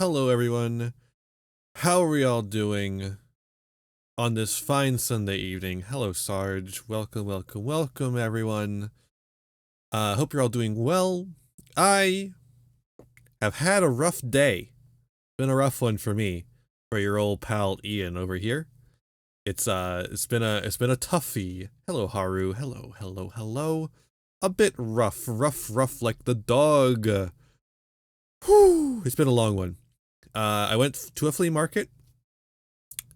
Hello, everyone. How are we all doing on this fine Sunday evening? Hello, Sarge. Welcome, welcome, welcome, everyone. Hope you're all doing well. I have had a rough day. Been a rough one for me, for your old pal Ian over here. It's been a toughie. Hello, Haru. Hello, hello, hello. A bit rough like the dog. Whew, it's been a long one. I went to a flea market.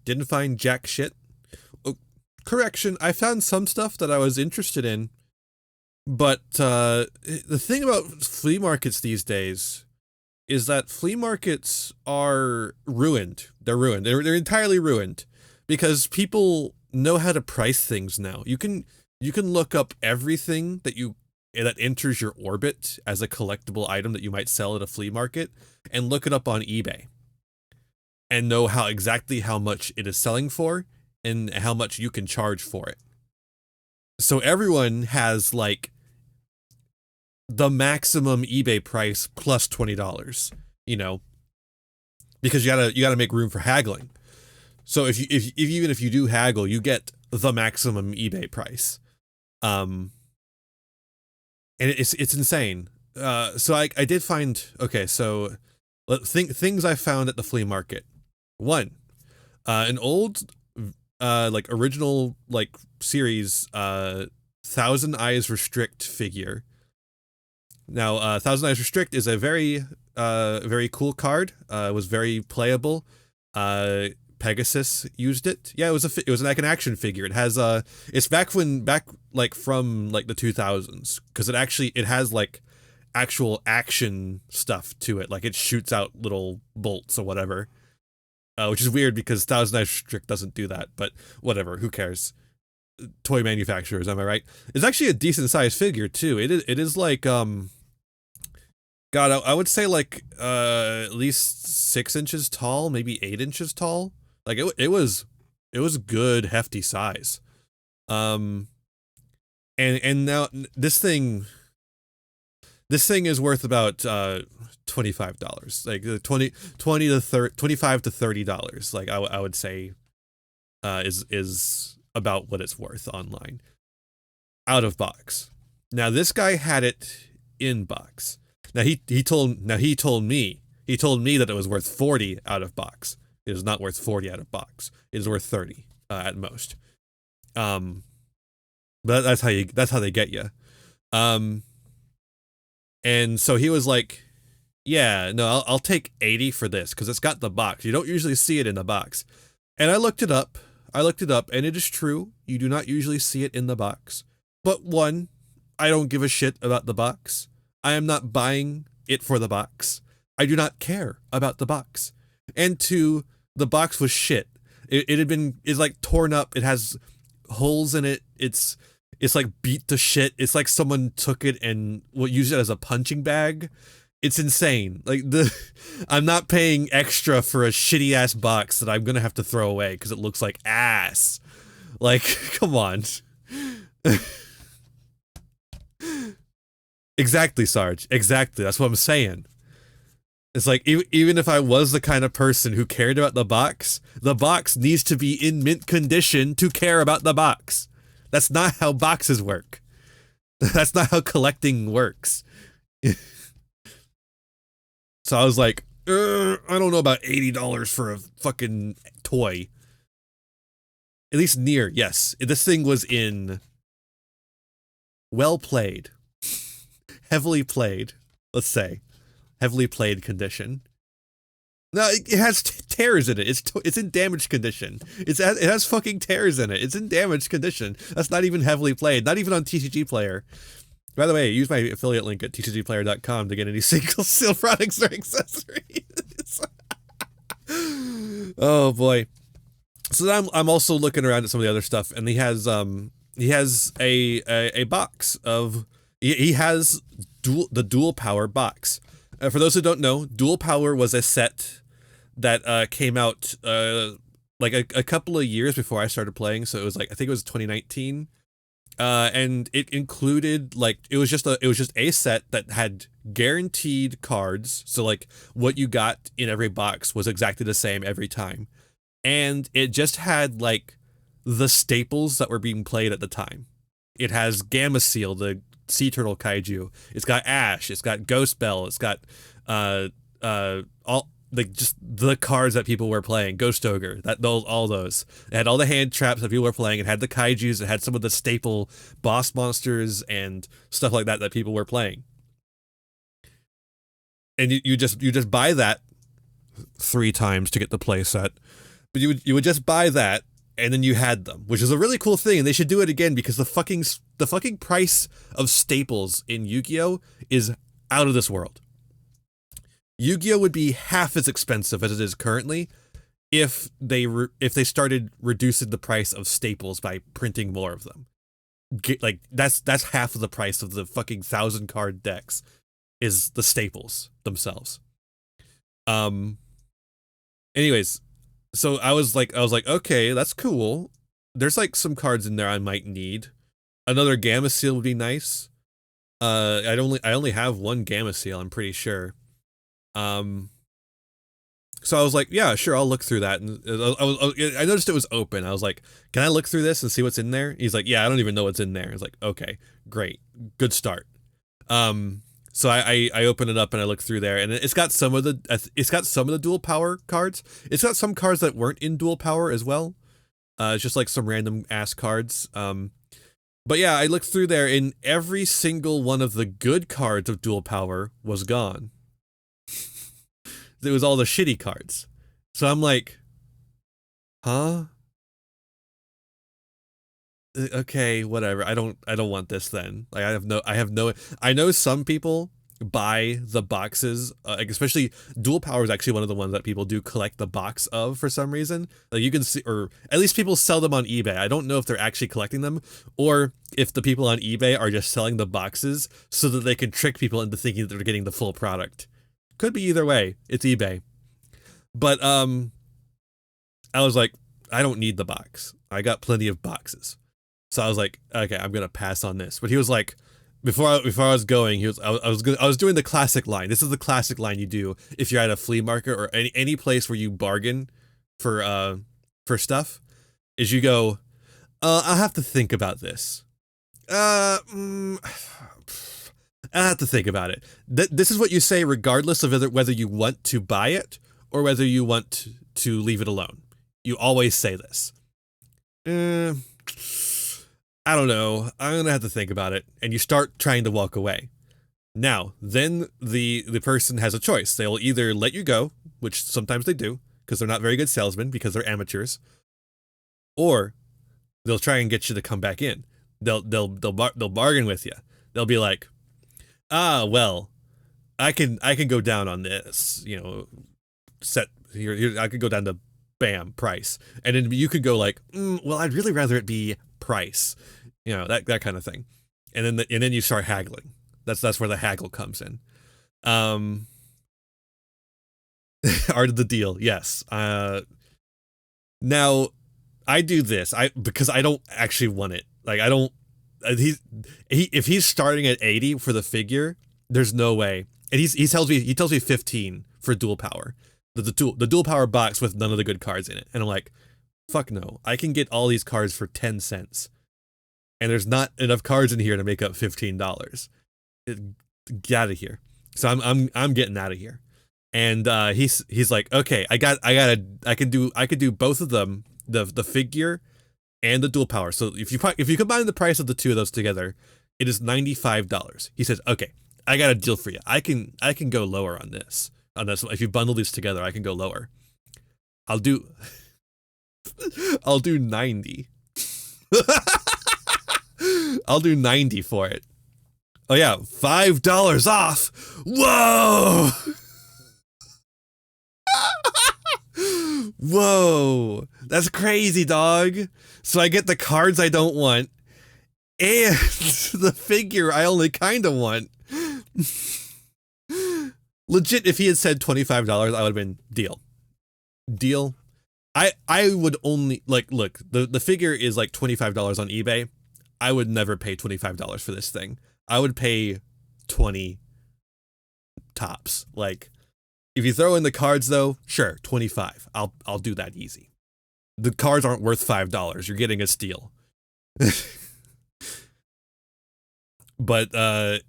Didn't find jack shit. Oh, correction, I found some stuff that I was interested in. But the thing about flea markets these days is that flea markets are ruined. They're ruined. They're entirely ruined because people know how to price things now. You can look up everything that enters your orbit as a collectible item that you might sell at a flea market and look it up on eBay and know exactly how much it is selling for and how much you can charge for it. So everyone has like the maximum eBay price plus $20, because you gotta make room for haggling. So even if you do haggle, you get the maximum eBay price. And it's insane. So I did find, okay, so things I found at the flea market. One, an old, original, series, Thousand Eyes Restrict figure. Now, Thousand Eyes Restrict is a very cool card. It was very playable. Pegasus used it. Yeah, it was like an action figure. It has it's back from the 2000s, because it has actual action stuff to it. Like it shoots out little bolts or whatever. Which is weird because Thousand Eyes Restrict doesn't do that, but whatever, who cares? Toy manufacturers, am I right? It's actually a decent sized figure too. It is like God, I would say at least 6 inches tall, maybe 8 inches tall. Like it was good hefty size. And now this thing is worth about $25, like $25 to $30. Like I would say is about what it's worth online, out of box. Now this guy had it in box. Now he told me that it was worth 40 out of box. It is not worth 40 out of box. It is worth 30 at most. But that's how they get you. And so he was like, yeah, no, I'll take 80 for this because it's got the box. You don't usually see it in the box. And I looked it up, and it is true. You do not usually see it in the box. But one, I don't give a shit about the box. I am not buying it for the box. I do not care about the box. And two, the box was shit. It's like torn up. It has holes in it. It's like beat to shit. It's like someone took it and used it as a punching bag. It's insane. I'm not paying extra for a shitty ass box that I'm gonna have to throw away because it looks like ass. Like, come on. Exactly, Sarge. Exactly. That's what I'm saying. It's like, even if I was the kind of person who cared about the box needs to be in mint condition to care about the box. That's not how boxes work. That's not how collecting works. So I was like, I don't know about $80 for a fucking toy. At least near, yes. This thing was in well played. Heavily played, let's say. Heavily played condition. No, it has tears in it. It's in damaged condition. It has fucking tears in it. It's in damaged condition. That's not even heavily played. Not even on TCG Player. By the way, use my affiliate link at tcgplayer.com to get any single seal products or accessories. Oh boy. So then I'm also looking around at some of the other stuff, and he has a box of he has the dual power box. For those who don't know, dual power was a set that came out like a couple of years before I started playing. So it was I think it was 2019. And it included like it was just a set that had guaranteed cards. So like what you got in every box was exactly the same every time, and it just had like the staples that were being played at the time. It has Gamma Seal, the sea turtle kaiju. It's got Ash. It's got Ghost Bell. It's got all like just the cards that people were playing. Ghost Ogre. All those. It had all the hand traps that people were playing. It had the kaijus. It had some of the staple boss monsters and stuff like that people were playing. And you just buy that 3 times to get the play set. But you would just buy that, and then you had them, which is a really cool thing, and they should do it again because the fucking price of staples in Yu-Gi-Oh is out of this world. Yu-Gi-Oh would be half as expensive as it is currently if they started reducing the price of staples by printing more of them. Like that's half of the price of the fucking 1,000 card decks is the staples themselves. Anyways, so I was like, okay, that's cool. There's like some cards in there I might need. Another Gamma Seal would be nice. I only have one Gamma Seal, I'm pretty sure. So I was like, yeah, sure, I'll look through that. And I noticed it was open. I was like, can I look through this and see what's in there? He's like, yeah, I don't even know what's in there. I was like, okay, great, good start. So I open it up and I look through there, and it's got some of the dual power cards. It's got some cards that weren't in dual power as well. It's just like some random ass cards. But yeah, I looked through there, and every single one of the good cards of dual power was gone. It was all the shitty cards. So I'm like, huh? Okay, whatever. I don't want this then. Like I know some people buy the boxes, like especially dual power is actually one of the ones that people do collect the box of for some reason. Like you can see, or at least people sell them on eBay. I don't know if they're actually collecting them or if the people on eBay are just selling the boxes so that they can trick people into thinking that they're getting the full product. Could be either way. It's eBay. But I was like, I don't need the box. I got plenty of boxes. So I was like, okay, I'm gonna pass on this. But he was like, before I was going, I was doing the classic line. This is the classic line you do if you're at a flea market or any place where you bargain for stuff. Is you go, I'll have to think about this. I have to think about it. This is what you say regardless of whether you want to buy it or whether you want to leave it alone. You always say this. I don't know. I'm going to have to think about it. And you start trying to walk away. Now, then the person has a choice. They'll either let you go, which sometimes they do, because they're not very good salesmen, because they're amateurs, or they'll try and get you to come back in. They'll bargain with you. They'll be like, well, I can go down on this, set here, I could go down to bam price, and then you could go like, well, I'd really rather it be price, that kind of thing, and then you start haggling. That's where the haggle comes in. Art of the deal, yes. Now I do this because I don't actually want it. Like I don't. If he's starting at 80 for the figure, there's no way. And he tells me 15 for dual power. The dual power box with none of the good cards in it. And I'm like, fuck no. I can get all these cards for 10 cents. And there's not enough cards in here to make up $15. Get out of here. So I'm getting out of here. And he's like, okay, I could do both of them, the figure and the dual power. So if you combine the price of the two of those together, it is $95. He says, okay, I got a deal for you. I can go lower on this. If you bundle these together, I can go lower. I'll do 90. I'll do 90 for it. Oh yeah, $5 off. Whoa. Whoa, that's crazy, dog. So I get the cards I don't want and the figure I only kind of want. Legit, if he had said $25, I would have been deal. I would only, like, look, the figure is like $25 on eBay. I would never pay $25 for this thing. I would pay 20 tops. Like, if you throw in the cards though, sure, 25. I'll do that easy. The cards aren't worth $5. You're getting a steal. But I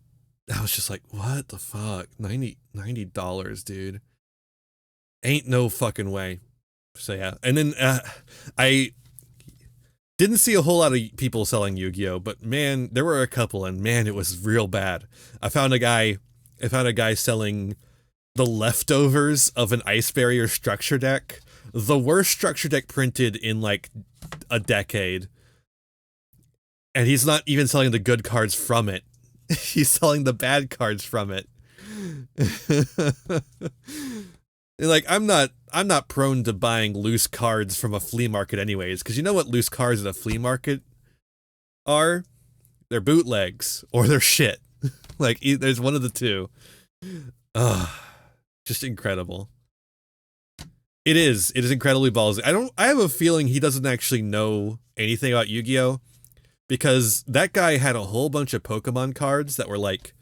was just like, what the fuck? $90, dude. Ain't no fucking way. So yeah. And then I didn't see a whole lot of people selling Yu-Gi-Oh, but man, there were a couple, and man, it was real bad. I found a guy selling the leftovers of an Ice Barrier structure deck. The worst structure deck printed in like a decade. And he's not even selling the good cards from it. He's selling the bad cards from it. Like, I'm not prone to buying loose cards from a flea market anyways, because you know what loose cards at a flea market are? They're bootlegs, or they're shit. Like, there's one of the two. Ugh. Just incredible. It is incredibly ballsy. I have a feeling he doesn't actually know anything about Yu-Gi-Oh! Because that guy had a whole bunch of Pokemon cards that were like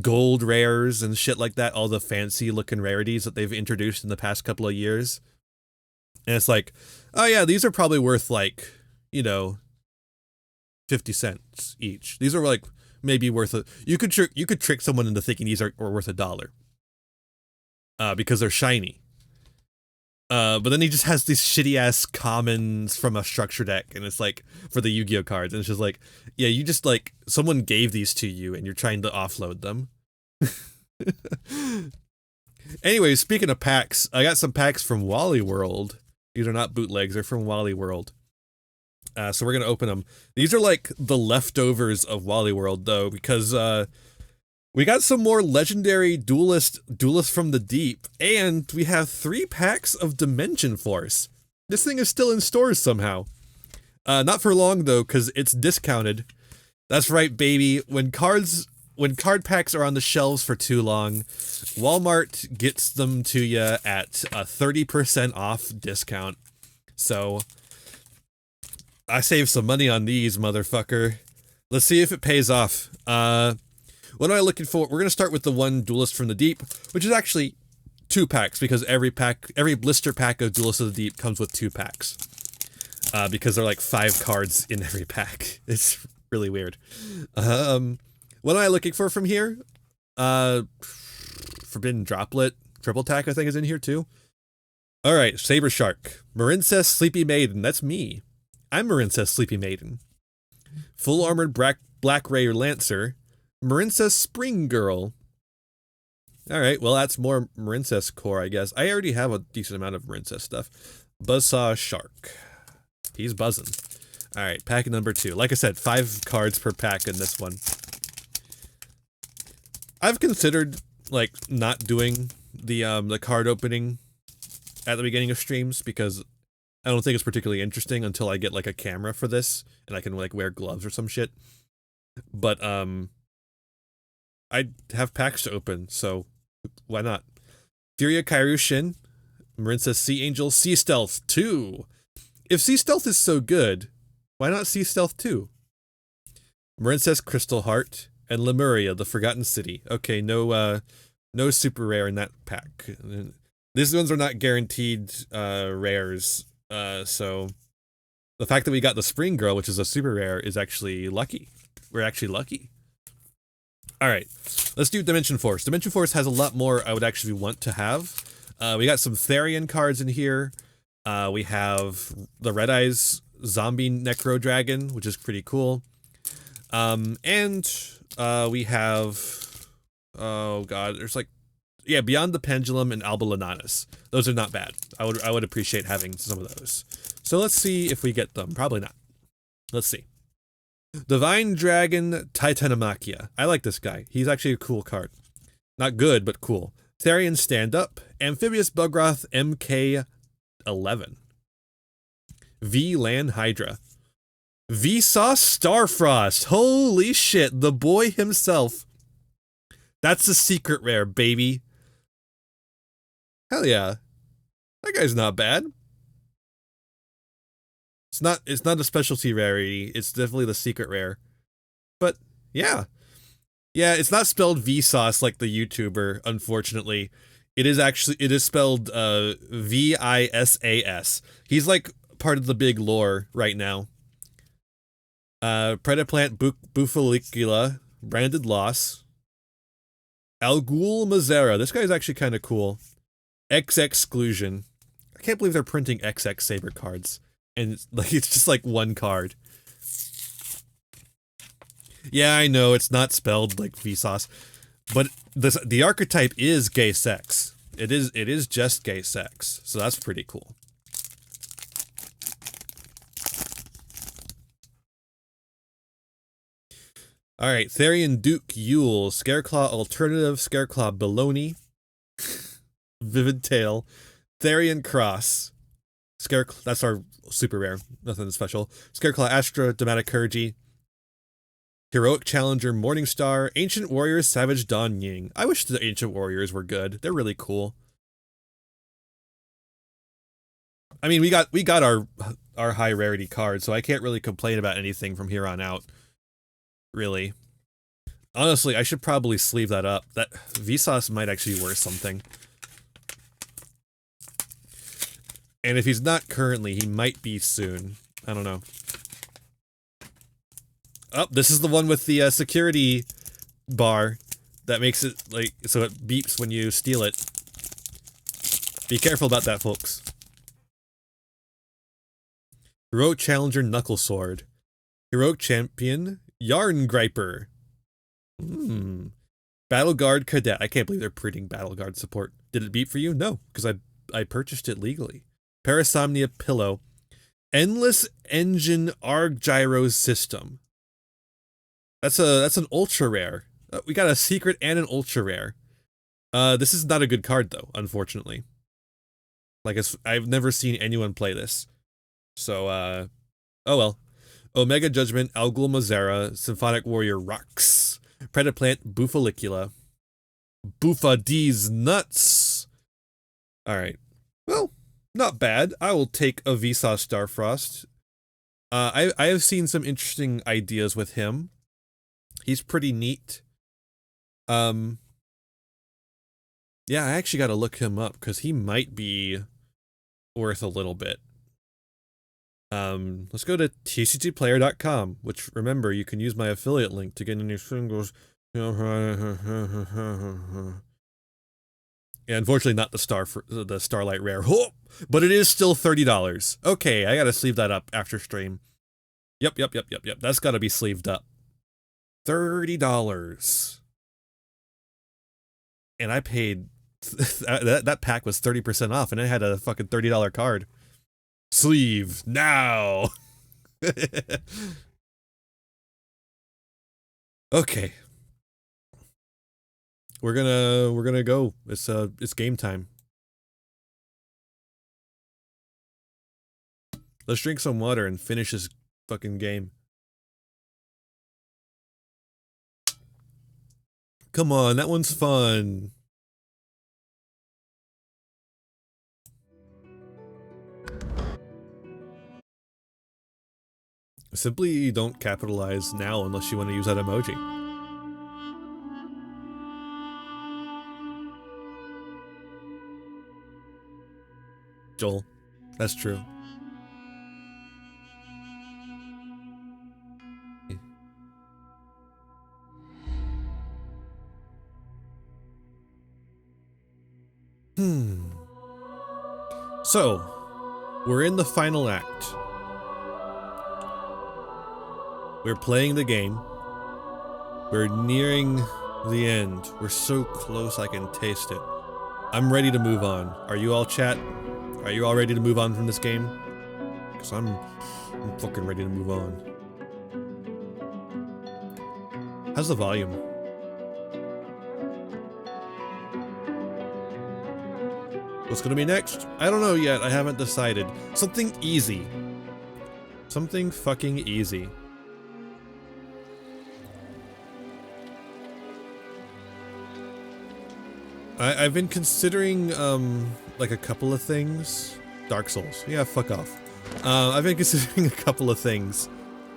gold rares and shit like that, all the fancy looking rarities that they've introduced in the past couple of years. And it's like, oh yeah, these are probably worth like, 50 cents each. These are like maybe worth you could trick someone into thinking these are worth $1. Because they're shiny. But then he just has these shitty ass commons from a structure deck, and it's like for the Yu-Gi-Oh cards, and it's just like, yeah, you just like someone gave these to you and you're trying to offload them. Anyway, speaking of packs, I got some packs from Wally World. These are not bootlegs, they're from Wally World. So we're gonna open them. These are like the leftovers of Wally World though, because we got some more legendary duelist from the deep, and we have 3 packs of Dimension Force. This thing is still in stores somehow. Not for long though, because it's discounted. That's right, baby. When card packs are on the shelves for too long, Walmart gets them to you at a 30% off discount. So I saved some money on these, motherfucker. Let's see if it pays off. What am I looking for? We're going to start with the one Duelist from the Deep, which is actually 2 packs, because every blister pack of Duelist of the Deep comes with 2 packs. Because there are like 5 cards in every pack. It's really weird. What am I looking for from here? Forbidden Droplet, Triple Tack I think is in here too. Alright, Saber Shark, Marincess Sleepy Maiden, that's me. I'm Marincess Sleepy Maiden. Full Armored Black Ray Lancer, Marincess Spring Girl. Alright, well that's more Marincess core, I guess. I already have a decent amount of Marincess stuff. Buzzsaw Shark. He's buzzing. Alright, pack number 2. Like I said, 5 cards per pack in this one. I've considered, like, not doing the card opening at the beginning of streams, because I don't think it's particularly interesting until I get, like, a camera for this, and I can, like, wear gloves or some shit. But, I have packs to open, so why not? Furia Kairyu-Shin, Marincess Sea Angel, Sea Stealth 2. If Sea Stealth is so good, why not Sea Stealth 2? Marincess Crystal Heart, and Lemuria, the Forgotten City. Okay, no super rare in that pack. These ones are not guaranteed rares, so the fact that we got the Spring Girl, which is a super rare, is actually lucky. We're actually lucky. Alright, let's do Dimension Force. Dimension Force has a lot more I would actually want to have. We got some Therian cards in here. We have the Red Eyes Zombie Necro Dragon, which is pretty cool. And we have, oh god, there's like, yeah, Beyond the Pendulum and Alba Lananis. Those are not bad. I would appreciate having some of those. So let's see if we get them. Probably not. Let's see. Divine Dragon Titanomachia. I like this guy. He's actually a cool card. Not good, but cool. Therian Stand Up. Amphibious Bugroth MK11. V-Lan Hydra. Vsauce Starfrost. Holy shit, the boy himself. That's a secret rare, baby. Hell yeah. That guy's not bad. It's not a specialty rarity. It's definitely the secret rare. But yeah. Yeah, it's not spelled Vsauce like the YouTuber, unfortunately. It is spelled Visas. He's like part of the big lore right now. Predaplant Bufalicula, Branded Loss. Algul Mazera. This guy's actually kind of cool. X Exclusion. I can't believe they're printing XX Saber cards. And it's just like one card. Yeah, I know, it's not spelled like Vsauce. But the archetype is gay sex. It is just gay sex. So that's pretty cool. Alright, Therian Duke Yule, Scareclaw Alternative, Scareclaw Baloney, Vivid Tail, Therian Cross, that's our super rare, nothing special, Scareclaw Astra, Dramaticurgy, Heroic Challenger Morningstar, Ancient Warriors Savage Dawn Ying. I wish the Ancient Warriors were good. They're really cool. I mean, we got our high rarity card, so I can't really complain about anything from here on out. Really. Honestly, I should probably sleeve that up. That Vsauce might actually worth something. And if he's not currently, he might be soon. I don't know. Oh, this is the one with the security bar that makes it like so it beeps when you steal it. Be careful about that, folks. Heroic Challenger Knuckle Sword. Heroic Champion Yarn Griper. Battle Guard Cadet. I can't believe they're printing Battle Guard support. Did it beep for you? No, because I purchased it legally. Parasomnia Pillow. Endless Engine Argyro System. That's an ultra rare. We got a secret and an ultra rare. This is not a good card though, unfortunately. Like I've never seen anyone play this. So oh well. Omega Judgment, Algul Mazera, Symphonic Warrior Rocks, Predaplant Bufalicula, Buffa D's Nuts. Alright. Well, not bad. I will take a Vsauce Starfrost. I have seen some interesting ideas with him. He's pretty neat. Yeah, I actually got to look him up because he might be worth a little bit. Let's go to tctplayer.com, which remember you can use my affiliate link to get any singles. Yeah, unfortunately not the Starlight Rare, but it is still $30. Okay, I gotta sleeve that up after stream. Yep. That's gotta be sleeved up. $30. And I paid that pack was 30% off, and it had a fucking $30 card. Sleeve now. Okay. We're gonna go. It's game time. Let's drink some water and finish this fucking game. Come on, that one's fun. Simply don't capitalize now unless you want to use that emoji. Joel, that's true. So, we're in the final act. We're playing the game. We're nearing the end. We're so close I can taste it. I'm ready to move on. Are you all, chat? Are you all ready to move on from this game? Because I'm fucking ready to move on. How's the volume? What's gonna be next? I don't know yet. I haven't decided. Something easy. Something fucking easy. I've been considering, like a couple of things. Dark Souls. Yeah, fuck off. I've been considering a couple of things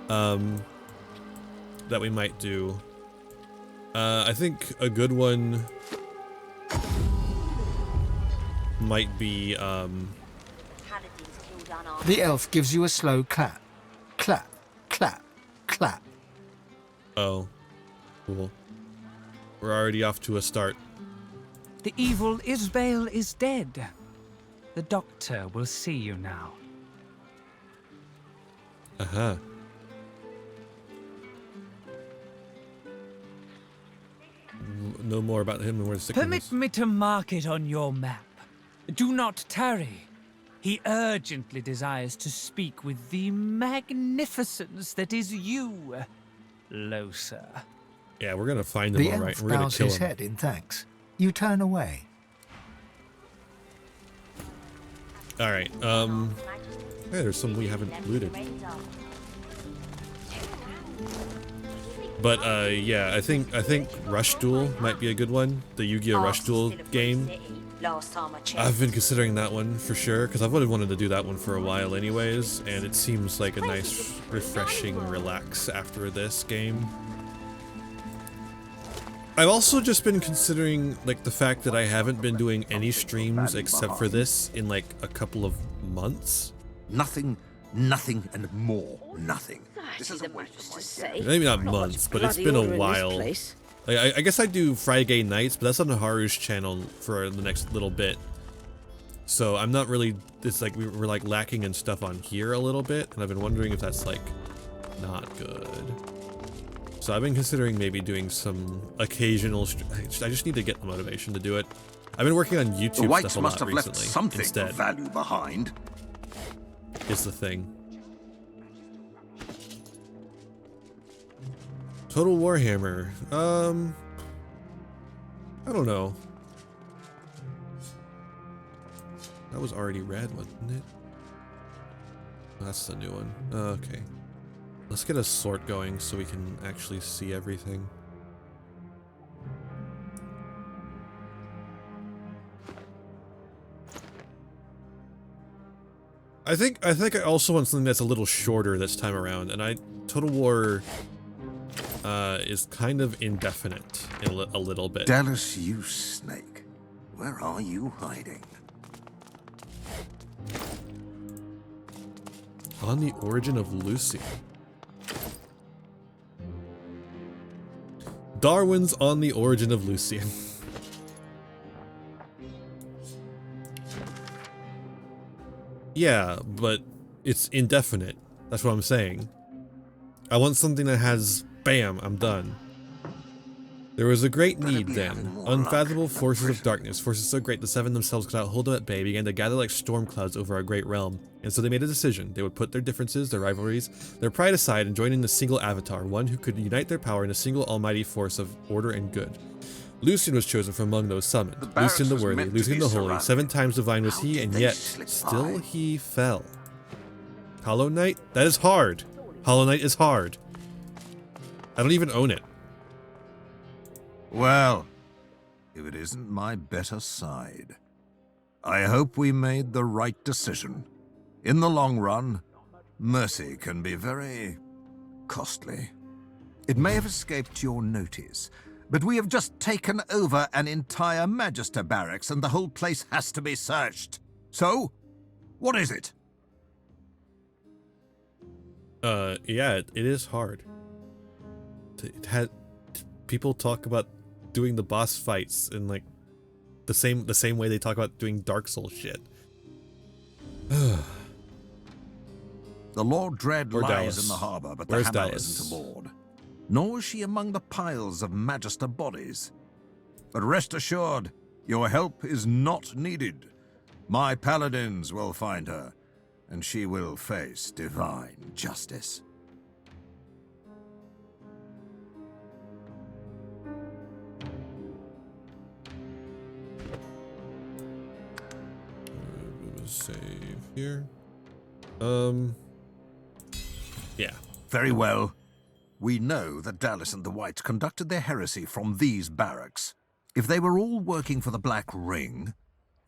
that we might do. I think a good one might be The elf gives you a slow clap. Clap, clap, clap. Oh, cool. We're already off to a start. The evil Isbale is dead. The doctor will see you now. Uh-huh. Know more about him and where to stick Permit me to mark it on your map. Do not tarry. He urgently desires to speak with the magnificence that is you, Losa. Yeah, we're gonna find him, The all right. elf We're gonna bows kill his him. head in thanks. You turn away. All right. Hey, there's some we haven't looted. But yeah, I think Rush Duel might be a good one. The Yu-Gi-Oh! Rush Duel game. I've been considering that one for sure because I've wanted to do that one for a while, anyways. And it seems like a nice, refreshing relax after this game. I've also just been considering like the fact that I haven't been doing any streams except for this in like a couple of months. Nothing, nothing, and more nothing. This is a waste of my time. Maybe not months, but it's been a while. Like, I guess I do Friday nights, but that's on Haru's channel for the next little bit. So I'm not really. It's like we're like lacking in stuff on here a little bit, and I've been wondering if that's like not good. So I've been considering maybe doing some occasional. I just need to get the motivation to do it. I've been working on YouTube The whites stuff a must lot have left recently. something Instead, of value behind. is the thing. Total Warhammer. I don't know. That was already red, wasn't it? That's the new one. Okay. Let's get a sort going so we can actually see everything. I think I also want something that's a little shorter this time around, and Total War is kind of indefinite in a little bit. Dallas, you snake. Where are you hiding? On the Origin of Lucy. Darwin's On the Origin of Lucian. Yeah, but it's indefinite. That's what I'm saying. I want something that has, bam, I'm done. There was a great need then. Unfathomable forces of darkness, forces so great the seven themselves could not hold them at bay, began to gather like storm clouds over our great realm. And so they made a decision. They would put their differences, their rivalries, their pride aside and join in a single avatar, one who could unite their power in a single almighty force of order and good. Lucian was chosen from among those summoned. Lucian the worthy, Lucian the holy, 7 times divine was he, and yet still he fell. Hollow Knight? That is hard. Hollow Knight is hard. I don't even own it. Well, if it isn't my better side. I hope we made the right decision. In the long run, mercy can be very costly. It may have escaped your notice, but we have just taken over an entire Magister barracks and the whole place has to be searched. So, what is it? Yeah, it is hard. It had people talk about doing the boss fights in like the same way they talk about doing Dark Souls shit. The Lord Dread Or lies Dallas. in the harbor, but Where's the hammer Dallas? isn't aboard. Nor is she among the piles of Magister bodies. But rest assured, your help is not needed. My paladins will find her, and she will face divine justice. Save here. Yeah. Very well. We know that Dallas and the Whites conducted their heresy from these barracks. If they were all working for the Black Ring,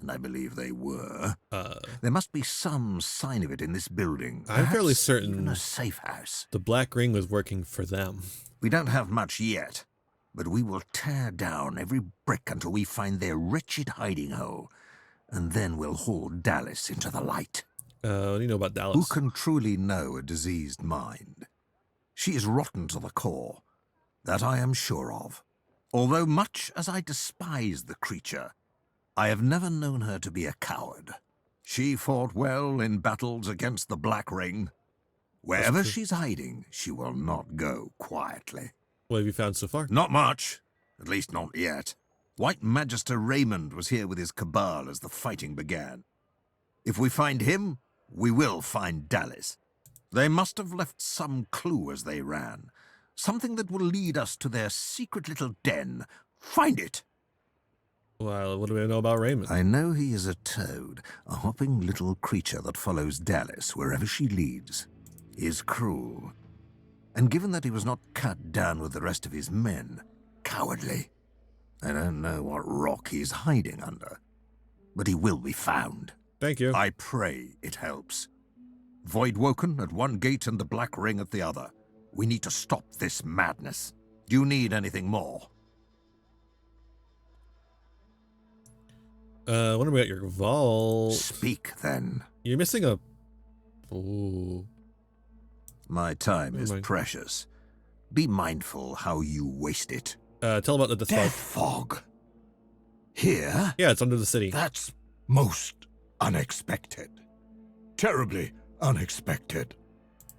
and I believe they were. Uh, There must be some sign of it in this building. I'm fairly Perhaps certain even a safe house. the Black Ring was working for them. We don't have much yet, but we will tear down every brick until we find their wretched hiding hole, and then we'll haul Dallas into the light. What do you know about Dallas? Who can truly know a diseased mind? She is rotten to the core, that I am sure of. Although much as I despise the creature, I have never known her to be a coward. She fought well in battles against the Black Ring. Wherever she's hiding, she will not go quietly. What have you found so far? Not much. At least not yet. White Magister Raymond was here with his cabal as the fighting began. If we find him, we will find Dallas. They must have left some clue as they ran. Something that will lead us to their secret little den. Find it! Well, what do we know about Raymond? I know he is a toad, a hopping little creature that follows Dallas wherever she leads. He is cruel. And given that he was not cut down with the rest of his men, cowardly. I don't know what rock he's hiding under, but he will be found. Thank you. I pray it helps. Voidwoken at one gate and the Black Ring at the other. We need to stop this madness. Do you need anything more? What about your vault? Speak, then. You're missing a... Ooh. My time is Never mind. precious. Be mindful how you waste it. Tell about the Death fog. fog. Here? Yeah, it's under the city. That's most unexpected. Terribly unexpected.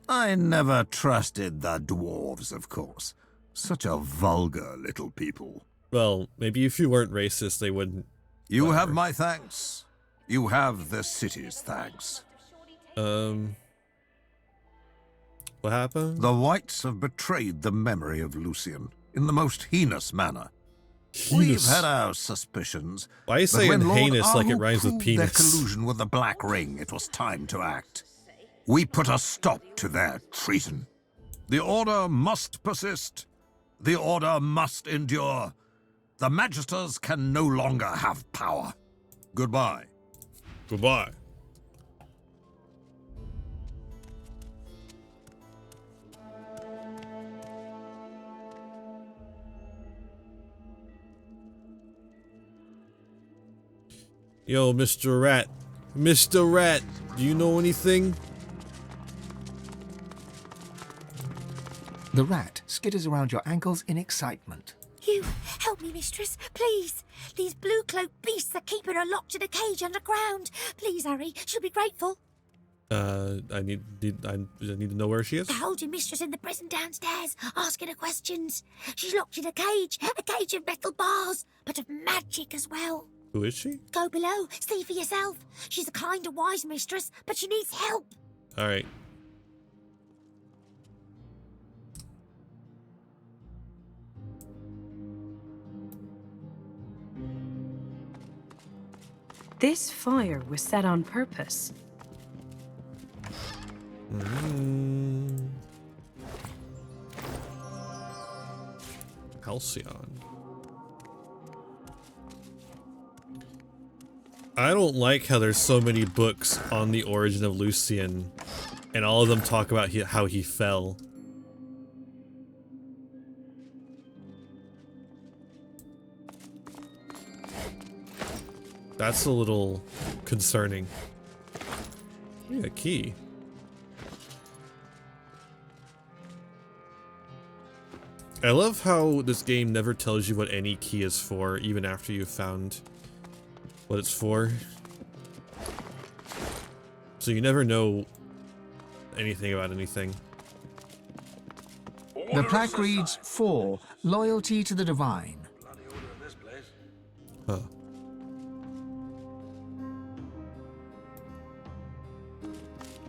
I never trusted the dwarves, of course. Such a vulgar little people. Well, maybe if you weren't racist, they wouldn't. You Whatever. have my thanks. You have the city's thanks. What happened? The whites have betrayed the memory of Lucian in the most heinous manner. We've Heinous. had our suspicions. Why are you but saying when Lord heinous like it Ahu rhymes with proved penis? their collusion with the Black Ring, it was time to act. We put a stop to their treason. The order must persist. The order must endure. The Magisters can no longer have power. Goodbye. Goodbye. Yo, Mr. Rat. Mr. Rat, do you know anything? The rat skitters around your ankles in excitement. You, help me, mistress, please. These blue-cloaked beasts are keeping her locked in a cage underground. Please, Harry, she'll be grateful. I need to know where she is. The holding mistress in the prison downstairs, asking her questions. She's locked in a cage of metal bars, but of magic as well. Who is she? Go below, see for yourself. She's a kind and wise mistress, but she needs help. All right. This fire was set on purpose. Halcyon. I don't like how there's so many books on the origin of Lucian, and all of them talk about how he fell. That's a little concerning. Yeah, key. I love how this game never tells you what any key is for, even after you've found what it's for. So you never know anything about anything. The plaque reads 4, loyalty to the divine. Huh.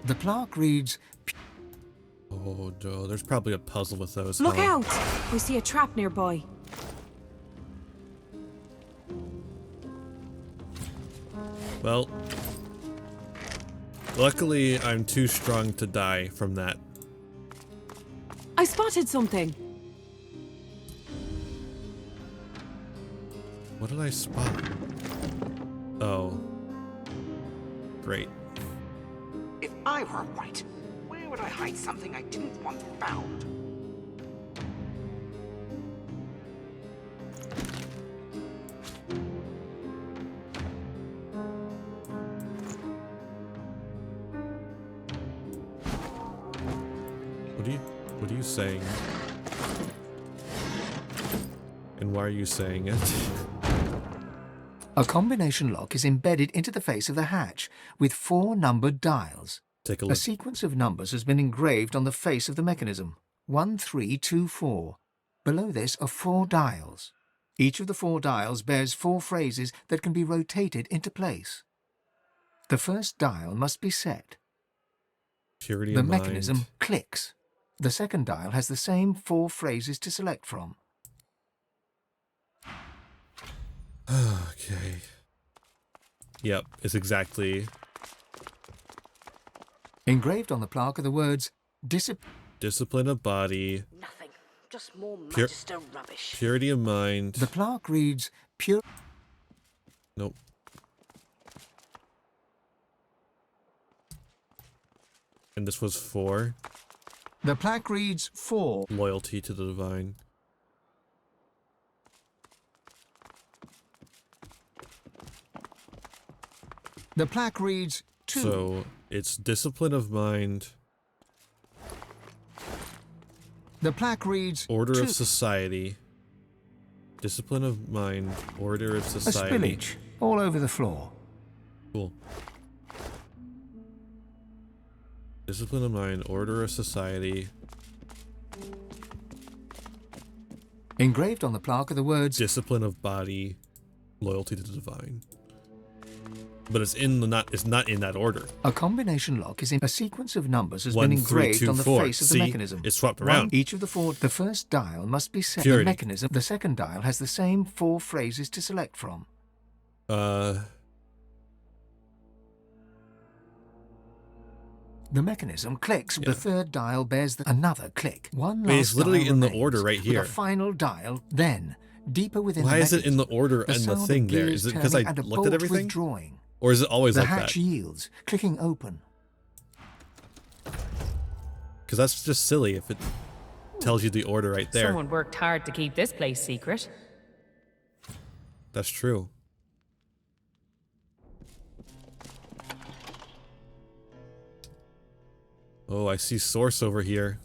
The plaque reads Oh, no, there's probably a puzzle with those. Look huh? out! We see a trap nearby. Well, luckily I'm too strong to die from that. I spotted something. What did I spot? Oh. Great. If I were white, where would I hide something I didn't want found? What are you saying? And why are you saying it? A combination lock is embedded into the face of the hatch with 4 numbered dials. Take a A look. sequence of numbers has been engraved on the face of the mechanism. 1324. Below this are 4 dials. Each of the 4 dials bears 4 phrases that can be rotated into place. The first dial must be set. Purity The of mind. mechanism clicks. The second dial has the same 4 phrases to select from. Okay. Yep, it's exactly Engraved on the plaque are the words discipline of body, Nothing. Just more Pure- magister rubbish. purity of mind. The plaque reads pure. Nope. And this was 4. The plaque reads 4. Loyalty to the divine. The plaque reads 2. So it's discipline of mind, The plaque reads order 2. of society. Discipline of mind, order of A society. spillage all over the floor. Cool. Discipline of mind, order of society. Engraved on the plaque are the words Discipline of body, loyalty to the divine. But it's in the it's not in that order. A combination lock is in a sequence of numbers has 1, been 3, engraved 2, on the 4. face of the See? mechanism. It's swapped One around. each of the 4. The first dial must be set. Purity. The mechanism. The second dial has the same 4 phrases to select from. The mechanism clicks. Yeah. The third dial bears another click. One Wait, last it's literally dial in the remains, order right here. With a final dial. Then, deeper within why the is it in the mechanism, order the and the sound of thing there? gears Is it because I turning and a looked at bolt everything? withdrawing. Or is it always The like hatch that? yields, clicking open. Because that's just silly if it tells you the order right there. Someone worked hard to keep this place secret. That's true. Oh, I see source over here.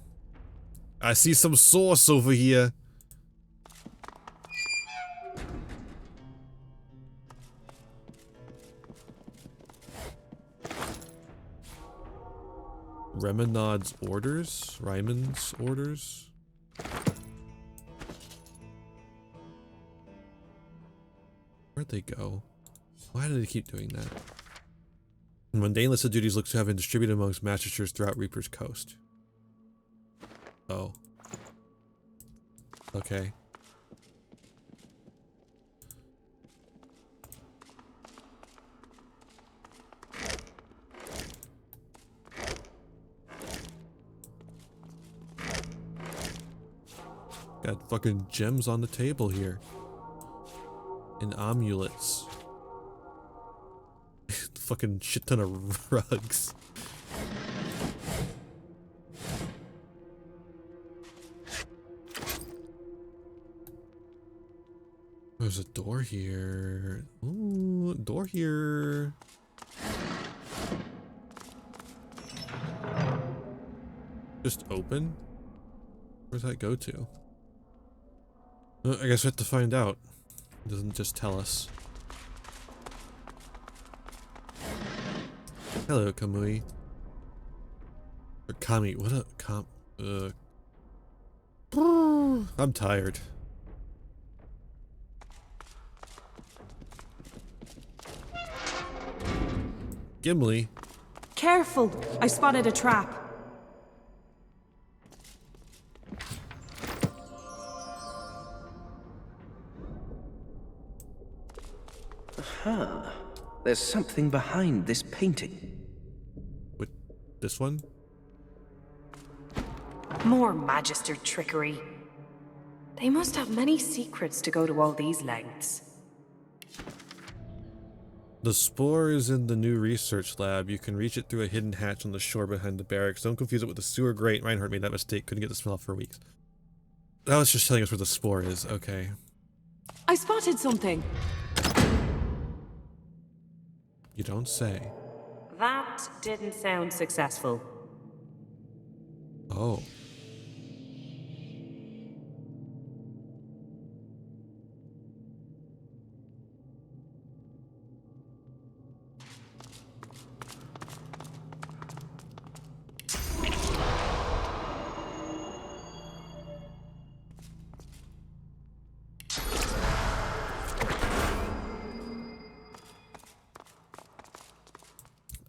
I see some source over here. Remonad's orders? Ryman's orders? Where'd they go? Why do they keep doing that? Mundane list of duties looks to have been distributed amongst magisters throughout Reaper's Coast. Oh. Okay. Got fucking gems on the table here. And amulets. Fucking shit ton of rugs. There's a door here. Ooh, door here. Just open? Where's that go to? I guess we have to find out. It doesn't just tell us. Hello, Kamui. Or Kami. What a I'm tired. Gimli. Careful! I spotted a trap. Aha. There's something behind this painting. With this one? More magister trickery. They must have many secrets to go to all these lengths. The spore is in the new research lab. You can reach it through a hidden hatch on the shore behind the barracks. Don't confuse it with the sewer grate. Reinhardt made that mistake. Couldn't get the smell for weeks. That was just telling us where the spore is. Okay. I spotted something. You don't say. That didn't sound successful. Oh.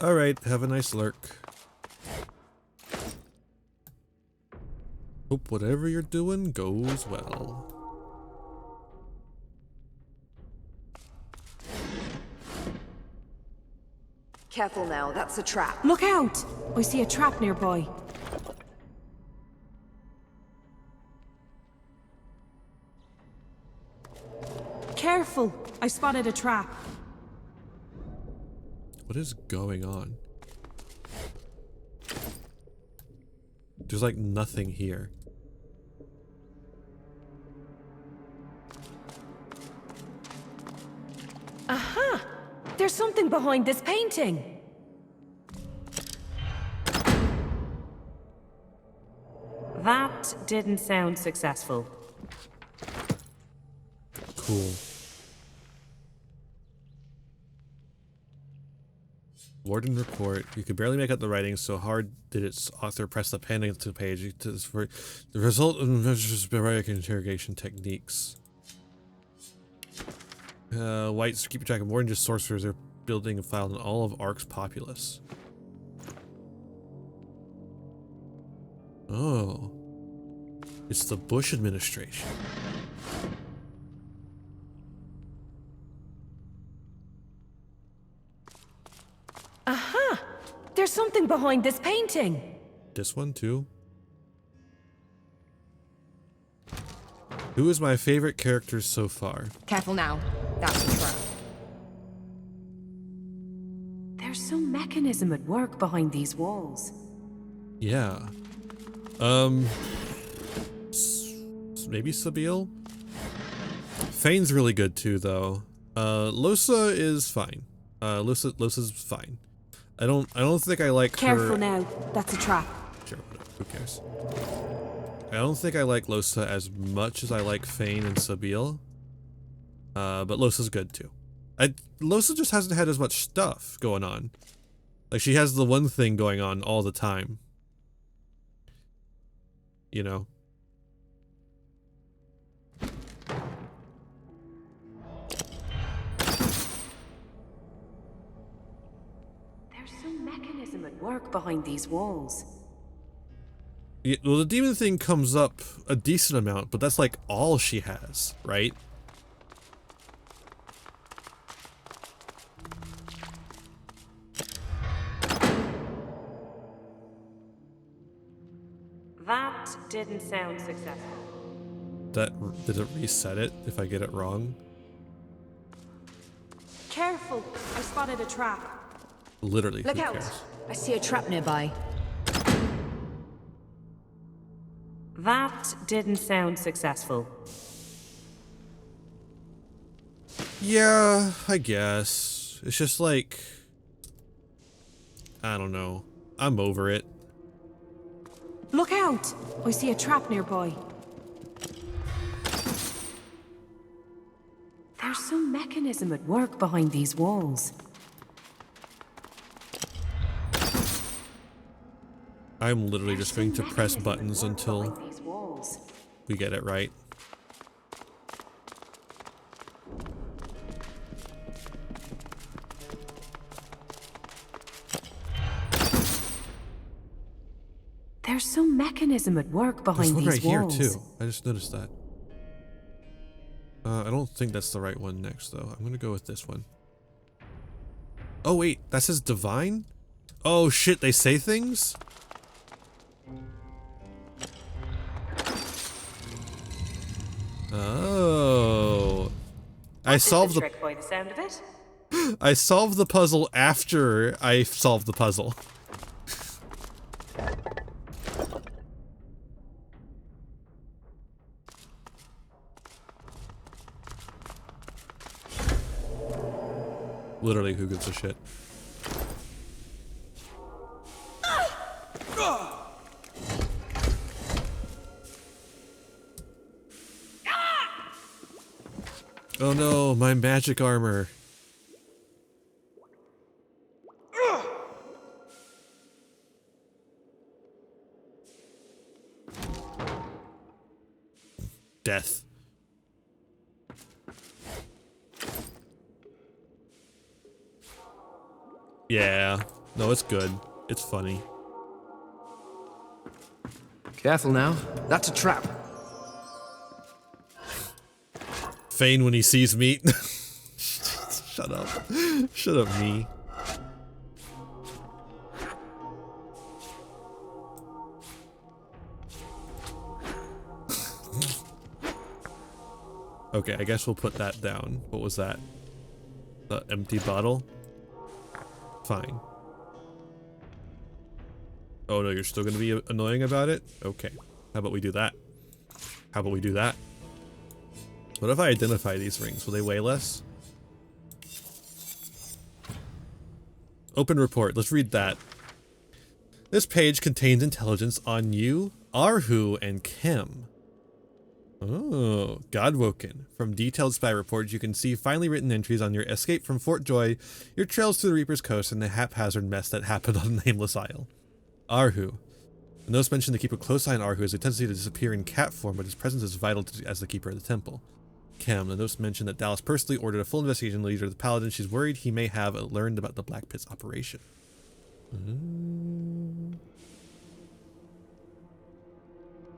Alright, have a nice lurk. Hope whatever you're doing goes well. Careful now, that's a trap. Look out! I see a trap nearby. Careful! I spotted a trap. What is going on? There's like nothing here. Aha! There's something behind this painting. That didn't sound successful. Cool. Warden report. You could barely make out the writing, so hard did its author press the pen against the page. For the result of measures barbaric interrogation techniques. Whites keep track of more than just sorcerers. They're building a file on all of Ark's populace. Oh. It's the Bush administration. Aha! There's something behind this painting. This one too. Who is my favorite character so far? Careful now, that's a trap. There's some mechanism at work behind these walls. Yeah. Maybe Sabille? Fane's really good too, though. Losa is fine. Losa's fine. I don't think I like her. Careful now, that's a trap. Sure, who cares? I don't think I like Losa as much as I like Fane and Sabille. But Losa's good too. Losa just hasn't had as much stuff going on. Like, she has the one thing going on all the time. You know? There's some mechanism at work behind these walls. Yeah, well, the demon thing comes up a decent amount, but that's like all she has, right? That didn't sound successful. Did it reset it if I get it wrong? Careful! I spotted a trap. Literally, Look who out! cares? I see a trap nearby. That didn't sound successful. Yeah, I guess. It's just like, I don't know. I'm over it. Look out! I see a trap nearby. There's some mechanism at work behind these walls. I'm literally just going to press buttons until These walls. we get it right. There's some mechanism at work There's behind one these right here walls. too. I just noticed that. I don't think that's the right one next though. I'm gonna go with this one. Oh wait, that says divine? Oh shit, they say things? Oh. I solved the trick by the sound of it. I solved the puzzle after I solved the puzzle. Literally, who gives a shit? Oh no, my magic armor. Death. Yeah. No, it's good. It's funny. Careful now. That's a trap. Fane when he sees meat. Shut up. Shut up, me. Okay, I guess we'll put that down. What was that? The empty bottle? Fine. Oh no, you're still gonna be annoying about it? Okay. How about we do that? How about we do that? What if I identify these rings? Will they weigh less? Open report. Let's read that. This page contains intelligence on you, Arhu, and Kim. Oh, Godwoken. From detailed spy reports, you can see finely written entries on your escape from Fort Joy, your trails to the Reaper's Coast, and the haphazard mess that happened on Nameless Isle. Arhu. The notes mention to keep a close eye on Arhu has a tendency to disappear in cat form, but his presence is vital as the keeper of the temple. Kim. The notes mention that Dallas personally ordered a full investigation leader of the Paladin. She's worried he may have learned about the Black Pit's operation.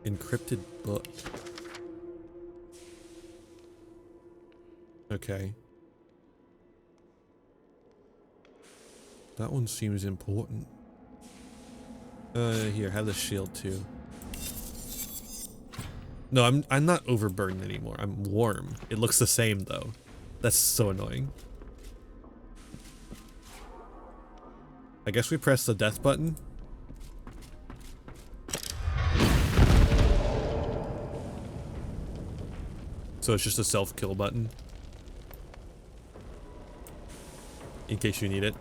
Encrypted book. Okay. That one seems important. Here, have the shield too. No, I'm not overburdened anymore. I'm warm. It looks the same though. That's so annoying. I guess we press the death button. So it's just a self-kill button. In case you need it.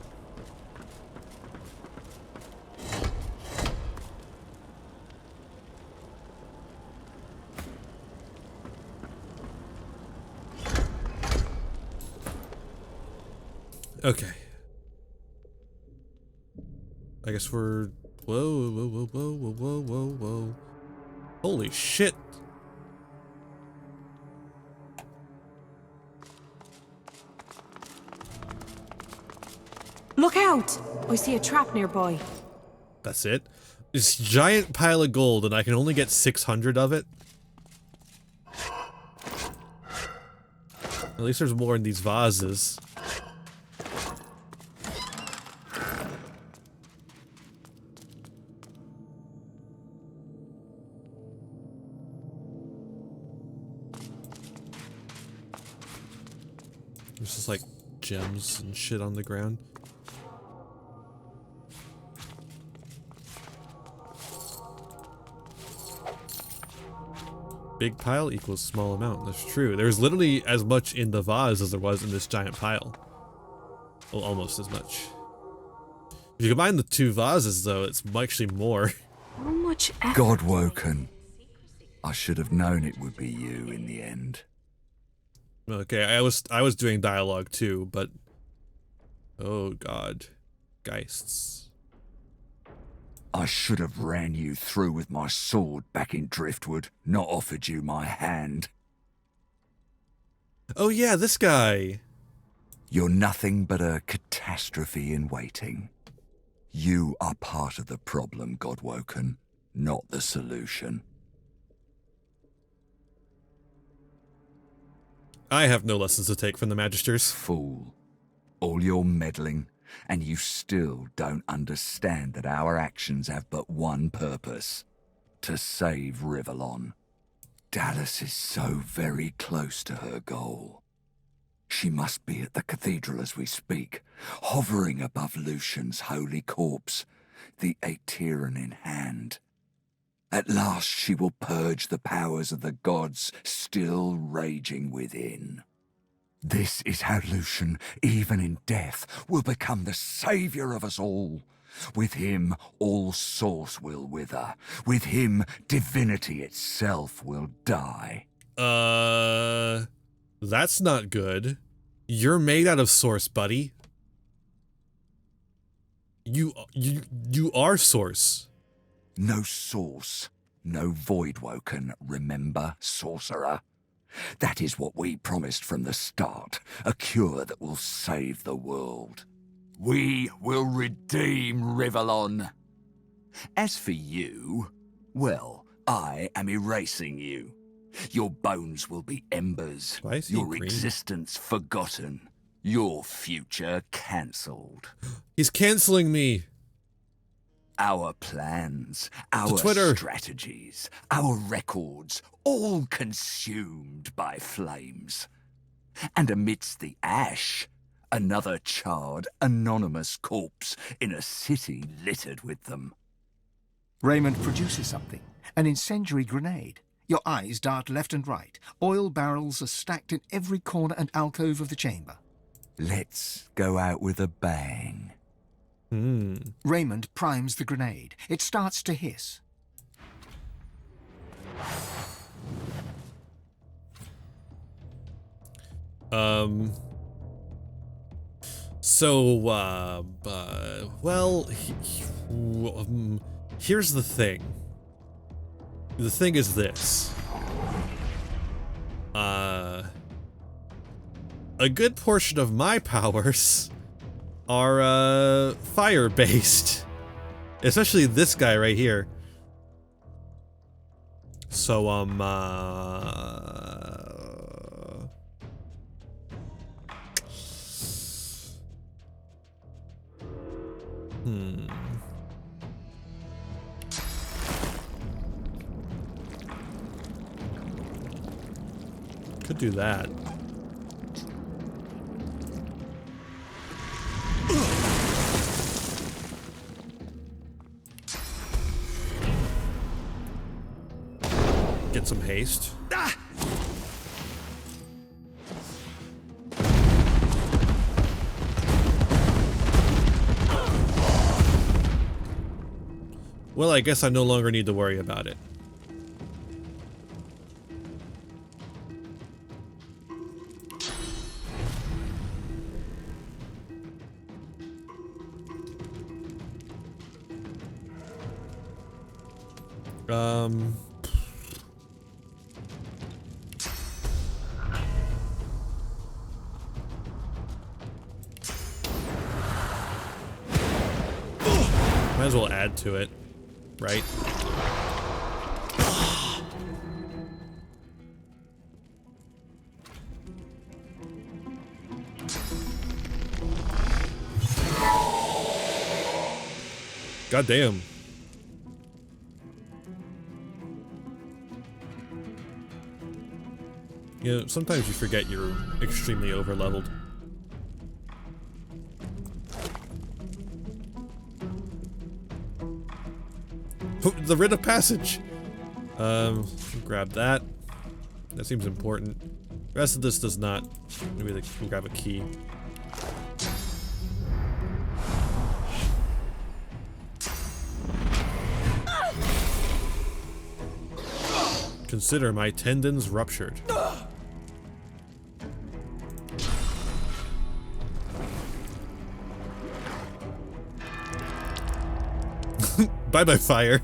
Okay. I guess we're... Whoa, whoa, whoa, whoa, whoa, whoa, whoa, whoa. Holy shit! Look out! I see a trap nearby. That's it? This giant pile of gold and I can only get 600 of it? At least there's more in these vases. There's just like gems and shit on the ground. Big pile equals small amount. That's true. There's literally as much in the vase as there was in this giant pile. Well, almost as much. If you combine the two vases, though, it's actually more. How much effort? Godwoken. I should have known it would be you in the end. Okay, I was doing dialogue too, but oh god, geists. I should have ran you through with my sword back in Driftwood, not offered you my hand. Oh yeah, this guy. You're nothing but a catastrophe in waiting. You are part of the problem, Godwoken, not the solution. I have no lessons to take from the Magisters. Fool. All your meddling, and you still don't understand that our actions have but one purpose. To save Rivellon. Dallas is so very close to her goal. She must be at the cathedral as we speak, hovering above Lucian's holy corpse, the Aeteran in hand. At last she will purge the powers of the gods still raging within. This is how Lucian, even in death, will become the saviour of us all. With him, all source will wither. With him, divinity itself will die. That's not good. You're made out of source, buddy. You are source. No source, no Voidwoken, remember, sorcerer? That is what we promised from the start, a cure that will save the world. We will redeem Rivellon. As for you, well, I am erasing you. Your bones will be embers, Why is he your green? existence forgotten, your future cancelled. He's canceling me. Our plans, our Twitter. strategies, our records, all consumed by flames. And amidst the ash, another charred, anonymous corpse in a city littered with them. Raymond produces something, an incendiary grenade. Your eyes dart left and right. Oil barrels are stacked in every corner and alcove of the chamber. Let's go out with a bang. Raymond primes the grenade. It starts to hiss. Well, here's the thing. The thing is this. A good portion of my powers are, fire-based. Especially this guy right here. So, could do that. Get some haste. Well, I guess I no longer need to worry about it. Might as well add to it, right? God damn. You know, sometimes you forget you're extremely over-leveled. The writ of passage! Grab that. That seems important. The rest of this does not. Maybe they can grab a key. Consider my tendons ruptured. Bye-bye, fire.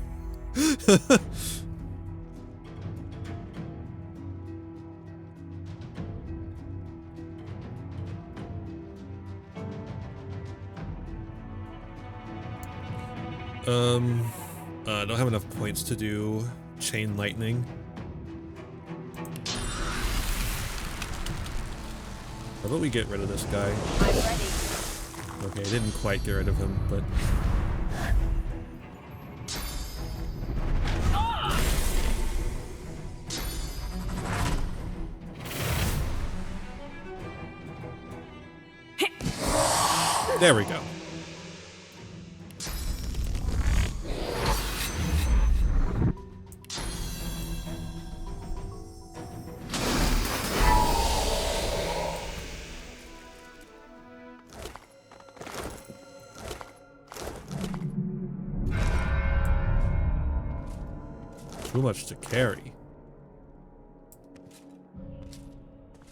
Don't have enough points to do chain lightning. How about we get rid of this guy? I'm ready. Okay, I didn't quite get rid of him, but... There we go. Too much to carry.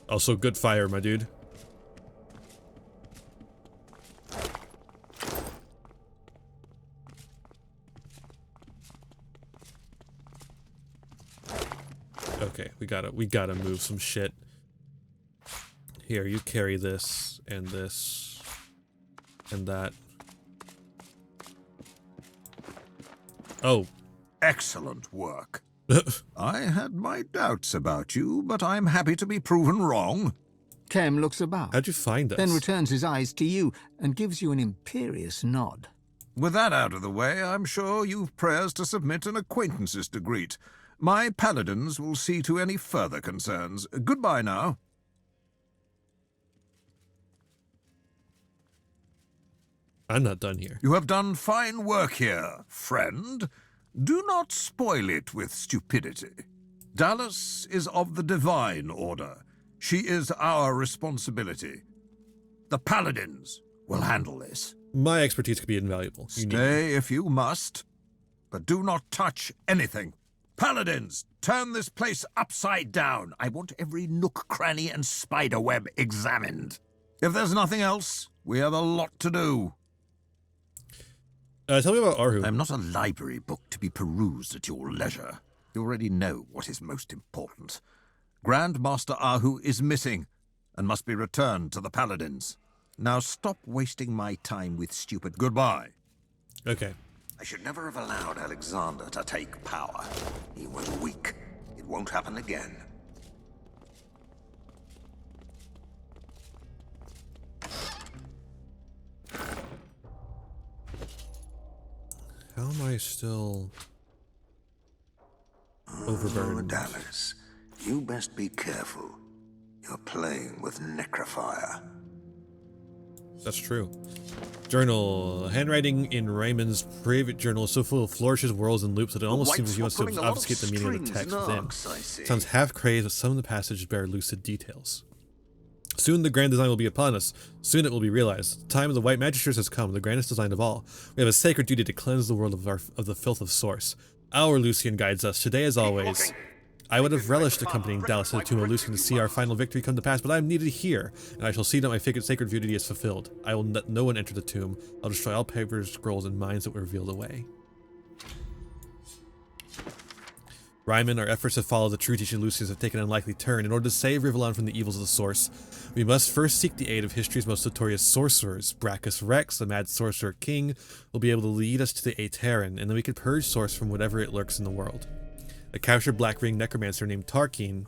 Also, good fire, my dude. Okay, we gotta move some shit. Here, you carry this and that. Oh. Excellent work. I had my doubts about you, but I'm happy to be proven wrong. Kem looks about. How'd you find us? Then returns his eyes to you and gives you an imperious nod. With that out of the way, I'm sure you've prayers to submit and acquaintances to greet. My paladins will see to any further concerns. Goodbye now. I'm not done here. You have done fine work here, friend. Do not spoil it with stupidity. Dallas is of the divine order. She is our responsibility. The paladins will handle this. My expertise could be invaluable. Stay if you must, but do not touch anything. Paladins, turn this place upside down. I want every nook, cranny, and spider web examined. If there's nothing else, we have a lot to do. Tell me about Arhu. I'm not a library book to be perused at your leisure. You already know what is most important. Grandmaster Arhu is missing and must be returned to the Paladins. Now stop wasting my time with stupid goodbye. Okay. I should never have allowed Alexander to take power. He was weak. It won't happen again. How am I still overburdened? Dallas, you best be careful. You're playing with necrofire. That's true. Journal. Handwriting in Raymond's private journal is so full of flourishes, whirls, and loops that it almost seems he wants to obfuscate the meaning of the text within. Sounds half crazed, but some of the passages bear lucid details. Soon the grand design will be upon us. Soon it will be realized. The time of the White Magisters has come, the grandest design of all. We have a sacred duty to cleanse the world of the filth of source. Our Lucian guides us. Today, as always, I would have relished accompanying Dallas to the tomb of Lucian to see our final victory come to pass, but I am needed here, and I shall see that my sacred duty is fulfilled. I will let no one enter the tomb. I'll destroy all papers, scrolls, and minds that were revealed away. Ryman, our efforts to follow the true teaching of Lucius have taken an unlikely turn. In order to save Rivellon from the evils of the source, we must first seek the aid of history's most notorious sorcerers. Brachus Rex, the mad sorcerer king, will be able to lead us to the Aeterin, and then we can purge source from whatever it lurks in the world. A captured Black Ring necromancer named Tarkin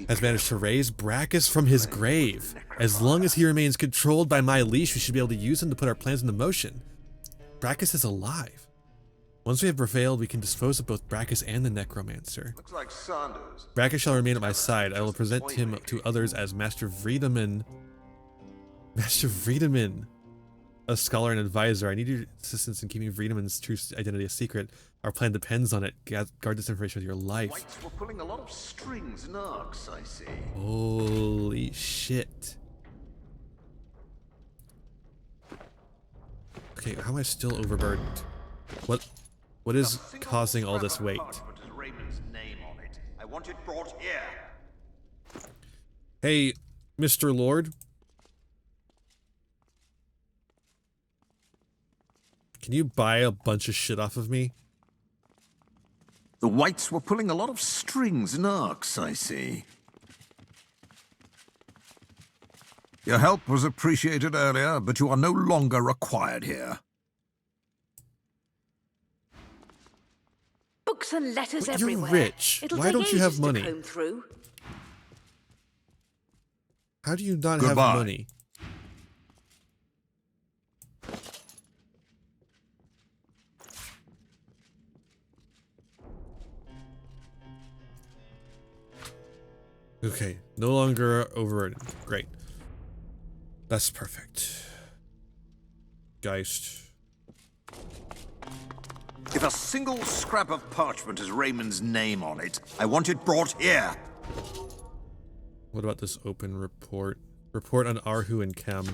has managed to raise Brachus from his grave. As long as he remains controlled by my leash, we should be able to use him to put our plans into motion. Brachus is alive. Once we have prevailed, we can dispose of both Brachus and the necromancer. Looks like Saunders. Brachus shall remain at my side. I will present him to others as Master Vredeman. Master Vredeman, a scholar and advisor. I need your assistance in keeping Vredeman's true identity a secret. Our plan depends on it. Guard this information with your life. Whites were pulling a lot of strings and arcs, I see. Holy shit. Okay, how am I still overburdened? What is causing all this weight? I want it brought here. Hey, Mr. Lord. Can you buy a bunch of shit off of me? The Whites were pulling a lot of strings and arcs, I see. Your help was appreciated earlier, but you are no longer required here. Books and letters You're everywhere. rich. It'll Why take don't you have ages money? to comb through. How do you not Goodbye. have money? Okay, no longer overburdened. Great. That's perfect. Geist. If a single scrap of parchment has Raymond's name on it, I want it brought here. What about this open report? Report on Arhu and Chem.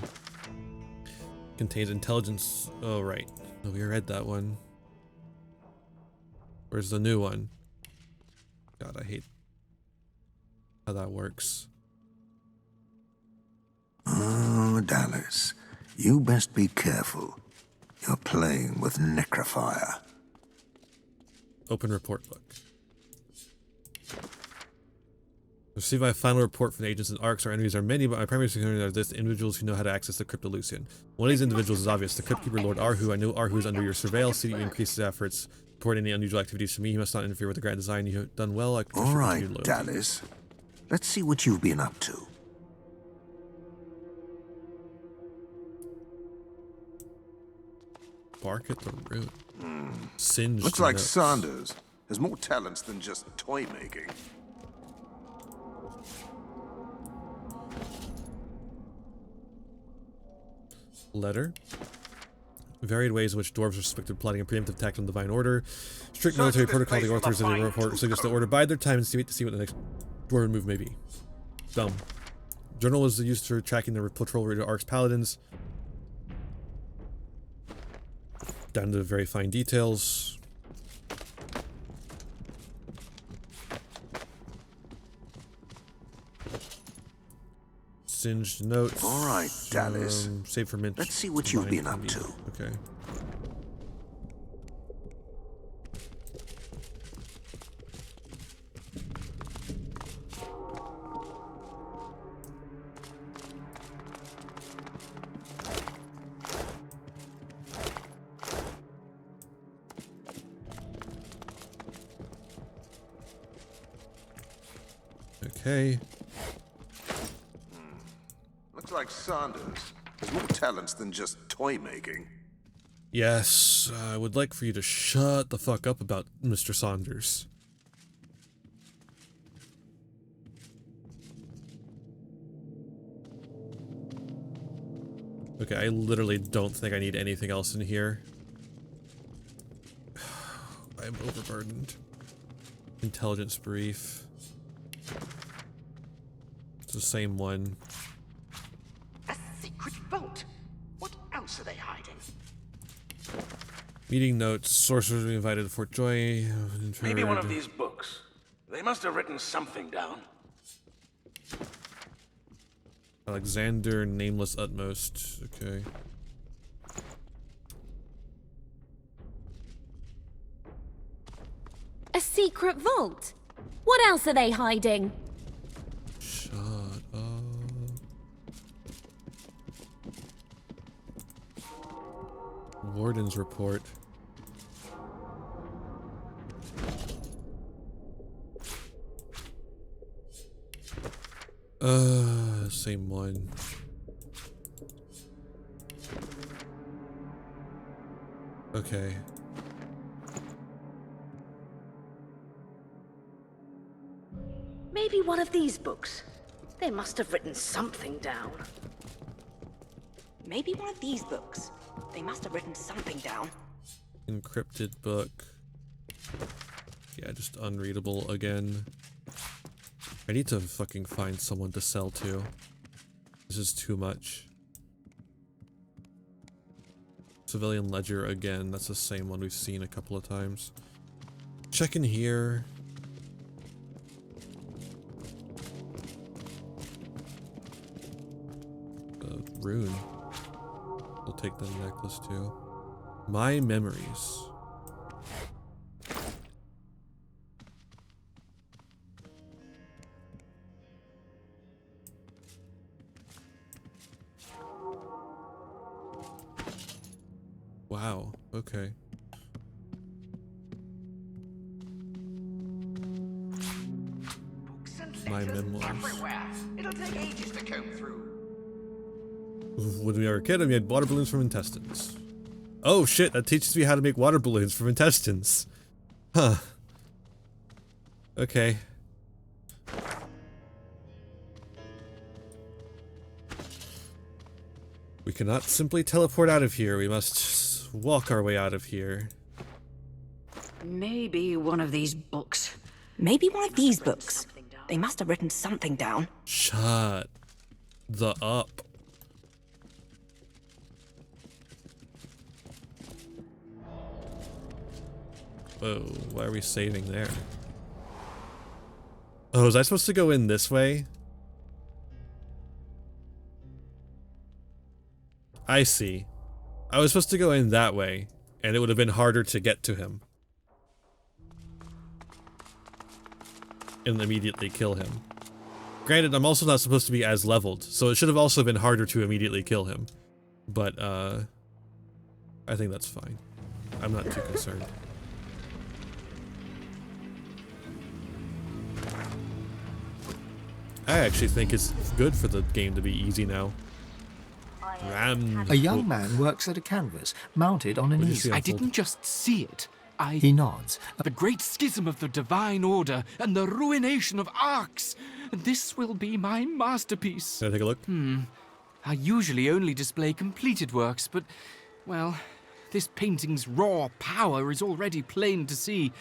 Contains intelligence. Oh, right. Oh, we read that one. Where's the new one? God, I hate how that works. Oh, Dallas, you best be careful. You're playing with necrophire. Open report book. Receive my final report from the agents and arcs. Our enemies are many, but my primary concern are this: individuals who know how to access the Cryptolucian. One of these individuals is obvious, the Crypt Keeper Lord Arhu. I know Arhu is under your surveillance. See that you increase his efforts. Report any unusual activities to me. He must not interfere with the grand design. You have done well. All right, Dallas. Let's see what you've been up to. Bark at the root. Singed Looks like notes. Sanders has more talents than just toy making. Letter. Varied ways in which dwarves are suspected of plotting a preemptive attack on the Divine Order. Strict military protocol. The authors of the report suggest the Order bide their time and see what the next dwarven move may be. Dumb. Journal was used for tracking the patrol route of Ark's paladins. Down to very fine details. Singed notes. All right, Dallas. Save for mint. Let's see what you've been up to. Okay. Okay. Looks like Sanders has more talents than just toy making. Yes, I would like for you to shut the fuck up about Mr. Saunders. Okay, I literally don't think I need anything else in here. I'm overburdened. Intelligence brief. It's the same one. A secret vault. What else are they hiding? Meeting notes. Sorcerers we invited to Fort Joy. Maybe one of these books. They must have written something down. Alexander, Nameless Utmost. Okay. A secret vault? What else are they hiding? Shut up. Warden's report. Same one. Okay. Maybe one of these books. They must have written something down. Maybe one of these books. They must have written something down. Encrypted book. Yeah, just unreadable again. I need to fucking find someone to sell to. This is too much. Civilian ledger again. That's the same one we've seen a couple of times. Check in here. Rune. We'll take the necklace too. My memories. Wow, okay. Books and My letters memoirs. everywhere. It'll take ages to comb through. When we were a kid, I made water balloons from intestines. Oh shit, that teaches me how to make water balloons from intestines. Huh. Okay. We cannot simply teleport out of here. We must walk our way out of here. Maybe one of these books. Maybe one of these books. They must have written something down. Shut the up. Whoa, why are we saving there? Oh, was I supposed to go in this way? I see. I was supposed to go in that way, and it would have been harder to get to him. And immediately kill him. Granted, I'm also not supposed to be as leveled, so it should have also been harder to immediately kill him. But, I think that's fine. I'm not too concerned. I actually think it's good for the game to be easy now. A young man works at a canvas, mounted on an easel. I didn't just see it. He nods. The great schism of the Divine Order and the ruination of arcs. This will be my masterpiece. Can I take a look? I usually only display completed works, but, well, this painting's raw power is already plain to see.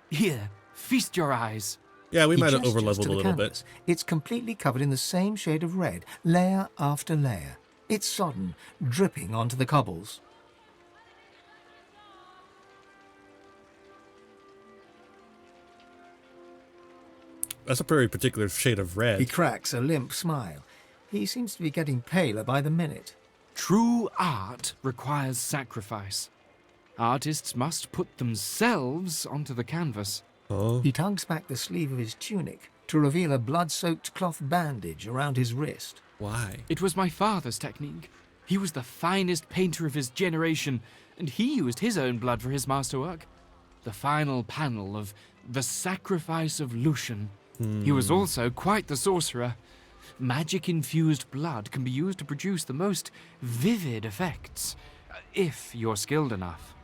Here, feast your eyes. Yeah, we He might have gestures overleveled to a the little canvas. bit. It's completely covered in the same shade of red, layer after layer. It's sodden, dripping onto the cobbles. That's a very particular shade of red. He cracks a limp smile. He seems to be getting paler by the minute. True art requires sacrifice. Artists must put themselves onto the canvas. Oh. He tugs back the sleeve of his tunic to reveal a blood-soaked cloth bandage around his wrist. Why? It was my father's technique. He was the finest painter of his generation, and he used his own blood for his masterwork. The final panel of The Sacrifice of Lucian. He was also quite the sorcerer. Magic-infused blood can be used to produce the most vivid effects, if you're skilled enough.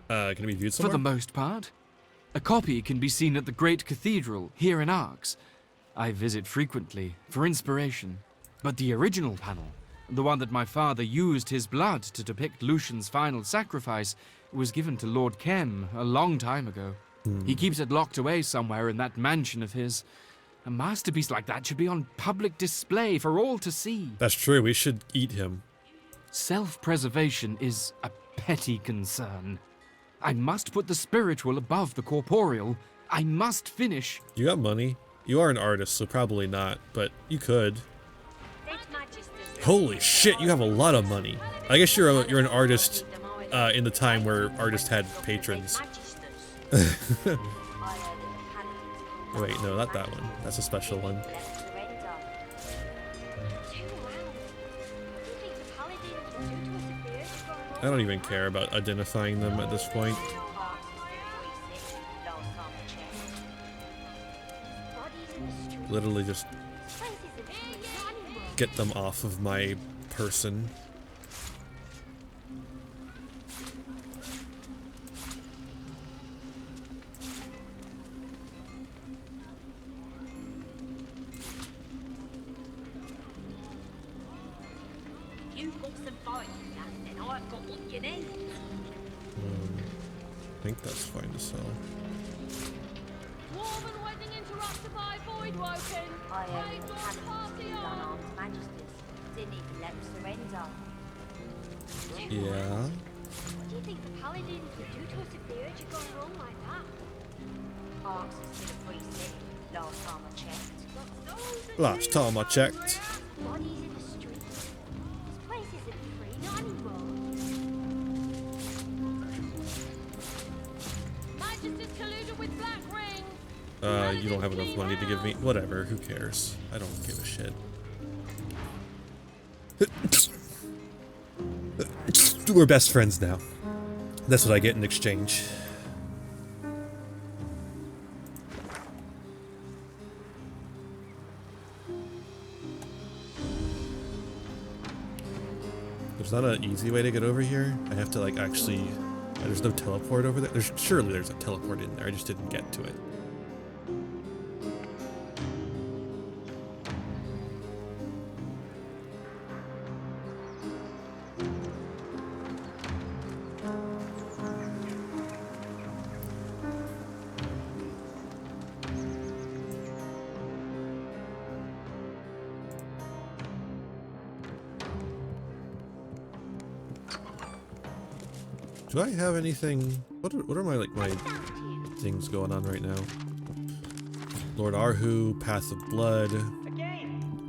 Can it be viewed somewhere? For the most part. A copy can be seen at the Great Cathedral, here in Arx. I visit frequently, for inspiration. But the original panel, the one that my father used his blood to depict Lucian's final sacrifice, was given to Lord Kem a long time ago. He keeps it locked away somewhere in that mansion of his. A masterpiece like that should be on public display for all to see. That's true, we should eat him. Self-preservation is a petty concern. I must put the spiritual above the corporeal. I must finish. You got money. You are an artist, so probably not, but you could. Holy shit, you have a lot of money. I guess you're an artist in the time where artists had patrons. Wait, no, not that one. That's a special one. I don't even care about identifying them at this point. Literally just get them off of my person. I think that's fine to sell. Yeah. What do you think the paladins would do to us if the urge had gone wrong like that? Arx is still a free city, last time I checked. Last time I checked. Bodies in the streets. This place isn't free, not anymore. Majesty's colluded with Black Ring. You don't have enough money to give me. Whatever, who cares? I don't give a shit. We're best friends now. That's what I get in exchange. There's not an easy way to get over here. I have to like actually. There's no teleport over there. Surely there's a teleport in there. I just didn't get to it. Do I have anything? What are my my things going on right now? Lord Arhu, Path of Blood.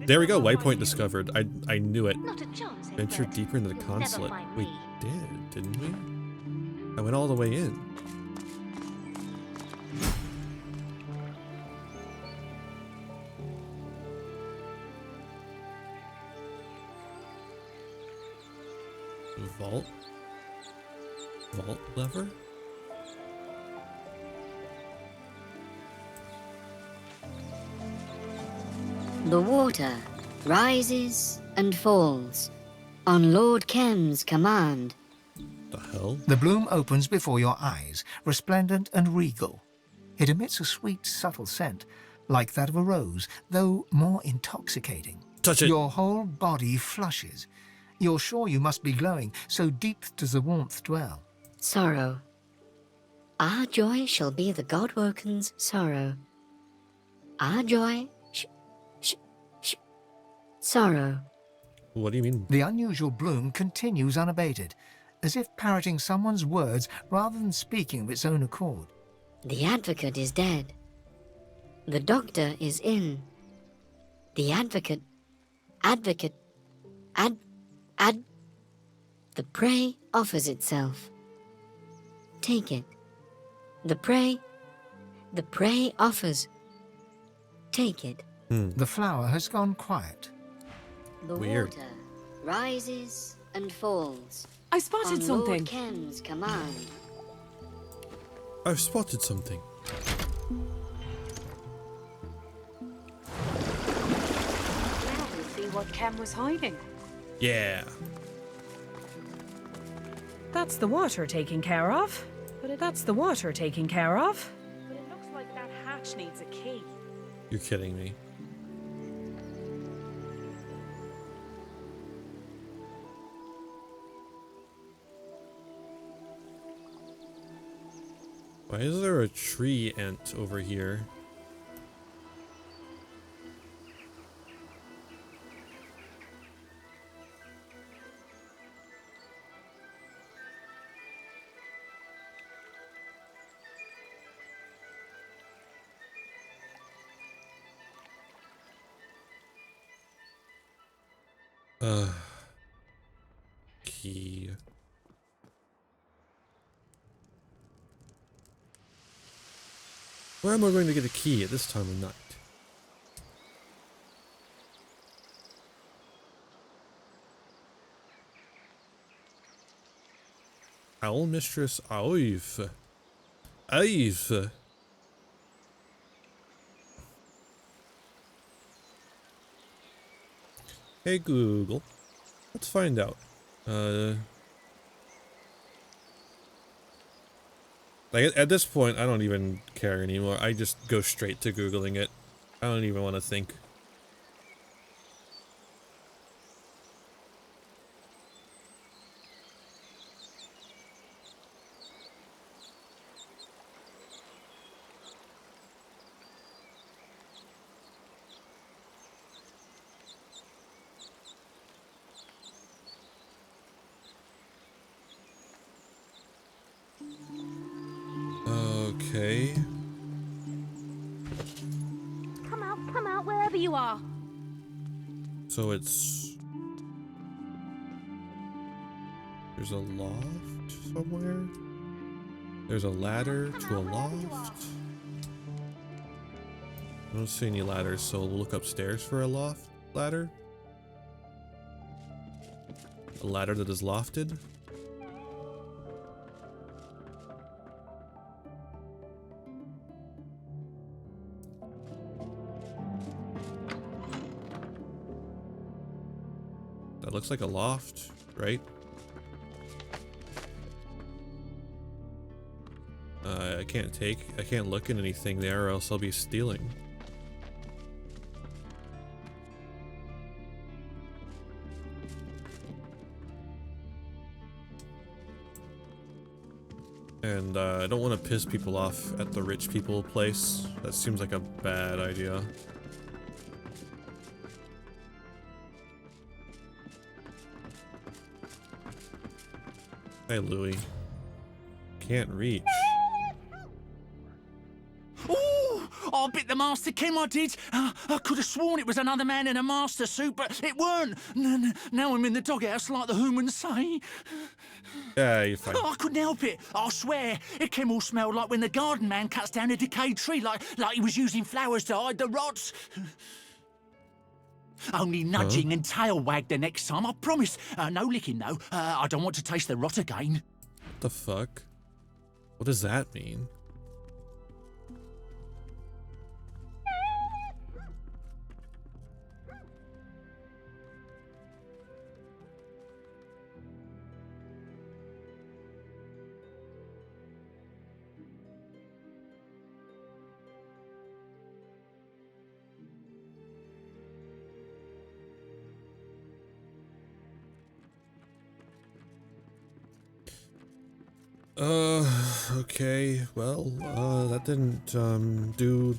There we go. Waypoint discovered. I knew it. Not a chance, Venture Egbert. deeper into the You'll never consulate. find We me. did, didn't we? I went all the way in. Vault? Vault lever? The water rises and falls on Lord Kem's command. The hell? The bloom opens before your eyes, resplendent and regal. It emits a sweet, subtle scent, like that of a rose, though more intoxicating. Touch it. Your whole body flushes. You're sure you must be glowing, so deep does the warmth dwell. Sorrow. Our joy shall be the God-woken's sorrow. Our joy sorrow. What do you mean? The unusual bloom continues unabated, as if parroting someone's words rather than speaking of its own accord. The advocate is dead. The doctor is in. The advocate. The prey offers itself. Take it. The prey offers. Take it. The flower has gone quiet. The Weird. water rises and falls. I spotted on something. Lord Kem's command. I've spotted something. Now we'll see what Kem was hiding. Yeah. That's the water taken care of. That's the water taken care of. But it looks like that hatch needs a key. You're kidding me. Why is there a tree ant over here? Key. Where am I going to get a key at this time of night? Owl Mistress Aive. Aive. Hey Google, let's find out. Like at this point, I don't even care anymore. I just go straight to Googling it. I don't even want to think. Okay. Come out, wherever you are. So it's... There's a loft somewhere? There's a ladder to a loft? I don't see any ladders, so we'll look upstairs for a loft ladder. A ladder that is lofted. That looks like a loft, right? I can't look at anything there or else I'll be stealing. And I don't want to piss people off at the rich people place. That seems like a bad idea. Hey, Louie. Can't reach. Oh, I bit the master Kim, I did. I could have sworn it was another man in a master suit, but it weren't. Now I'm in the doghouse like the humans say. Yeah, you're fine. I couldn't help it. I swear. It came all smelled like when the garden man cuts down a decayed tree, like he was using flowers to hide the rots. Only nudging and tail wag the next time, I promise. No licking, though. I don't want to taste the rot again. What the fuck? What does that mean? Okay, well, that didn't, do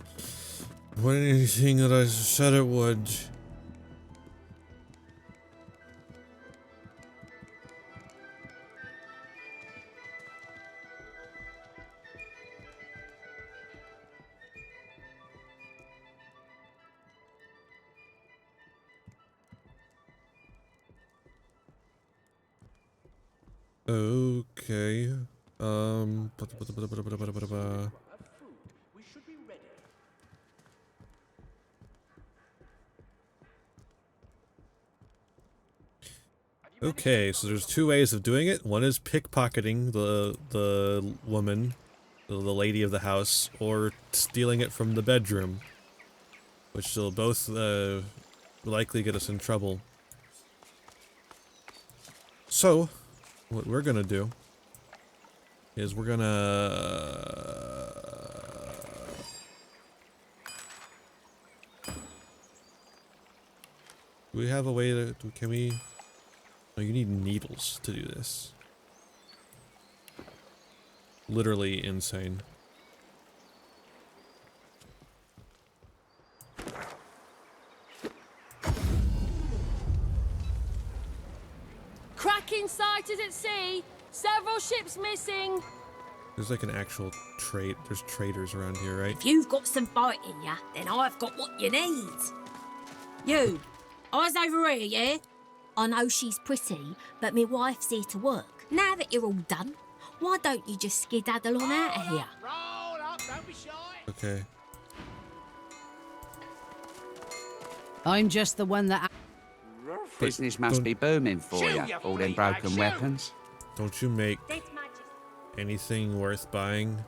anything that I said it would. Okay, okay, so there's two ways of doing it. One is pickpocketing the woman, the lady of the house, or stealing it from the bedroom, which will both likely get us in trouble. So, what we're gonna do is we're gonna do we have a way to can we? Oh, you need needles to do this. Literally insane. Cracking sighted at sea. Several ships missing. There's like an actual trade. There's traders around here, right? If you've got some bite in ya, then I've got what you need. You, eyes over here, yeah? I know she's pretty, but me wife's here to work. Now that you're all done, why don't you just skedaddle on out of here? Roll up, don't be shy. Okay. I'm just the one that... Business must be booming for you, all them broken weapons. Don't you make anything worth buying?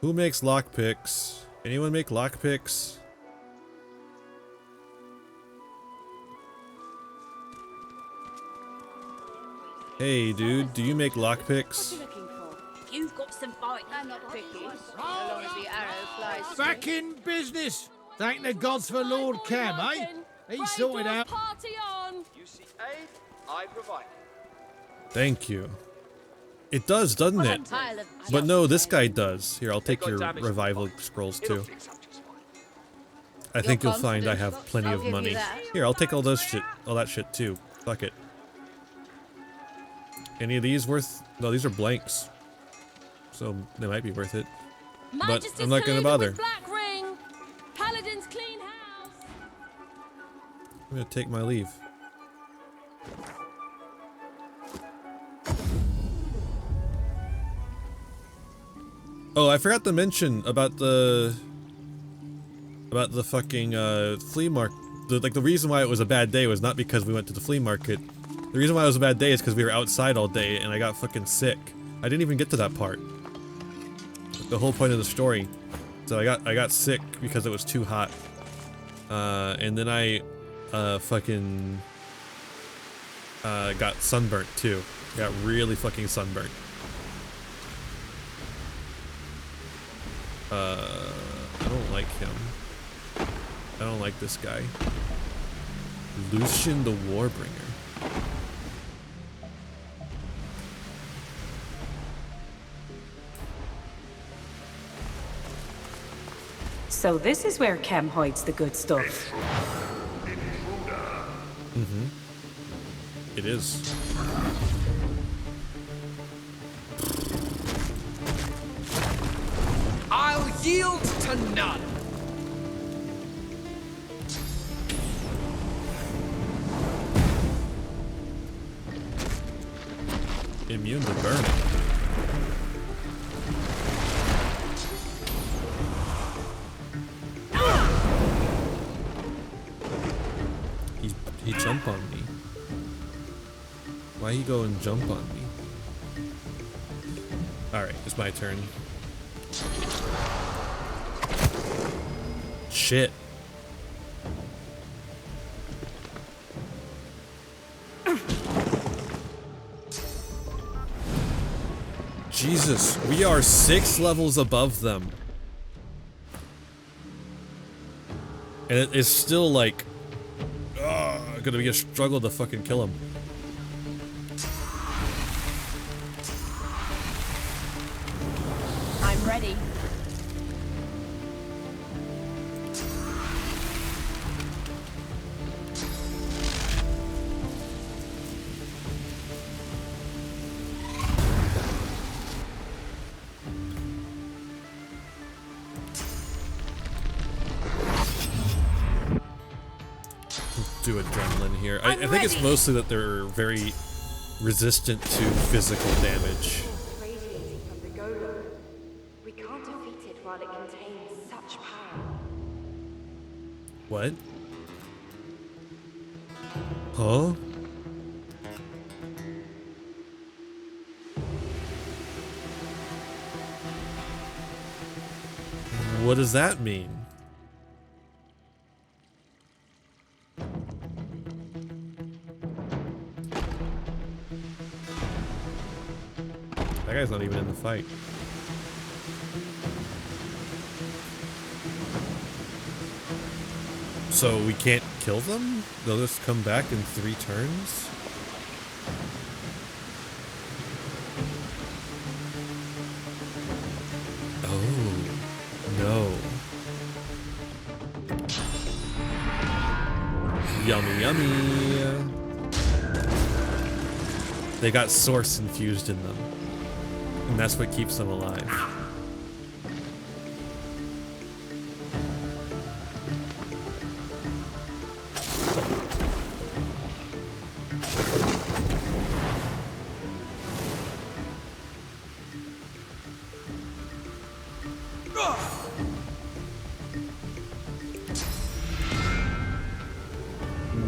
Who makes lockpicks? Anyone make lockpicks? Hey, dude, do you make lockpicks? You've got some bite. I'm not picky, as long as the arrow flies. Back in business. Thank the gods for Lord Cam, eh? He's sorted out. Party on. You seek aid, I provide. Thank you. It does, doesn't it? But no, this guy does. Here, I'll take your revival scrolls too. I think you'll find I have plenty of money. Here, I'll take all that shit too. Fuck it. Any of these worth? No, these are blanks. So they might be worth it. But I'm not gonna bother. Black ring. Paladin's clean house. I'm gonna take my leave. Oh, I forgot to mention about the fucking flea market. Like the reason why it was a bad day was not because we went to the flea market. The reason why it was a bad day is because we were outside all day and I got fucking sick. I didn't even get to that part. The whole point of the story. So I got sick because it was too hot. And then I fucking got sunburnt too. Got really fucking sunburnt. I don't like him. I don't like this guy. Lucian the Warbringer. So this is where Kem hides the good stuff. Mm-hmm. It is. yield to none. Immune to burning. He jumped on me. Why he go and jump on me? Alright, it's my turn. Shit. Jesus, we are 6 levels above them. And it is still like, gonna be a struggle to fucking kill him. I'm ready. Do adrenaline here. I think it's mostly that they're very resistant to physical damage. Radiating from the golem. We can't defeat it while it contains such power. What? Huh? What does that mean? That guy's not even in the fight. So we can't kill them? They'll just come back in 3 turns? Oh, no. Yummy, yummy. They got source infused in them. And that's what keeps them alive.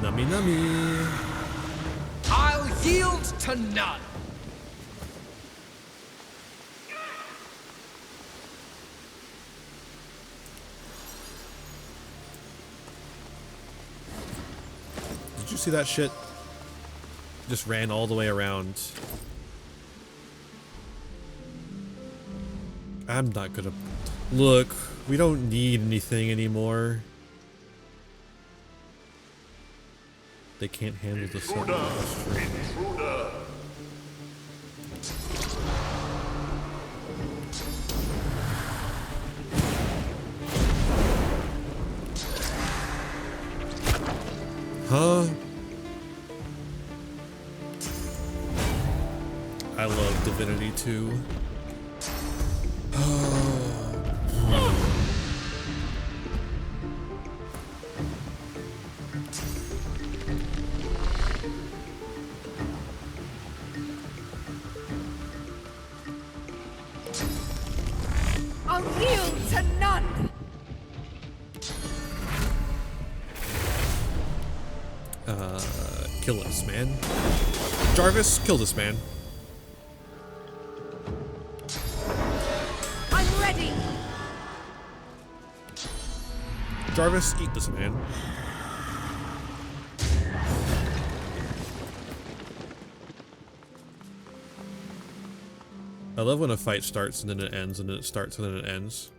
Nummy nummy. I'll yield to none. Did you see that shit? Just ran all the way around. I'm not gonna... Look, we don't need anything anymore. They can't handle the sun. Huh? I love Divinity 2. I'll yield to none. Kill this man. Jarvis, kill this man. I'm ready. Jarvis, eat this man. I love when a fight starts and then it ends and then it starts and then it ends.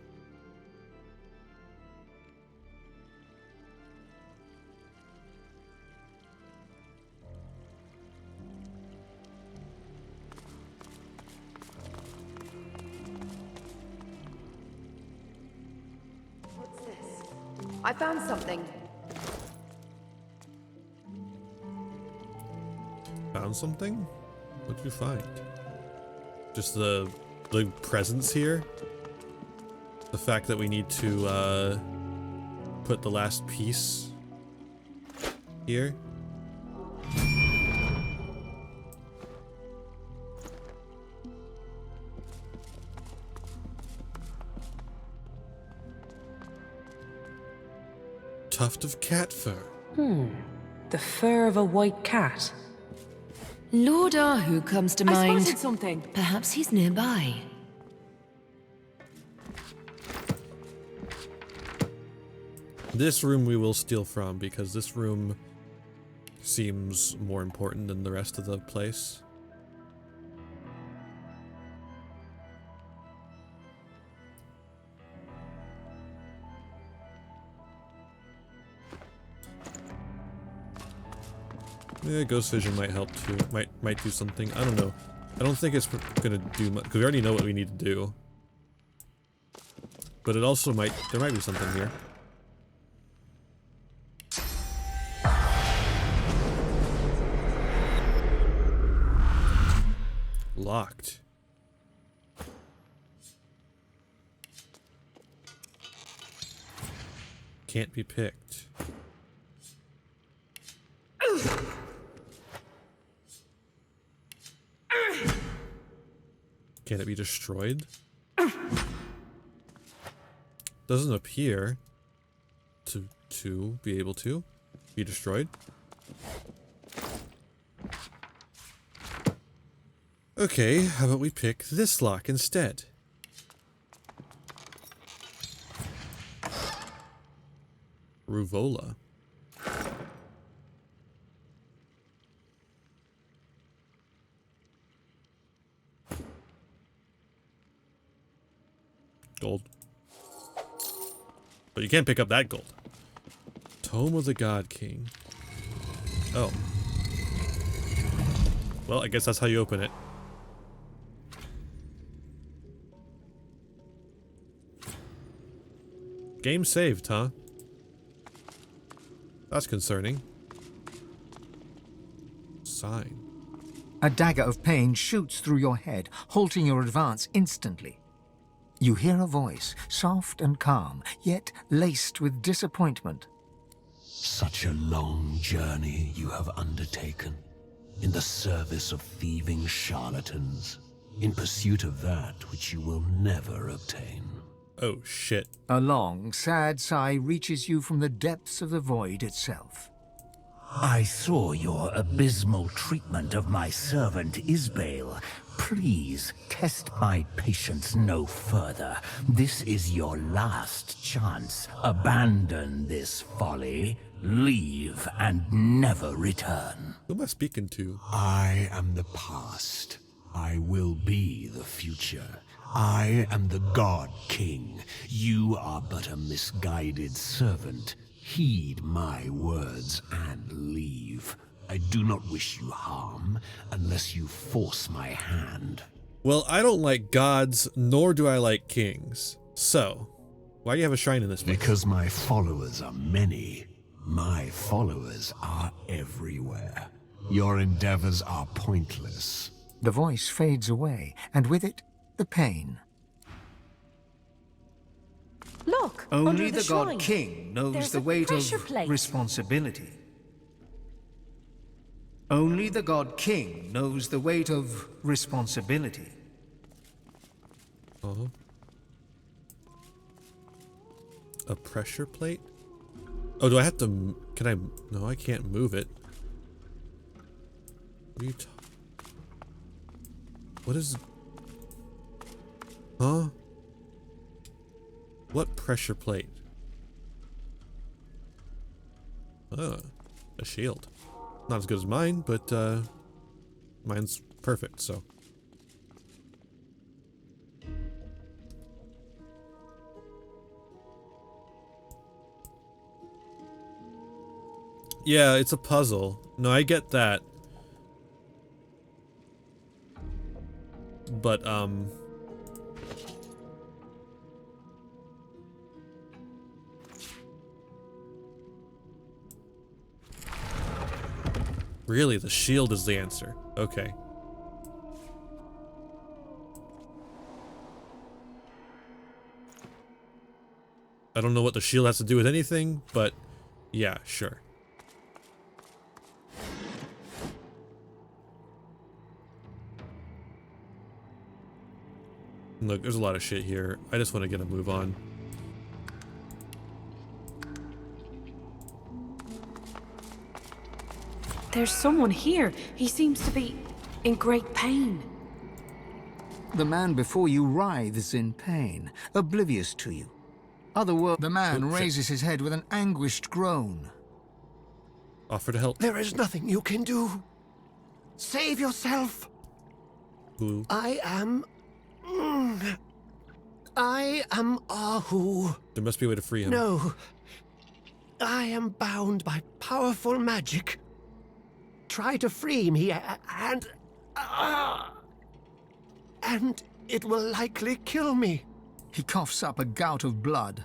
What's this? I found something. Found something? What did you find? Just the presence here? the fact that we need to put the last piece here. Tuft of cat fur. The fur of a white cat. Lord Ahu comes to I mind. spotted something. Perhaps he's nearby. This room we will steal from, because this room seems more important than the rest of the place. Yeah, ghost vision might help too. Might do something. I don't know. I don't think it's gonna do much because we already know what we need to do. But it also might. There might be something here. Locked. Can't be picked. Can it be destroyed? Doesn't appear to be able to be destroyed. Okay, how about we pick this lock instead? Ruvola. Gold. But you can't pick up that gold. Tome of the God King. Oh. Well, I guess that's how you open it. Game saved, huh? That's concerning. Sign. A dagger of pain shoots through your head, halting your advance instantly. You hear a voice, soft and calm, yet laced with disappointment. Such a long journey you have undertaken, in the service of thieving charlatans, in pursuit of that which you will never obtain. Oh, shit. A long, sad sigh reaches you from the depths of the void itself. I saw your abysmal treatment of my servant Isbale. Please, test my patience no further. This is your last chance. Abandon this folly, leave, and never return. Who am I speaking to? I am the past. I will be the future. I am the God King. You are but a misguided servant. Heed my words and leave. I do not wish you harm, unless you force my hand. Well, I don't like gods, nor do I like kings. So, why do you have a shrine in this place? Because my followers are many. My followers are everywhere. Your endeavors are pointless. The voice fades away, and with it, the pain. Look, Only under the shrine. God King knows There's the a weight pressure of plate. responsibility. Only the God King knows the weight of responsibility. Uh-huh. A pressure plate? Oh, do I have to... Can I... No, I can't move it. What are you What is... Huh? What pressure plate? Oh, a shield. Not as good as mine, but mine's perfect, so. Yeah, it's a puzzle. No, I get that. But, really, the shield is the answer. Okay. I don't know what the shield has to do with anything, but yeah, sure. Look, there's a lot of shit here. I just want to get a move on. There's someone here. He seems to be in great pain. The man before you writhes in pain, oblivious to you. The man raises his head with an anguished groan. Offer to help. There is nothing you can do. Save yourself. Who? I am Ahu. There must be a way to free him. No. I am bound by powerful magic. Try to free me and it will likely kill me. He coughs up a gout of blood.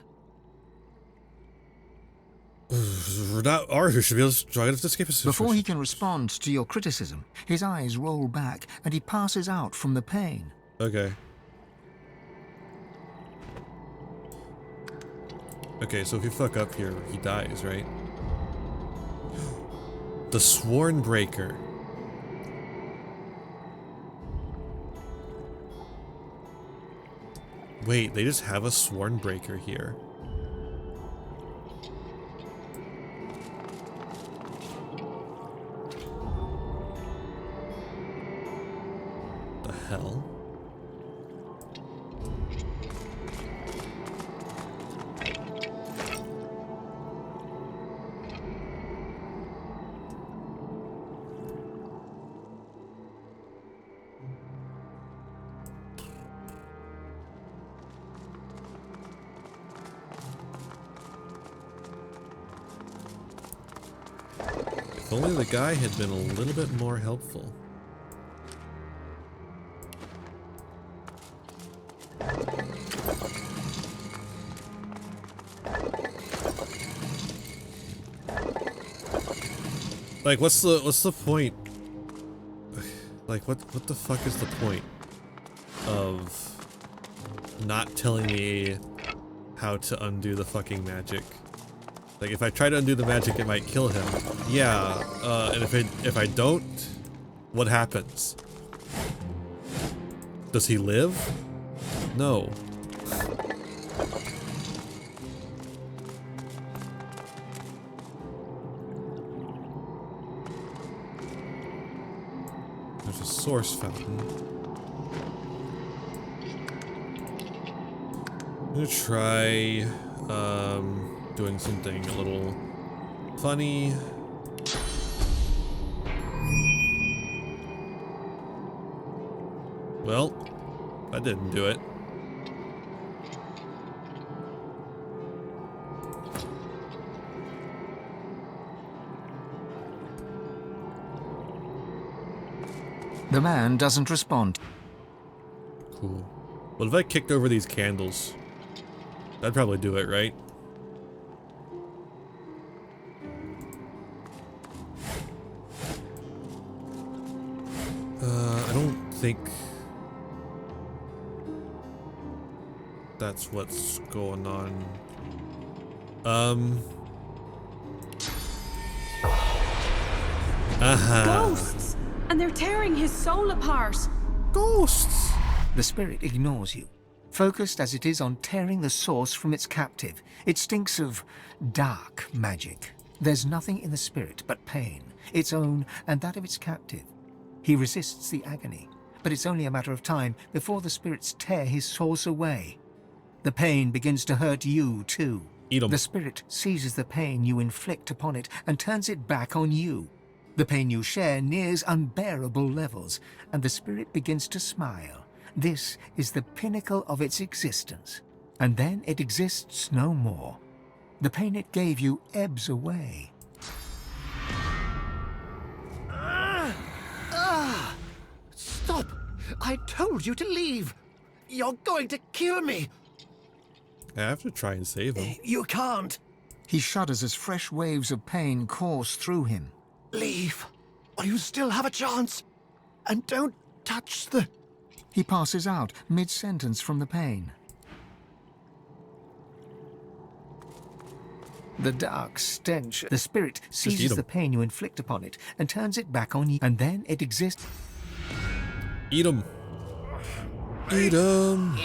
Not Arthur should be able to try to escape his situation. Before he can respond to your criticism, his eyes roll back and he passes out from the pain. Okay. Okay, so if you fuck up here, he dies, right? The Sworn Breaker. Wait, they just have a Sworn Breaker here. The hell? If only the guy had been a little bit more helpful. Like, what's the point? Like, what the fuck is the point of not telling me how to undo the fucking magic? Like, if I try to undo the magic, it might kill him. Yeah, and if I don't, what happens? Does he live? No. There's a source fountain. I'm gonna try, doing something a little funny. Well, that didn't do it. The man doesn't respond. Cool. What if I kicked over these candles? That'd probably do it, right? I don't think that's what's going on. Ghosts! And they're tearing his soul apart. Ghosts! The spirit ignores you, focused as it is on tearing the source from its captive. It stinks of dark magic. There's nothing in the spirit but pain, its own and that of its captive. He resists the agony, but it's only a matter of time before the spirits tear his source away. The pain begins to hurt you, too. Eat 'em. The spirit seizes the pain you inflict upon it and turns it back on you. The pain you share nears unbearable levels, and the spirit begins to smile. This is the pinnacle of its existence. And then it exists no more. The pain it gave you ebbs away. Stop! I told you to leave! You're going to kill me! I have to try and save him. You can't! He shudders as fresh waves of pain course through him. Leave, while you still have a chance. And don't touch the... He passes out mid-sentence from the pain. The dark stench. The spirit eat seizes 'em. the pain you inflict upon it and turns it back on you, and then it exists. Eat 'em. Eat 'em.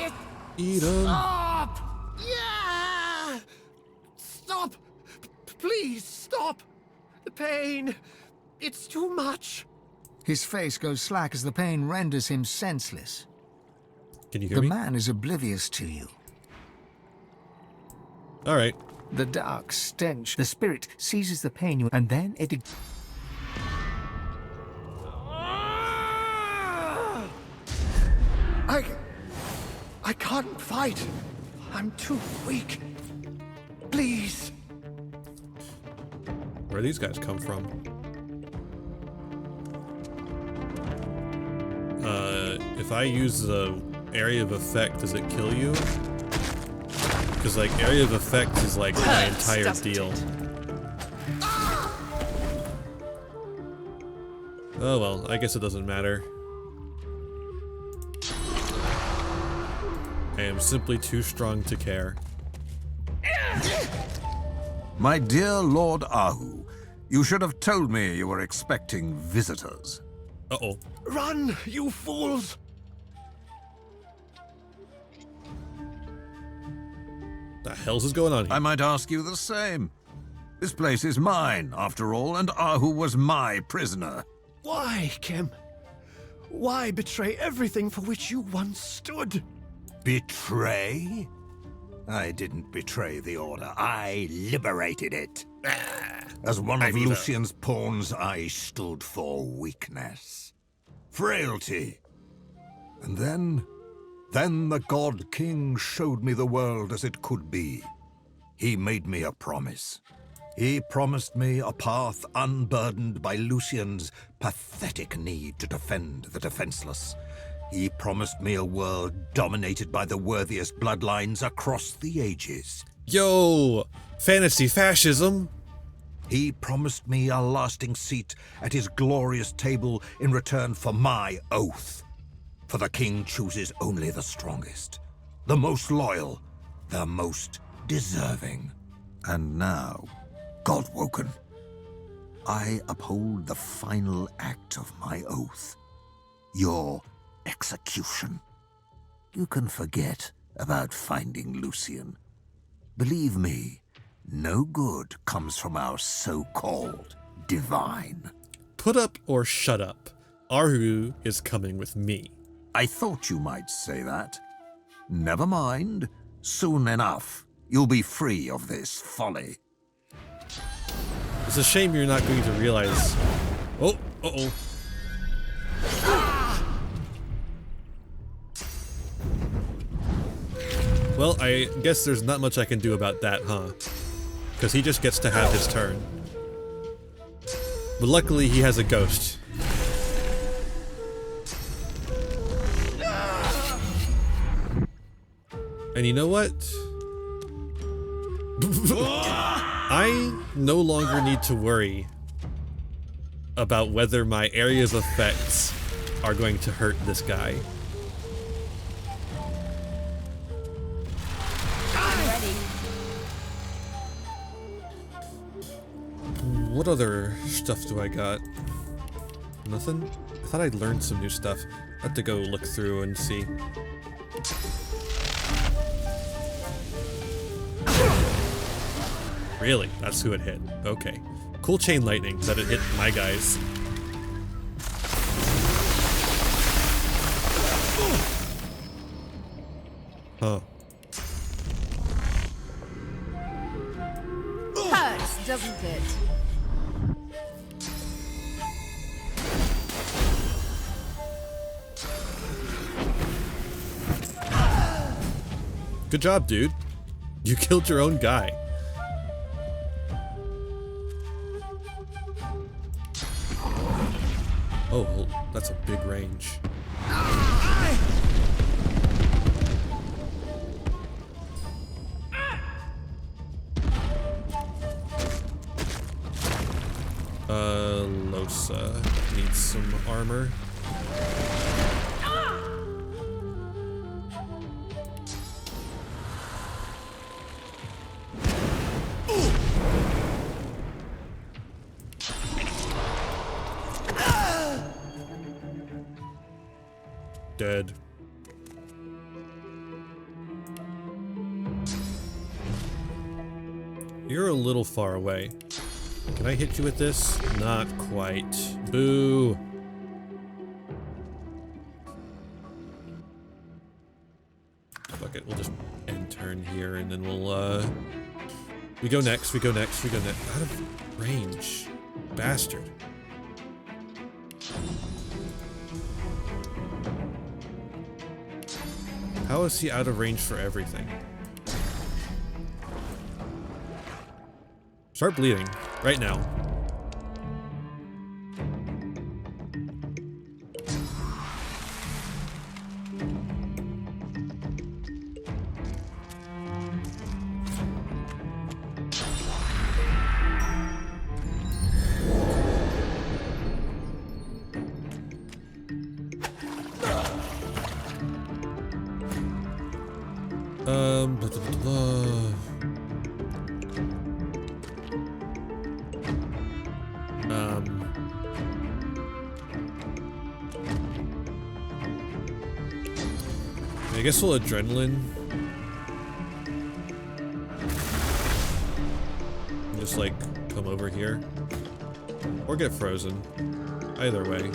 Eat 'em. Stop! Yeah! Stop! Please stop! The pain. It's too much. His face goes slack as the pain renders him senseless. Can you hear the me? man is oblivious to you. All right. The dark stench. The spirit seizes the pain you, and then it. I can't fight. I'm too weak. Please. Where these guys come from? If I use the area of effect, does it kill you? Because like area of effect is like my entire deal. Oh well, I guess it doesn't matter. I am simply too strong to care. My dear Lord Ahu, you should have told me you were expecting visitors. Uh-oh. Run, you fools! The hell's is going on here? I might ask you the same. This place is mine, after all, and Ahu was my prisoner. Why, Kim? Why betray everything for which you once stood? Betray? I didn't betray the Order. I liberated it. As one of Lucian's pawns, I stood for weakness, frailty. And then the God King showed me the world as it could be. He made me a promise. He promised me a path unburdened by Lucian's pathetic need to defend the defenseless. He promised me a world dominated by the worthiest bloodlines across the ages. Yo, fantasy fascism. He promised me a lasting seat at his glorious table in return for my oath. For the king chooses only the strongest, the most loyal, the most deserving. And now, Godwoken, I uphold the final act of my oath. Your execution. You can forget about finding Lucian. Believe me, no good comes from our so-called divine. Put up or shut up. Ahu is coming with me. I thought you might say that. Never mind. Soon enough, you'll be free of this folly. It's a shame you're not going to realize. Oh, uh-oh. Well, I guess there's not much I can do about that, huh? Because he just gets to have his turn. But luckily, he has a ghost. And you know what? I no longer need to worry about whether my area's effects are going to hurt this guy. What other stuff do I got? Nothing? I thought I'd learned some new stuff. I have to go look through and see. Really? That's who it hit. Okay. Cool chain lightning that it hit my guys. Huh. Hurts, doesn't it? Good job, dude. You killed your own guy. Oh, well, that's a big range. Losa needs some armor. Dead. You're a little far away. Can I hit you with this? Not quite. Boo. Fuck it, we'll just end turn here and then we'll, we go next, we go next, we go next. Out of range. Bastard. How is he out of range for everything? Start bleeding. Right now. Blah, blah, blah, blah. I guess we'll adrenaline. And just like come over here. Or get frozen. Either way.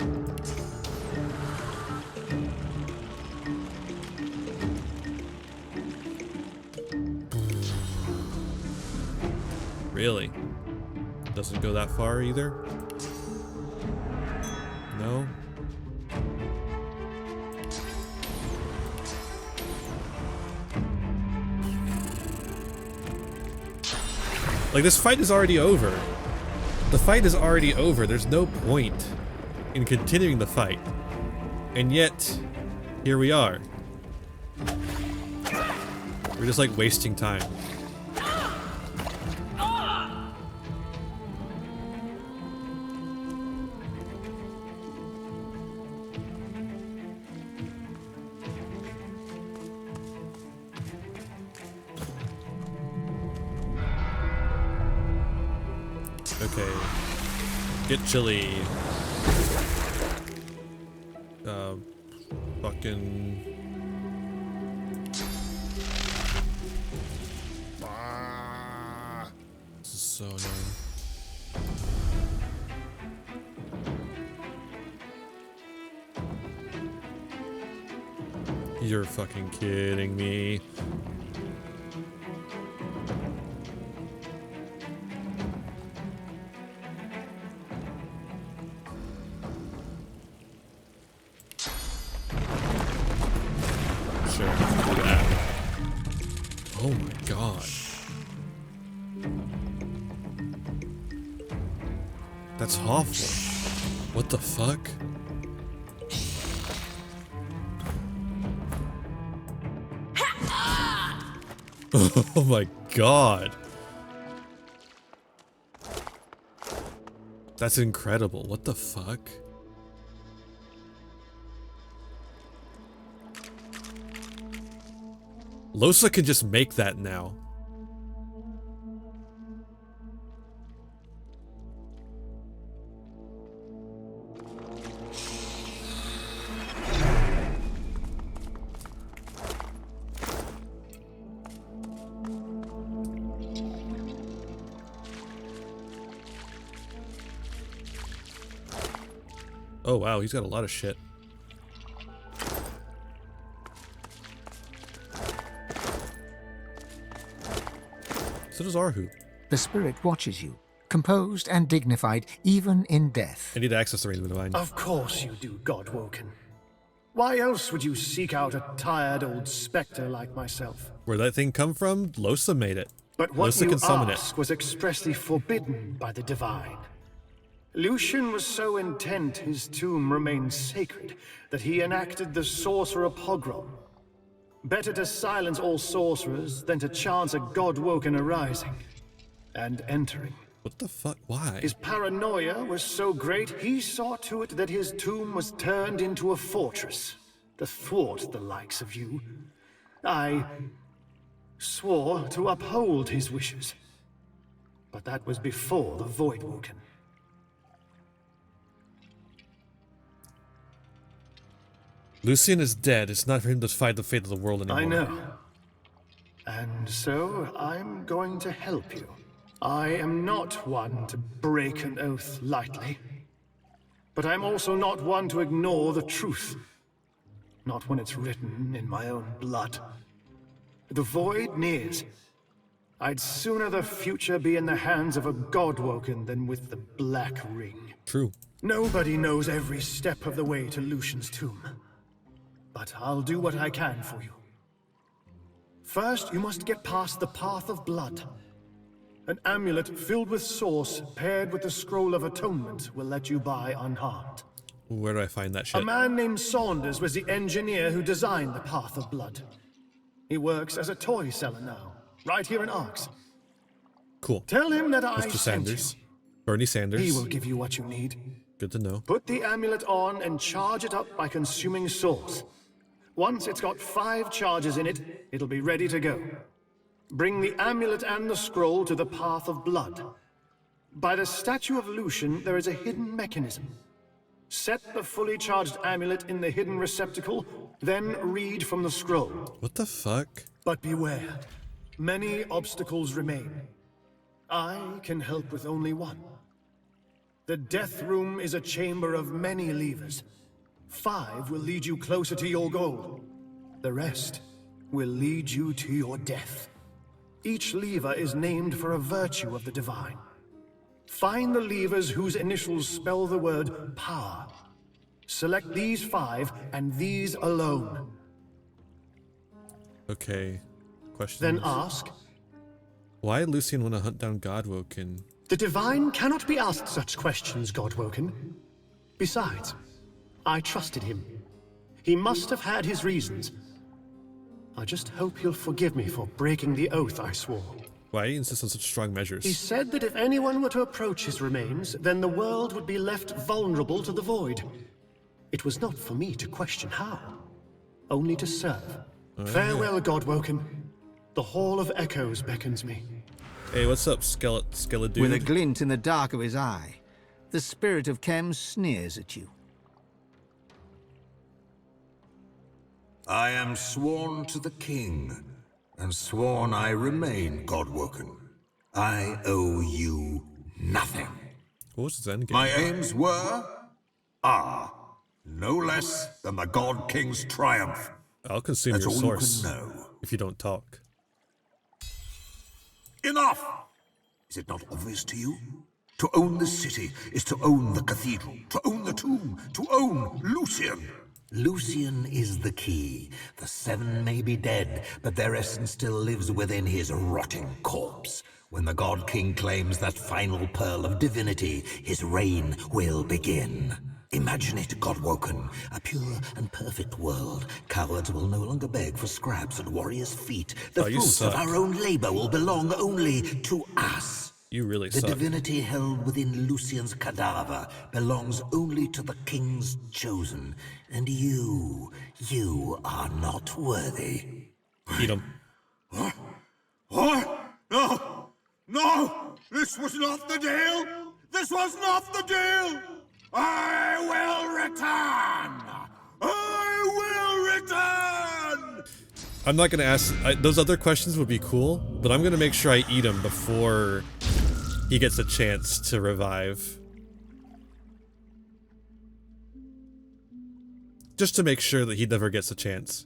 Really? Doesn't go that far either? No? Like, this fight is already over. The fight is already over. There's no point in continuing the fight. And yet, here we are. We're just like wasting time. Okay. Get chilly. Fucking... This is so annoying. You're fucking kidding me. Sure, do that. Oh my god. That's awful. What the fuck? Oh my god. That's incredible. What the fuck? Losa can just make that now. Oh wow, he's got a lot of shit. So does Arhu. The spirit watches you, composed and dignified, even in death. I need to access the Rain of the Divine. Of course you do, Godwoken. Why else would you seek out a tired old spectre like myself? Where'd that thing come from? Losa made it. But what Losa you can summon ask was expressly forbidden by the Divine. Lucian was so intent his tomb remained sacred that he enacted the sorcerer pogrom. Better to silence all sorcerers than to chance a Godwoken arising and entering. What the fuck? Why? His paranoia was so great, he saw to it that his tomb was turned into a fortress to thwart the likes of you. I swore to uphold his wishes, but that was before the Voidwoken. Lucian is dead. It's not for him to fight the fate of the world anymore. I know. And so I'm going to help you. I am not one to break an oath lightly. But I'm also not one to ignore the truth. Not when it's written in my own blood. The void nears. I'd sooner the future be in the hands of a Godwoken than with the Black Ring. True. Nobody knows every step of the way to Lucian's tomb. But I'll do what I can for you. First, you must get past the Path of Blood. An amulet filled with source paired with the Scroll of Atonement will let you by unharmed. Where do I find that shit? A man named Saunders was the engineer who designed the Path of Blood. He works as a toy seller now, right here in Arx. Cool. Tell him that I Mr. sent Sanders. you. Bernie Sanders. He will give you what you need. Good to know. Put the amulet on and charge it up by consuming source. Once it's got 5 charges in it, it'll be ready to go. Bring the amulet and the scroll to the Path of Blood. By the statue of Lucian, there is a hidden mechanism. Set the fully charged amulet in the hidden receptacle, then read from the scroll. What the fuck? But beware. Many obstacles remain. I can help with only one. The Death Room is a chamber of many levers. 5 will lead you closer to your goal. The rest will lead you to your death. Each lever is named for a virtue of the divine. Find the levers whose initials spell the word power. Select these 5 and these alone. Okay. Questions? Then ask. Why did Lucian want to hunt down Godwoken? The divine cannot be asked such questions, Godwoken. Besides, I trusted him. He must have had his reasons. I just hope he'll forgive me for breaking the oath I swore. Why do you insist on such strong He measures? said that if anyone were to approach his remains, then the world would be left vulnerable to the void. It was not for me to question how, only to serve. Farewell, Godwoken. The Hall of Echoes beckons me. Hey, what's up, skeleton dude? With a glint in the dark of his eye, the spirit of Kem sneers at you. I am sworn to the king, and sworn I remain, Godwoken. I owe you nothing. What was his endgame? My aims are no less than the God King's triumph. I'll consume That's your all source you can know. if you don't talk. Enough! Is it not obvious to you? To own the city is to own the cathedral, to own the tomb, to own Lucian. Lucian is the key. The 7 may be dead, but their essence still lives within his rotting corpse. When the God King claims that final pearl of divinity, his reign will begin. Imagine it, Godwoken, a pure and perfect world. Cowards will no longer beg for scraps at warriors' feet. The fruits of our own labor will belong only to us. You really The suck. divinity held within Lucian's cadaver belongs only to the king's chosen. And you are not worthy. Eat him. What? No! No! This was not the deal! This was not the deal! I will return! I will return! I'm not gonna ask. Those other questions would be cool, but I'm gonna make sure I eat him before he gets a chance to revive. Just to make sure that he never gets a chance.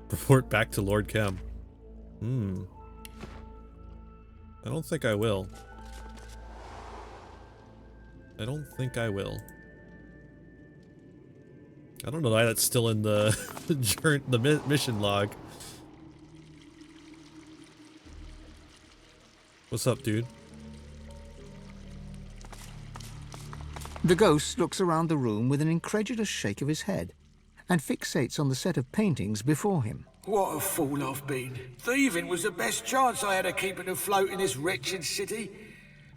Report back to Lord Kem. I don't think I will. I don't think I will. I don't know why that's still in the mission log. What's up, dude? The ghost looks around the room with an incredulous shake of his head. and fixates on the set of paintings before him. What a fool I've been. Thieving was the best chance I had of keeping afloat in this wretched city.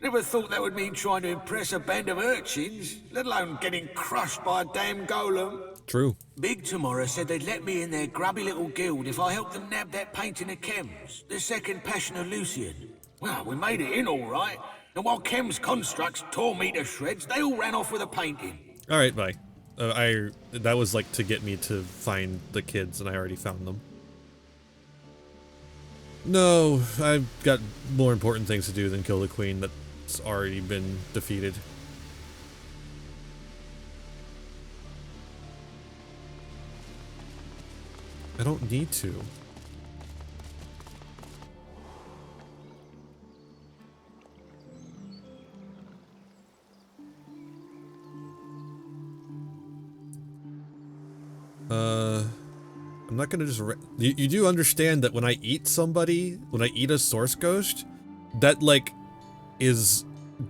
Never thought that would mean trying to impress a band of urchins, let alone getting crushed by a damn golem. True. Big tomorrow said they'd let me in their grubby little guild if I helped them nab that painting of Chem's, the second passion of Lucian. Well, we made it in all right, and while Chem's constructs tore me to shreds, they all ran off with a painting. All right, bye. That was like to get me to find the kids, and I already found them. No, I've got more important things to do than kill the queen that's already been defeated. I don't need to. I'm not gonna just you do understand that when I eat somebody, when I eat a source ghost, that like is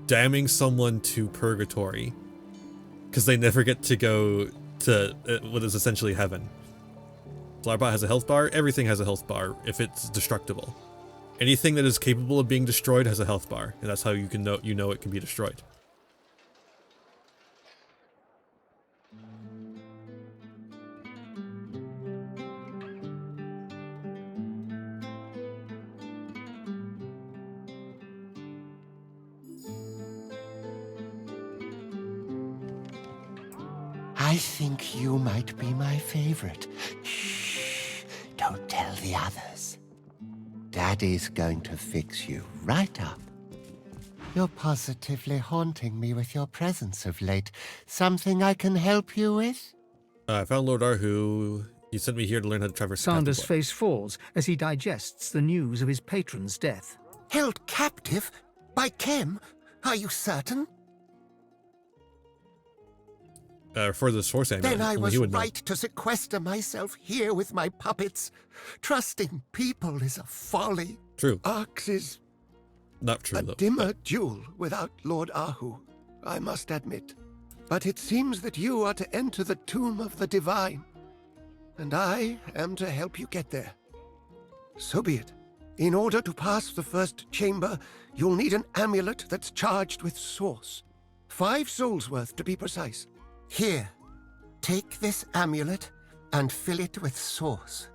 damning someone to purgatory because they never get to go to what is essentially heaven. Flarbot has a health bar. Everything has a health bar if it's destructible. Anything that is capable of being destroyed has a health bar, and that's how you can know it can be destroyed. I think you might be my favorite. Shh, don't tell the others. Daddy's going to fix you right up. You're positively haunting me with your presence of late. Something I can help you with? I found Lord Arhu. He sent me here to learn how to traverse. Sander's face falls as he digests the news of his patron's death. Held captive? By Chem? Are you certain? For the source amulet. Then I was right to sequester myself here with my puppets. Trusting people is a folly. True. Arx is not true, though. A dimmer jewel without Lord Arhu, I must admit. But it seems that you are to enter the tomb of the divine, and I am to help you get there. So be it. In order to pass the first chamber, you'll need an amulet that's charged with source. 5 souls worth, to be precise. Here, take this amulet and fill it with source.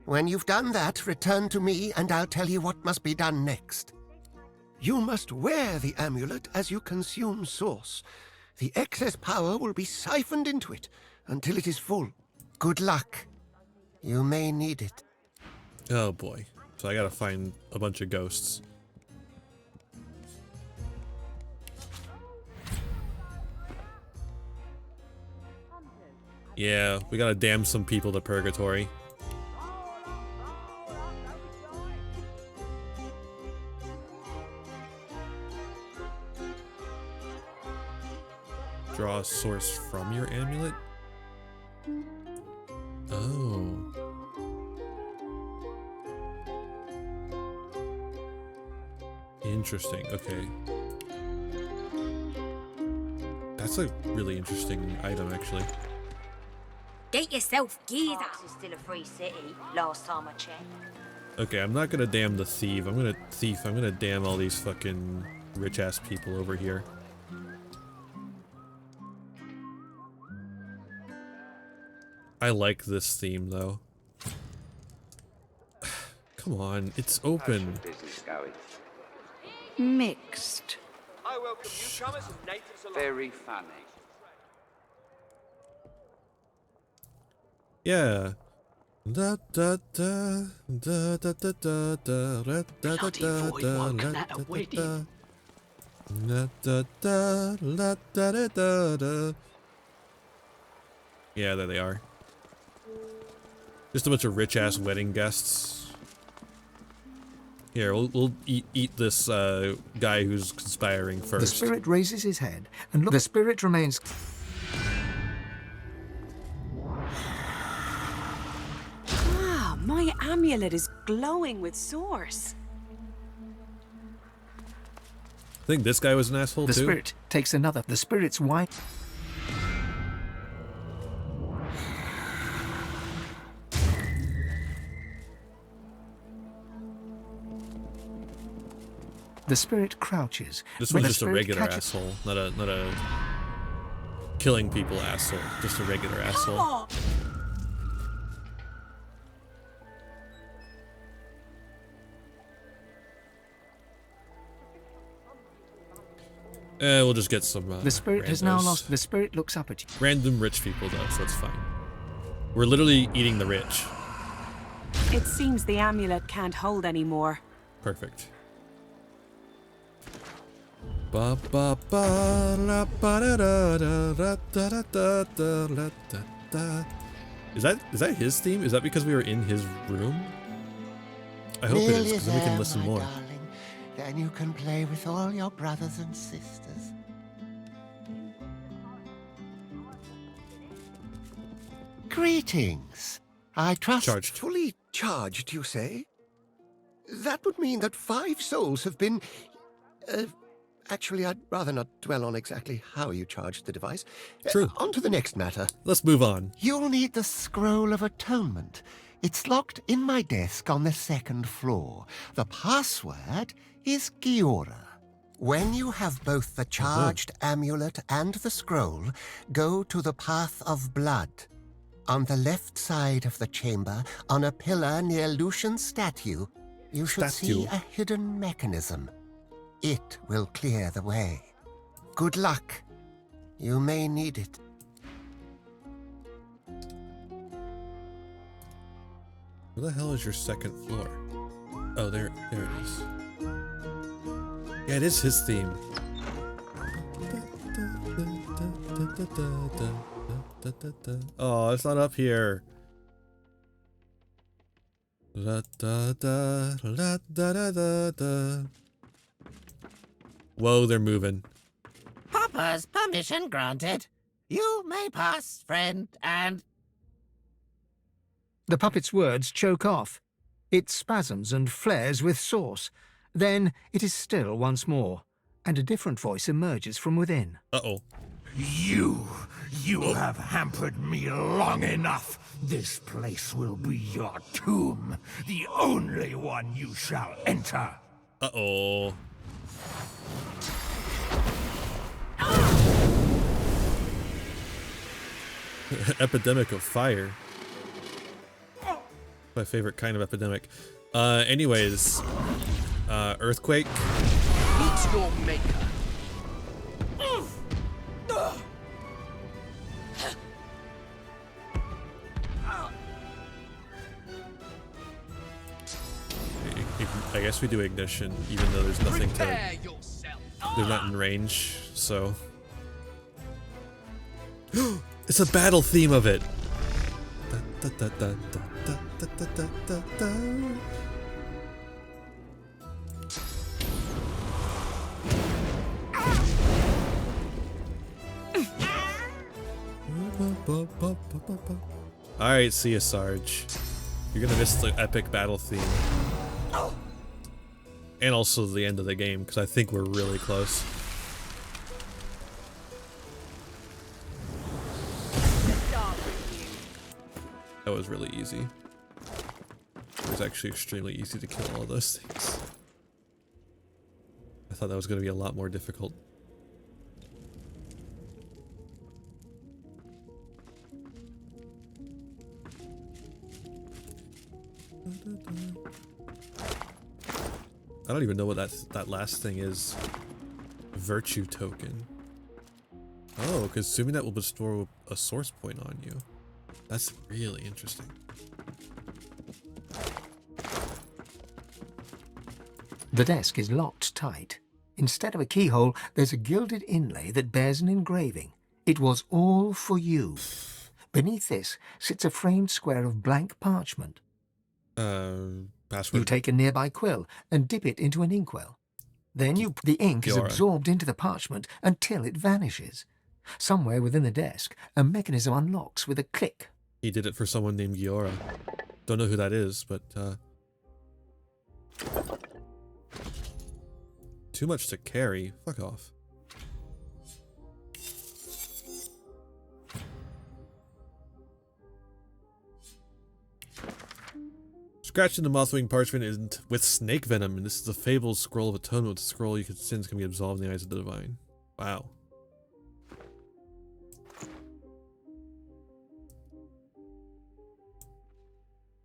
When you've done that, return to me and I'll tell you what must be done next. You must wear the amulet as you consume source. The excess power will be siphoned into it until it is full. Good luck. You may need it. Oh boy. So I gotta find a bunch of ghosts. Yeah, we gotta damn some people to purgatory. Draw a source from your amulet? Oh. Interesting, okay. That's a really interesting item, actually. Get yourself geared up. It's still a free city, last time I checked. Okay, I'm not gonna damn the thief. I'm gonna damn all these fucking rich-ass people over here. I like this theme, though. Come on, it's open. Mixed. I welcome newcomers and natives alike. Very funny. Yeah. Da da da da da da da da da da da da da da. Yeah, there they are. Just a bunch of rich-ass wedding guests. Here, we'll eat this guy who's conspiring first. The spirit raises his head and look. The spirit remains. Ah, my amulet is glowing with source. I think this guy was an asshole The too. spirit takes another. The spirit's white. The spirit crouches. This When one's the just a spirit regular catches- asshole, not a killing people asshole. Just a regular asshole. We'll just get some. The spirit has now randos. lost. The spirit looks up at you. Random rich people though, so it's fine. We're literally eating the rich. It seems the amulet can't hold anymore. Perfect. Ba ba ba la ba da da da da da da da da da da. Is that his theme? Is that because we were in his room? I hope it is, because then we can listen more. Darling. Then you can play with all your brothers and sisters. Greetings. I trust... Charged. Fully charged, you say? That would mean that 5 souls have been... actually, I'd rather not dwell on exactly how you charged the device. True. On to the next matter. Let's move on. You'll need the Scroll of Atonement. It's locked in my desk on the 2nd floor. The password is Giora. When you have both the charged amulet and the scroll, go to the Path of Blood. On the left side of the chamber, on a pillar near Lucian's statue, you should see a hidden mechanism. It will clear the way. Good luck. You may need it. Where the hell is your 2nd floor? Oh, there it is. Yeah, it is his theme. Oh, it's not up here. La da da la da da da da. Whoa, they're moving. Papa's permission granted. You may pass, friend, and... The puppet's words choke off. It spasms and flares with sauce. Then it is still once more, and a different voice emerges from within. Uh-oh. You have hampered me long enough. This place will be your tomb, the only one you shall enter. Uh-oh. Epidemic of fire. My favorite kind of epidemic. Anyways, earthquake. Meet your maker. I guess we do ignition, even though there's nothing to. They're not in range, so. It's a battle theme of it. Da, da, da, da, da, da, da, da, da, da. Alright, see ya, Sarge. You're gonna miss the epic battle theme. And also the end of the game, because I think we're really close. That was really easy. It was actually extremely easy to kill all those things. I thought that was going to be a lot more difficult. I don't even know what that last thing is. Virtue token. Oh, because assuming that will bestow a source point on you. That's really interesting. The desk is locked tight. Instead of a keyhole, there's a gilded inlay that bears an engraving. It was all for you. Beneath this sits a framed square of blank parchment. Password. You take a nearby quill and dip it into an inkwell. Then the ink is absorbed into the parchment until it vanishes. Somewhere within the desk, a mechanism unlocks with a click. He did it for someone named Giora. Don't know who that is, but too much to carry. Fuck off. Scratching the Mothwing parchment is with snake venom, and this is the fabled scroll of atonement. With the scroll, your sins can be absolved in the eyes of the divine. Wow.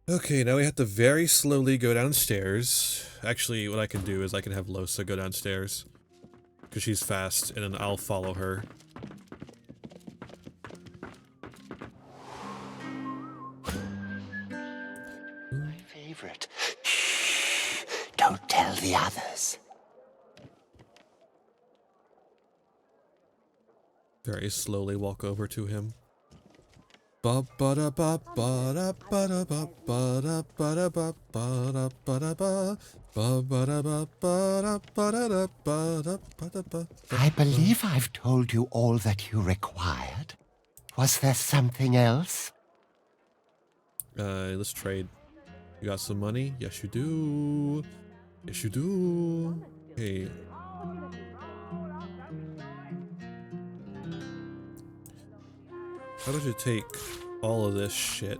Okay, now we have to very slowly go downstairs. Actually, what I can do is I can have Losa go downstairs, because she's fast, and then I'll follow her. My favorite. Shh, don't tell the others. Very slowly walk over to him. Ba ba da ba ba da ba da ba ba da ba da ba ba da ba da ba ba ba da ba ba da ba da da ba da ba da ba. I believe I've told you all that you required. Was there something else? Let's trade. You got some money? Yes, you do. Yes, you do. Hey. How about you take all of this shit?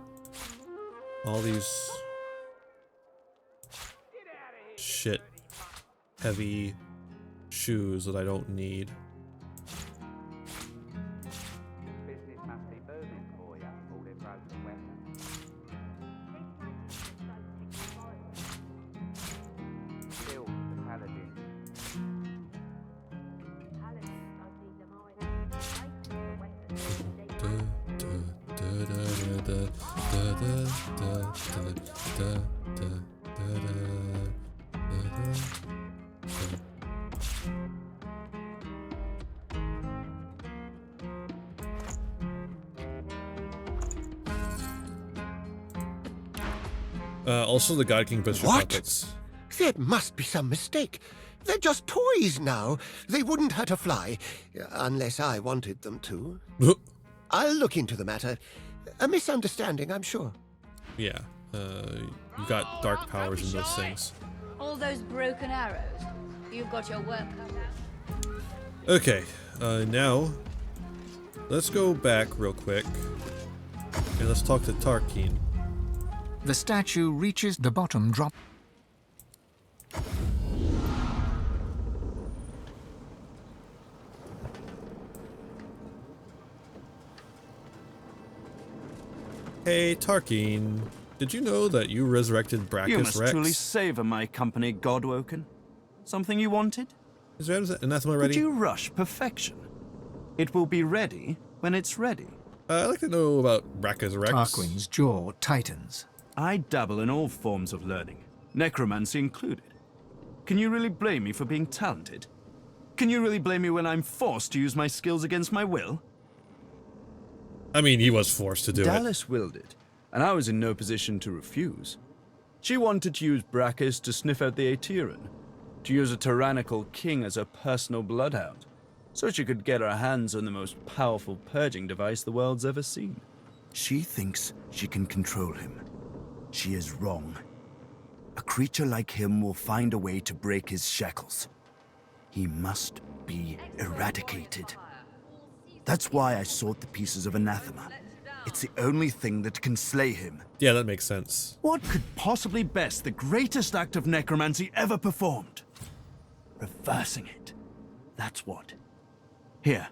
All these shit heavy shoes that I don't need. Also the God King booster puppets. There must be some mistake. They're just toys now. They wouldn't hurt a fly, unless I wanted them to. I'll look into the matter. A misunderstanding, I'm sure. Yeah, you got dark powers in those things. All those broken arrows. You've got your work cut out. Okay, now let's go back real quick and let's talk to Tarkin. The statue reaches the bottom drop. Hey, Tarkin. Did you know that you resurrected Brachus You must Rex? truly savor my company, Godwoken. Something you wanted? Is anathema ready? Could you rush perfection? It will be ready when it's ready. I'd like to know about Brachus Rex. Tarquin's jaw tightens. I dabble in all forms of learning, necromancy included. Can you really blame me for being talented? Can you really blame me when I'm forced to use my skills against my will? I mean, he was forced to do it. Dallas willed it, and I was in no position to refuse. She wanted to use Brachus to sniff out the Aeteran, to use a tyrannical king as a personal bloodhound, so she could get her hands on the most powerful purging device the world's ever seen. She thinks she can control him. She is wrong. A creature like him will find a way to break his shackles. He must be eradicated. That's why I sought the pieces of anathema. It's the only thing that can slay him. Yeah, that makes sense. What could possibly best the greatest act of necromancy ever performed? Reversing it. That's what. Here,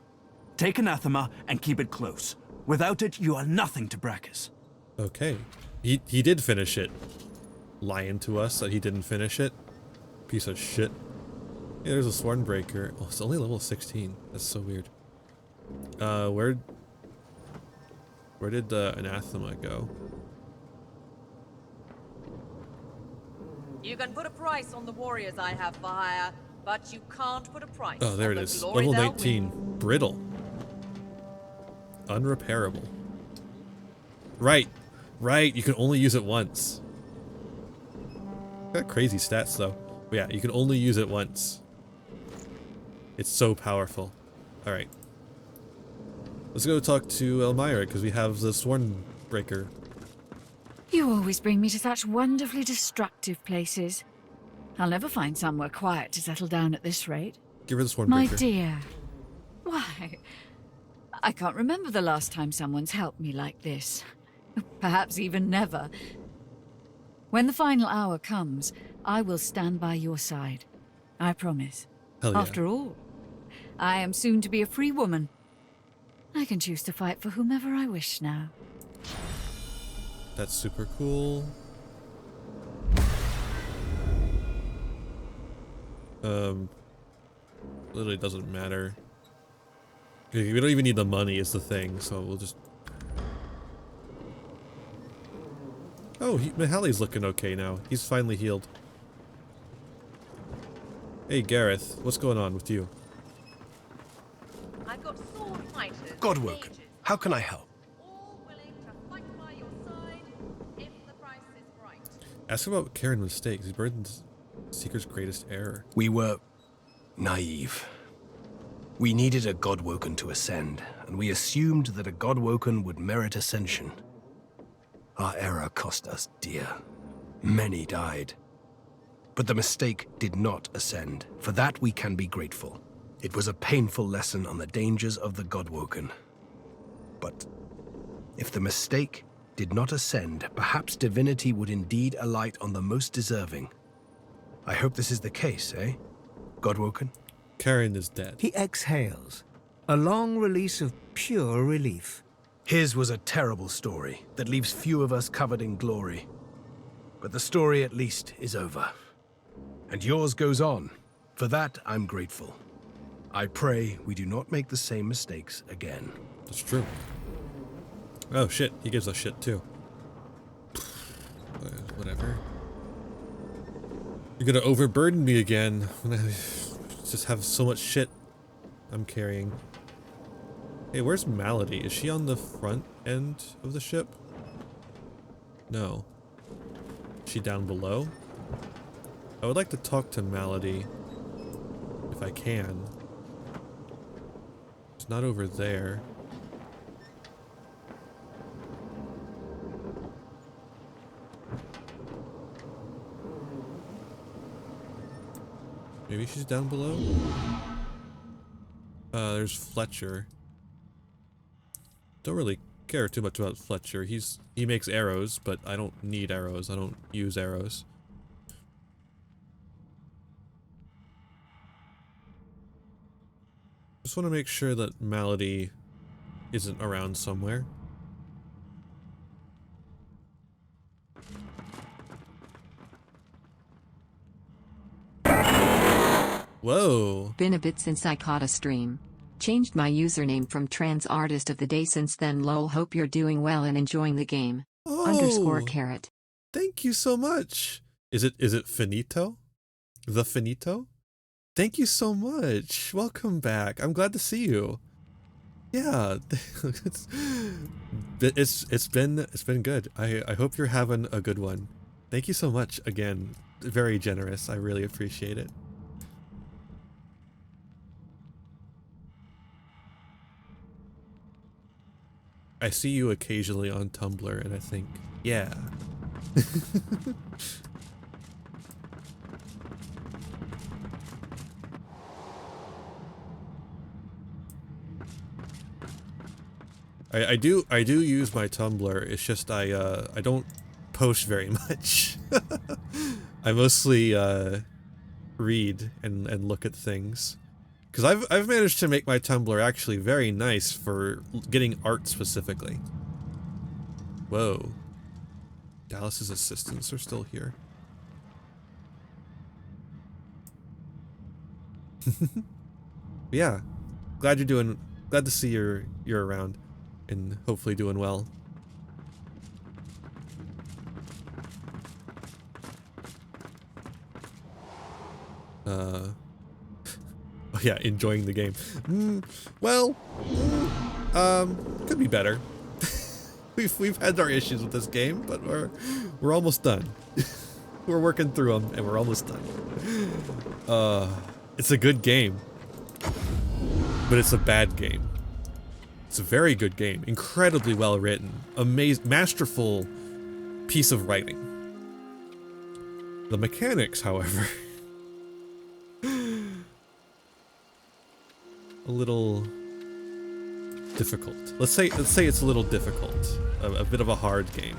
take anathema and keep it close. Without it, you are nothing to Brachus. Okay. He did finish it. Lying to us that he didn't finish it. Piece of shit. Yeah, there's a Swornbreaker. Oh, it's only level 16. That's so weird. Where did the anathema go? You can put a price on the warriors I have for hire, but you can't put a price Oh, there on it the is. glory Level they'll 19. win. Brittle. Unrepairable. Right. Right. You can only use it once. Got crazy stats though. But yeah, you can only use it once. It's so powerful. Alright. Let's go talk to Elmira, because we have the Swornbreaker. You always bring me to such wonderfully destructive places. I'll never find somewhere quiet to settle down at this rate. Give her the Swornbreaker. My dear. Why? I can't remember the last time someone's helped me like this. Perhaps even never. When the final hour comes, I will stand by your side. I promise. Hell yeah. After all, I am soon to be a free woman. I can choose to fight for whomever I wish now. That's super cool. Literally doesn't matter. We don't even need the money is the thing, so we'll just... Oh, Mahali's looking okay now. He's finally healed. Hey Gareth, what's going on with you? I've got sword fighters. Godwoken, how can I help? All willing to fight by your side if the price is right. Ask about Karen mistakes. He burdened Seeker's greatest error. We were naive. We needed a Godwoken to ascend, and we assumed that a Godwoken would merit ascension. Our error cost us dear. Many died. But the mistake did not ascend. For that we can be grateful. It was a painful lesson on the dangers of the Godwoken. But if the mistake did not ascend, perhaps divinity would indeed alight on the most deserving. I hope this is the case, eh? Godwoken? Karen is dead. He exhales, a long release of pure relief. His was a terrible story that leaves few of us covered in glory. But the story at least is over. And yours goes on. For that, I'm grateful. I pray we do not make the same mistakes again. That's true. Oh shit, he gives us shit too. Whatever. You're gonna overburden me again. Just have so much shit I'm carrying. Hey, where's Malady? Is she on the front end of the ship? No. Is she down below? I would like to talk to Malady. If I can. It's not over there. Maybe she's down below? There's Fletcher. Don't really care too much about Fletcher. He makes arrows, but I don't need arrows. I don't use arrows. Just want to make sure that Malady isn't around somewhere. Whoa. Been a bit since I caught a stream. Changed my username from Trans Artist of the Day since then. Lol, hope you're doing well and enjoying the game. _ carrot. Thank you so much. Is it Finito? The Finito? Thank you so much. Welcome back. I'm glad to see you. Yeah. it's been good. I hope you're having a good one. Thank you so much again. Very generous. I really appreciate it. I see you occasionally on Tumblr and I think, yeah. I do use my Tumblr. It's just I don't post very much. I mostly read and look at things. Because I've managed to make my Tumblr actually very nice for getting art specifically. Whoa. Dallas's assistants are still here. Yeah. Glad to see you're around and hopefully doing well. Oh yeah, enjoying the game. Could be better. we've had our issues with this game, but we're almost done. We're working through them, and we're almost done. It's a good game, but it's a bad game. It's a very good game, incredibly well written, masterful piece of writing. The mechanics, however. A little difficult. Let's say it's a little difficult. A bit of a hard game.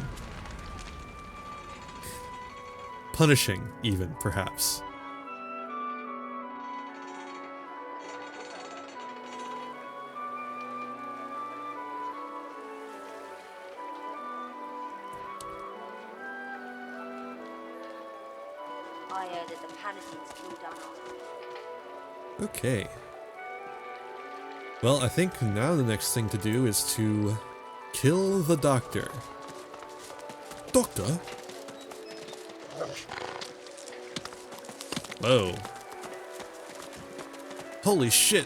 punishing, even, perhaps. I heard that the paladins killed Anna. Okay. Well, I think now the next thing to do is to kill the doctor. Doctor? Whoa. Holy shit.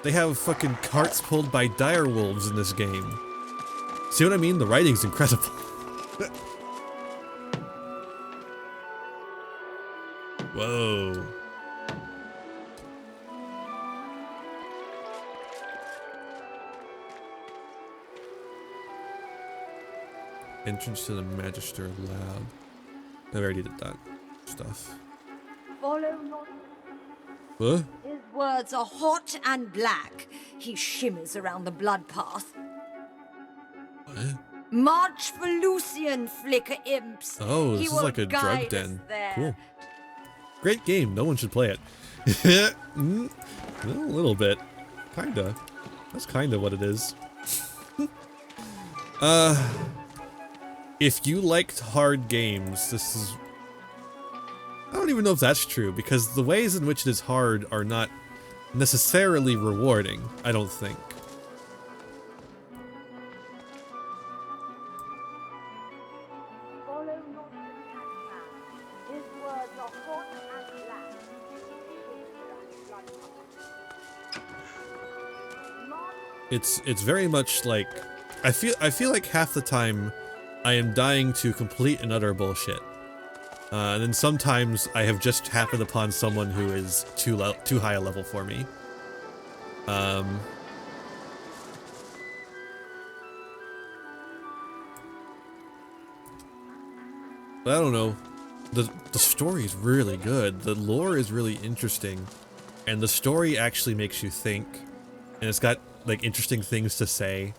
They have fucking carts pulled by dire wolves in this game. See what I mean? The writing's incredible. Whoa. Entrance to the Magister Lab. I already did that stuff. Follow not. What? His words are hot and black. He shimmers around the blood path. What? March for Lucian, flicker imps. Oh, this He is will like a drug guide us den. there. Cool. Great game. No one should play it. A little bit. Kinda. That's kinda what it is. If you liked hard games, this is... I don't even know if that's true, because the ways in which it is hard are not necessarily rewarding, I don't think. It's very much like I feel like half the time I am dying to complete and utter bullshit. And then sometimes I have just happened upon someone who is too high a level for me. But I don't know. The story is really good. The lore is really interesting. And the story actually makes you think. And it's got like interesting things to say.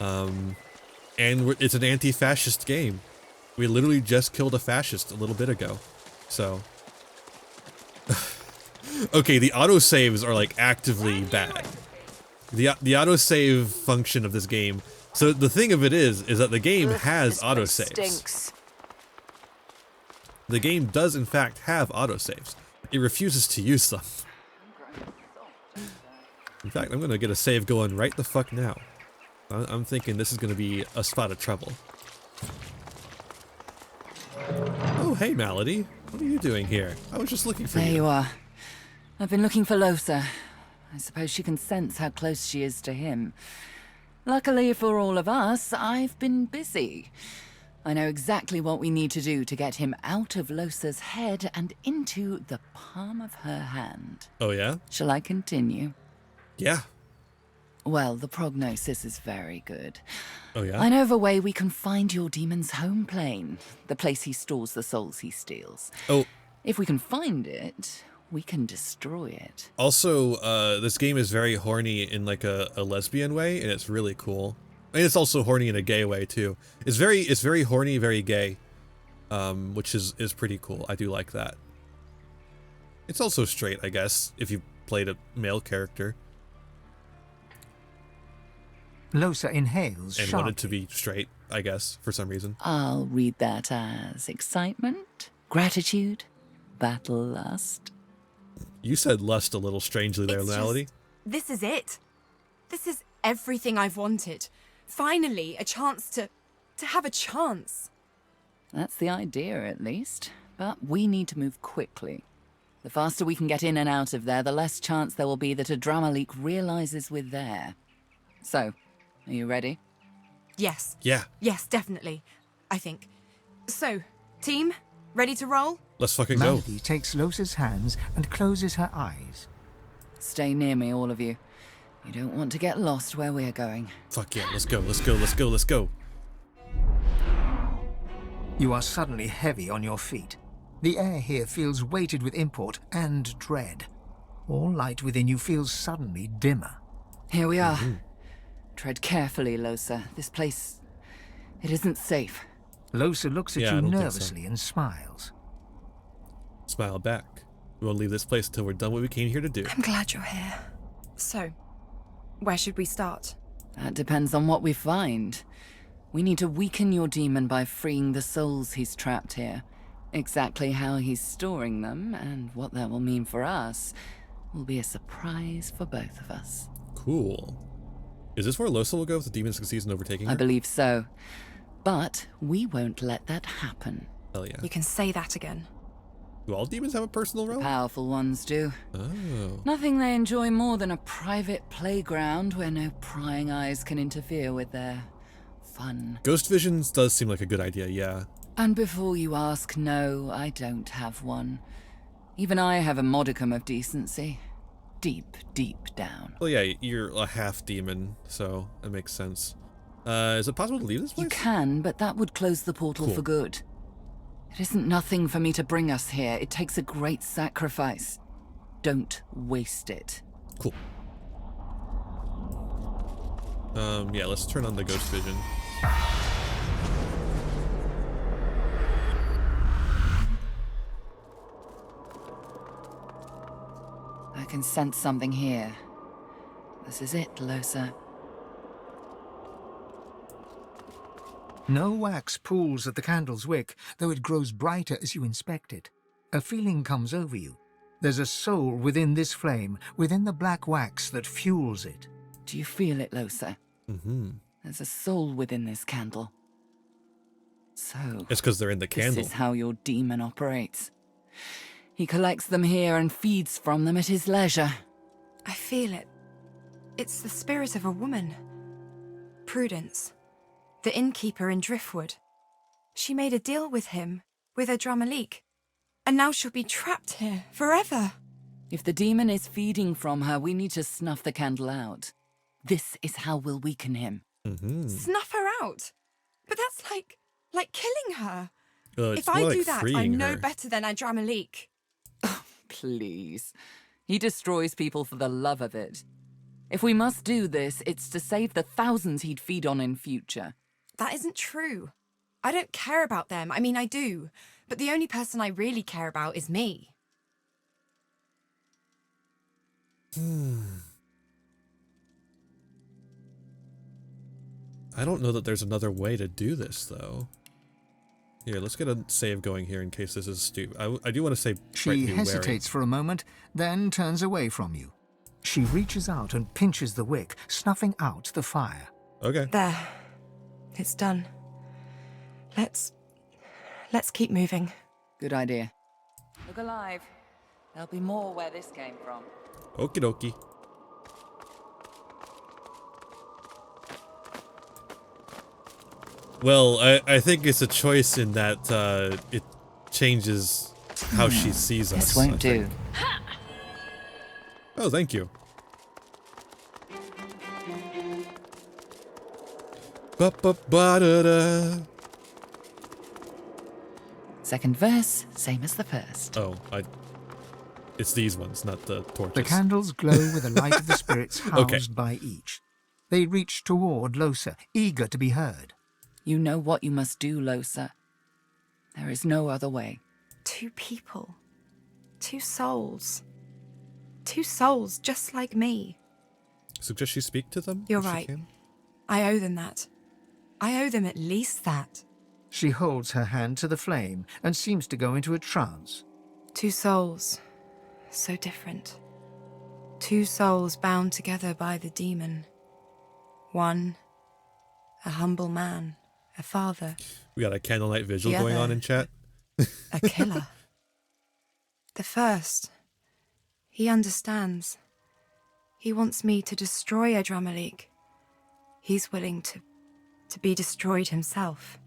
And it's an anti-fascist game. We literally just killed a fascist a little bit ago. So. Okay, the autosaves are like actively bad. The autosave function of this game. So the thing of it is that the game has autosaves. Stinks. The game does in fact have autosaves. It refuses to use them. In fact, I'm gonna get a save going right the fuck now. I'm thinking this is gonna be a spot of trouble. Oh, hey Malady. What are you doing here? I was just looking for you. There you are. I've been looking for Losa. I suppose she can sense how close she is to him. Luckily for all of us, I've been busy. I know exactly what we need to do to get him out of Losa's head and into the palm of her hand. Oh yeah? Shall I continue? Yeah. Well, the prognosis is very good. Oh yeah? I know of a way we can find your demon's home plane, the place he stores the souls he steals. Oh. If we can find it, we can destroy it. Also, this game is very horny in like a lesbian way, and it's really cool. And it's also horny in a gay way too. It's very horny, very gay, which is pretty cool. I do like that. It's also straight, I guess, if you played a male character. Losa inhales and sharply. wanted to be straight, I guess, for some reason. I'll read that as excitement, gratitude, battle lust. You said lust a little strangely there, Malady. This is it. This is everything I've wanted. Finally, a chance to have a chance. That's the idea, at least. But we need to move quickly. The faster we can get in and out of there, the less chance there will be that a drama leak realizes we're there. So, are you ready? Yes. Yeah. Yes, definitely. I think. So, team, ready to roll? Let's fucking go. Malady takes Losa's hands and closes her eyes. Stay near me, all of you. You don't want to get lost where we're going. Fuck yeah, let's go, let's go, let's go, let's go. You are suddenly heavy on your feet. The air here feels weighted with import and dread. All light within you feels suddenly dimmer. Here we are. Tread carefully, Losa. This place... it isn't safe. Losa looks at Yeah, I you don't think so. nervously and smiles. Smile back. We won't leave this place until we're done what we came here to do. I'm glad you're here. So, where should we start? That depends on what we find. We need to weaken your demon by freeing the souls he's trapped here. Exactly how he's storing them and what that will mean for us will be a surprise for both of us. Cool. Is this where Losa will go if the demon succeeds in overtaking her? I believe so. But we won't let that happen. Hell yeah. You can say that again. Do all demons have a personal realm? Powerful ones do. Oh. Nothing they enjoy more than a private playground where no prying eyes can interfere with their fun. Ghost visions does seem like a good idea, yeah. And before you ask, no, I don't have one. Even I have a modicum of decency. Deep, deep down. Well, yeah, you're a half demon, so that makes sense. Is it possible to leave this place? You can, but that would close the portal for good. It isn't nothing for me to bring us here. It takes a great sacrifice. Don't waste it. Cool. Yeah, let's turn on the ghost vision. I can sense something here. This is it, Losa. No wax pools at the candle's wick, though it grows brighter as you inspect it. A feeling comes over you. There's a soul within this flame, within the black wax that fuels it. Do you feel it, Losa? Mm-hmm. There's a soul within this candle. So... It's because they're in the candle. This is how your demon operates. He collects them here and feeds from them at his leisure. I feel it. It's the spirit of a woman. Prudence. The innkeeper in Driftwood. She made a deal with him, with Adramalik. And now she'll be trapped here, forever. If the demon is feeding from her, we need to snuff the candle out. This is how we'll weaken him. Mm-hmm. Snuff her out? But that's like killing her. If I do that, I'm no better than Adramalik. Please. He destroys people for the love of it. If we must do this, it's to save the thousands he'd feed on in future. That isn't true. I don't care about them. I mean, I do. But the only person I really care about is me. I don't know that there's another way to do this, though. Here, let's get a save going here in case this is stupid. I do want to say She hesitates for a moment, then turns away from you. She reaches out and pinches the wick, snuffing out the fire. Okay. There. It's done. Let's keep moving. Good idea. Look alive. There'll be more where this came from. Okie dokie. Well, I think it's a choice in that it changes how she sees us. This won't do. Oh, thank you. Ba-ba-ba-da-da. Second verse, same as the first. Oh, it's these ones, not the torches. The candles glow with the light of the spirits housed by each. They reach toward Losa, eager to be heard. You know what you must do, Losa. There is no other way. 2 people. 2 souls. 2 souls just like me. Suggest you speak to them? You're right. I owe them that. I owe them at least that. She holds her hand to the flame and seems to go into a trance. 2 souls. So different. 2 souls bound together by the demon. One, a humble man, a father. We got a candlelight visual The going on other, in chat. A killer. The first, he understands. He wants me to destroy Adramalik. He's willing to be destroyed himself.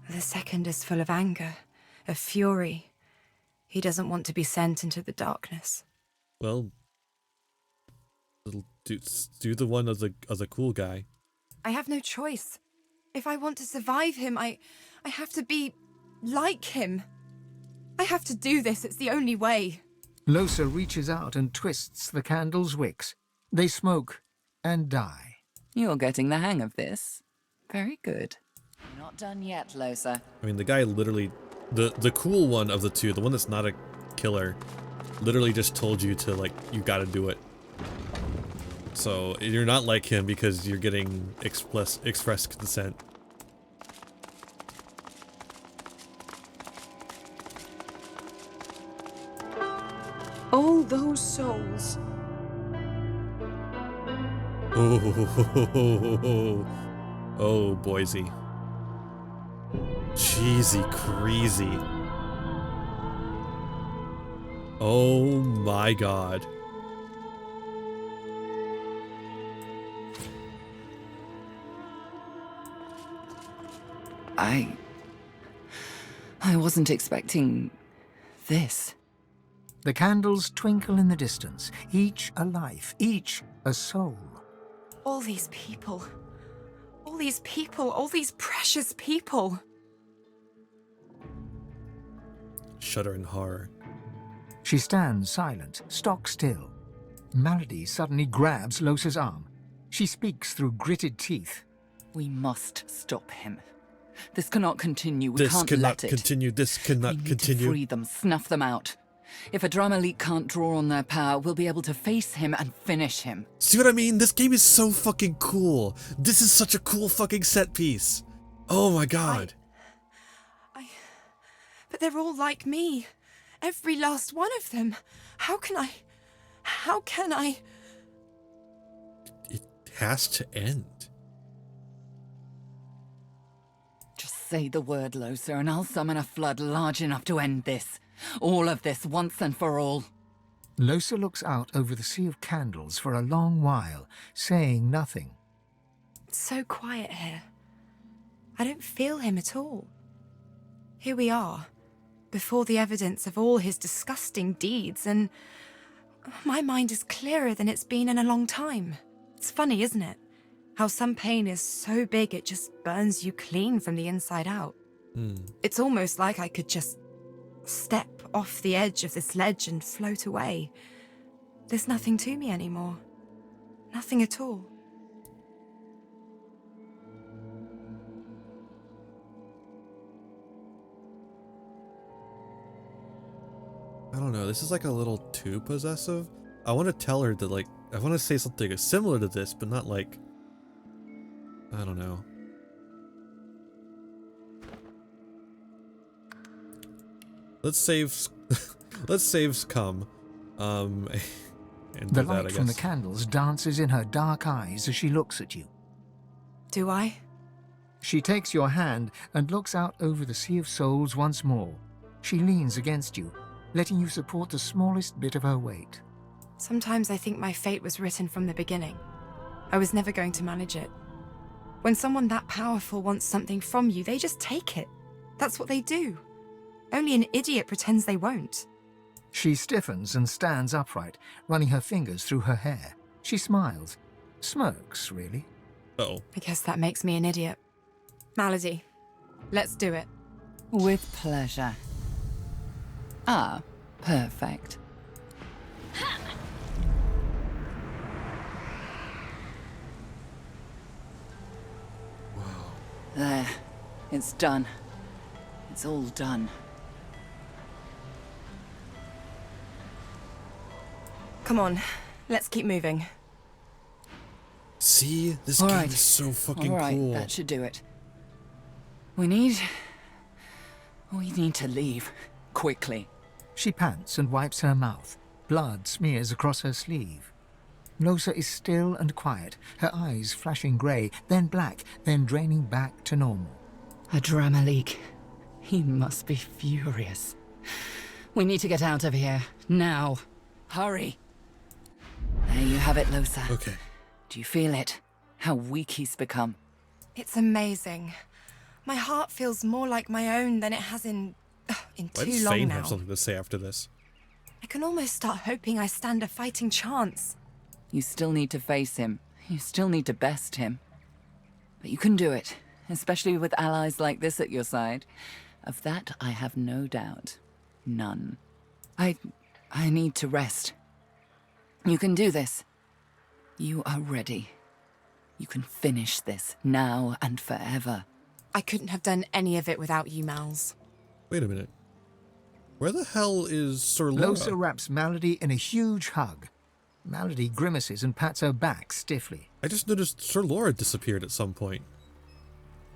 The second is full of anger, of fury. He doesn't want to be sent into the darkness. Well, do the one of the cool guy. I have no choice. If I want to survive him, I have to be like him. I have to do this. It's the only way. Losa reaches out and twists the candle's wicks. They smoke and die. You're getting the hang of this. Very good. not done yet, Losa. I mean, the guy literally, the cool one of the two, the one that's not a killer, literally just told you to, like, you gotta do it. So you're not like him because you're getting express consent. All those souls. Oh, Boise. Cheesy, crazy. Oh my god. I wasn't expecting this. The candles twinkle in the distance, each a life, each a soul. All these people. All these people. All these precious people. Shudder in horror. She stands silent, stock still. Malady suddenly grabs Losa's arm. She speaks through gritted teeth. We must stop him. This cannot continue. We This can't cannot let it. continue. This cannot we need continue. To free them, snuff them out. If a drama leak can't draw on their power, we'll be able to face him and finish him. See what I mean? This game is so fucking cool. This is such a cool fucking set piece. Oh my god. But they're all like me. Every last one of them. How can I... It has to end. Just say the word, Losa, and I'll summon a flood large enough to end this. All of this, once and for all. Losa looks out over the sea of candles for a long while, saying nothing. It's so quiet here. I don't feel him at all. Here we are, before the evidence of all his disgusting deeds, and my mind is clearer than it's been in a long time. It's funny, isn't it? How some pain is so big it just burns you clean from the inside out. It's almost like I could just step off the edge of this ledge and float away. There's nothing to me anymore. Nothing at all. I don't know, this is like a little too possessive. I want to tell her that, like, I want to say something similar to this, but not like, I don't know. Let's save come. And do The that, I light from the guess. candles dances in her dark eyes as she looks at you. Do I? She takes your hand and looks out over the sea of souls once more. She leans against you, letting you support the smallest bit of her weight. Sometimes I think my fate was written from the beginning. I was never going to manage it. When someone that powerful wants something from you, they just take it. That's what they do. Only an idiot pretends they won't. She stiffens and stands upright, running her fingers through her hair. She smiles. Smirks, really. Uh-oh. I guess that makes me an idiot. Malady, let's do it. With pleasure. Ah, perfect. There. It's done. It's all done. Come on, let's keep moving. See? This All game right. is so fucking All right, cool. that should do it. We need to leave. Quickly. She pants and wipes her mouth. Blood smears across her sleeve. Losa is still and quiet, her eyes flashing grey, then black, then draining back to normal. A drama leak. He must be furious. We need to get out of here. Now. Hurry. There you have it, Losa. Okay. Do you feel it? How weak he's become. It's amazing. My heart feels more like my own than it has in Why too does long Fane now. have something to say after this? I can almost start hoping I stand a fighting chance. You still need to face him. You still need to best him. But you can do it, especially with allies like this at your side. Of that, I have no doubt. None. I need to rest. You can do this. You are ready. You can finish this now and forever. I couldn't have done any of it without you, Mals. Wait a minute. Where the hell is Sir Losa Laura? wraps Malady in a huge hug. Malady grimaces and pats her back stiffly. I just noticed Sir Laura disappeared at some point.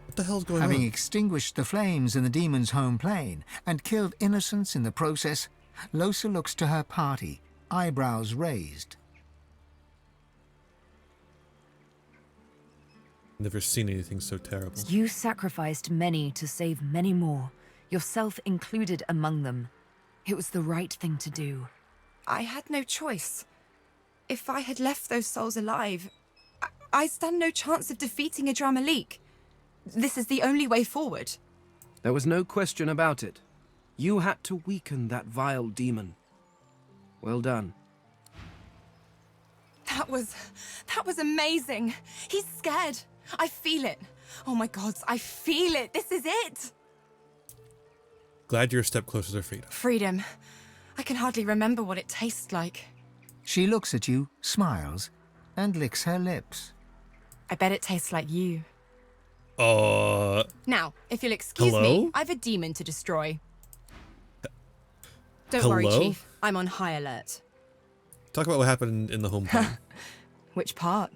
What the hell's going Having on? extinguished the flames in the demon's home plane and killed innocents in the process, Losa looks to her party, eyebrows raised. Never seen anything so terrible. You sacrificed many to save many more, yourself included among them. It was the right thing to do. I had no choice. If I had left those souls alive, I stand no chance of defeating Adramalik. This is the only way forward. There was no question about it. You had to weaken that vile demon. Well done. That was amazing. He's scared. I feel it. Oh my gods, I feel it. This is it. Glad you're a step closer to freedom. Freedom. I can hardly remember what it tastes like. She looks at you, smiles, and licks her lips. I bet it tastes like you. Now, if you'll excuse me, I've a demon to destroy. Don't worry, Chief. I'm on high alert. Talk about what happened in the home plane. Which part?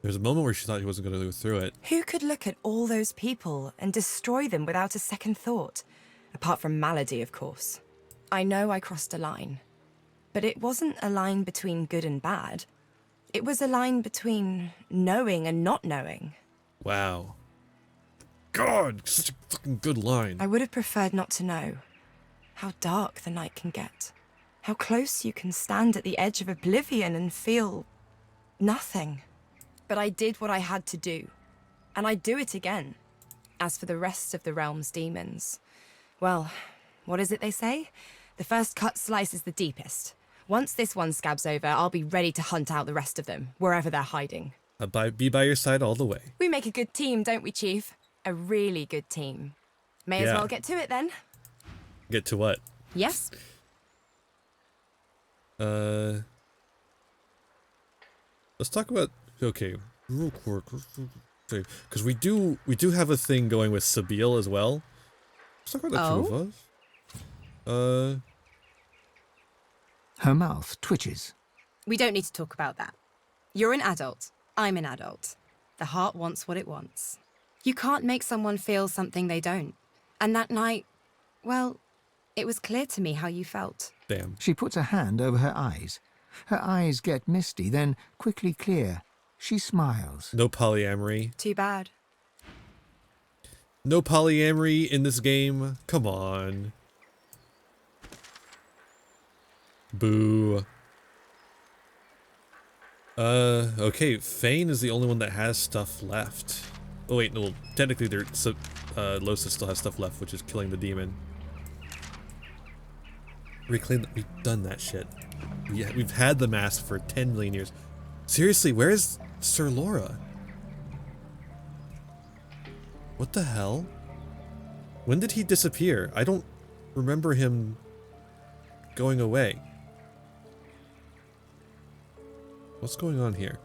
There was a moment where she thought he wasn't going to go through it. Who could look at all those people and destroy them without a second thought? Apart from Malady, of course. I know I crossed a line. But it wasn't a line between good and bad. It was a line between knowing and not knowing. Wow. God, such a fucking good line. I would have preferred not to know. How dark the night can get. How close you can stand at the edge of oblivion and feel nothing. But I did what I had to do. And I'd do it again. As for the rest of the realm's demons, well, what is it they say? The first cut slices the deepest. Once this one scabs over, I'll be ready to hunt out the rest of them, wherever they're hiding. I'll be by your side all the way. We make a good team, don't we, Chief? A really good team. May as well get to it then. Get to what? Yes? Let's talk about, okay, real quick, because we do have a thing going with Sabine as well. Let's talk about the two of us. Her mouth twitches. We don't need to talk about that. You're an adult. I'm an adult. The heart wants what it wants. You can't make someone feel something they don't. And that night, well, it was clear to me how you felt. Damn. She puts a hand over her eyes. Her eyes get misty, then quickly clear. She smiles. No polyamory. Too bad. No polyamory in this game. Come on. Boo. Okay, Fane is the only one that has stuff left. Oh wait, no, technically Losa still has stuff left, which is killing the demon. We've done that shit. We've had the mask for 10 million years. Seriously, where is Sir Laura? What the hell? When did he disappear? I don't remember him going away. What's going on here?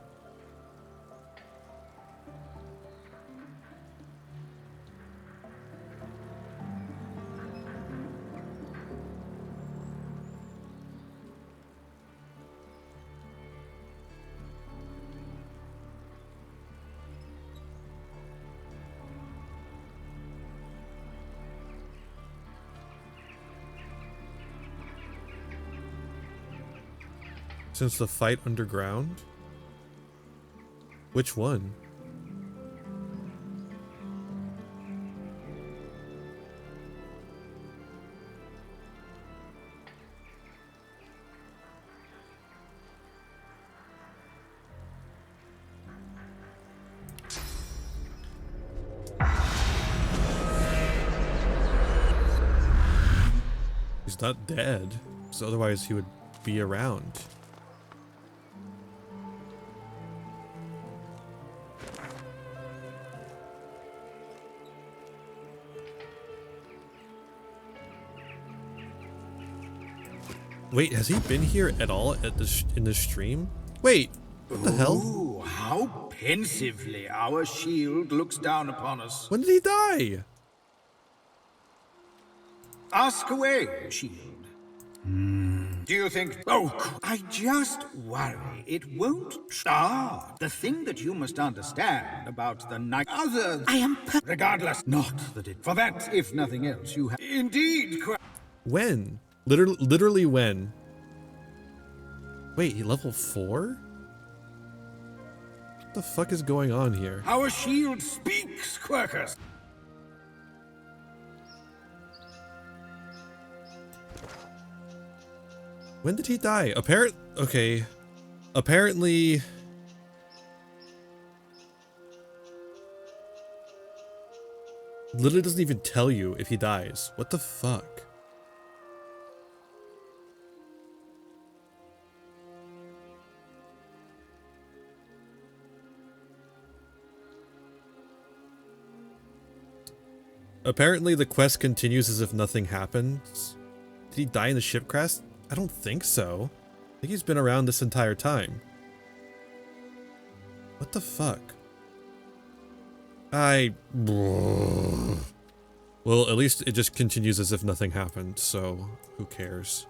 Since the fight underground? Which one? He's not dead, so otherwise he would be around. Wait, has he been here at all in this stream? Wait, What the hell? Ooh, how pensively our shield looks down upon us. When did he die? Ask away, shield. Do you think... Oh, I just worry it won't... the thing that you must understand about the night... I am... Regardless, not that it... For that, if nothing else, you have... Indeed... When? Literally when? Wait, he level 4? What the fuck is going on here? Our shield speaks, Quirkus. When did he die? Okay. Apparently... Literally doesn't even tell you if he dies. What the fuck? Apparently the quest continues as if nothing happens. Did he die in the ship crash? I don't think so. I think he's been around this entire time. What the fuck? Well, at least it just continues as if nothing happened, so who cares?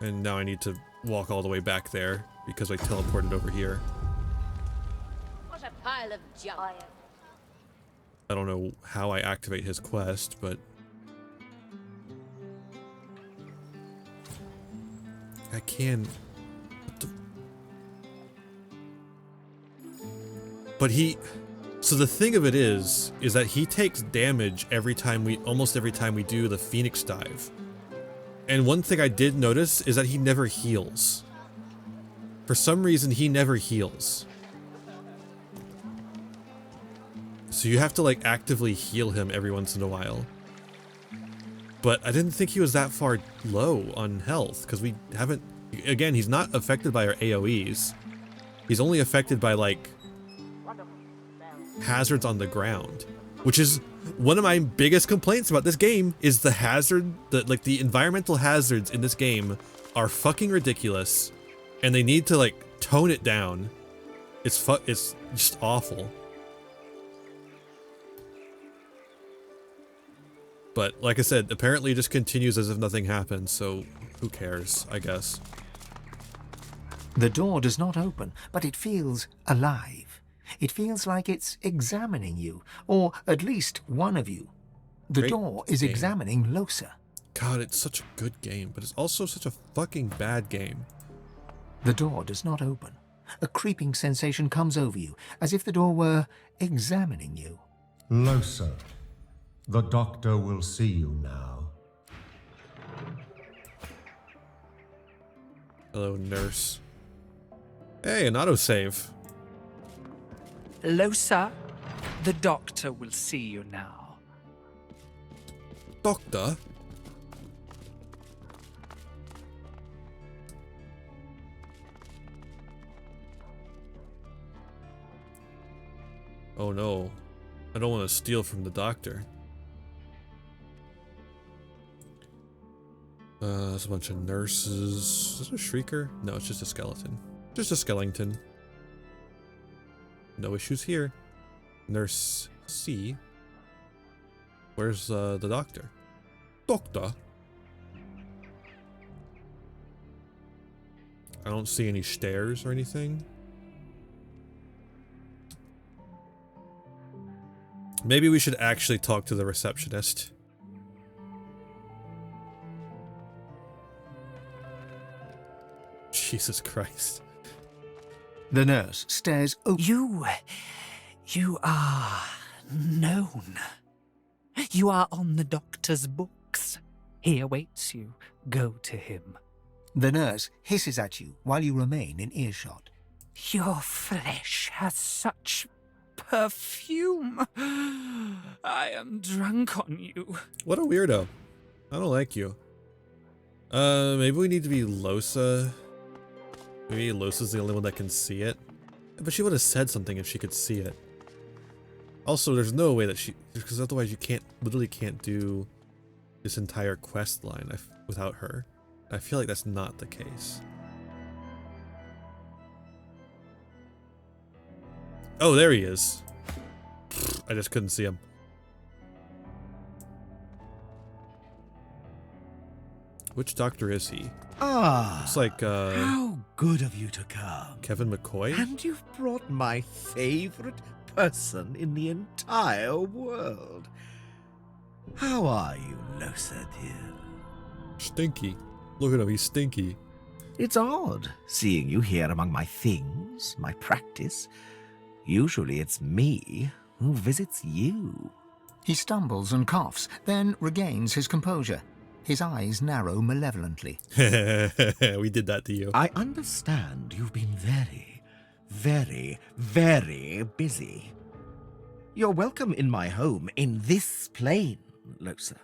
And now I need to walk all the way back there because I teleported over here. What a pile of junk. I don't know how I activate his quest, but... I can... But he... So the thing of it is that he takes damage almost every time we do the Phoenix Dive. And one thing I did notice is that he never heals. For some reason, he never heals. So you have to like actively heal him every once in a while. But I didn't think he was that far low on health, because we haven't... Again, he's not affected by our AoEs. He's only affected by like hazards on the ground, which is one of my biggest complaints about this game. Is the environmental hazards in this game are fucking ridiculous, and they need to like tone it down. It's just awful. But like I said, apparently it just continues as if nothing happened, so who cares, I guess. The door does not open, but it feels alive. It feels like it's examining you, or at least one of you. The door is examining Losa. God, it's such a good game, but it's also such a fucking bad game. The door does not open. A creeping sensation comes over you, as if the door were examining you. Losa, the doctor will see you now. Hello, nurse. Hey, an autosave. Losa, the doctor will see you now. Doctor? Oh no. I don't want to steal from the doctor. There's a bunch of nurses. Is this a shrieker? No, it's just a skeleton. Just a skeleton. No issues here. Nurse C. Where's the doctor? Doctor? I don't see any stairs or anything. Maybe we should actually talk to the receptionist. Jesus Christ. The nurse stares over. You are known. You are on the doctor's books. He awaits you. Go to him. The nurse hisses at you while you remain in earshot. Your flesh has such perfume. I am drunk on you. What a weirdo. I don't like you. Maybe we need to be Losa. Maybe Losa's the only one that can see it. But she would have said something if she could see it. Also, there's no way that because otherwise you literally can't do this entire quest line without her. I feel like that's not the case. Oh, there he is. I just couldn't see him. Which doctor is he? Ah, it's like how good of you to come. Kevin McCoy? And you've brought my favorite person in the entire world. How are you, Losa, dear? Stinky. Look at him, he's stinky. It's odd seeing you here among my things, my practice. Usually it's me who visits you. He stumbles and coughs, then regains his composure. His eyes narrow malevolently. We did that to you. I understand you've been very, very, very busy. You're welcome in my home in this plane, Losa.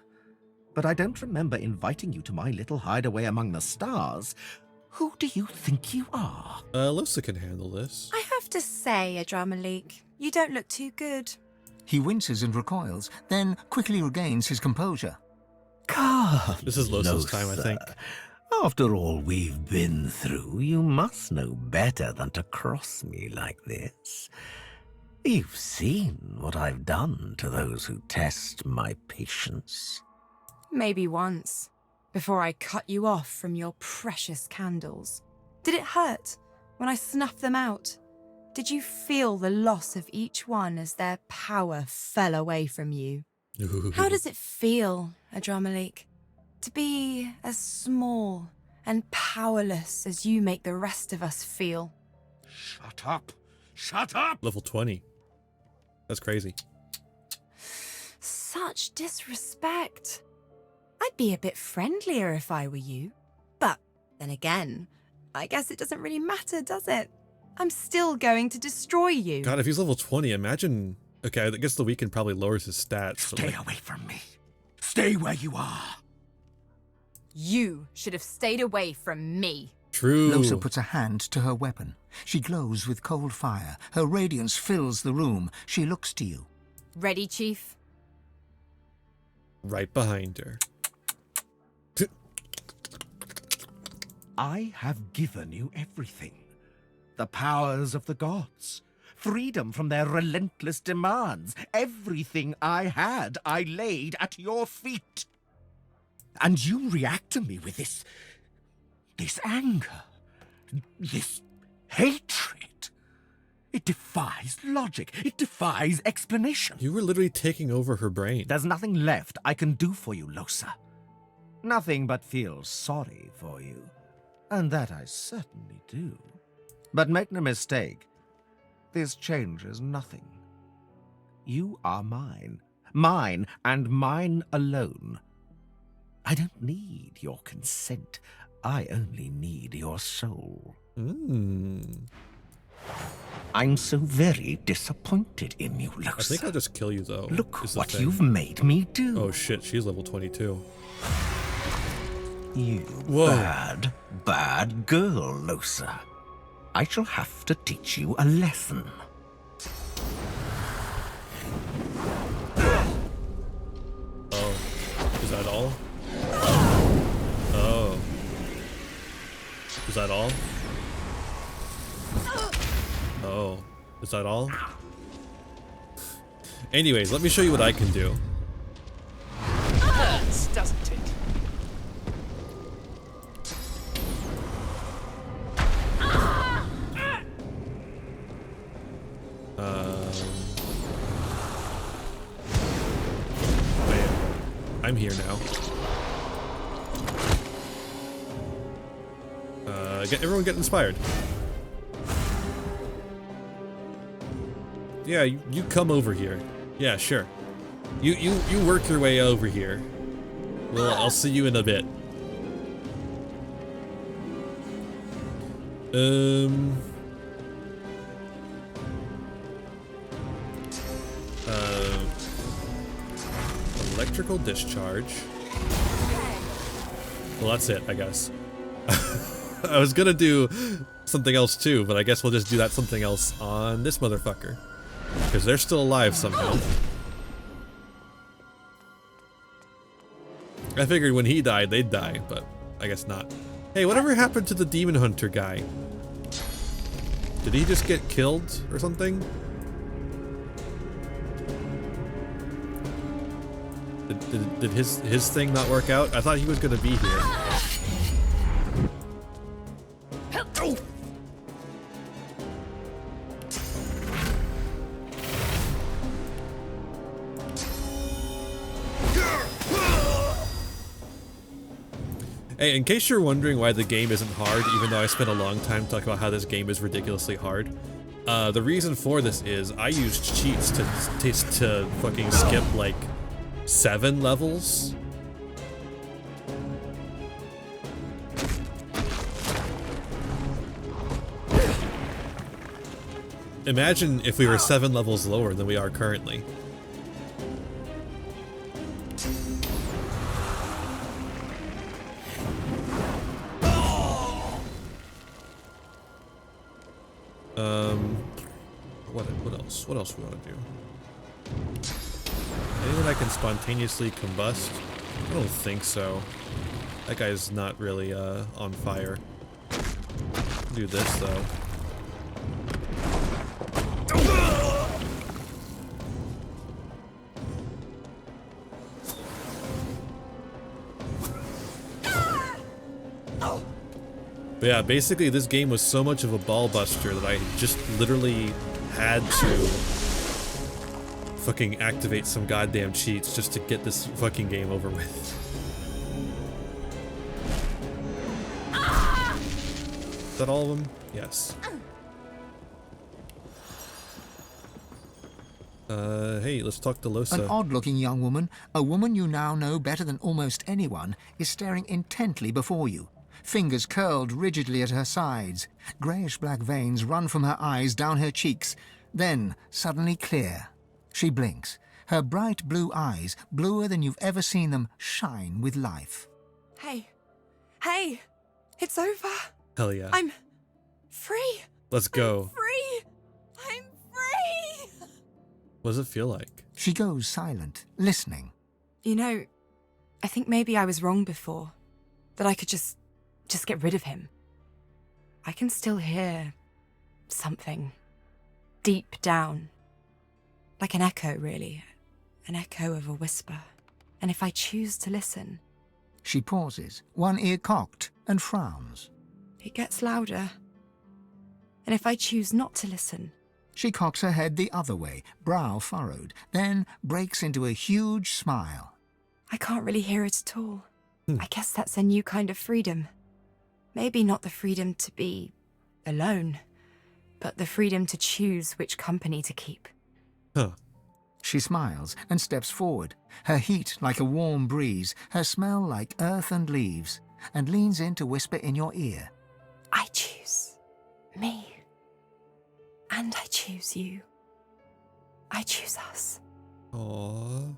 But I don't remember inviting you to my little hideaway among the stars. Who do you think you are? Losa can handle this. I have to say, Adramalik, you don't look too good. He winces and recoils, then quickly regains his composure. God, this is Losa's time, I think. After all we've been through, you must know better than to cross me like this. You've seen what I've done to those who test my patience. Maybe once, before I cut you off from your precious candles. Did it hurt when I snuffed them out? Did you feel the loss of each one as their power fell away from you? How does it feel, Adramalik, to be as small and powerless as you make the rest of us feel? Shut up! Shut up! Level 20. That's crazy. Such disrespect. I'd be a bit friendlier if I were you. But then again, I guess it doesn't really matter, does it? I'm still going to destroy you. God, if he's level 20, imagine... Okay, I guess the weekend probably lowers his stats. Stay away from me. Stay where you are. You should have stayed away from me. True. Losa puts a hand to her weapon. She glows with cold fire. Her radiance fills the room. She looks to you. Ready, Chief? Right behind her. I have given you everything. The powers of the gods. Freedom from their relentless demands. Everything I had, I laid at your feet. And you react to me with this anger, this hatred. It defies logic. It defies explanation. You were literally taking over her brain. There's nothing left I can do for you, Losa. Nothing but feel sorry for you. And that I certainly do. But make no mistake, this changes nothing. You are mine. Mine and mine alone. I don't need your consent. I only need your soul. I'm so very disappointed in you, Losa. I think I'll just kill you, though. Look what you've made me do. Oh shit, she's level 22. You bad, bad girl, Losa. I shall have to teach you a lesson. Oh, is that all? Oh. Is that all? Oh, is that all? Anyways, let me show you what I can do. Hurts, doesn't it? Wait, I'm here now. Everyone get inspired. Yeah, you come over here. Yeah, sure. You work your way over here. Well, I'll see you in a bit. Electrical discharge. Well, that's it, I guess. I was gonna do something else too, but I guess we'll just do that something else on this motherfucker. Because they're still alive somehow. I figured when he died, they'd die, but I guess not. Hey, whatever happened to the demon hunter guy? Did he just get killed or something? Did his thing not work out? I thought he was gonna be here. Hey, in case you're wondering why the game isn't hard, even though I spent a long time talking about how this game is ridiculously hard, the reason for this is I used cheats to fucking skip like 7 levels. Imagine if we were 7 levels lower than we are currently. What else we want to do? Anyone I can spontaneously combust? I don't think so. That guy's not really on fire. Do this though. But yeah, basically this game was so much of a ball buster that I just literally had to fucking activate some goddamn cheats just to get this fucking game over with. Is that all of them? Yes. Hey, let's talk to Lohse. An odd-looking young woman, a woman you now know better than almost anyone, is staring intently before you. Fingers curled rigidly at her sides. Greyish-black veins run from her eyes down her cheeks, then suddenly clear. She blinks. Her bright blue eyes, bluer than you've ever seen them, shine with life. Hey. Hey. It's over. Hell yeah. I'm free. Let's go. Free. I'm free. What does it feel like? She goes silent, listening. You know, I think maybe I was wrong before. That I could just get rid of him. I can still hear something deep down. Like an echo, really. An echo of a whisper. And if I choose to listen... She pauses, one ear cocked, and frowns. It gets louder. And if I choose not to listen... She cocks her head the other way, brow furrowed, then breaks into a huge smile. I can't really hear it at all. I guess that's a new kind of freedom. Maybe not the freedom to be alone, but the freedom to choose which company to keep. Huh. She smiles and steps forward, her heat like a warm breeze, her smell like earth and leaves, and leans in to whisper in your ear. I choose me. And I choose you. I choose us. Aww.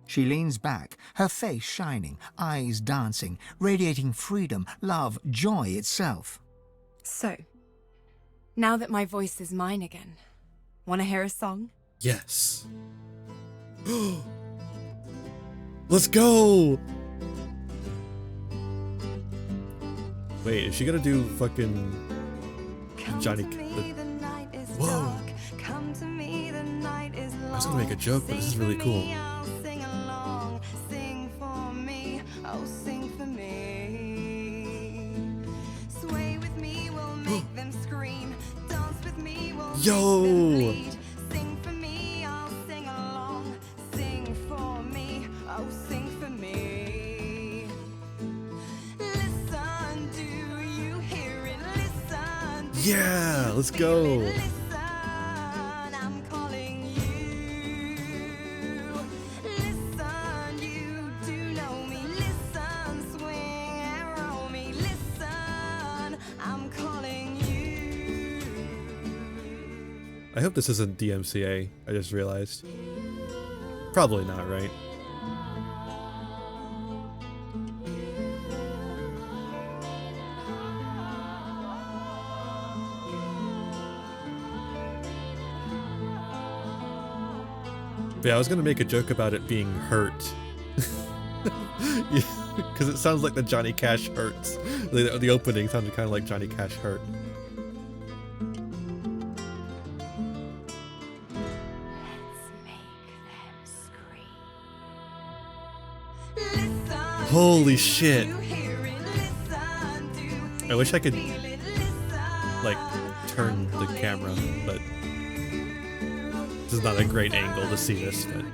She leans back, her face shining, eyes dancing, radiating freedom, love, joy itself. So, now that my voice is mine again, want to hear a song? Yes. Let's go! Wait, is she gonna do fucking Johnny... Whoa! I was gonna make a joke, but this is really cool. Yo! Sing for me, I'll sing along. Sing for me, oh sing for me. Listen, do you hear it? Listen. Yeah, let's go. Listen, I'm calling you. Listen, you do know me. Listen, swing and roll me. Listen, I'm calling you. I hope this isn't DMCA, I just realized. Probably not, right? But yeah, I was gonna make a joke about it being hurt. Because it sounds like the Johnny Cash hurts. The opening sounded kind of like Johnny Cash hurt. Holy shit. I wish I could, like, turn the camera, but this is not a great angle to see this, but...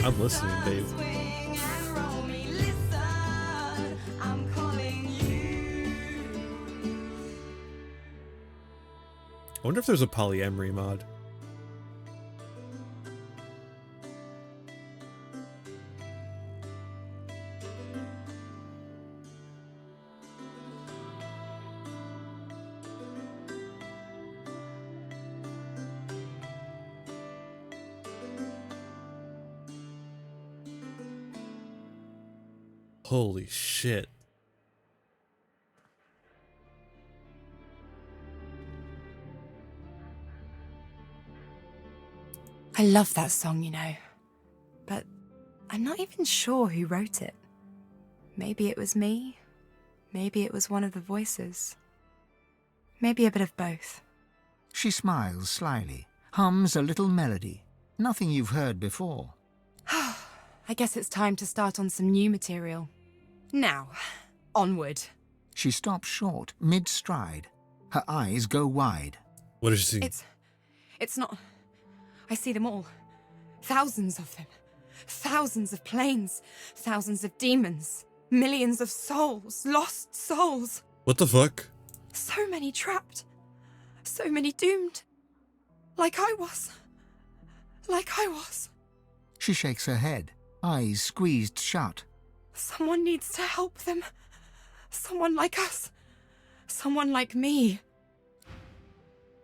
I'm listening, babe. I wonder if there's a polyamory mod. Holy shit. I love that song, you know. But I'm not even sure who wrote it. Maybe it was me. Maybe it was one of the voices. Maybe a bit of both. She smiles slyly, hums a little melody. Nothing you've heard before. I guess it's time to start on some new material. Now, onward. She stops short, mid-stride. Her eyes go wide. What does she see? It's not... I see them all. Thousands of them. Thousands of planes. Thousands of demons. Millions of souls. Lost souls. What the fuck? So many trapped. So many doomed. Like I was. Like I was. She shakes her head, eyes squeezed shut. Someone needs to help them. Someone like us. Someone like me.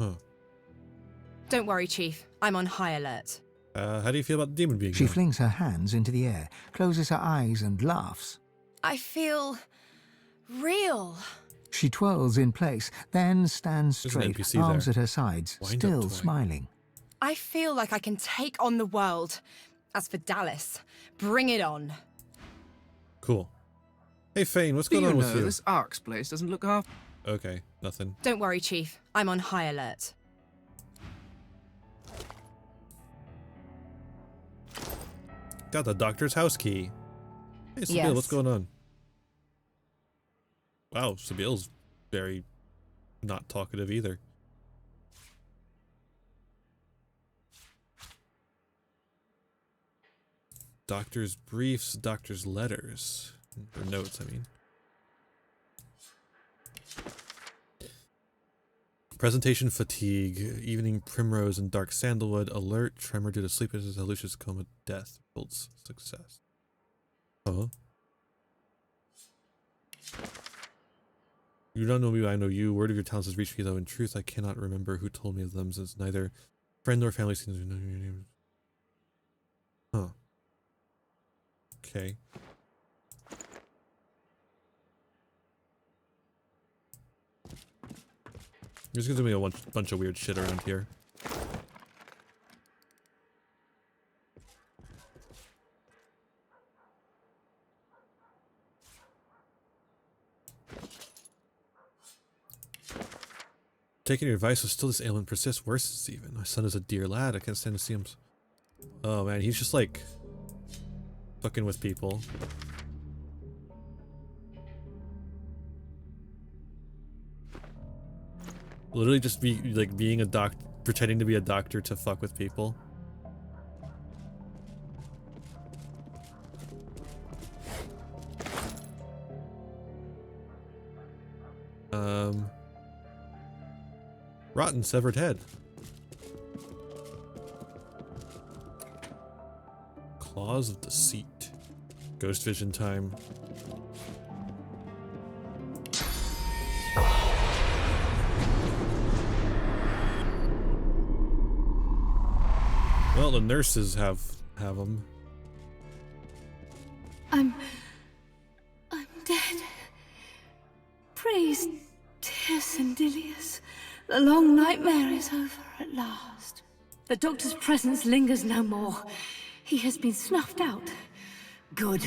Huh. Don't worry, Chief. I'm on high alert. How do you feel about the demon being She gone? flings her hands into the air, closes her eyes and laughs. I feel... real. She twirls in place, then stands There's an straight, NPC arms there. at her sides, Wind-up still toy. smiling. I feel like I can take on the world. As for Dallas, bring it on. Cool. Hey, Fane, what's going on with you? This Ark's place doesn't look half... Okay, nothing. Don't worry, Chief. I'm on high alert. Got the doctor's house key. Hey, Sabil, Yes. what's going on? Wow, Sabil's very not talkative either. Doctor's briefs, doctor's letters. Or notes, I mean. Presentation fatigue, evening primrose and dark sandalwood, alert, tremor due to sleeplessness, hallucinous coma, death, builds success. Huh? You don't know me, I know you. Word of your talents has reached me, though in truth I cannot remember who told me of them, since neither friend nor family seems to know your name. Huh. Okay. There's gonna be a bunch of weird shit around here. Taking your advice, but still this ailment persists, worsens even. My son is a dear lad, I can't stand to see him. Oh man, he's just like fucking with people. Literally just being a pretending to be a doctor to fuck with people. Rotten severed head. Claws of Deceit. Ghost vision time. Well, the nurses have them. I'm dead. Praise dear Sandilius. The long nightmare is over at last. The doctor's presence lingers no more. He has been snuffed out. Good.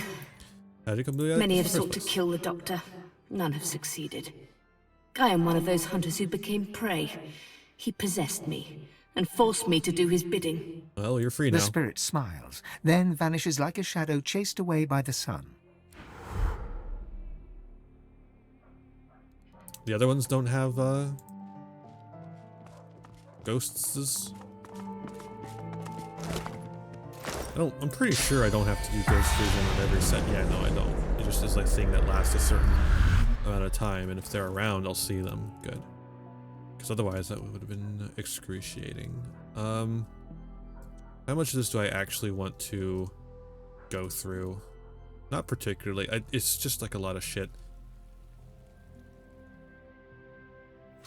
How'd you come to the Many have first sought to place? kill the doctor. None have succeeded. I am one of those hunters who became prey. He possessed me and forced me to do his bidding. Well, you're free now. The spirit smiles, then vanishes like a shadow chased away by the sun. The other ones don't have, ghosts. I'm pretty sure I don't have to do ghost vision on every set. Yeah, no, I don't. It just is like thing that lasts a certain amount of time, and if they're around, I'll see them. Good. Because otherwise, that would have been excruciating. How much of this do I actually want to go through? Not particularly. It's just like a lot of shit.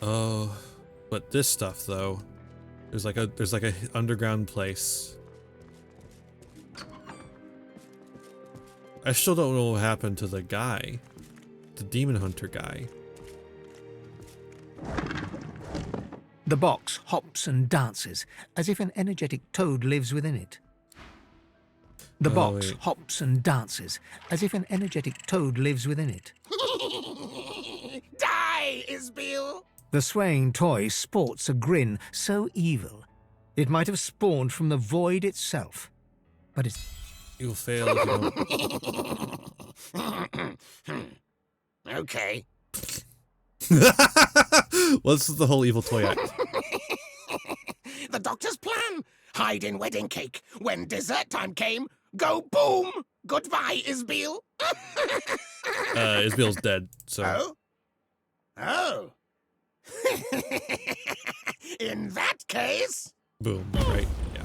Oh, but this stuff though, there's like a underground place. I still don't know what happened to the guy, the demon hunter guy. The box hops and dances, as if an energetic toad lives within it. The box hops and dances, as if an energetic toad lives within it. Die, Isbiel! The swaying toy sports a grin so evil, it might have spawned from the void itself. But it's... You'll fail if you don't. Okay. What's the whole evil toy act? The doctor's plan. Hide in wedding cake. When dessert time came, go boom. Goodbye, Isbiel. Isbiel's dead, so... Oh? In that case... Boom, right, yeah.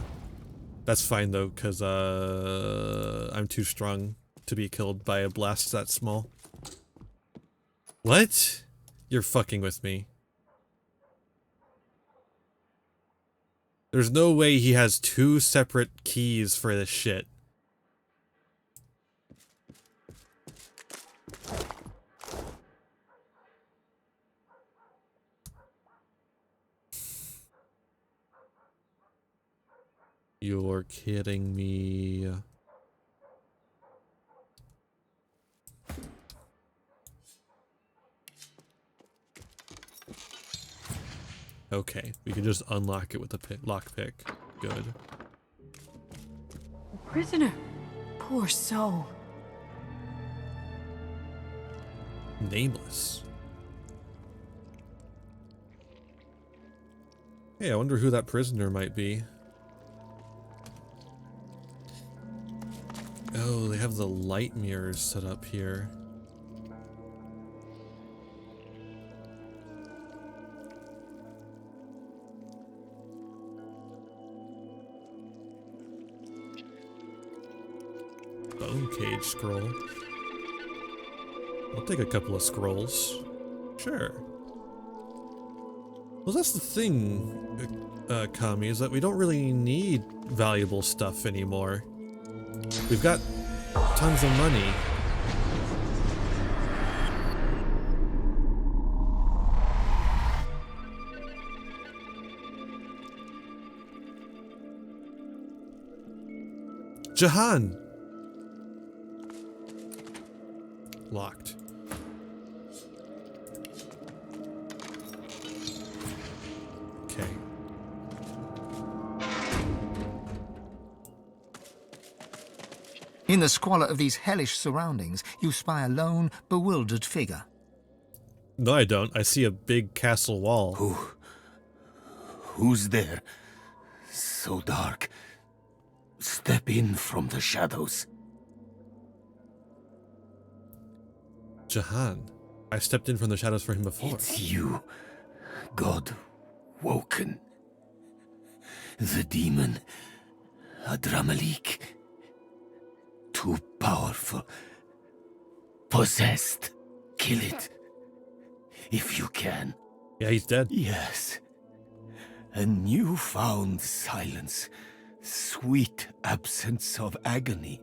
That's fine though, because I'm too strong to be killed by a blast that small. What? You're fucking with me. There's no way he has two separate keys for this shit. You're kidding me. Okay, we can just unlock it with a lockpick. Good. Prisoner. Poor soul. Nameless. Hey, I wonder who that prisoner might be. Oh, they have the light mirrors set up here. Bone cage scroll. I'll take a couple of scrolls. Sure. Well, that's the thing, Kami, is that we don't really need valuable stuff anymore. We've got tons of money. Jahan! Locked. Okay. In the squalor of these hellish surroundings, you spy a lone, bewildered figure. No, I don't. I see a big castle wall. Who's there? So dark. Step in from the shadows. Jahan. I stepped in from the shadows for him before. It's you, God woken. The demon, Adramalik. Too powerful. Possessed. Kill it. If you can. Yeah, he's dead. Yes. A newfound silence. Sweet absence of agony.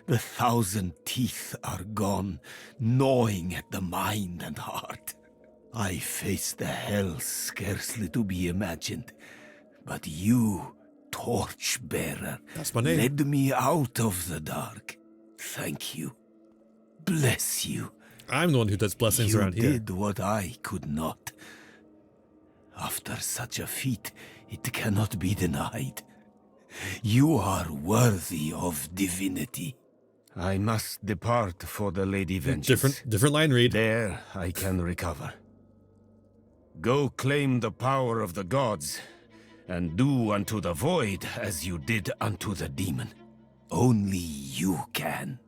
The 1,000 teeth are gone, gnawing at the mind and heart. I faced the hell scarcely to be imagined, but you, Torchbearer, that's my name, led me out of the dark. Thank you. Bless you. I'm the one who does blessings around here. You did what I could not. After such a feat, it cannot be denied. You are worthy of divinity. I must depart for the Lady Vengeance. Different line read. There I can recover. Go claim the power of the gods, and do unto the void as you did unto the demon. Only you can.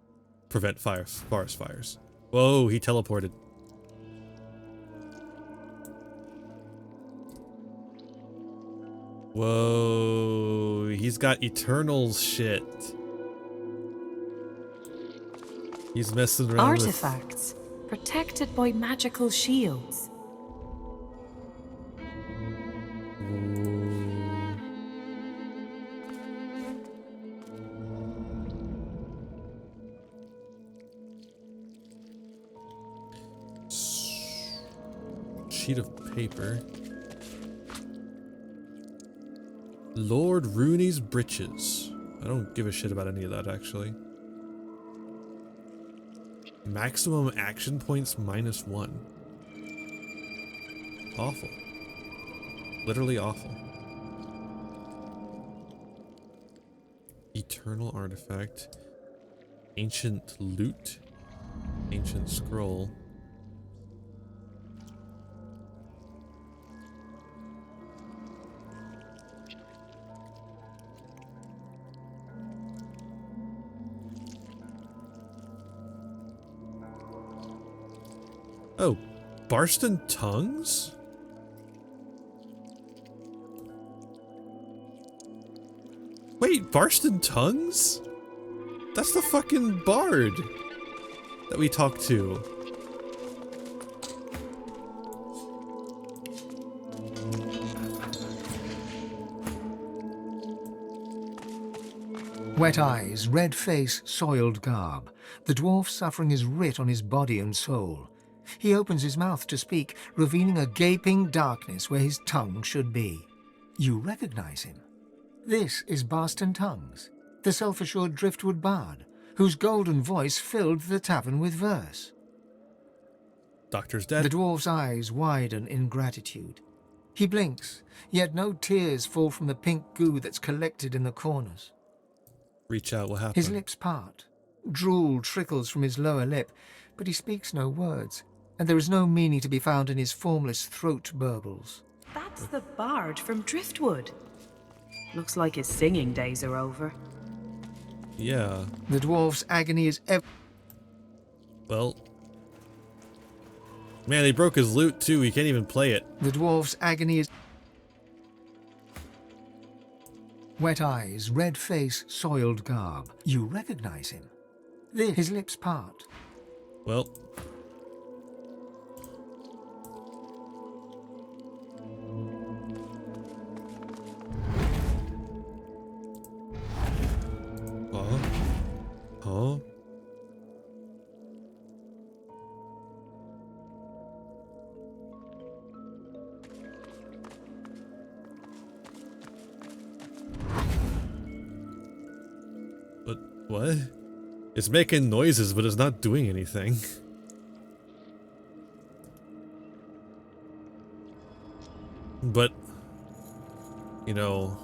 Prevent forest fires. Whoa, he teleported. Whoa, he's got Eternals shit. He's messing around Artifacts protected by magical shields. Sheet of paper. Lord Rooney's breeches. I don't give a shit about any of that, actually. Maximum action points -1. Awful. Literally awful. Eternal artifact. Ancient loot. Ancient scroll. Oh, Barston Tongues? Wait, Barston Tongues? That's the fucking bard that we talked to. Wet eyes, red face, soiled garb. The dwarf suffering is writ on his body and soul. He opens his mouth to speak, revealing a gaping darkness where his tongue should be. You recognize him. This is Barston Tongues, the self-assured driftwood bard, whose golden voice filled the tavern with verse. Doctor's dead. The dwarf's eyes widen in gratitude. He blinks, yet no tears fall from the pink goo that's collected in the corners. Reach out, what happened? His lips part. Drool trickles from his lower lip, but he speaks no words, and there is no meaning to be found in his formless throat burbles. That's the bard from Driftwood. Looks like his singing days are over. Yeah. The dwarf's agony is Well. Man, he broke his lute too, he can't even play it. The dwarf's agony is... Wet eyes, red face, soiled garb. You recognize him. His lips part. Well. Huh? But what? It's making noises, but it's not doing anything. But, you know...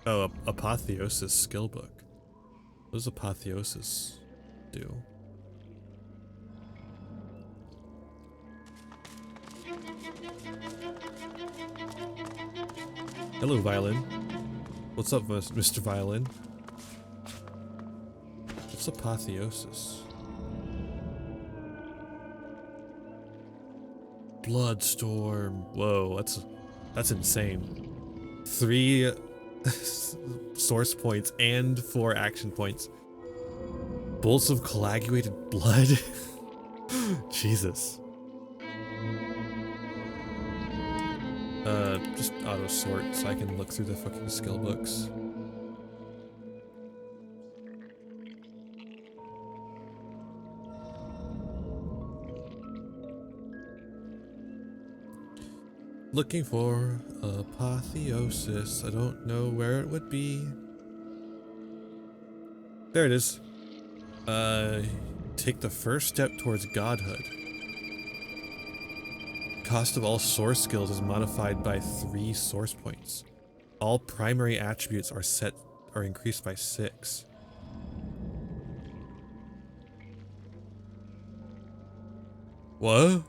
Oh, Apotheosis skill book. What does Apotheosis do? Hello, Violin. What's up, Mr. Violin? What's Apotheosis? Bloodstorm. Whoa, that's insane. 3 source points and 4 action points. Bolts of coagulated blood. Jesus. Just auto sort so I can look through the fucking skill books. Looking for apotheosis. I don't know where it would be. There it is. Take the first step towards godhood. Cost of all source skills is modified by 3 source points. All primary attributes are increased by 6. What?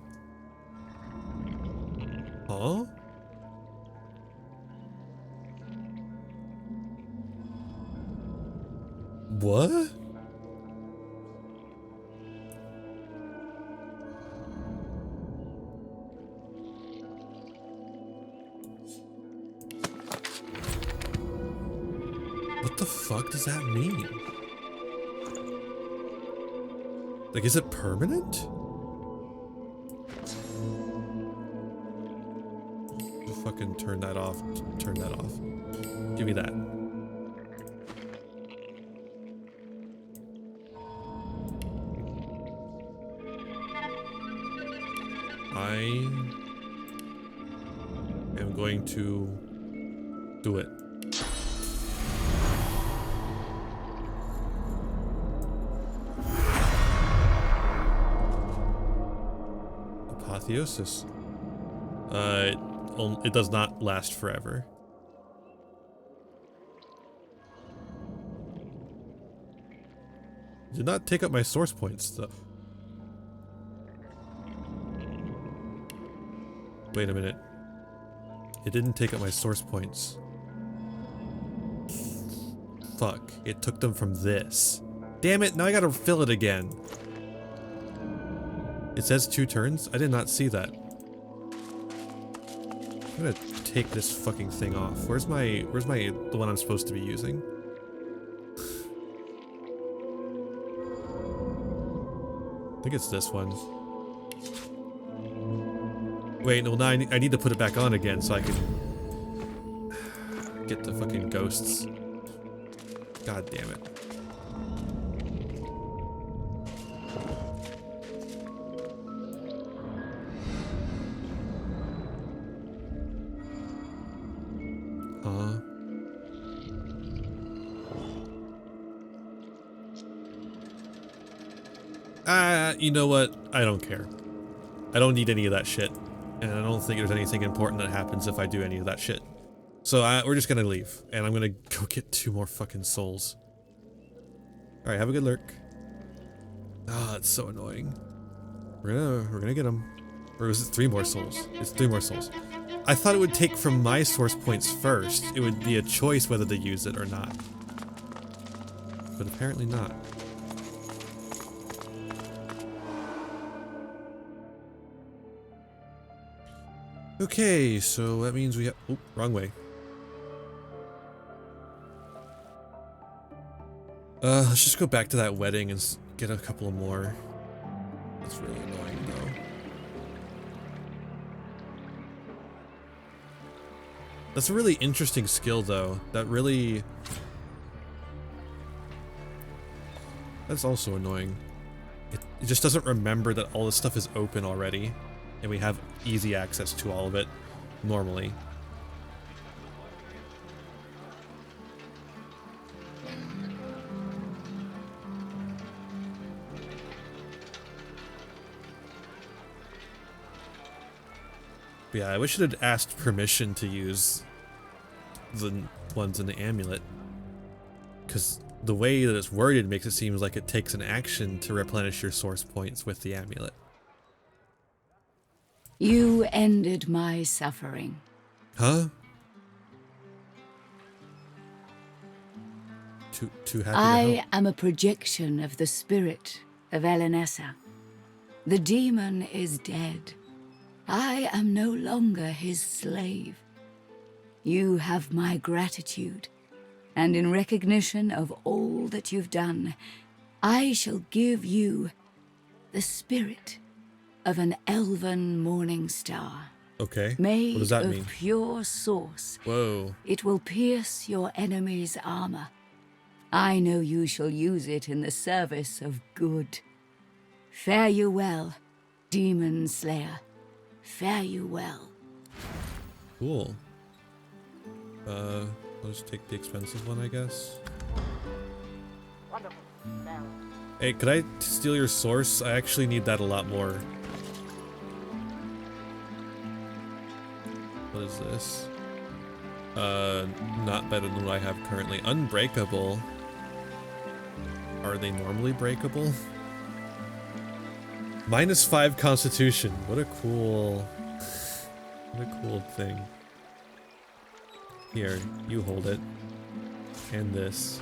Huh? What? What the fuck does that mean? Like, is it permanent? Fucking turn that off. Turn that off. Give me that. I am going to do it. Apotheosis. It does not last forever. Did not take up my source points though. Wait a minute. It didn't take up my source points. Fuck. It took them from this. Damn it, now I gotta fill it again. It says 2 turns? I did not see that. I'm gonna take this fucking thing off. Where's the one I'm supposed to be using? I think it's this one. Wait, no, now I need to put it back on again so I can get the fucking ghosts. God damn it. You know what? I don't care. I don't need any of that shit. And I don't think there's anything important that happens if I do any of that shit. So we're just gonna leave. And I'm gonna go get 2 more fucking souls. Alright, have a good lurk. Ah, it's so annoying. We're gonna get them. Or is it 3 more souls? It's 3 more souls. I thought it would take from my source points first. It would be a choice whether to use it or not. But apparently not. Okay, so that means we have... Oh, wrong way. Let's just go back to that wedding and get a couple more. That's really annoying, though. That's a really interesting skill, though. That really... That's also annoying. It just doesn't remember that all this stuff is open already. And we have easy access to all of it, normally. But yeah, I wish it had asked permission to use the ones in the amulet. Because the way that it's worded makes it seem like it takes an action to replenish your source points with the amulet. You ended my suffering. Huh? Too happy to I help. am a projection of the spirit of Elenessa. The demon is dead. I am no longer his slave. You have my gratitude, and in recognition of all that you've done, I shall give you the spirit of an elven morning star. Okay. Made What does that of mean? pure source. Whoa. It will pierce your enemy's armor. I know you shall use it in the service of good. Fare you well, demon slayer. Fare you well. Cool. I'll just take the expensive one, I guess. Hey, could I steal your source? I actually need that a lot more. What is this? Not better than what I have currently. Unbreakable. Are they normally breakable? -5 constitution. What a cool thing. Here, you hold it. And this.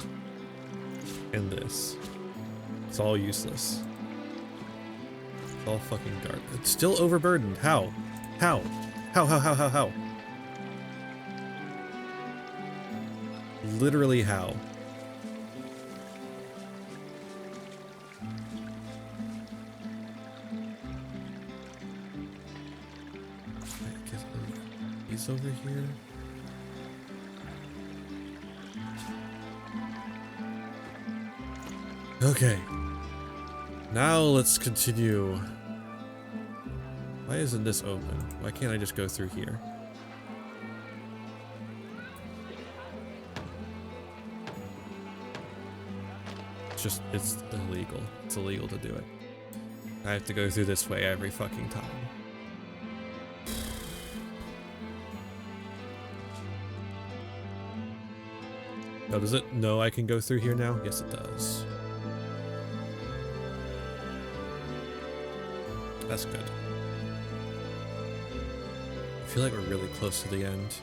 And this. It's all useless. It's all fucking garbage. It's still overburdened. How? How? How? Literally how? I guess he's over here. Okay. Now let's continue. Why isn't this open? Why can't I just go through here? It's illegal. It's illegal to do it. I have to go through this way every fucking time. Oh, does it? No, I can go through here now? Yes, it does. That's good. I feel like we're really close to the end.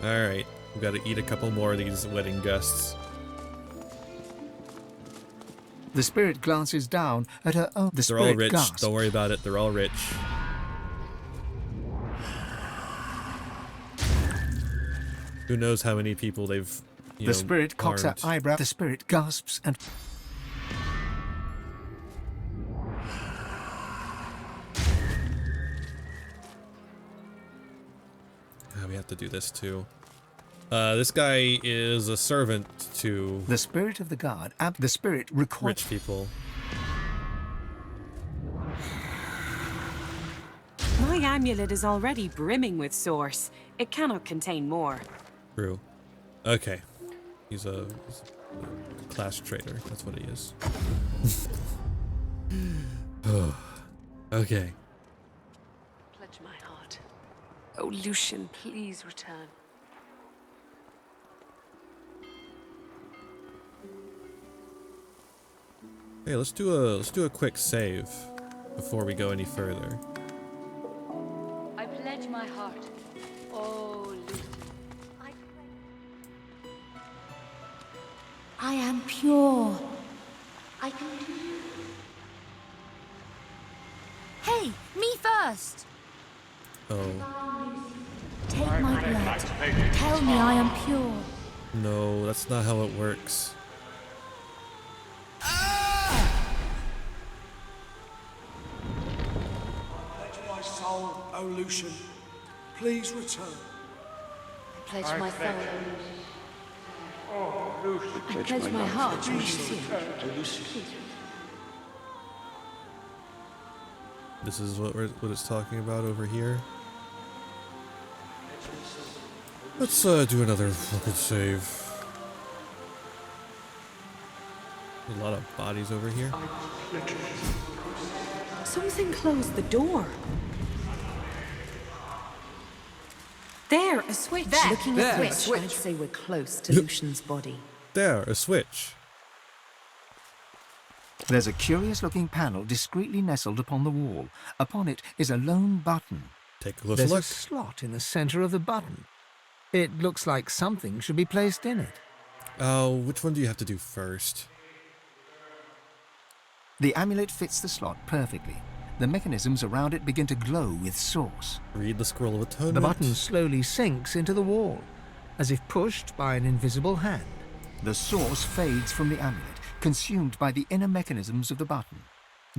Alright, we gotta eat a couple more of these wedding guests. The spirit glances down at her own. They're all rich. Don't worry about it. They're all rich. Who knows how many people they've, the spirit cocks her eyebrow. The spirit gasps and... We have to do this too. This guy is a servant to... The spirit of the guard. The spirit records... Rich people. My amulet is already brimming with source. It cannot contain more. True. Okay. He's a class traitor. That's what he is. Okay. Pledge my heart. Oh, Lucian, please return. Hey, let's do a quick save before we go any further. I pledge my heart. Oh, Lucy. I am pure. I can do. Hey, me first. Oh. Take my blood. Tell me I am pure. No, that's not how it works. Pledge my soul, O Lucian. Please return. Pledge my soul, O Lucy. Oh, Lucian. I pledge my heart, Pledge my Lucy. soul, O Lucian. This is what it's talking about over here. Let's do another fucking save. A lot of bodies over here. Something closed the door. There, a switch. Looking at the switch, I'd say we're close to Lucian's body. There, a switch. There's a curious-looking panel discreetly nestled upon the wall. Upon it is a lone button. Take a closer There's look. a slot in the center of the button. It looks like something should be placed in it. Oh, which one do you have to do first? The amulet fits the slot perfectly. The mechanisms around it begin to glow with source. Read the scroll of atonement. The button slowly sinks into the wall, as if pushed by an invisible hand. The source fades from the amulet, consumed by the inner mechanisms of the button.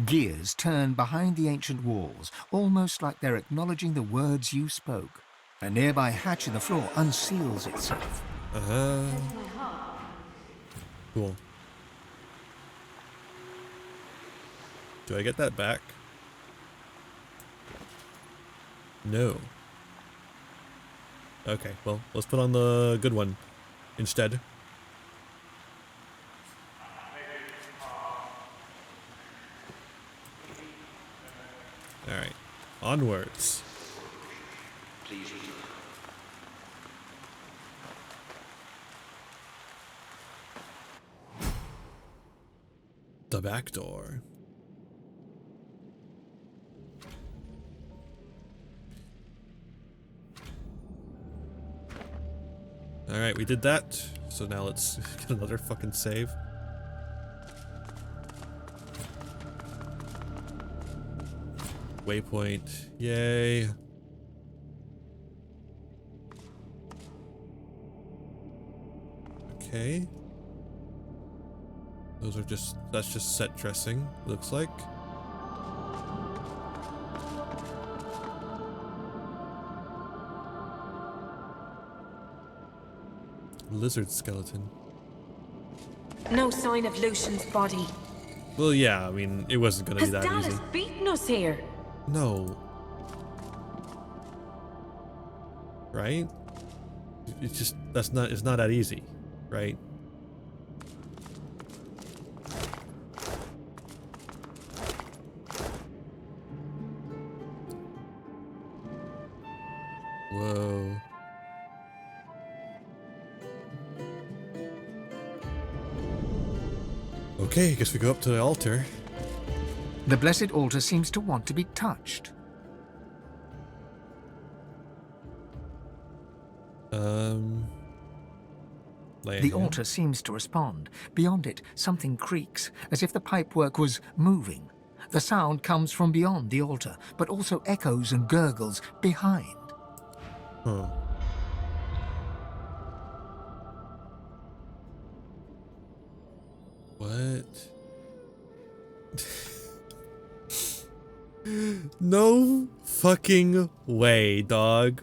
Gears turn behind the ancient walls, almost like they're acknowledging the words you spoke. A nearby hatch in the floor unseals itself. Cool. Do I get that back? No. Okay, well, let's put on the good one instead. Alright, onwards. Please return. The back door. Alright, we did that. So now let's get another fucking save. Waypoint. Yay. Okay. Those are just, that's just set dressing, looks like. Lizard skeleton. No sign of Lucian's body. Well, yeah, I mean, it wasn't gonna be that Dallas easy. beaten us here? No. Right? It's just, it's not that easy, right? Whoa. Okay, I guess we go up to the altar. The blessed altar seems to want to be touched. The altar seems to respond. Beyond it, something creaks, as if the pipework was moving. The sound comes from beyond the altar, but also echoes and gurgles behind. Huh. What? No fucking way, dog.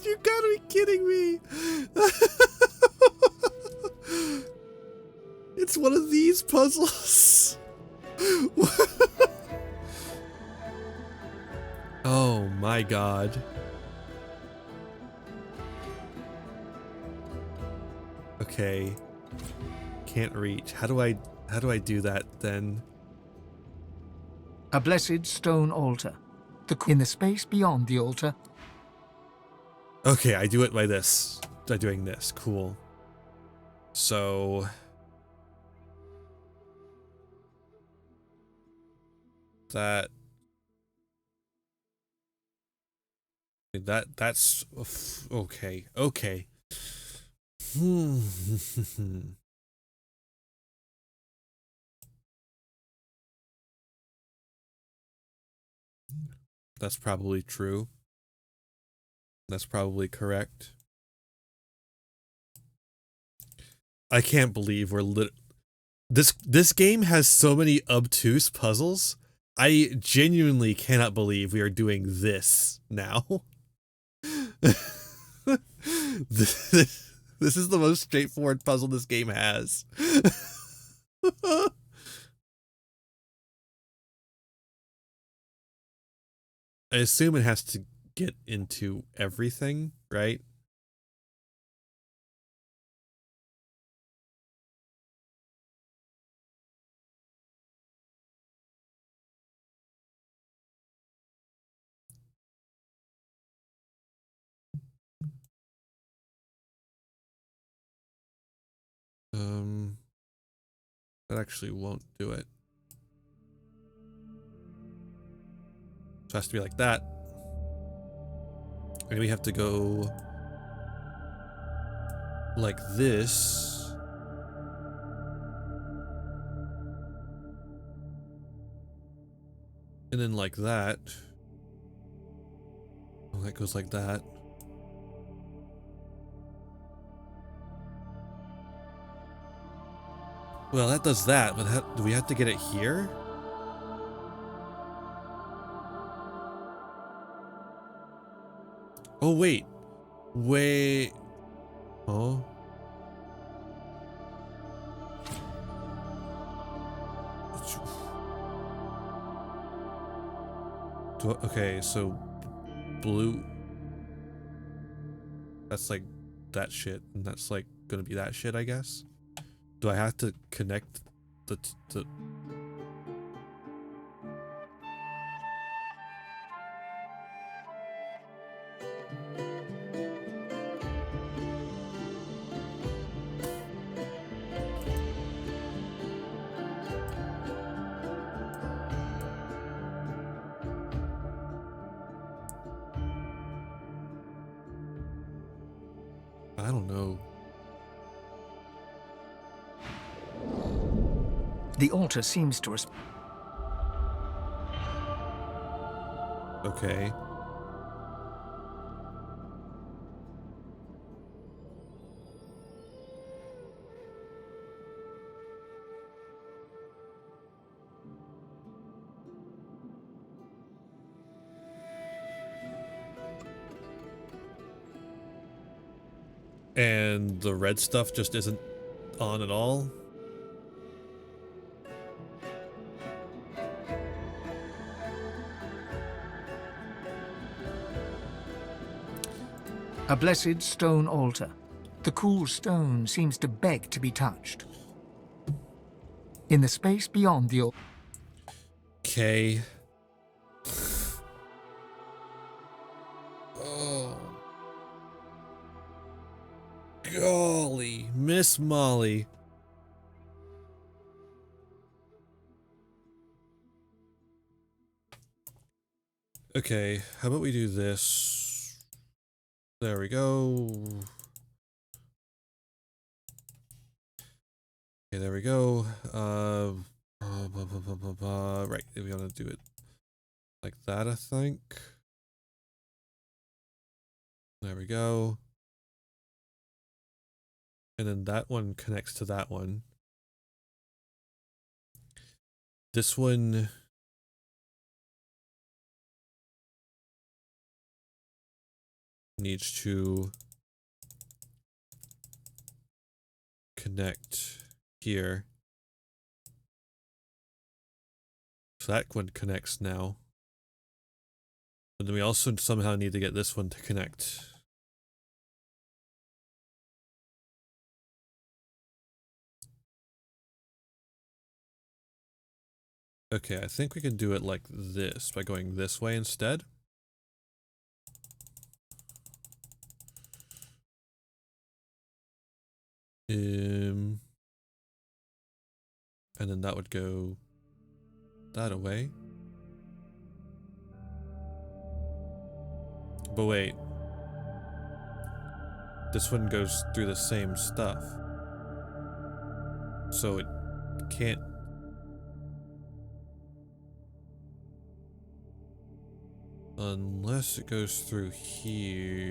You gotta be kidding me. It's one of these puzzles. Oh my god. Okay. Can't reach. How do I do that then? A blessed stone altar. In the space beyond the altar. Okay, I do it by this. By doing this. Cool. So that's okay. Okay. That's probably true. That's probably correct. I can't believe we're this game has so many obtuse puzzles. I genuinely cannot believe we are doing this now. This is the most straightforward puzzle this game has. I assume it has to get into everything, right? That actually won't do it. So it has to be like that. And we have to go like this. And then like that. Oh, that goes like that. Well, that does that, but do we have to get it here? Oh, wait. Wait. Oh. Okay, so blue. That's like that shit, and that's like gonna be that shit, I guess. Do I have to connect the I don't know. The altar seems to respond. Okay. And the red stuff just isn't on at all? A blessed stone altar. The cool stone seems to beg to be touched. In the space beyond the altar. Okay. Oh. Golly, Miss Molly. Okay, how about we do this? There we go. Okay, there we go. Right, we gotta do it like that, I think. There we go. And then that one connects to that one. This one needs to connect here. So that one connects now. But then we also somehow need to get this one to connect. Okay, I think we can do it like this by going this way instead. And then that would go that away. But wait. This one goes through the same stuff. So it can't. Unless it goes through here.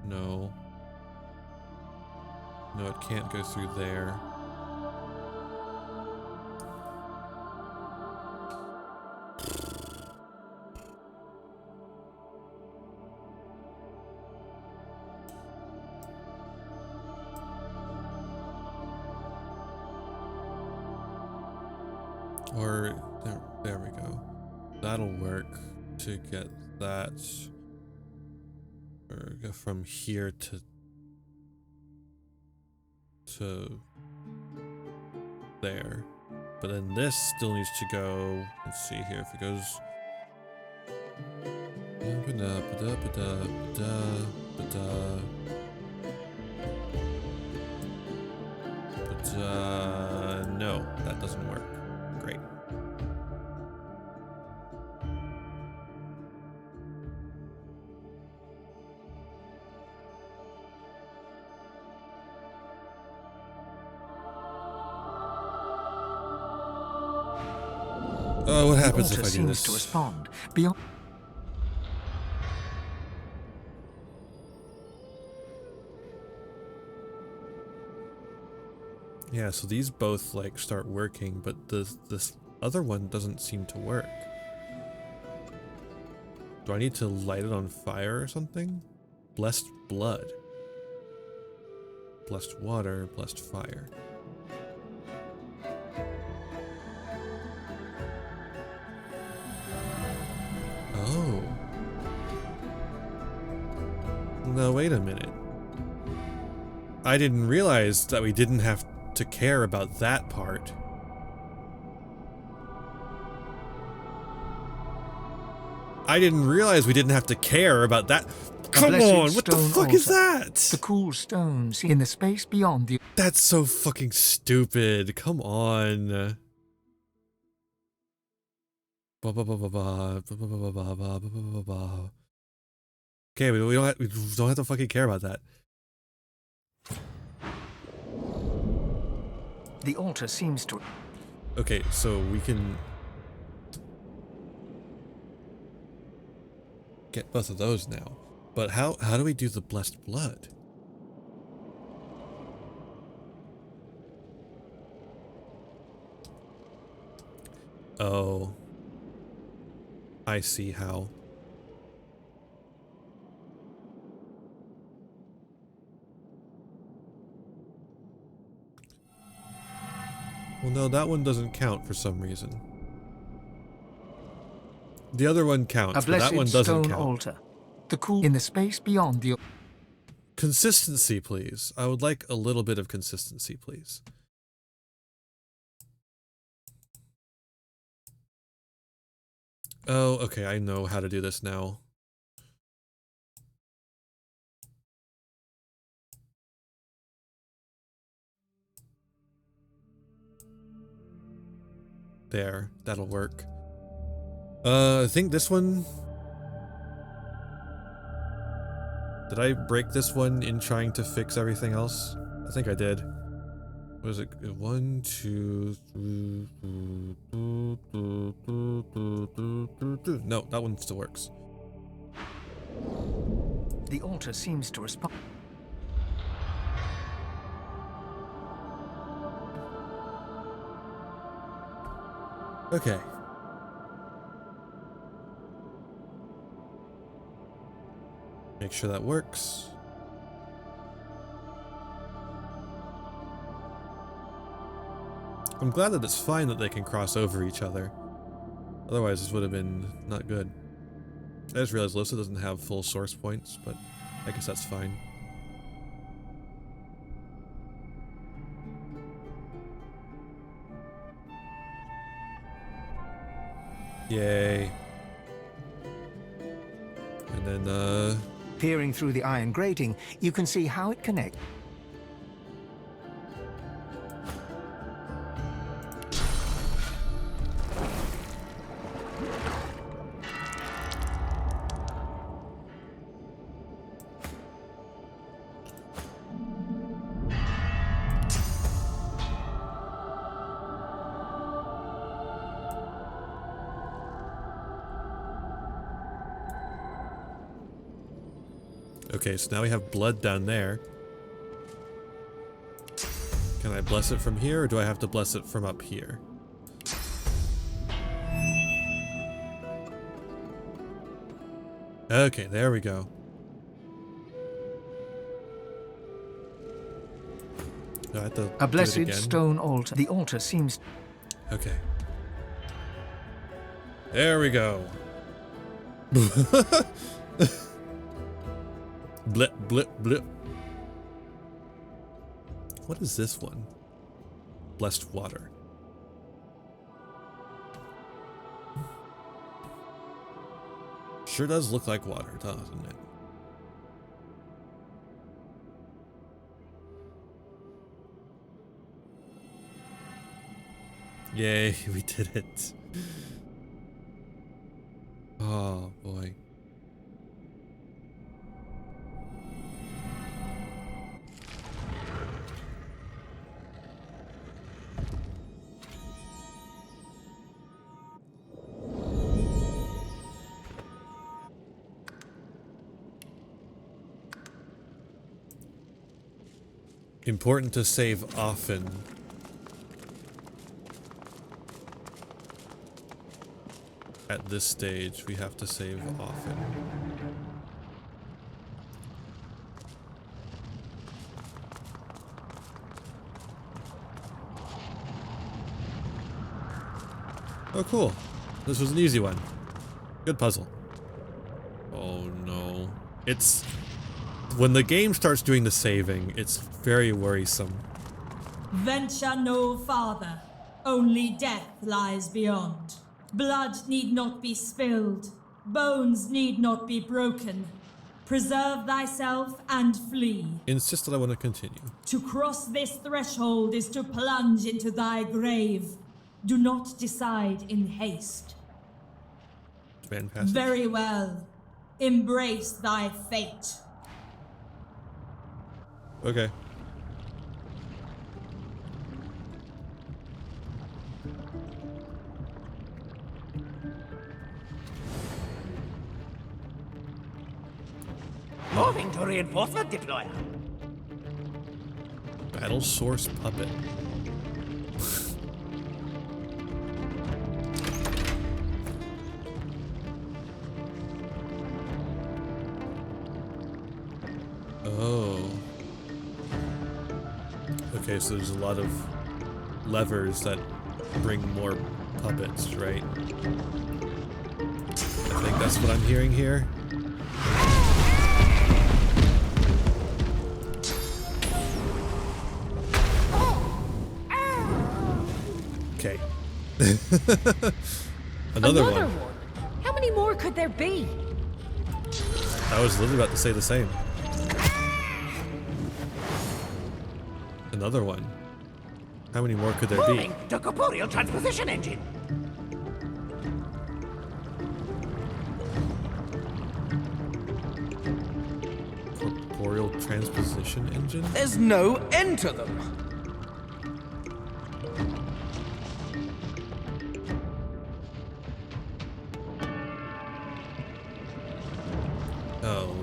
No. No, it can't go through there. Or there we go. That'll work to get that. Or go from here to there. But then this still needs to go. Let's see here if it goes. No, that doesn't work. Great. Oh, what happens if I do this? To respond beyond. Yeah, so these both like start working, but this other one doesn't seem to work. Do I need to light it on fire or something? Blessed blood. Blessed water, blessed fire. No, wait a minute. I didn't realize that we didn't have to care about that part. I didn't realize we didn't have to care about that. Come on, what the fuck is that? The cool stones in the space beyond the... That's so fucking stupid. Come on. Okay, we don't have to fucking care about that. The altar seems to... Okay, so we can get both of those now. But how do we do the blessed blood? Oh. I see how. Well, no, that one doesn't count for some reason. The other one counts, but that one doesn't count. Altar. The cool in the space beyond the... Consistency, please. I would like a little bit of consistency, please. Oh, okay, I know how to do this now. There, that'll work. I think this one... Did I break this one in trying to fix everything else? I think I did. What is it? 1, 2, 3... No, that one still works. The altar seems to respond. Okay. Make sure that works. I'm glad that it's fine that they can cross over each other. Otherwise, this would have been not good. I just realized Losa doesn't have full source points, but I guess that's fine. Yay. And then, Peering through the iron grating, you can see how it connects. Okay, so now we have blood down there. Can I bless it from here, or do I have to bless it from up here? Okay, there we go. Do I have to A do it blessed again? stone altar. The altar seems... Okay. There we go. Blip, blip, blip. What is this one? Blessed water. Sure does look like water, doesn't it? Yay, we did it. Oh, boy. Important to save often. At this stage, we have to save often. Oh, cool. This was an easy one. Good puzzle. Oh, no. It's When the game starts doing the saving, it's very worrisome. Venture no farther. Only death lies beyond. Blood need not be spilled. Bones need not be broken. Preserve thyself and flee. Insist that I want to continue. To cross this threshold is to plunge into thy grave. Do not decide in haste. Fantastic. Very well. Embrace thy fate. Okay. Moving to reinforcement deployer. Battle source puppet. Oh. Okay, so there's a lot of levers that bring more puppets, right? I think that's what I'm hearing here. Okay. Another one. How many more could there be? I was literally about to say the same. Another one. How many more could there be? Moving to corporeal transposition engine. Corporeal transposition engine? There's no end to them. Oh,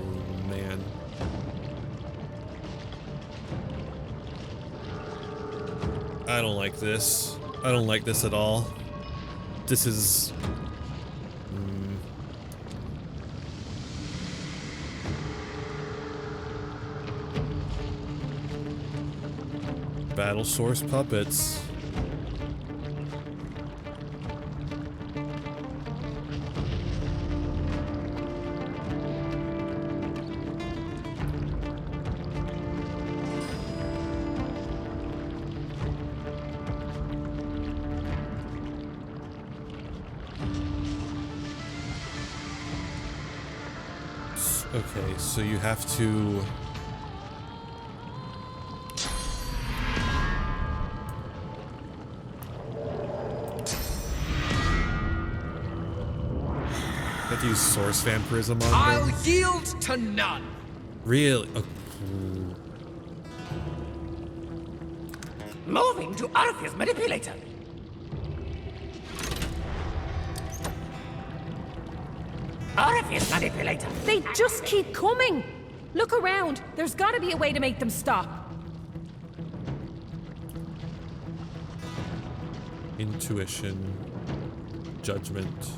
man. I don't like this. I don't like this at all. This is... Battle source puppets. Okay, so you have to... have to use source vampirism on I'll them? yield to none. Really? Oh. Moving to Arceus manipulator. Arceus manipulator. They just keep coming. Look around. There's got to be a way to make them stop. Intuition. Judgment.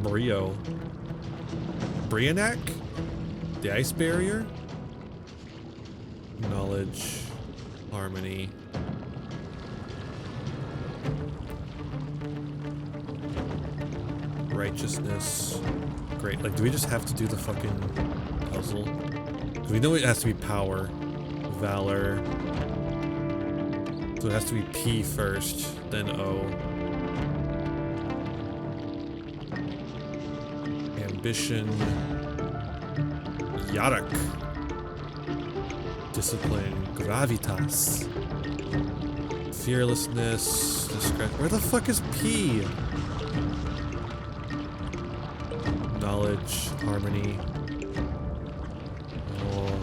Brio. Brianak? The ice barrier? Knowledge. Harmony. Righteousness. Great. Like, do we just have to do the fucking puzzle? 'Cause we know it has to be power. Valor. So it has to be P first, then O. Ambition. Yarak. Discipline. Gravitas. Fearlessness. Discretion. Where the fuck is P? Knowledge. Harmony. Oh.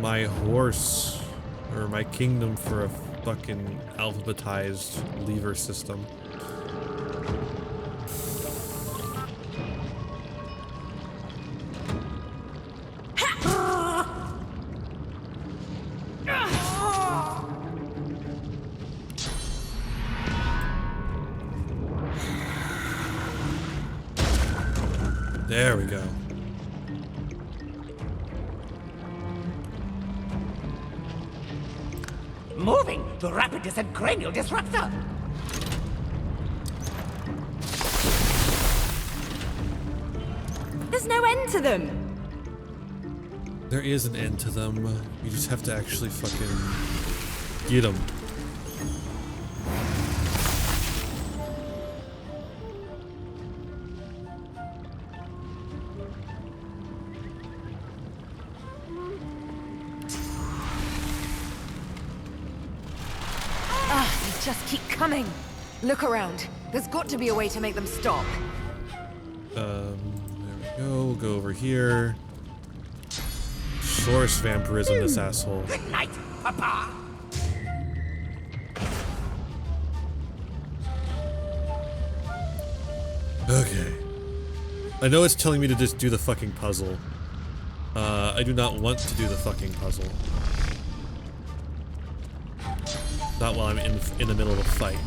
My horse. Or my kingdom for a fucking alphabetized lever system. There we go. Moving to rapid descent cranial disruptor. There's no end to them. There is an end to them. You just have to actually fucking get them. They just keep coming. Look around. There's got to be a way to make them stop. There we go. We'll go over here. Source vampirism, this asshole. Good night, Papa. Okay. I know it's telling me to just do the fucking puzzle. I do not want to do the fucking puzzle. Not while I'm in the middle of a fight.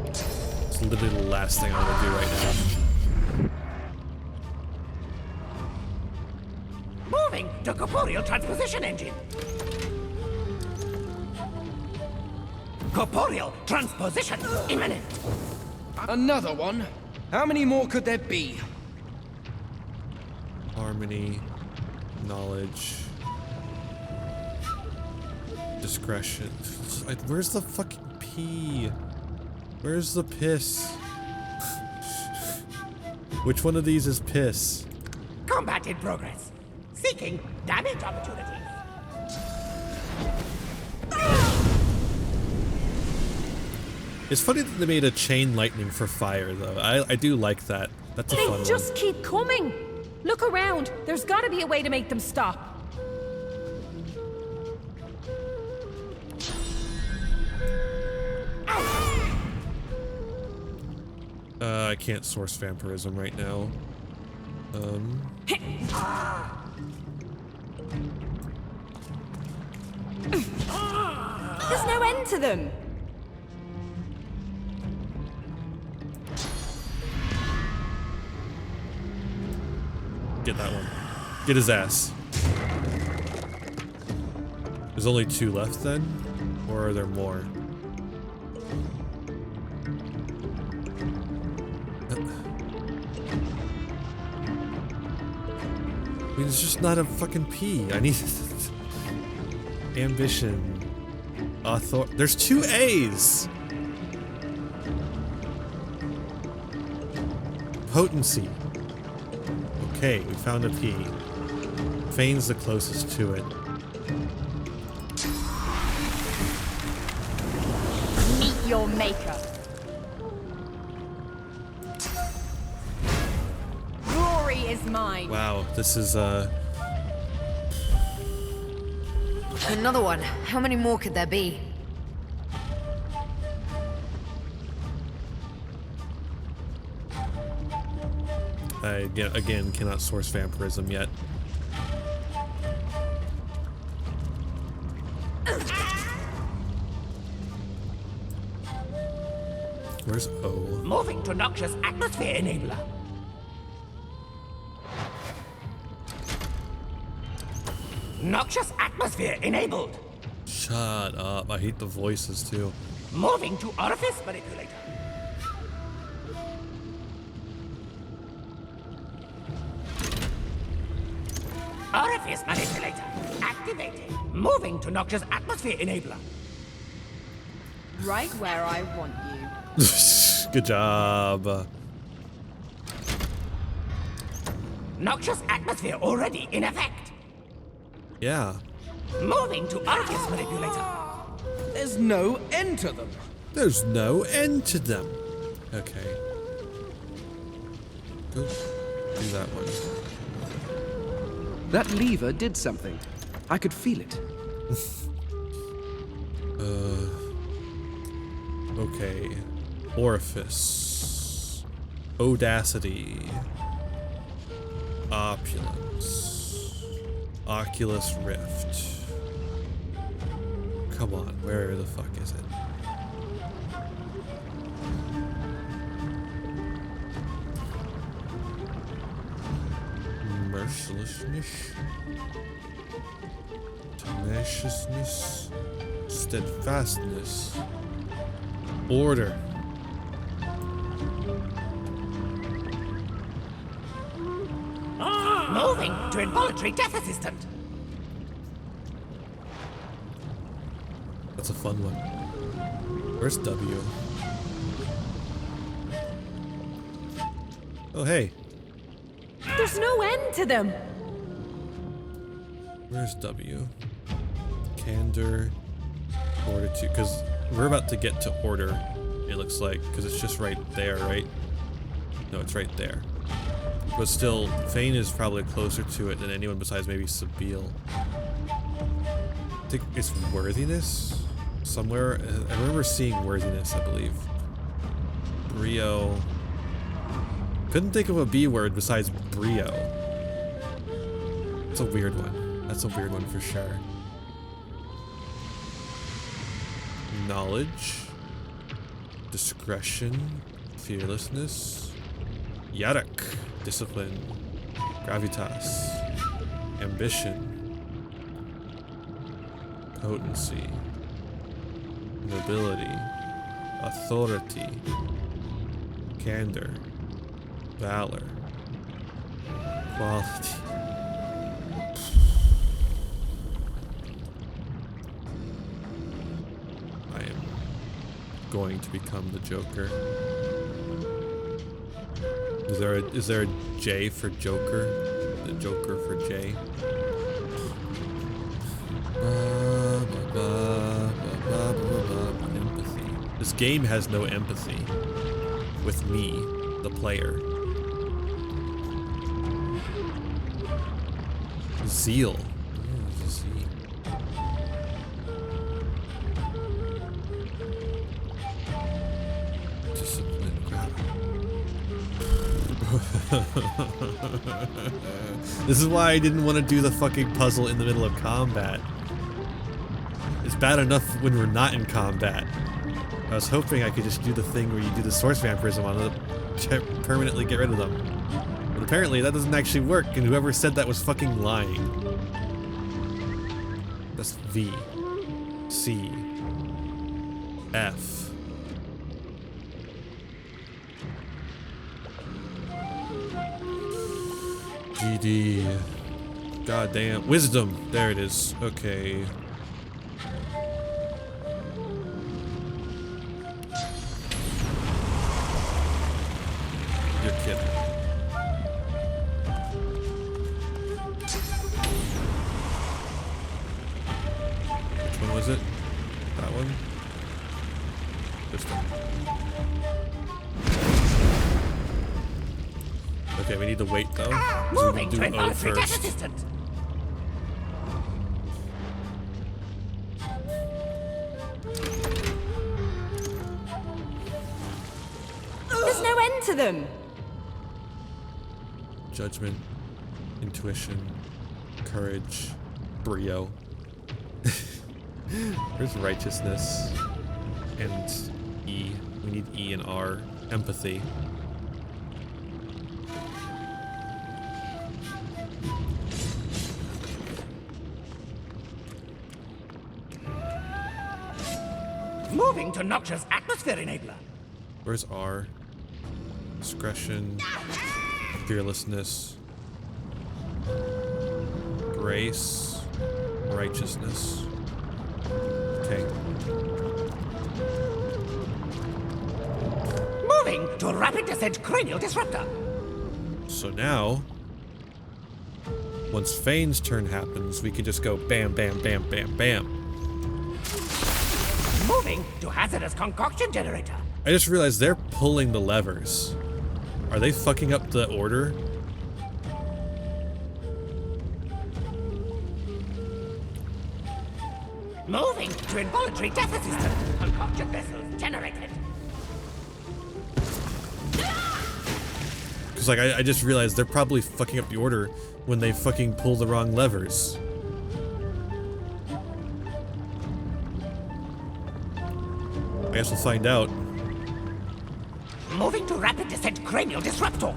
It's literally the last thing I want to do right Moving to corporeal transposition engine. Corporeal transposition imminent. Another one? How many more could there be? now. Harmony. Knowledge. Discretion. Where's the fucking P? Where's the piss? Which one of these is piss? Combat in progress. Seeking damage opportunities. It's funny that they made a chain lightning for fire, though. I do like that. That's a fun They just keep coming. Look around. There's got to be a way to make them stop. I can't source vampirism right now. There's no end to them. Get that one. Get his ass. There's only 2 left then? Or are there more? I mean, it's just not a fucking P. I need ambition. There's 2 A's. Potency. Okay, we found a P. Fane's the closest to it. Meet your maker. Glory is mine. Wow, this is Another one. How many more could there be? I again cannot source vampirism yet. Where's O? Moving to noxious atmosphere enabler. Noxious atmosphere enabled. Shut up. I hate the voices too. Moving to orifice manipulator. Orifice manipulator activated. Moving to noxious atmosphere enabler. Right where I want you. Good job. Noxious atmosphere already in effect. Yeah. Moving to orifice manipulator. There's no end to them. There's no end to them. Okay. Go do that one. That lever did something. I could feel it. Okay. Orifice. Audacity. Opulence. Oculus Rift. Come on, where the fuck is it? Mercilessness. Tenaciousness. Steadfastness. Order. Moving to involuntary death assistant. That's a fun one. Where's W? Oh, hey. There's no end to them. Where's W? Candor. Fortitude. Because we're about to get to order, it looks like. Because it's just right there, right? No, it's right there. But still, Fane is probably closer to it than anyone besides maybe Sabile. I think it's worthiness? Somewhere? I remember seeing worthiness, I believe. Brio. Couldn't think of a B word besides brio. It's a weird one. That's a weird one for sure. Knowledge. Discretion. Fearlessness. Yarak. Discipline. Gravitas. Ambition. Potency. Nobility. Authority. Candor. Valor. Quality. I am going to become the Joker. Is there a J for Joker? The Joker for J? Empathy. This game has no empathy with me, the player. Zeal. Discipline. This is why I didn't want to do the fucking puzzle in the middle of combat. It's bad enough when we're not in combat. I was hoping I could just do the thing where you do the source vampirism on them to permanently get rid of them. But apparently that doesn't actually work, and whoever said that was fucking lying. That's V. C. F. GD. Goddamn. Wisdom. There it is. Okay. You're kidding. Which one was it? That one? This one. Okay, we need to wait though. Moving do to O involuntary death first. assistant. There's no end to them. Judgment, intuition, courage, brio. Where's righteousness? And E. We need E and R. Empathy. Moving to noxious atmosphere enabler. Where's R? Discretion, fearlessness, grace, righteousness. Okay. Moving to rapid descent cranial disruptor. So now, once Fane's turn happens, we can just go bam, bam, bam, bam, bam. Moving to hazardous concoction generator. I just realized they're pulling the levers. Are they fucking up the order? Moving to involuntary death assistant. Concoction vessels generated. Because like I just realized they're probably fucking up the order when they fucking pull the wrong levers. I guess we'll find out. Moving to rapid descent cranial disruptor.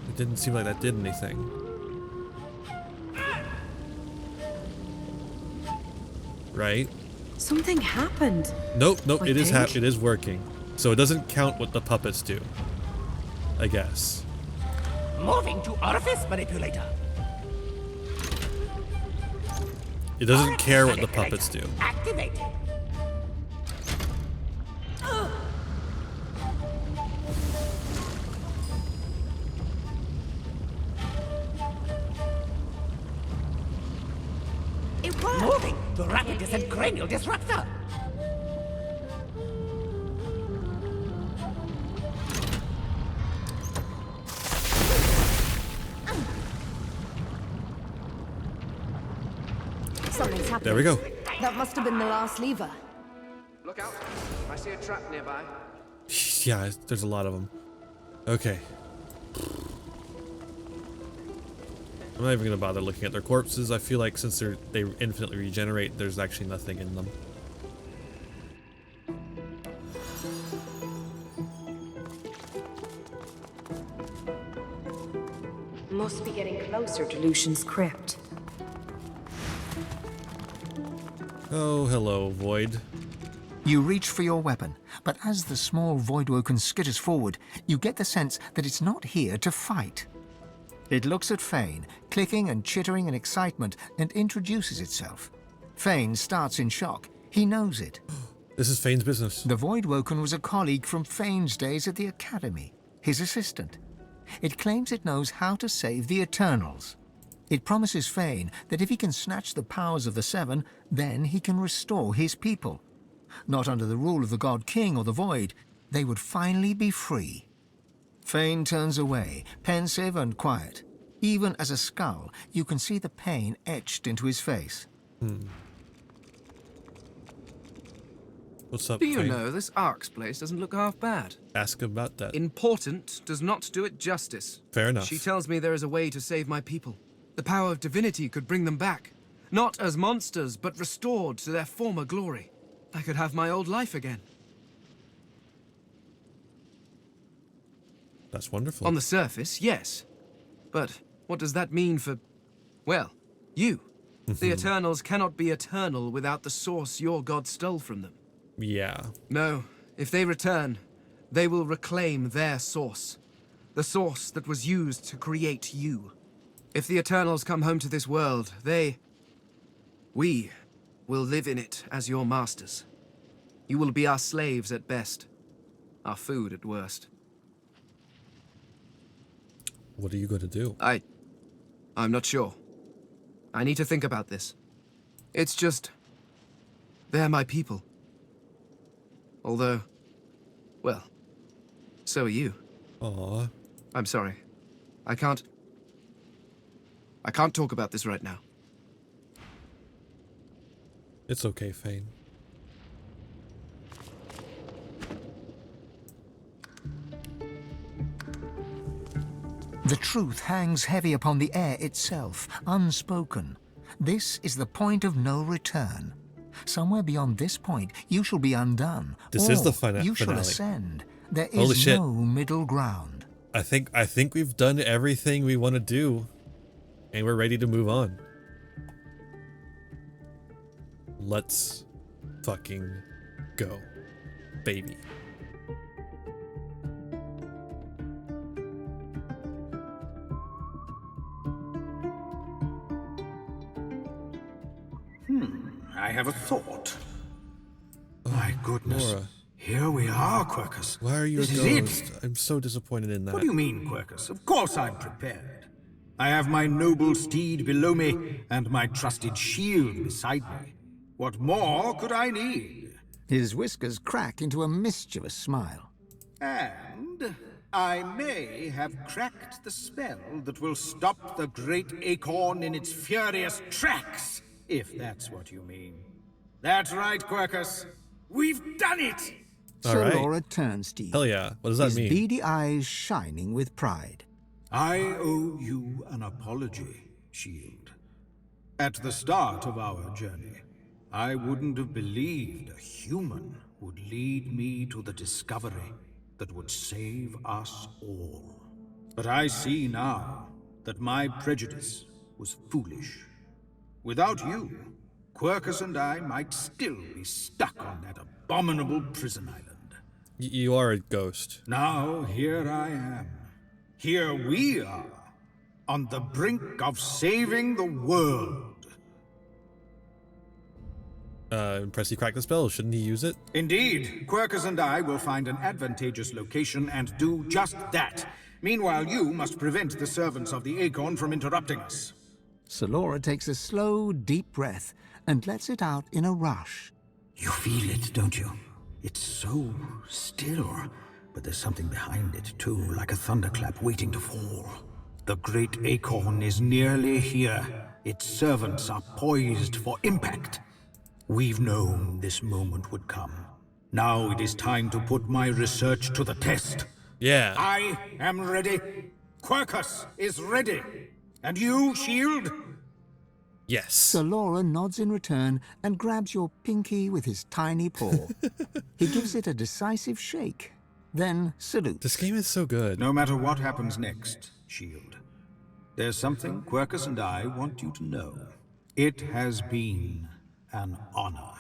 It didn't seem like that did anything. Right? Something happened. Nope, nope, I it is think. it is working. So it doesn't count what the puppets do, I guess. Moving to orifice manipulator. It doesn't care what the puppets do. Activate. It worked. Moving to rapid descent cranial disruptor. Something's happening. There we go. That must have been the last lever. Look out. I see a trap nearby. Yeah, there's a lot of them. Okay. I'm not even gonna bother looking at their corpses. I feel like since they infinitely regenerate, there's actually nothing in them. Must be getting closer to Lucian's crypt. Oh, hello, Void. You reach for your weapon, but as the small Voidwoken skitters forward, you get the sense that it's not here to fight. It looks at Fane, clicking and chittering in excitement, and introduces itself. Fane starts in shock. He knows it. This is Fane's business. The Voidwoken was a colleague from Fane's days at the Academy, his assistant. It claims it knows how to save the Eternals. It promises Fane that if he can snatch the powers of the Seven, then he can restore his people. Not under the rule of the God King or the Void, they would finally be free. Fane turns away, pensive and quiet. Even as a skull, you can see the pain etched into his face. What's up, Do you Fane? know, this Ark's place doesn't look half bad. Ask about that. Important does not do it justice. Fair enough. She tells me there is a way to save my people. The power of divinity could bring them back. Not as monsters, but restored to their former glory. I could have my old life again. That's wonderful. On the surface, yes. But what does that mean for, well, you? The Eternals cannot be eternal without the source your god stole from them. Yeah. No, if they return, they will reclaim their source. The source that was used to create you. If the Eternals come home to this world, we will live in it as your masters. You will be our slaves at best, our food at worst. What are you going to do? I'm not sure. I need to think about this. It's just, they're my people. Although, well, so are you. Aww. I'm sorry. I can't talk about this right now. It's okay, Fane. The truth hangs heavy upon the air itself, unspoken. This is the point of no return. Somewhere beyond this point, you shall be undone. This or is the finale. You shall ascend. There Holy is shit. no middle ground. I think we've done everything we want to do, and we're ready to move on. Let's fucking go, baby. I have a thought. My goodness. Laura. Here we are, Quercus. Why are you This a is ghost? it. I'm so disappointed in that. What do you mean, Quercus? Of course I'm prepared. I have my noble steed below me, and my trusted shield beside me. What more could I need? His whiskers crack into a mischievous smile. And I may have cracked the spell that will stop the great acorn in its furious tracks, if that's what you mean. That's right, Quercus. We've done it! Sir Laura turns to you. Hell yeah. What does that his mean? beady eyes shining with pride. I owe you an apology, Shield. At the start of our journey, I wouldn't have believed a human would lead me to the discovery that would save us all. But I see now that my prejudice was foolish. Without you, Quercus and I might still be stuck on that abominable prison island. You are a ghost. Now here I am. Here we are, on the brink of saving the world. Press he cracked the spell. Shouldn't he use it? Indeed, Quercus and I will find an advantageous location and do just that. Meanwhile, you must prevent the servants of the Acorn from interrupting us. Salora takes a slow, deep breath and lets it out in a rush. You feel it, don't you? It's so still, but there's something behind it too, like a thunderclap waiting to fall. The great Acorn is nearly here. Its servants are poised for impact. We've known this moment would come. Now it is time to put my research to the test. Yeah. I am ready. Quercus is ready. And you, Shield? Yes. Salora nods in return and grabs your pinky with his tiny paw. He gives it a decisive shake, then salutes. This game is so good. No matter what happens next, Shield, there's something Quercus and I want you to know. It has been an honor.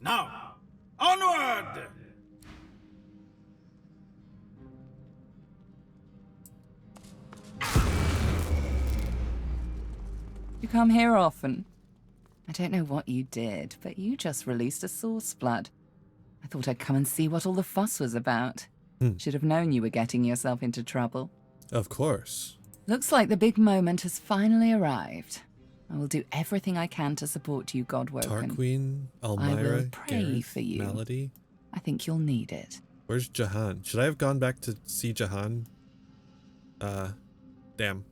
Now, onward! You come here often? I don't know what you did, but you just released a source flood. I thought I'd come and see what all the fuss was about. Should have known you were getting yourself into trouble. Of course. Looks like the big moment has finally arrived. I will do everything I can to support you, Godwoken. Tarqueen, Elmira, I will pray Gareth, for you. Melody. I think you'll need it. Where's Jahan? Should I have gone back to see Jahan? Damn.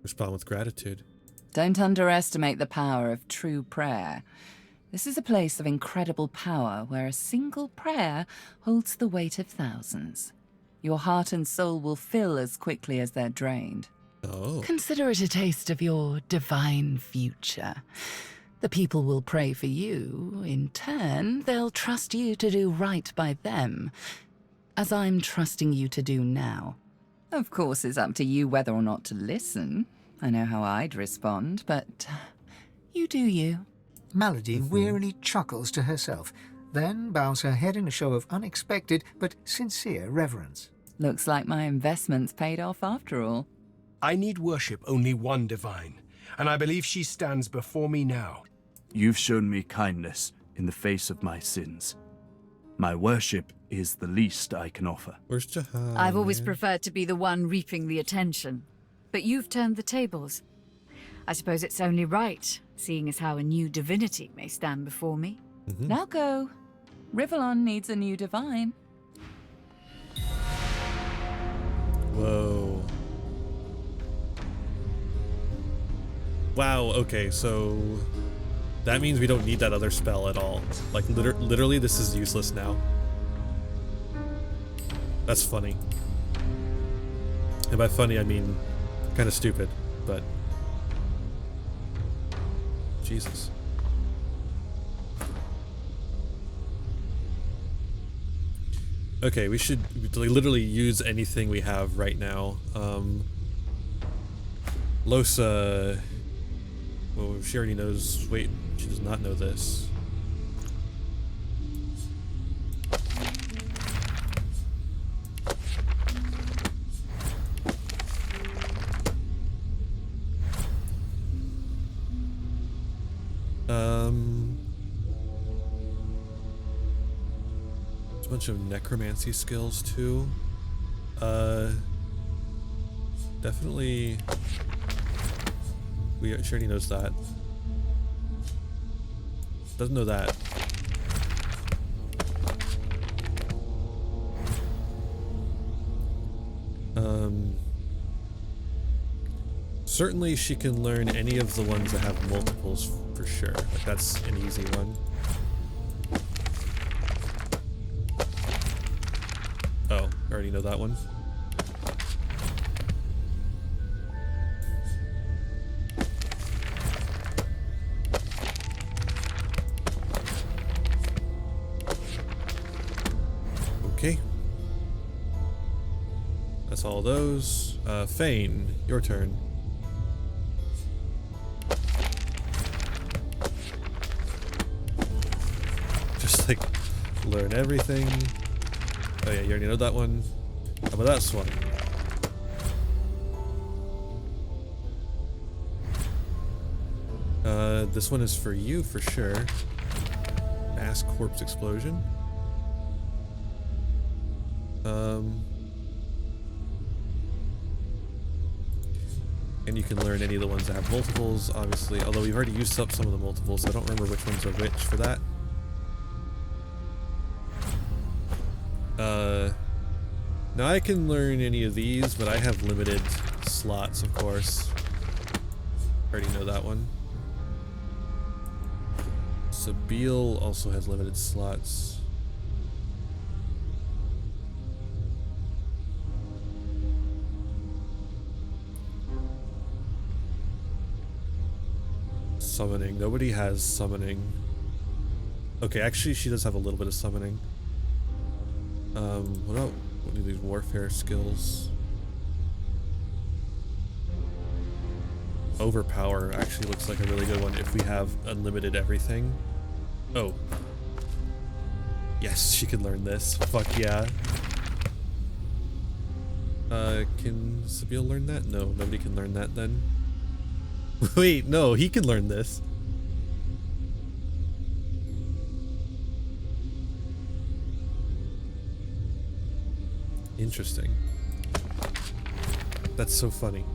Respond with gratitude. Don't underestimate the power of true prayer. This is a place of incredible power where a single prayer holds the weight of thousands. Your heart and soul will fill as quickly as they're drained. Oh. Consider it a taste of your divine future. The people will pray for you. In turn, they'll trust you to do right by them, as I'm trusting you to do now. Of course, it's up to you whether or not to listen. I know how I'd respond, but you do you. Melody wearily chuckles to herself, then bows her head in a show of unexpected but sincere reverence. Looks like my investment's paid off after all. I need worship only one divine, and I believe she stands before me now. You've shown me kindness in the face of my sins. My worship is the least I can offer. Where's Jahan? I've always preferred to be the one reaping the attention, but you've turned the tables. I suppose it's only right, seeing as how a new divinity may stand before me. Now go. Rivellon needs a new divine. Whoa. Wow, okay, so that means we don't need that other spell at all. Like, literally, this is useless now. That's funny. And by funny, I mean kind of stupid, but... Jesus. Okay, we should literally use anything we have right now. Losa... Well, she already knows... Wait, she does not know this. There's a bunch of necromancy skills too. Definitely. She already knows that. Doesn't know that. Certainly she can learn any of the ones that have multiples for sure. Like, that's an easy one. Oh, I already know that one. Okay. That's all those. Fane, your turn. just like learn everything. Oh yeah, you already know that one. How about that one? This one is for you for sure. Mass corpse explosion. And you can learn any of the ones that have multiples, obviously. Although we've already used up some of the multiples, so I don't remember which ones are which for that. Now I can learn any of these, but I have limited slots, of course. Already know that one. Sabeel also has limited slots. Summoning. Nobody has summoning. Okay, actually she does have a little bit of summoning. What about one of these warfare skills? Overpower actually looks like a really good one if we have unlimited everything. Oh. Yes, she can learn this. Fuck yeah. Can Sabeel learn that? No, nobody can learn that then. Wait, no, he can learn this. Interesting. That's so funny.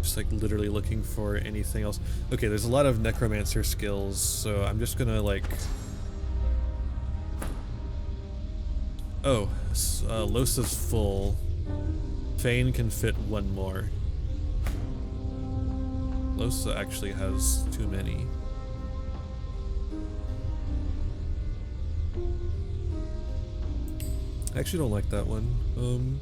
Just like literally looking for anything else. Okay, there's a lot of necromancer skills, so I'm just gonna like... Oh, Losa's full. Fane can fit one more. Losa actually has too many. I actually don't like that one.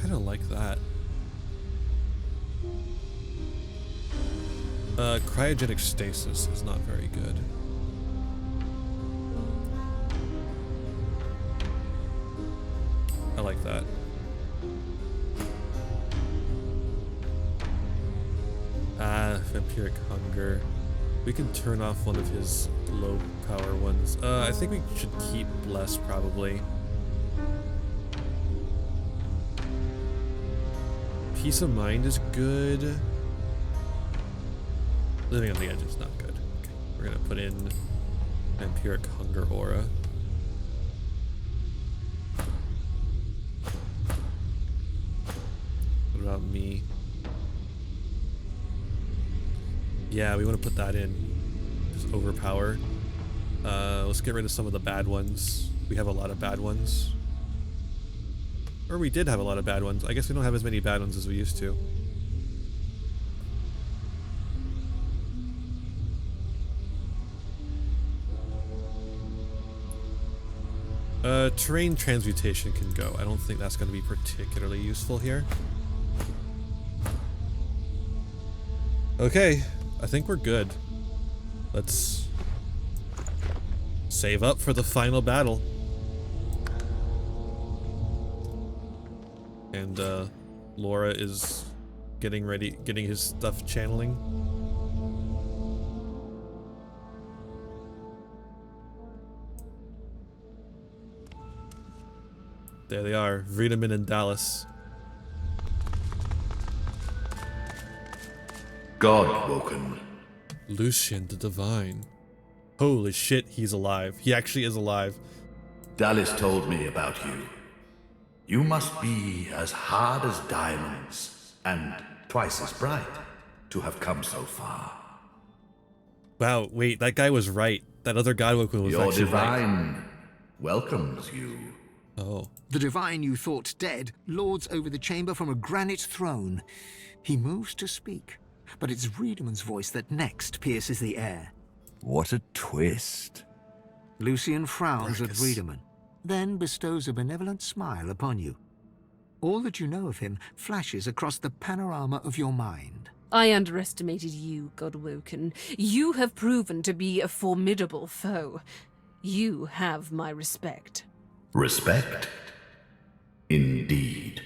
Kind of like that. Cryogenic stasis is not very good. I like that. Vampiric hunger. We can turn off one of his low power ones. I think we should keep bless probably. Peace of mind is good. Living on the edge is not good. Okay, we're gonna put in vampiric hunger aura. What about me? Yeah, we want to put that in. Just overpower. Let's get rid of some of the bad ones. We have a lot of bad ones. Or we did have a lot of bad ones. I guess we don't have as many bad ones as we used to. Terrain transmutation can go. I don't think that's going to be particularly useful here. Okay, I think we're good. Let's save up for the final battle. And Laura is getting ready, getting his stuff channeling. There they are, Vredeman and Dallas. God woken. Lucian the Divine. Holy shit, he's alive. He actually is alive. Dallas told me about you. You must be as hard as diamonds, and twice as bright, to have come so far. Wow, wait, that guy was right. That other God woken was Your actually divine right. welcomes you. Oh. The divine you thought dead lords over the chamber from a granite throne. He moves to speak, but it's Vredeman's voice that next pierces the air. What a twist. Lucian frowns at Vredeman, then bestows a benevolent smile upon you. All that you know of him flashes across the panorama of your mind. I underestimated you, Godwoken. You have proven to be a formidable foe. You have my respect. Respect? Indeed.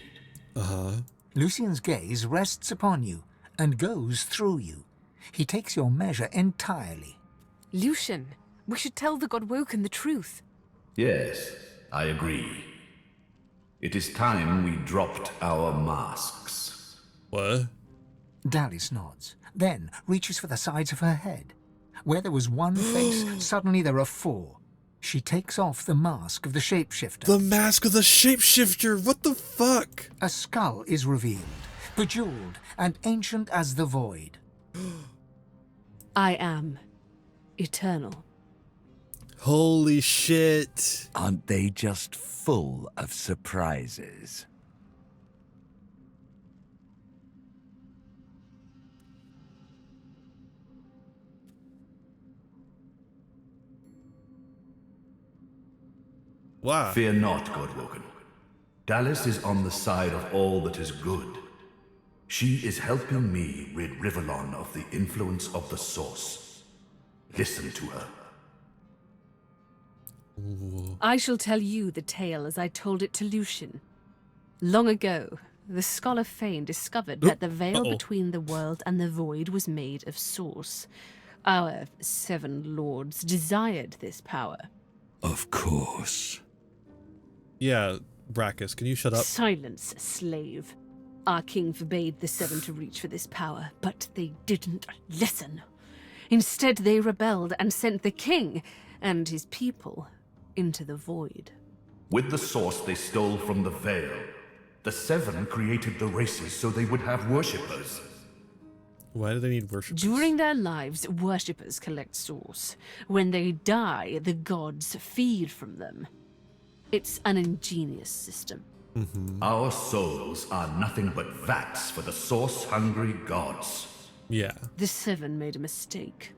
Lucian's gaze rests upon you and goes through you. He takes your measure entirely. Lucian, we should tell the Godwoken the truth. Yes, I agree. It is time we dropped our masks. What? Dallis nods, then reaches for the sides of her head. Where there was one face, suddenly there are four. She takes off the mask of the shapeshifter. The mask of the shapeshifter! What the fuck? A skull is revealed, bejeweled and ancient as the void. I am eternal. Holy shit. Aren't they just full of surprises? Wow. Fear not, Godwoken. Dallis is on the side of all that is good. She is helping me rid Rivellon of the influence of the Source. Listen to her. I shall tell you the tale as I told it to Lucian. Long ago, the scholar Fane discovered that the veil between the world and the void was made of Source. Our 7 lords desired this power. Of course. Yeah, Brackus, can you shut up? Silence, slave. Our king forbade the 7 to reach for this power, but they didn't listen. Instead, they rebelled and sent the king and his people into the void. With the Source they stole from the Veil. The 7 created the races so they would have worshippers. Why do they need worshippers? During their lives, worshippers collect Source. When they die, the gods feed from them. It's an ingenious system. Our souls are nothing but vats for the Source-hungry gods. Yeah. The 7 made a mistake.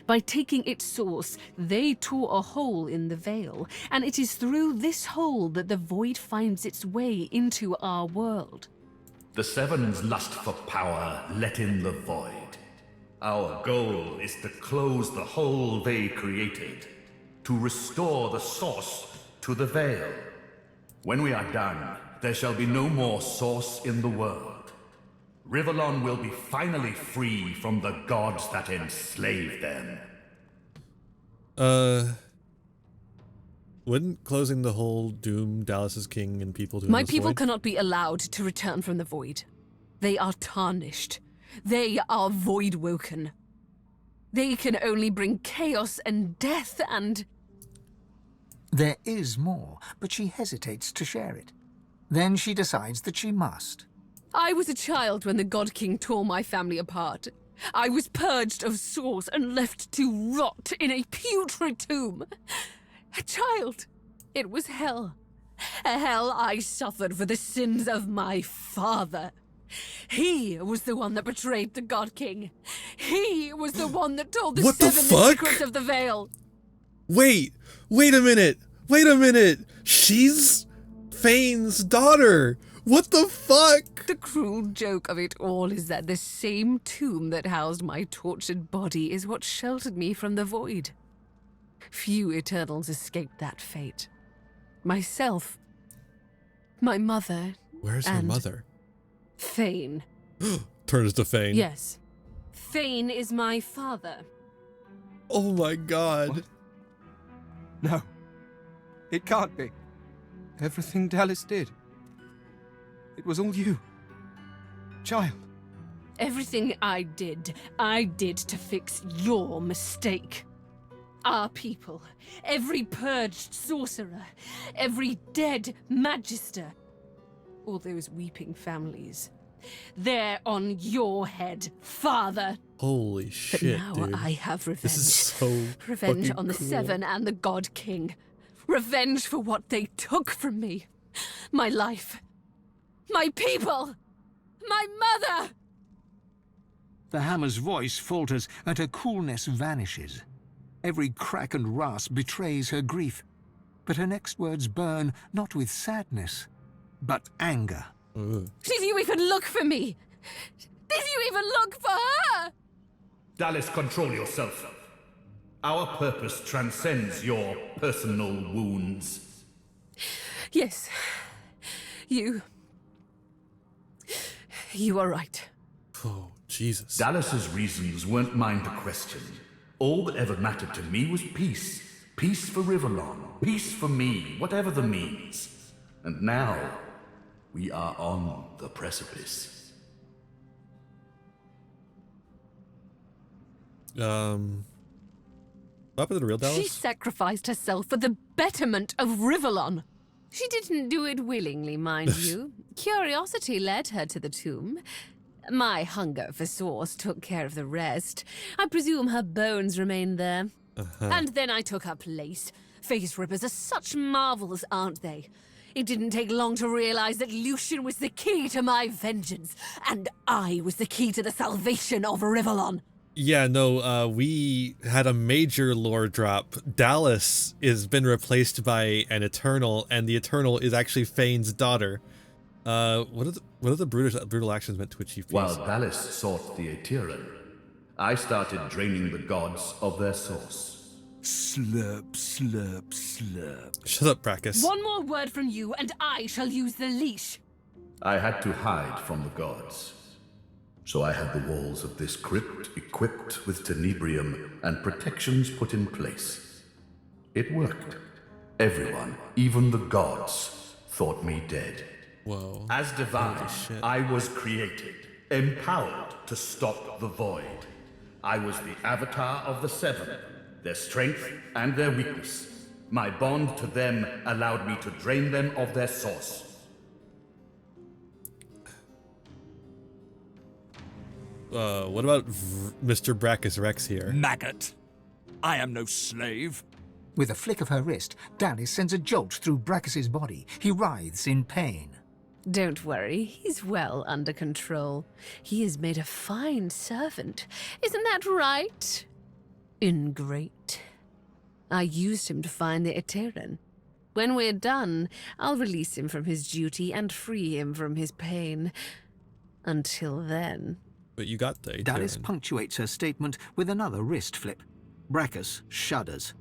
By taking its source, they tore a hole in the veil, and it is through this hole that the void finds its way into our world. The 7's lust for power let in the void. Our goal is to close the hole they created, to restore the Source to the veil. When we are done, there shall be no more Source in the world. Rivellon will be finally free from the gods that enslaved them. Wouldn't closing the whole doom Dallas's king and people doing My this people void? cannot be allowed to return from the void. They are tarnished. They are void-woken. They can only bring chaos and death and... There is more, but she hesitates to share it. Then she decides that she must. I was a child when the God King tore my family apart. I was purged of Source and left to rot in a putrid tomb. A child. It was hell. A hell I suffered for the sins of my father. He was the one that betrayed the God King. He was the one that told the What the 7 fuck? secrets of the veil. Wait a minute. She's Fane's daughter. What the fuck? The cruel joke of it all is that the same tomb that housed my tortured body is what sheltered me from the void. Few Eternals escaped that fate. Myself, my mother, Where's her and mother? Fane. Turns to Fane. Yes. Fane is my father. Oh my god. No. It can't be. Everything Dallis did. It was all you. Child. Everything I did to fix your mistake. Our people, every purged sorcerer, every dead magister, all those weeping families. They're on your head, father. Holy shit, But now dude. I have revenge. This is so Revenge fucking on the cool. 7 and the God King. Revenge for what they took from me. My life. My people. My mother. The hammer's voice falters and her coolness vanishes. Every crack and rasp betrays her grief, but her next words burn not with sadness, but anger. Did you even look for me? Did you even look for her? Dallas, control yourself. Our purpose transcends your personal wounds. Yes. You are right. Oh, Jesus. Dallas's reasons weren't mine to question. All that ever mattered to me was peace. Peace for Rivellon. Peace for me, whatever the means. And now, we are on the precipice. What happened to the real Dallas? She sacrificed herself for the betterment of Rivellon. She didn't do it willingly, mind you. Curiosity led her to the tomb. My hunger for source took care of the rest. I presume her bones remained there. And then I took her place. Face rippers are such marvels, aren't they? It didn't take long to realize that Lucian was the key to my vengeance, and I was the key to the salvation of Rivellon. Yeah, no, we had a major lore drop. Dallas has been replaced by an Eternal, and the Eternal is actually Fane's daughter. What are the brutal actions meant to achieve peace? While Dallas sought the Aetheran, I started draining the gods of their source. Slurp, slurp, slurp. Shut up, Brachus. One more word from you, and I shall use the leash. I had to hide from the gods. So I had the walls of this crypt equipped with tenebrium and protections put in place. It worked. Everyone, even the gods, thought me dead. Whoa. As divine, I was created, empowered to stop the void. I was the avatar of the Seven, their strength and their weakness. My bond to them allowed me to drain them of their source. What about Mr. Brachus Rex here? Maggot! I am no slave. With a flick of her wrist, Dallas sends a jolt through Brachus's body. He writhes in pain. Don't worry, he's well under control. He has made a fine servant. Isn't that right? Ingrate. I used him to find the Aetheran. When we're done, I'll release him from his duty and free him from his pain. Until then... But you got the Aetheran. Dallas punctuates her statement with another wrist flip. Brachus shudders,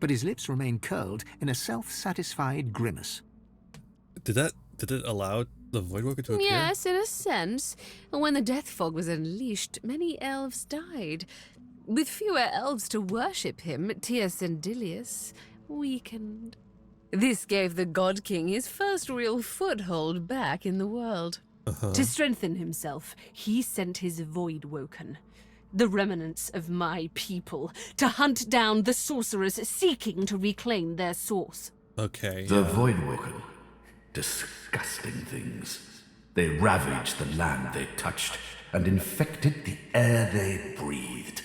but his lips remain curled in a self-satisfied grimace. Did it allow the Voidwalker to appear? Yes, in a sense. When the Death Fog was unleashed, many elves died. With fewer elves to worship him, Teosendilius weakened. This gave the God King his first real foothold back in the world. To strengthen himself, he sent his Voidwoken, the remnants of my people, to hunt down the sorcerers seeking to reclaim their source. Okay. The Voidwoken. Disgusting things. They ravaged the land they touched and infected the air they breathed.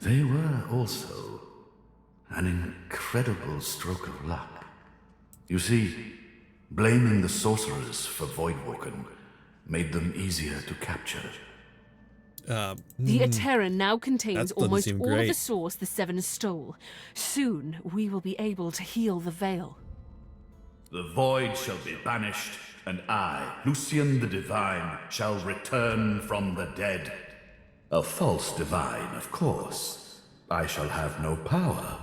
They were also an incredible stroke of luck. You see, blaming the sorcerers for Voidwoken made them easier to capture. The Aetheran now contains almost all great. the source the Seven stole. Soon, we will be able to heal the Veil. The void shall be banished, and I, Lucian the Divine, shall return from the dead. A false divine, of course. I shall have no power,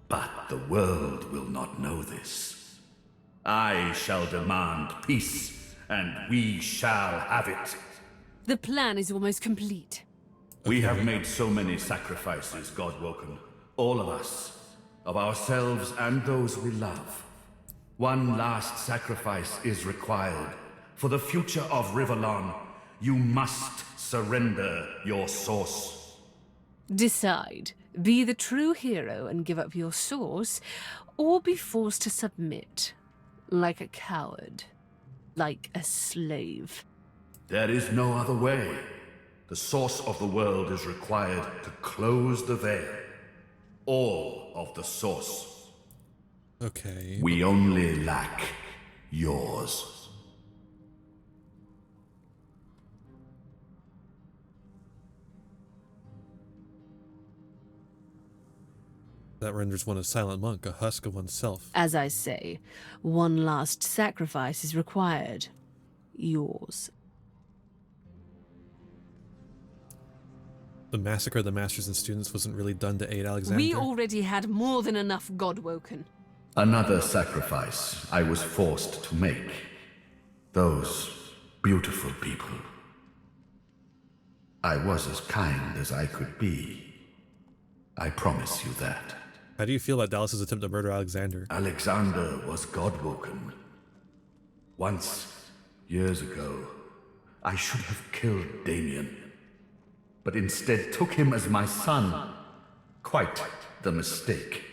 but the world will not know this. I shall demand peace, and we shall have it. The plan is almost complete. We have made so many sacrifices, Godwoken. All of us. Of ourselves and those we love. One last sacrifice is required. For the future of Rivellon, you must surrender your source. Decide. Be the true hero and give up your source, or be forced to submit. Like a coward. Like a slave. There is no other way. The source of the world is required to close the veil. All of the source. Okay. We only lack yours. That renders one a silent monk, a husk of oneself. As I say, one last sacrifice is required. yours. The massacre of the masters and students wasn't really done to aid Alexander. We already had more than enough Godwoken. Another sacrifice I was forced to make. Those beautiful people. I was as kind as I could be. I promise you that. How do you feel about Dallas's attempt to murder Alexander? Alexander was Godwoken. Once, years ago, I should have killed Damien, but instead took him as my son. Quite the mistake.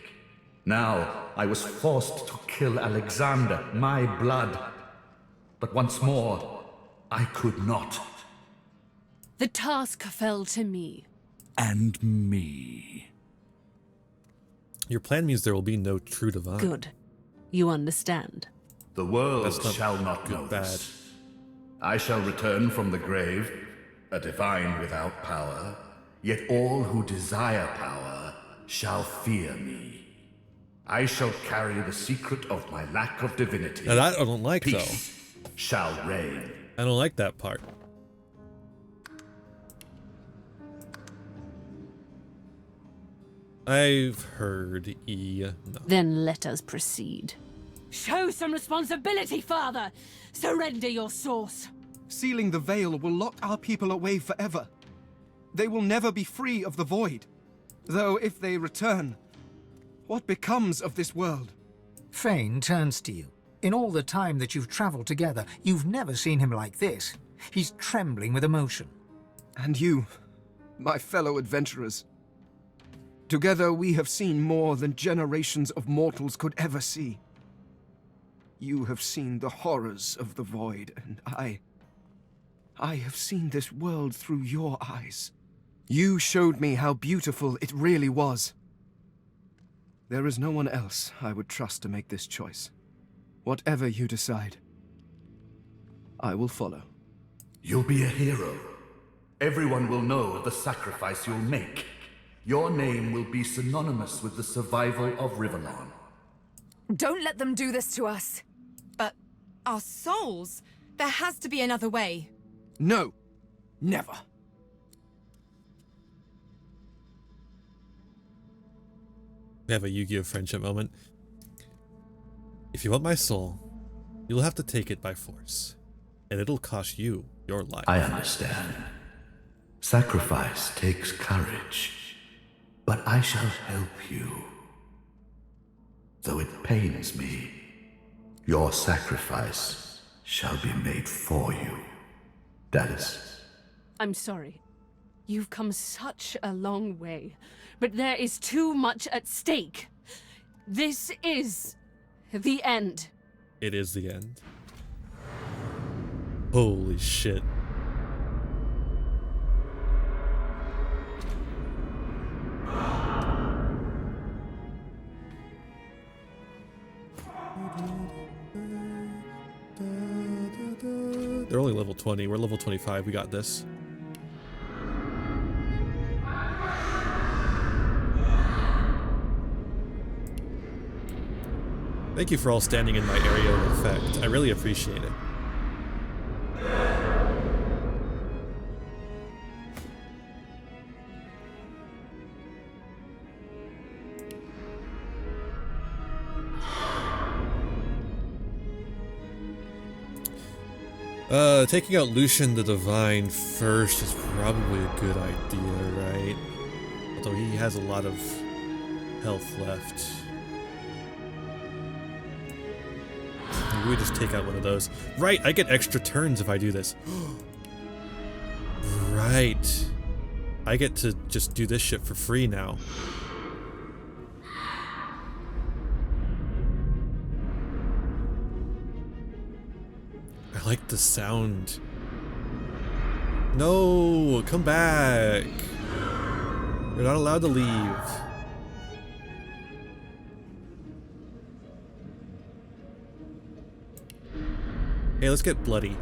Now, I was forced to kill Alexander, my blood. But once more, I could not. The task fell to me. And me. Your plan means there will be no true divine. Good. You understand. The world shall not know this. I shall return from the grave, a divine without power, yet all who desire power shall fear me. I shall carry the secret of my lack of divinity. Now that I don't like, Peace though. Shall reign. I don't like that part. I've heard no. Then let us proceed. Show some responsibility, Father! Surrender your source! Sealing the veil will lock our people away forever. They will never be free of the void. Though if they return, what becomes of this world? Fane turns to you. In all the time that you've traveled together, you've never seen him like this. He's trembling with emotion. And you, my fellow adventurers. Together we have seen more than generations of mortals could ever see. You have seen the horrors of the void, and I have seen this world through your eyes. You showed me how beautiful it really was. There is no one else I would trust to make this choice. Whatever you decide, I will follow. You'll be a hero. Everyone will know of the sacrifice you'll make. Your name will be synonymous with the survival of Rivellon. Don't let them do this to us. But our souls? There has to be another way. No. Never. We have a Yu-Gi-Oh! Friendship moment. If you want my soul, you'll have to take it by force. And it'll cost you your life. I understand. Sacrifice takes courage. But I shall help you. Though it pains me, your sacrifice shall be made for you. Dallas. I'm sorry. You've come such a long way, but there is too much at stake. This is the end. It is the end. Holy shit. They're only level 20. We're level 25. We got this. Thank you for all standing in my area of effect. I really appreciate it. Taking out Lucian the Divine first is probably a good idea, right? Although he has a lot of health left. Maybe we just take out one of those. Right, I get extra turns if I do this. Right. I get to just do this shit for free now. I like the sound. No, come back. You're not allowed to leave. Hey, let's get bloody.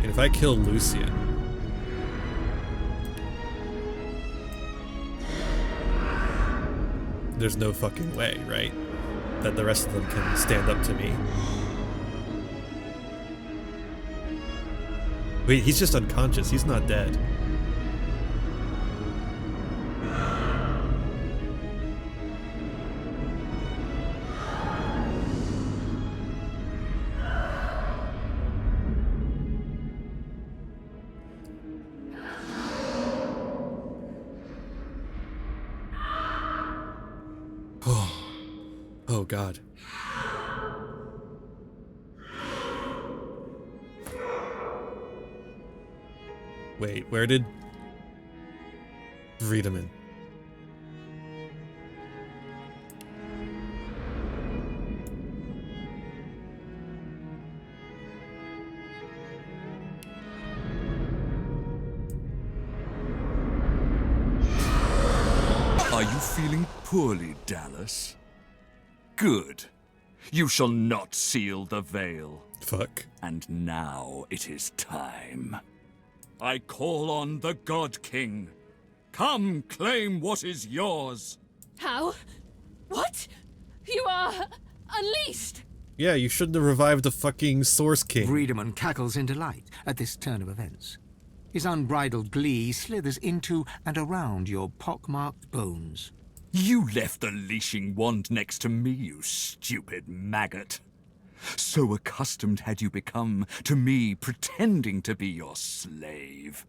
And if I kill Lucian... there's no fucking way, right? That the rest of them can stand up to me. Wait, he's just unconscious. He's not dead. Oh God. Wait, where did Friedemann? Are you feeling poorly, Dallas? Good. You shall not seal the veil. Fuck. And now it is time. I call on the God King. Come claim what is yours. How? What? You are unleashed! Yeah, you shouldn't have revived the fucking Source King. Friedemann cackles in delight at this turn of events. His unbridled glee slithers into and around your pockmarked bones. You left the leashing wand next to me, you stupid maggot. So accustomed had you become to me pretending to be your slave.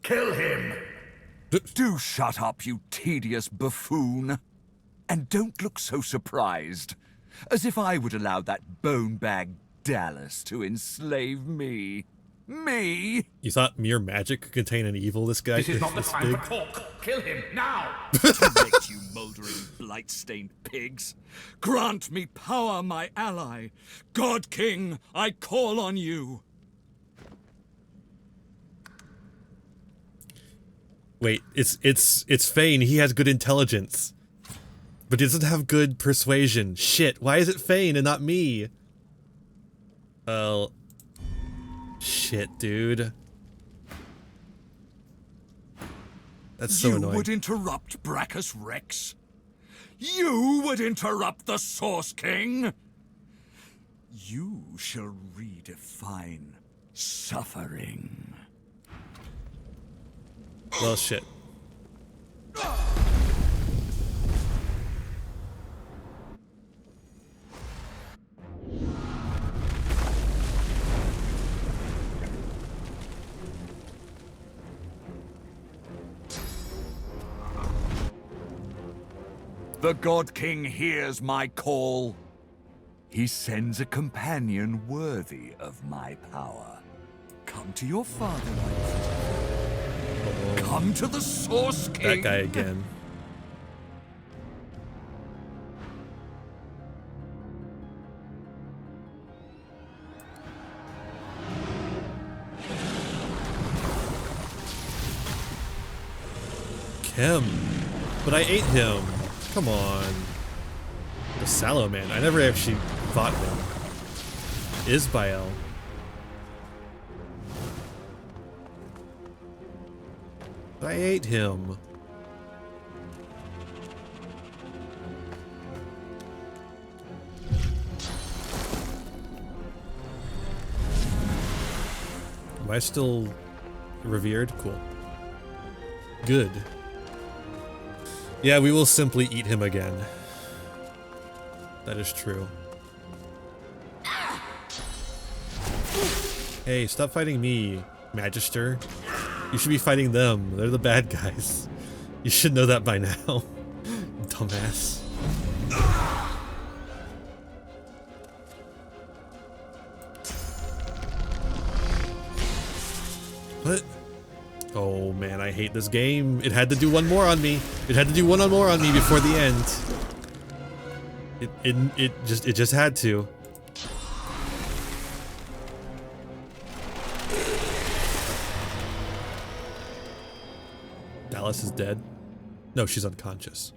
Kill him! Do shut up, you tedious buffoon. And don't look so surprised, as if I would allow that bone-bag Dallas to enslave me. Me? You thought mere magic could contain an evil this guy? This is not the this time big? for talk. Kill him now! Correct, you mouldering, blight-stained pigs. Grant me power, my ally. God King, I call on you. Wait, it's Fane. He has good intelligence. But he doesn't have good persuasion. Shit, why is it Fane and not me? Well... Shit, dude. That's so annoying. You would interrupt Brachus Rex? You would interrupt the Source King? You shall redefine suffering. Well, shit. The God King hears my call. He sends a companion worthy of my power. Come to your father, my friend. Come to the Source King. That guy again. Kim. But I ate him. Come on. The Sallow Man. I never actually fought him. Isbael. I ate him. Am I still revered? Cool. Good. Yeah, we will simply eat him again. That is true. Hey, stop fighting me, Magister. You should be fighting them. They're the bad guys. You should know that by now. Dumbass. What? Oh man, I hate this game. It had to do one more on me. It had to do one more on me before the end. It just had to. Dallas is dead. No, she's unconscious.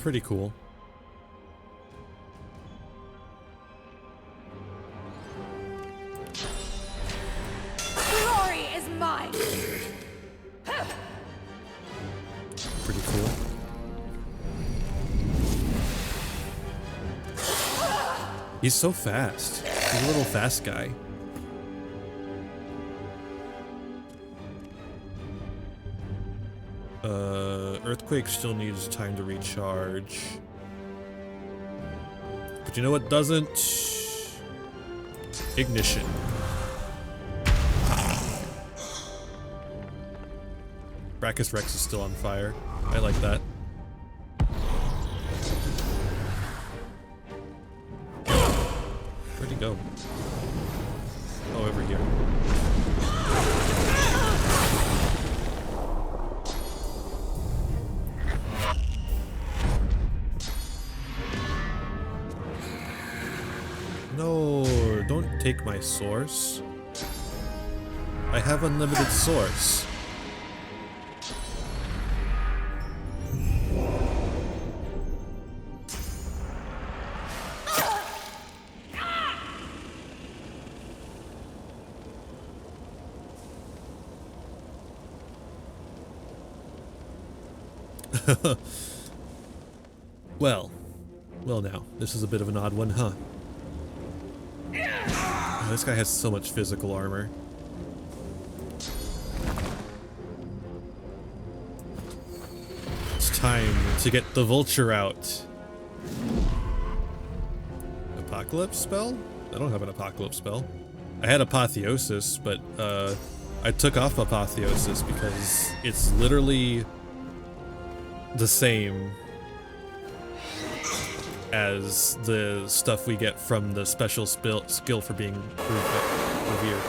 pretty cool. Glory is mine! Pretty cool. He's so fast. He's a little fast guy. Earthquake still needs time to recharge. But you know what doesn't? Ignition. Brachus Rex is still on fire. I like that. Where'd he go? Oh, over here. No, don't take my source. I have unlimited source. Well now, this is a bit of an odd one, huh? Oh, this guy has so much physical armor. It's time to get the vulture out. Apocalypse spell? I don't have an apocalypse spell. I had apotheosis, but I took off apotheosis because it's literally the same as the stuff we get from the special skill for being revered.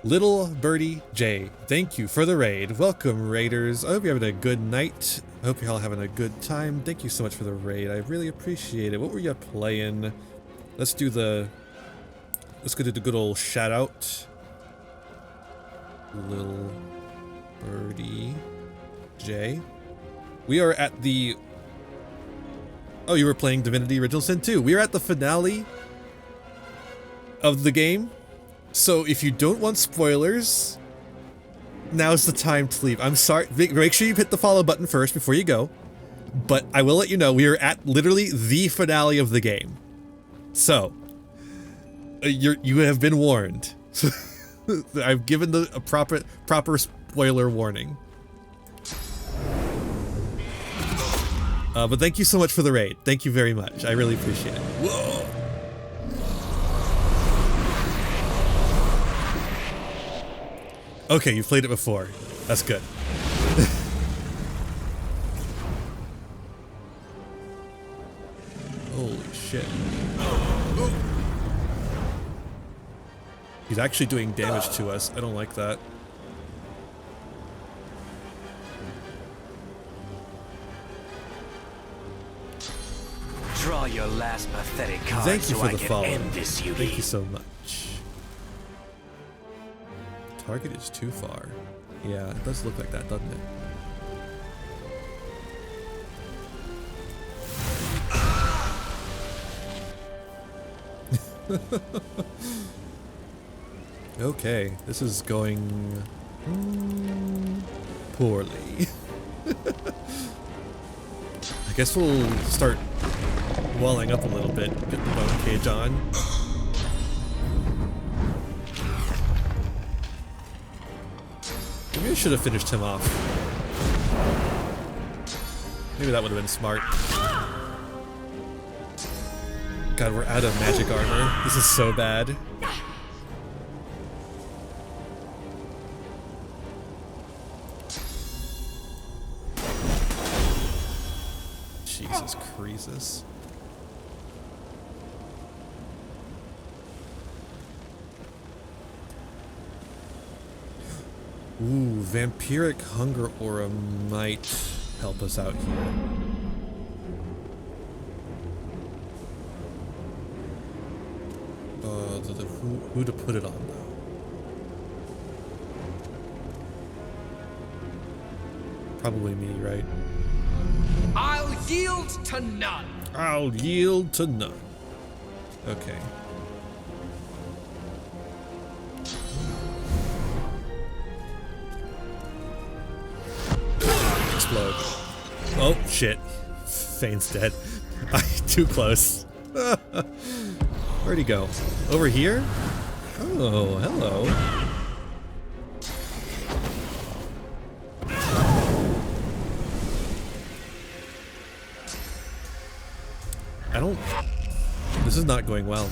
Little Birdie J, thank you for the raid. Welcome, raiders. I hope you're having a good night. I hope you're all having a good time. Thank you so much for the raid. I really appreciate it. What were you playing? Let's go do the good old shout out. Little Birdie J. We are at the... Oh, you were playing Divinity Original Sin 2. We are at the finale of the game. So if you don't want spoilers, now's the time to leave. I'm sorry. Make sure you hit the follow button first before you go. But I will let you know we are at literally the finale of the game. So you have been warned. I've given a proper spoiler warning. But thank you so much for the raid. Thank you very much. I really appreciate it. Whoa. Okay, you've played it before. That's good. Holy shit. He's actually doing damage to us. I don't like that. Draw your last pathetic card. Thank you so for I the can follow. end this beauty. Thank you so much. Target is too far. Yeah, it does look like that, doesn't it? Okay, this is going poorly. I guess we'll start walling up a little bit, get the bone cage on. Maybe I should have finished him off. Maybe that would have been smart. God, we're out of magic armor. This is so bad. Jesus Christ. Ooh, vampiric hunger aura might help us out here. Who to put it on though? Probably me, right? I'll yield to none. I'll yield to none. Okay. Explode. Oh, shit. Fane's dead. Too close. Where'd he go? Over here? Oh, hello. This is not going well.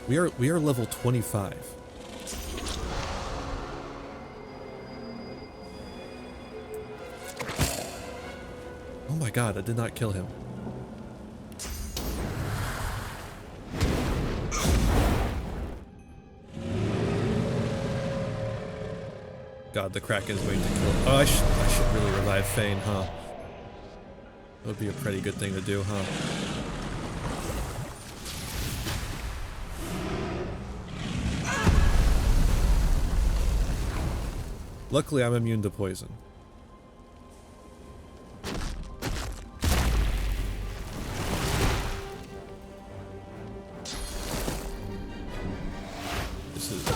We are level 25. Oh my god, I did not kill him. God, the Kraken is waiting to kill him. Oh, I should really revive Fane, huh? That would be a pretty good thing to do, huh? Luckily, I'm immune to poison. This is...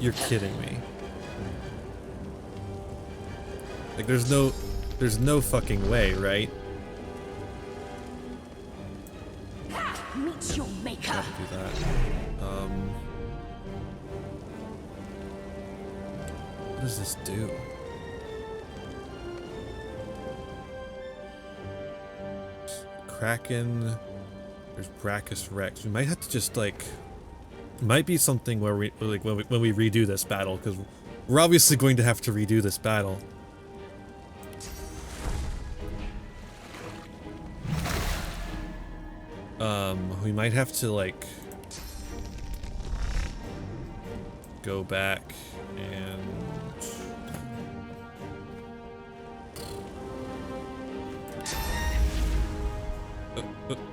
You're kidding me. Like, there's no fucking way, right? Meet your maker. Do that. What does this do? Kraken. There's Brachus Rex. We might have to just like. Might be something where we like when we redo this battle, because we're obviously going to have to redo this battle. We might have to like go back and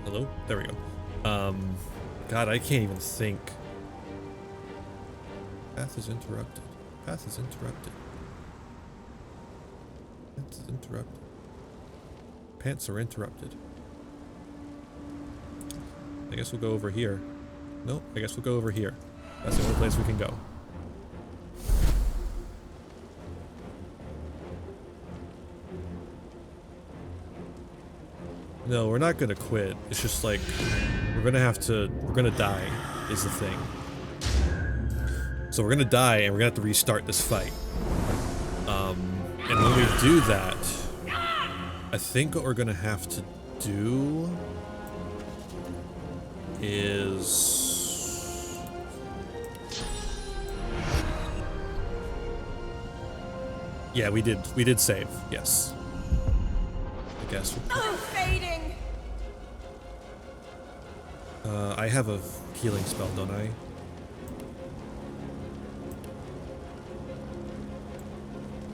hello? There we go. God, I can't even think. Path is interrupted. Path is interrupted. Path is interrupted. Pants are interrupted. I guess we'll go over here. Nope, I guess we'll go over here. That's the only place we can go. No, we're not gonna quit. It's just like, we're gonna die, is the thing. So we're gonna die and we're gonna have to restart this fight. And when we do that, I think what we're gonna have to do is yeah, we did save, yes. I guess I'm fading. I have a healing spell, don't I?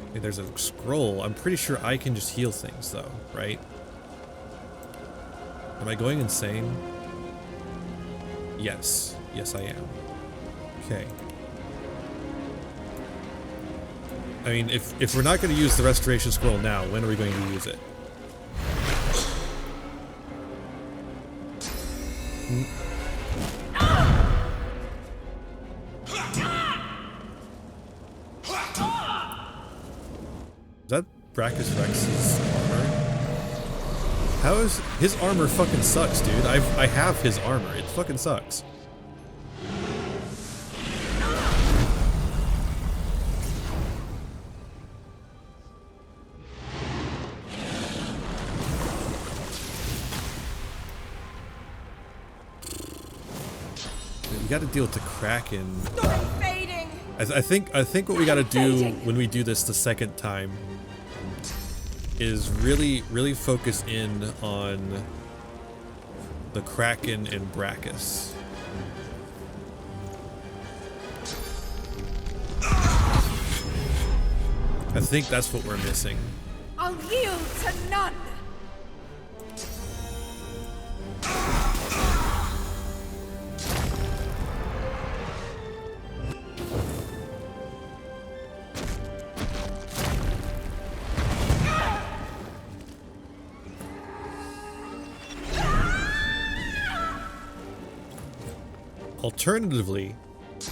Okay, there's a scroll. I'm pretty sure I can just heal things though, right? Am I going insane? Yes. Yes, I am. Okay. I mean, if we're not going to use the restoration scroll now, when are we going to use it? Is that Brachus Rex's armor? How is his armor fucking sucks, dude? I have his armor. It fucking sucks. You got to deal with the Kraken. I think what we got to do when we do this the second time is really focus in on the Kraken and Brachus. I think that's what we're missing. I'll yield to none. Alternatively,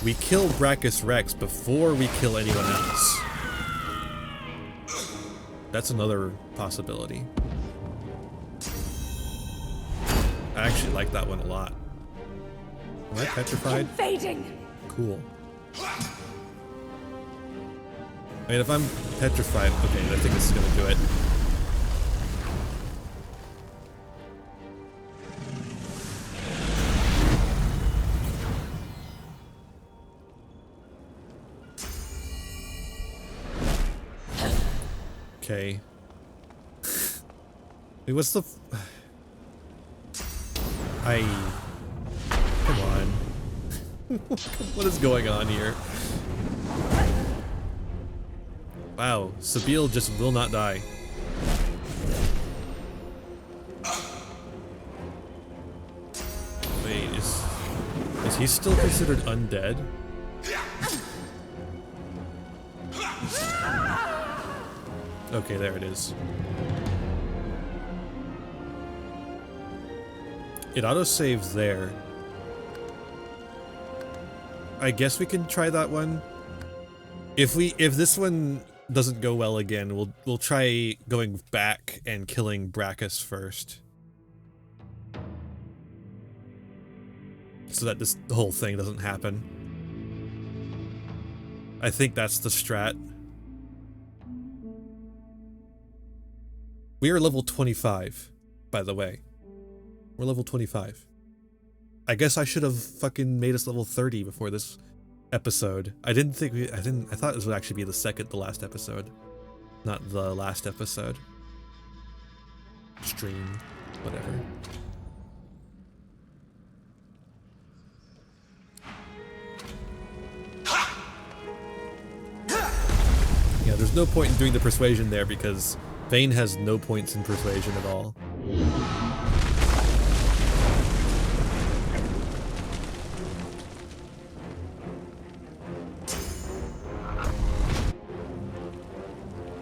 we kill Brachus Rex before we kill anyone else. That's another possibility. I actually like that one a lot. Am I petrified? Invading. Cool. I mean, if I'm petrified, okay, I think this is gonna do it. Okay. Wait, what's the... Come on. What is going on here? Wow, Sabine just will not die. Wait, is he still considered undead? Okay, there it is. It autosaves there. I guess we can try that one. If this one doesn't go well again, we'll try going back and killing Brachus first. So that this whole thing doesn't happen. I think that's the strat. We are level 25, by the way. We're level 25. I guess I should have fucking made us level 30 before this episode. I thought this would actually be the last episode. Not the last episode. Stream, whatever. Yeah, there's no point in doing the persuasion there because Vayne has no points in persuasion at all.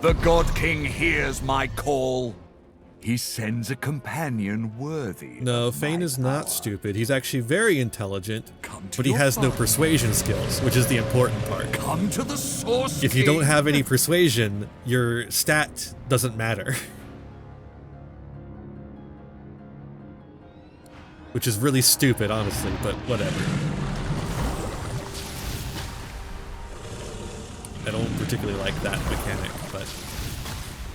The God King hears my call. He sends a companion worthy. No, Vayne is not stupid. He's actually very intelligent, but he has no persuasion skills, which is the important part. Come to the source. If you don't have any persuasion, your stat doesn't matter. Which is really stupid, honestly, but whatever. I don't particularly like that mechanic, but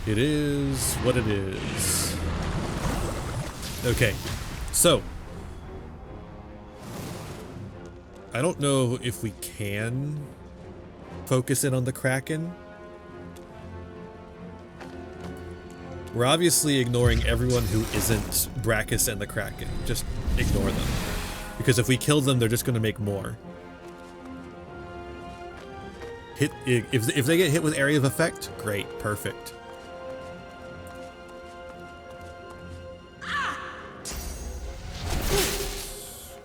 it is what it is. Okay, so I don't know if we can focus in on the Kraken. We're obviously ignoring everyone who isn't Brachus and the Kraken. Just ignore them. Because if we kill them, they're just going to make more. If they get hit with area of effect, great, perfect.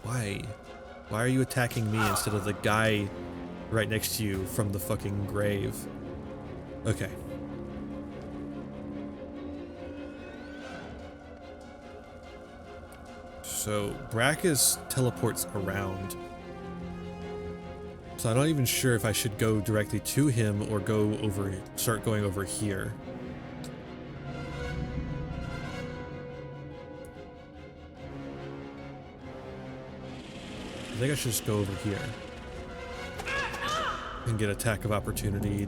Why? Why are you attacking me instead of the guy right next to you from the fucking grave? Okay. So Brachus teleports around. So I'm not even sure if I should go directly to him or start going over here. I think I should just go over here and get attack of opportunity.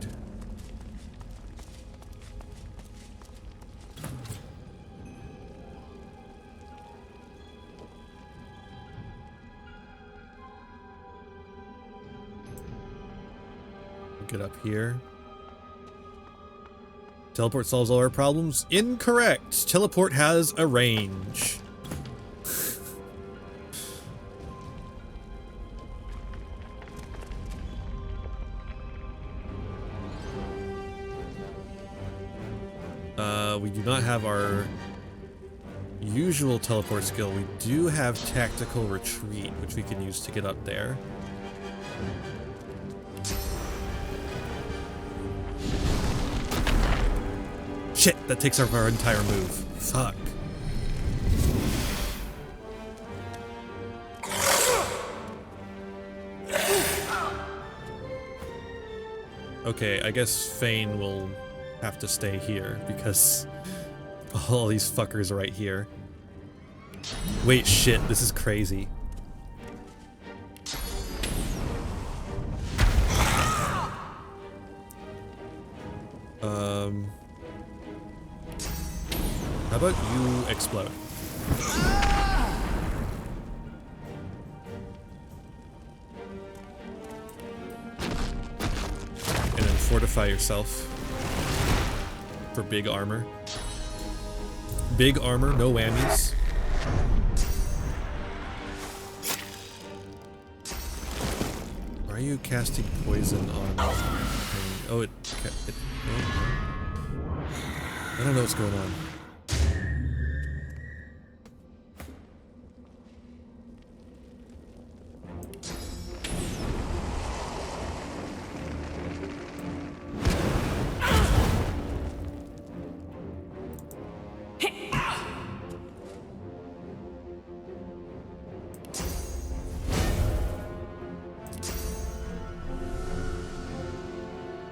Get up here. Teleport solves all our problems? Incorrect! Teleport has a range. We do not have our usual teleport skill. We do have tactical retreat, which we can use to get up there. Shit, that takes up our entire move. Fuck. Okay, I guess Fane will have to stay here because all these fuckers are right here. Wait, shit, this is crazy. How about you explode? And then fortify yourself for big armor. Big armor, no whammies. Why are you casting poison on? Oh, it oh. I don't know what's going on.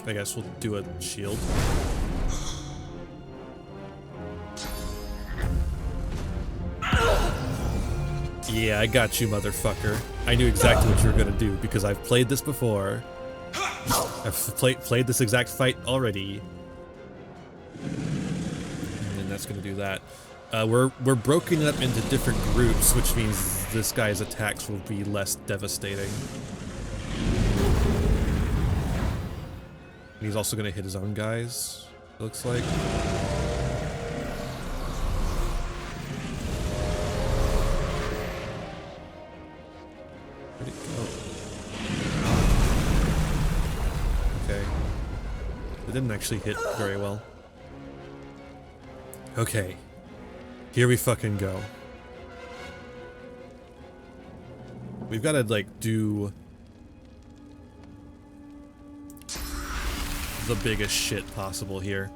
I guess we'll do a shield. Yeah, I got you, motherfucker. I knew exactly what you were gonna do because I've played this before. I've played this exact fight already. And then that's gonna do that. We're broken up into different groups, which means this guy's attacks will be less devastating. And he's also gonna hit his own guys, it looks like. Where'd it go? Okay. It didn't actually hit very well. Okay. Here we fucking go. We've gotta, like, do the biggest shit possible here.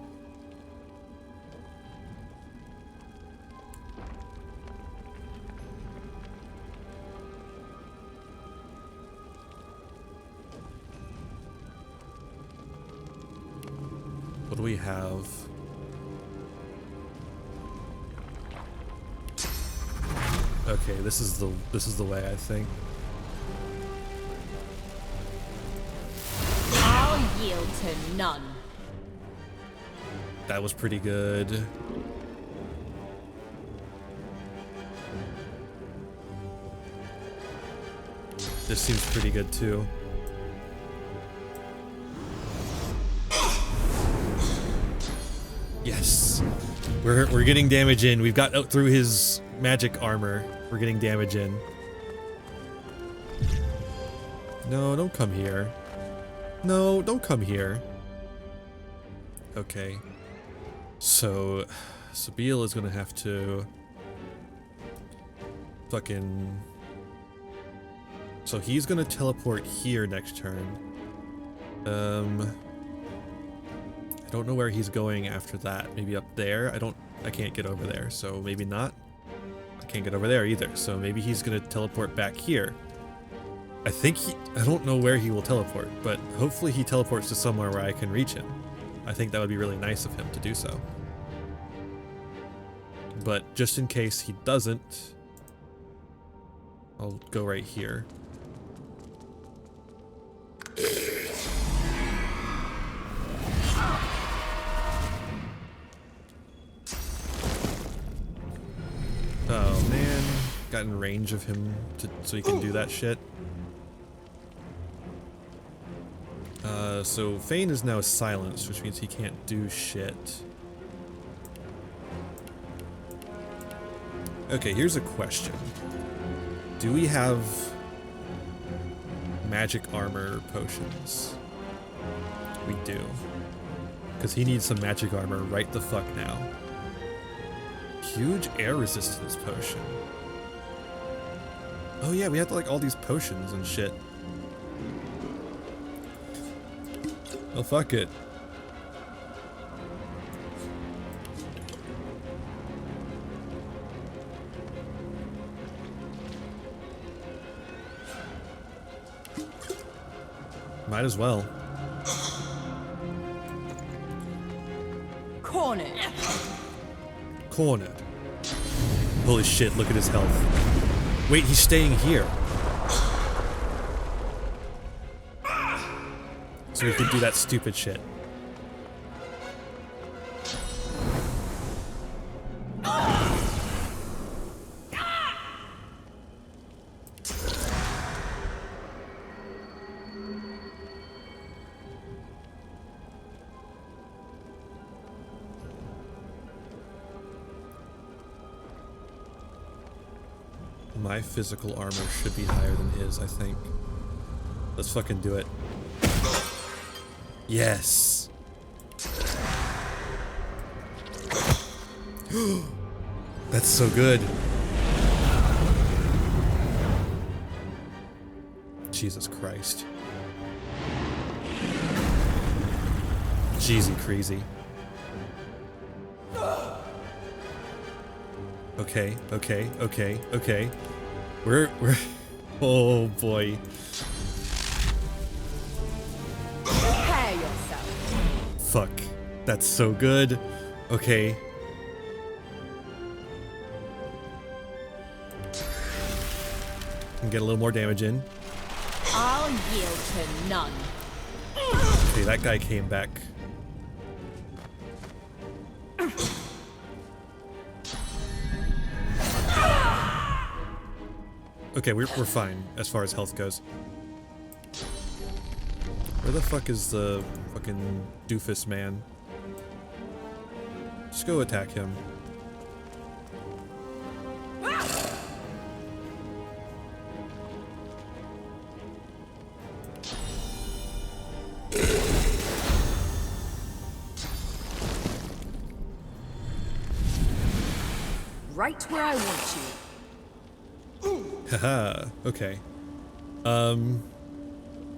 What do we have? Okay, this is the way, I think. I'll yield to none. That was pretty good. This seems pretty good too. Yes. We're getting damage in. We've got out through his magic armor. We're getting damage in. No, don't come here. No, don't come here. Okay. So, Sabeel is gonna have to fucking... So he's gonna teleport here next turn. I don't know where he's going after that. Maybe up there? I can't get over there, so maybe not. I can't get over there either, so maybe he's gonna teleport back here. I don't know where he will teleport, but hopefully he teleports to somewhere where I can reach him. I think that would be really nice of him to do so. But just in case he doesn't, I'll go right here. Oh man, got in range of him so he can do that shit. So Fane is now silenced, which means he can't do shit. Okay, here's a question. Do we have magic armor potions? We do. Because he needs some magic armor right the fuck now. Huge air resistance potion. Oh yeah, we have like all these potions and shit. Oh fuck it. Might as well. Cornered. Holy shit, look at his health. Wait, he's staying here. So we can do that stupid shit. My physical armor should be higher than his, I think. Let's fucking do it. Yes! That's so good. Jesus Christ. Jeezy crazy. Okay, okay, okay, okay. We're oh boy. Prepare yourself. Fuck. That's so good. Okay. And get a little more damage in. I'll yield to none. Okay, that guy came back. Okay, we're fine as far as health goes. Where the fuck is the fucking doofus man? Just go attack him. Right where I want you. Haha, okay.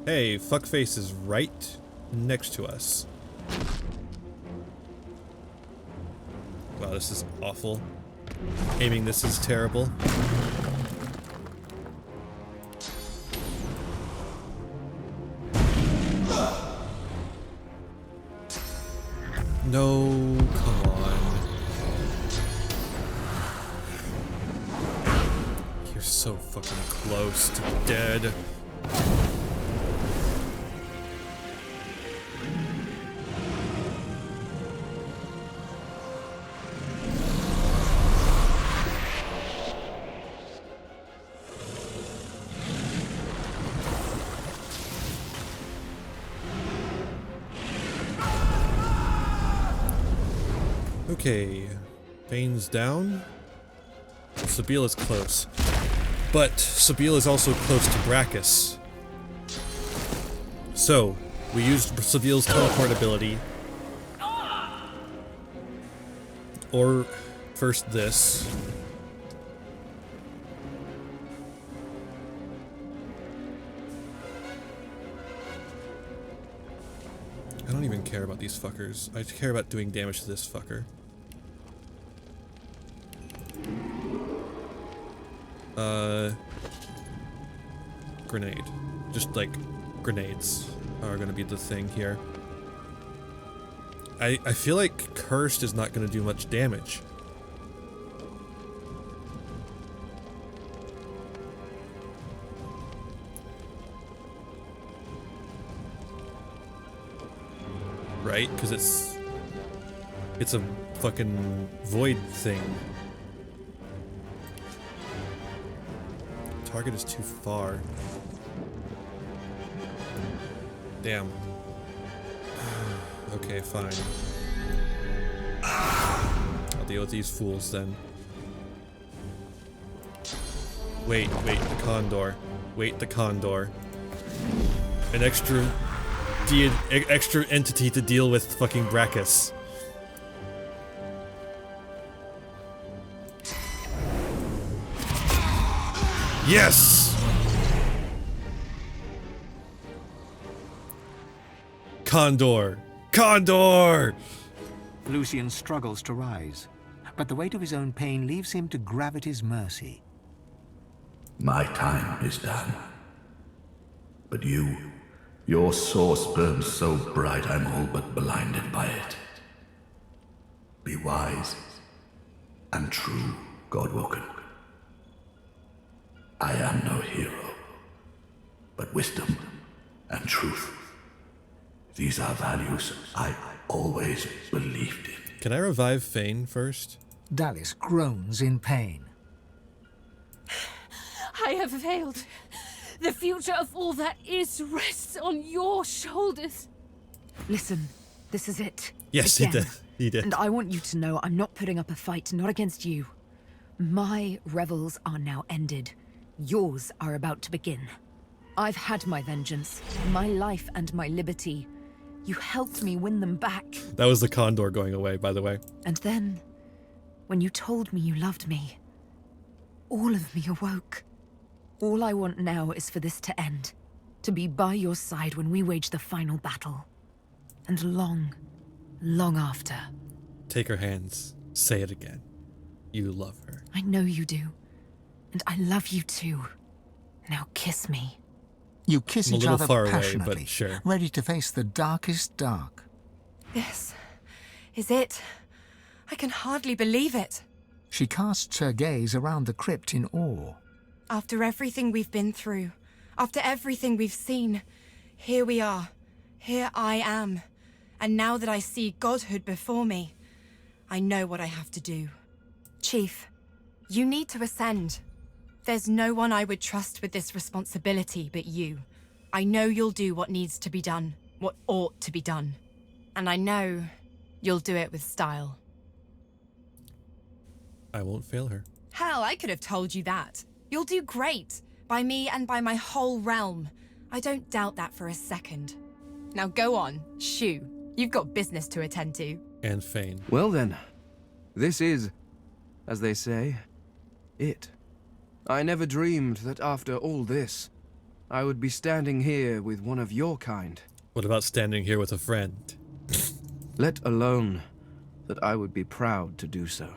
Hey, fuckface is right next to us. Wow, this is awful. Aiming this is terrible. No, come on. You're so fucking close to dead. Okay, Bane's down. Sabile is close. But Sabile is also close to Brachus. So, we used Sabile's teleport ability. Or first this. I don't even care about these fuckers. I care about doing damage to this fucker. Grenade. Just like grenades are gonna be the thing here. I feel like Cursed is not gonna do much damage. Right? Because it's a fucking void thing. Target is too far. Damn. Okay, fine. I'll deal with these fools then. Wait, the Condor. Wait, the Condor. An extra entity to deal with fucking Brachus. Yes! Condor! Condor! Lucian struggles to rise, but the weight of his own pain leaves him to gravity's mercy. My time is done. But your source burns so bright I'm all but blinded by it. Be wise. and true, Godwoken. I am no hero, but wisdom and truth. These are values I always believed in. Can I revive Fane first? Dallis groans in pain. I have failed. The future of all that is rests on your shoulders. Listen, this is it. Yes, Again. he did. He did. And I want you to know I'm not putting up a fight, not against you. My revels are now ended. Yours are about to begin. I've had my vengeance, my life and my liberty. You helped me win them back. That was the condor going away, by the way. And then, when you told me you loved me, all of me awoke. All I want now is for this to end. To be by your side when we wage the final battle. And long, long after. Take her hands. Say it again. You love her. I know you do. And I love you too. Now kiss me. You kiss I'm a each little other far away, passionately, but sure. ready to face the darkest dark. This is it. I can hardly believe it. She casts her gaze around the crypt in awe. After everything we've been through, after everything we've seen, here we are. Here I am. And now that I see godhood before me, I know what I have to do. Chief, you need to ascend. There's no one I would trust with this responsibility but you. I know you'll do what needs to be done, what ought to be done. And I know you'll do it with style. I won't fail her. Hell, I could have told you that. You'll do great, by me and by my whole realm. I don't doubt that for a second. Now go on, shoo. You've got business to attend to. And Fane. Well then, this is, as they say, it. I never dreamed that after all this, I would be standing here with one of your kind. What about standing here with a friend? Let alone that I would be proud to do so.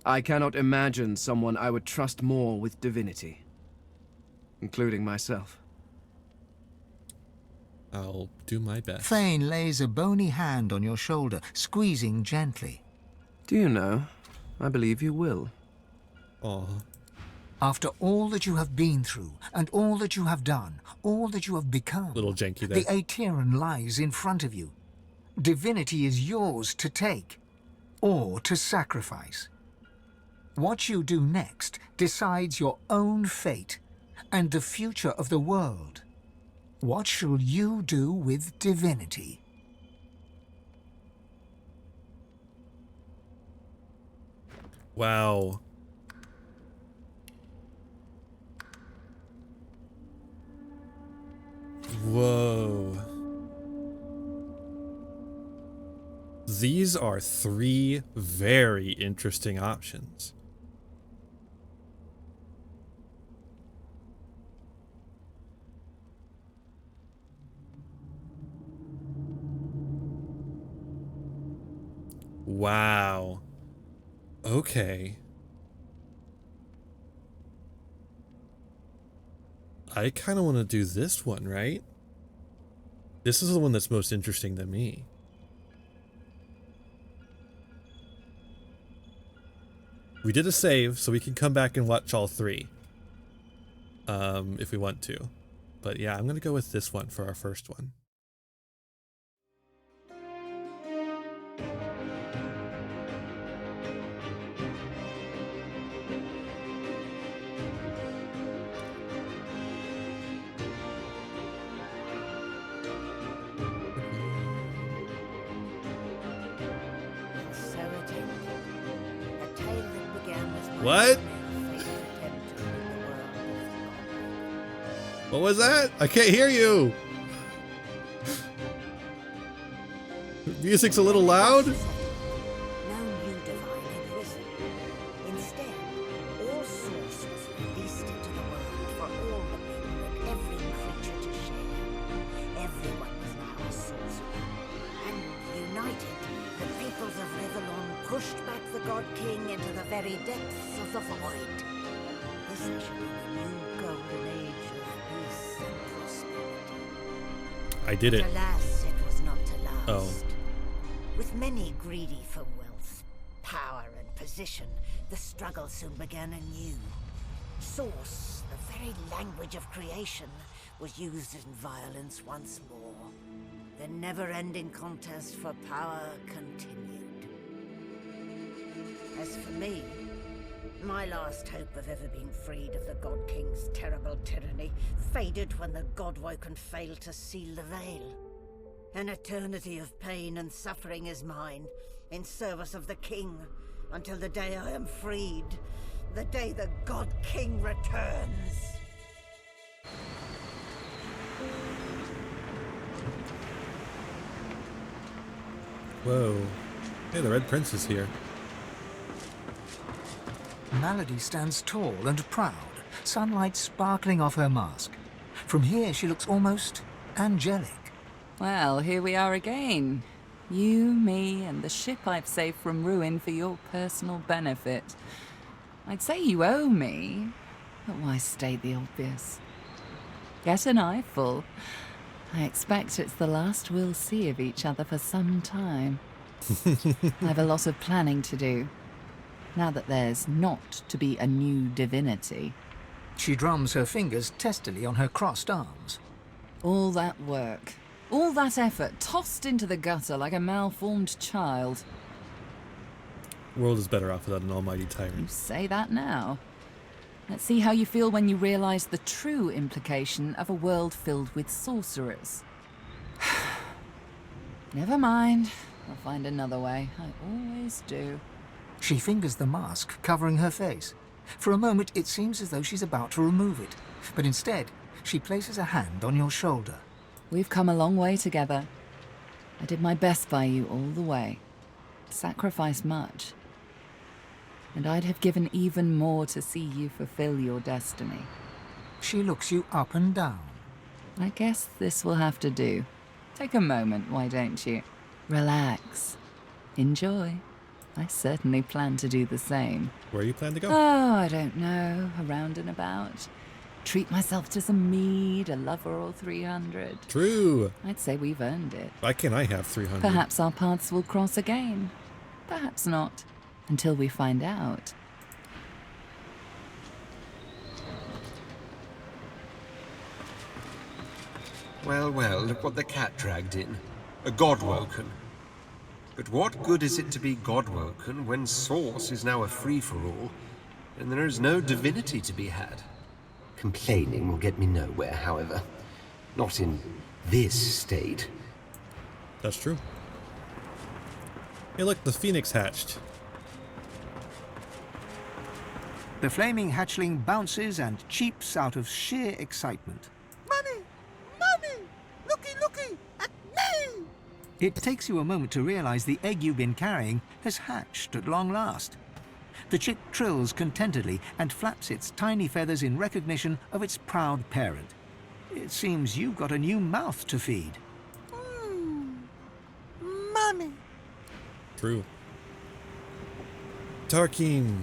I cannot imagine someone I would trust more with divinity, including myself. I'll do my best. Fane lays a bony hand on your shoulder, squeezing gently. Do you know, I believe you will. Aw. After all that you have been through, and all that you have done, all that you have become, Little janky there. the Aetheran lies in front of you. Divinity is yours to take, or to sacrifice. What you do next decides your own fate and the future of the world. What shall you do with divinity? Wow. Whoa. These are 3 very interesting options. Wow. Okay. I kind of want to do this one, right? This is the one that's most interesting to me. We did a save, so we can come back and watch all 3. If we want to. But yeah, I'm going to go with this one for our first one. What? What was that? I can't hear you. Music's a little loud. No new divine had risen. Instead, all source was released into the world for all the people and every creature to share. Everyone was now a sorcerer. And united, the peoples of Rivellon pushed back the God King into the very depths of the void. This should be the new golden age of peace and prosperity. I did it. But alas, it was not to last. Oh. With many greedy for wealth, power, and position, the struggle soon began anew. Source, the very language of creation, was used in violence once more. The never-ending contest for power continued. As for me, my last hope of ever being freed of the God King's terrible tyranny faded when the God-Woken failed to seal the veil. An eternity of pain and suffering is mine, in service of the King, until the day I am freed, the day the God King returns. Whoa. Hey, the Red Prince is here. Malady stands tall and proud, sunlight sparkling off her mask. From here, she looks almost angelic. Well, here we are again. You, me, and the ship I've saved from ruin for your personal benefit. I'd say you owe me, but why state the obvious? Get an eyeful. I expect it's the last we'll see of each other for some time. I've a lot of planning to do, now that there's not to be a new divinity. She drums her fingers testily on her crossed arms. All that work, all that effort, tossed into the gutter like a malformed child. World is better off without an almighty tyrant. You say that now. Let's see how you feel when you realize the true implication of a world filled with sorcerers. Never mind. I'll find another way. I always do. She fingers the mask covering her face. For a moment, it seems as though she's about to remove it. But instead, she places a hand on your shoulder. We've come a long way together. I did my best by you all the way. Sacrificed much. And I'd have given even more to see you fulfill your destiny. She looks you up and down. I guess this will have to do. Take a moment, why don't you? Relax. Enjoy. I certainly plan to do the same. Where you plan to go? Oh, I don't know. Around and about. Treat myself to some mead, a lover or 300. True. I'd say we've earned it. Why can't I have 300? Perhaps our paths will cross again. Perhaps not. Until we find out. Well, well, look what the cat dragged in. A God-Woken. But what good is it to be God-Woken when Source is now a free-for-all, and there is no divinity to be had? Complaining will get me nowhere, however. Not in this state. That's true. Hey look, the phoenix hatched. The flaming hatchling bounces and cheeps out of sheer excitement. Mummy! Mummy! Looky, looky! At me! It takes you a moment to realize the egg you've been carrying has hatched at long last. The chick trills contentedly and flaps its tiny feathers in recognition of its proud parent. It seems you've got a new mouth to feed. Mummy! True. Tarkin.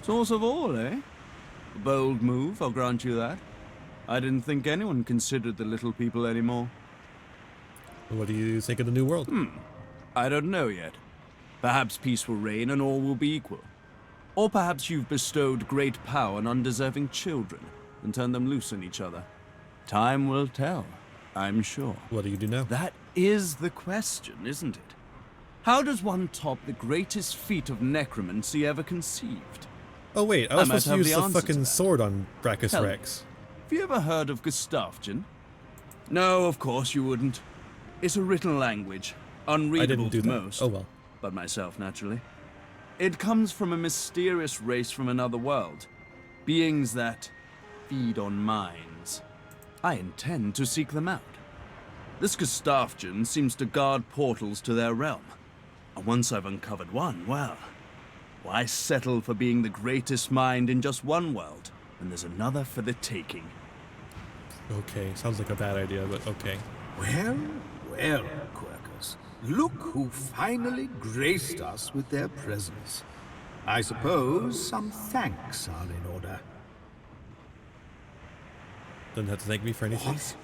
Source of all, eh? A bold move, I'll grant you that. I didn't think anyone considered the little people anymore. What do you think of the new world? I don't know yet. Perhaps peace will reign and all will be equal. Or perhaps you've bestowed great power on undeserving children and turned them loose on each other. Time will tell, I'm sure. What do you do now? That is the question, isn't it? How does one top the greatest feat of necromancy ever conceived? Oh wait, I was supposed to use the answer fucking sword on Brachus Tell me, Rex. Have you ever heard of Gustafjan? No, of course you wouldn't. It's a written language, unreadable do to that. most. Oh well. But myself, naturally. It comes from a mysterious race from another world. Beings that feed on minds. I intend to seek them out. This Gustafjan seems to guard portals to their realm. And once I've uncovered one, well, why settle for being the greatest mind in just one world when there's another for the taking? Okay, sounds like a bad idea, but okay. Well, well, Quirkers. Look who finally graced us with their presence. I suppose some thanks are in order. Doesn't have to thank me for anything. What?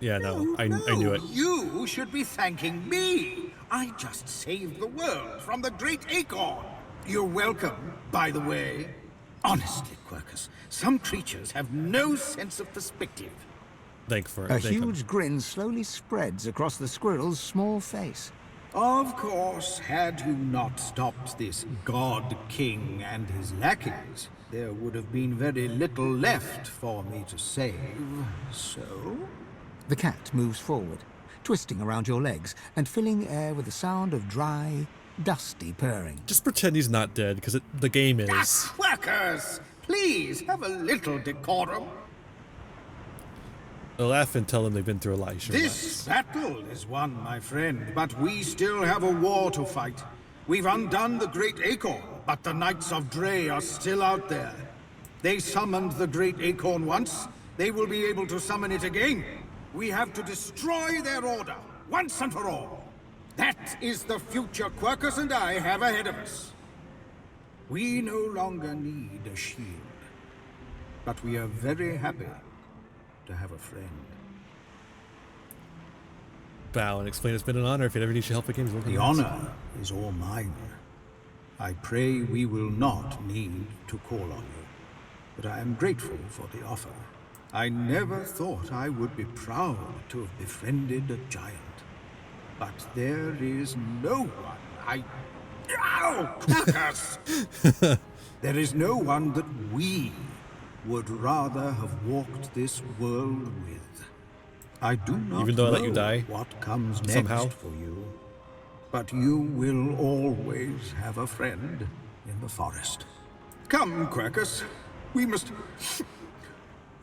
Yeah, no, I knew it. You should be thanking me. I just saved the world from the great acorn. You're welcome, by the way. Honestly, Quercus, some creatures have no sense of perspective. Thank for it. A Thank him. huge grin slowly spreads across the squirrel's small face. Of course, had you not stopped this God King and his lackeys, there would have been very little left for me to save, so... The cat moves forward, twisting around your legs and filling the air with the sound of dry, dusty purring. Just pretend he's not dead, because the game is. Workers, please have a little decorum. They'll laugh and tell them they've been through a lot. This battle is won, my friend, but we still have a war to fight. We've undone the Great Acorn, but the Knights of Dre are still out there. They summoned the Great Acorn once. They will be able to summon it again. We have to destroy their order, once and for all. That is the future Quercus and I have ahead of us. We no longer need a shield, but we are very happy to have a friend. Bow and explain it's been an honor. If you ever need your help again, the honor is all mine. I pray we will not need to call on you, but I am grateful for the offer. I never thought I would be proud to have befriended a giant, but there is no one Ow! Crackers! There is no one that we would rather have walked this world with. I do not Even though I know let you die what comes next somehow. for you, but you will always have a friend in the forest. Come, Quercus, we must...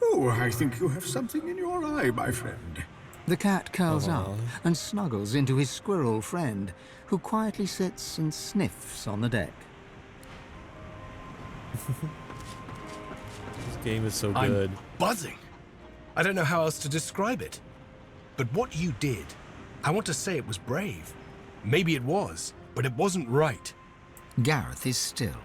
Oh, I think you have something in your eye, my friend. The cat curls up and snuggles into his squirrel friend, who quietly sits and sniffs on the deck. This game is so I'm good. buzzing. I don't know how else to describe it. But what you did, I want to say it was brave. Maybe it was, but it wasn't right. Gareth is still.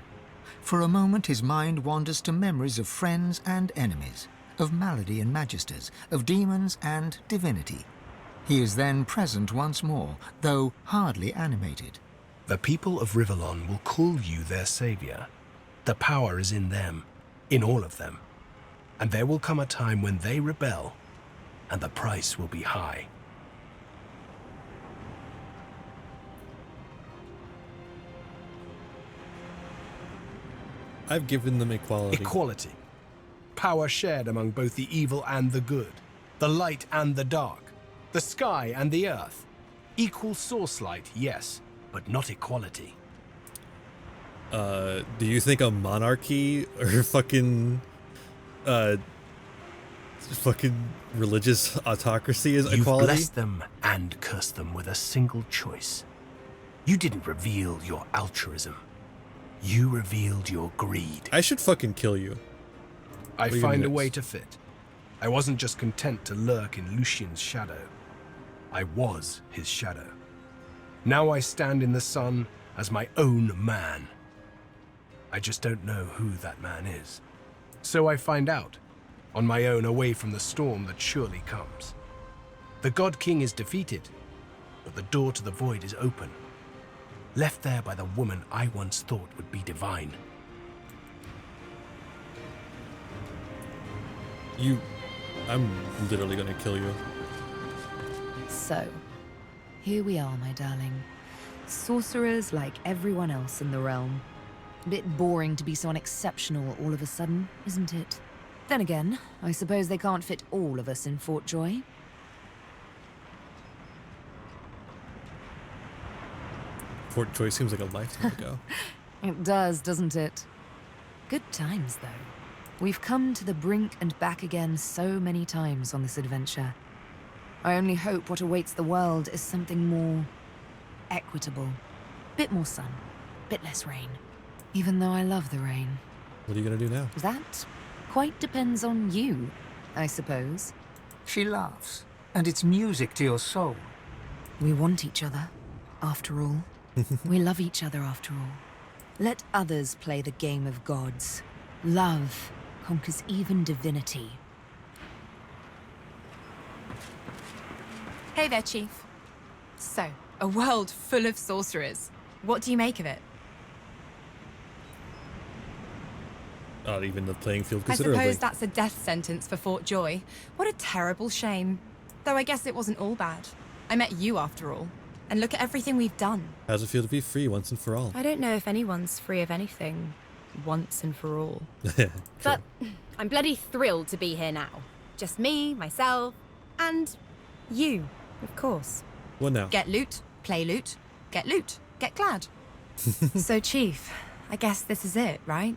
For a moment his mind wanders to memories of friends and enemies, of malady and magisters, of demons and divinity. He is then present once more, though hardly animated. The people of Rivellon will call you their savior. The power is in them, in all of them. And there will come a time when they rebel, and the price will be high. I've given them equality. Equality. Power shared among both the evil and the good, the light and the dark, the sky and the earth. Equal source light, yes, but not equality. Do you think a monarchy or fucking religious autocracy is You've equality? blessed them and cursed them with a single choice. You didn't reveal your altruism. You revealed your greed. I should fucking kill you. I What do you find a next? way to fit. I wasn't just content to lurk in Lucian's shadow. I was his shadow. Now I stand in the sun as my own man. I just don't know who that man is. So I find out, on my own, away from the storm that surely comes. The God King is defeated, but the door to the void is open, left there by the woman I once thought would be divine. I'm literally gonna kill you. So, here we are, my darling. Sorcerers like everyone else in the realm. A bit boring to be so unexceptional all of a sudden, isn't it? Then again, I suppose they can't fit all of us in Fort Joy. Fort Joy seems like a lifetime ago. It does, doesn't it? Good times, though. We've come to the brink and back again so many times on this adventure. I only hope what awaits the world is something more equitable. Bit more sun, bit less rain. Even though I love the rain. What are you gonna do now? That quite depends on you, I suppose. She laughs, and it's music to your soul. We want each other, after all. We love each other, after all. Let others play the game of gods. Love conquers even divinity. Hey there, Chief. So, a world full of sorcerers. What do you make of it? Not even the playing field I considerably. suppose that's a death sentence for Fort Joy. What a terrible shame. Though I guess it wasn't all bad. I met you after all. And look at everything we've done. How's it feel to be free once and for all? I don't know if anyone's free of anything once and for all. But I'm bloody thrilled to be here now. Just me, myself, and you, of course. What now? Get loot, play loot, get glad. So, Chief, I guess this is it, right?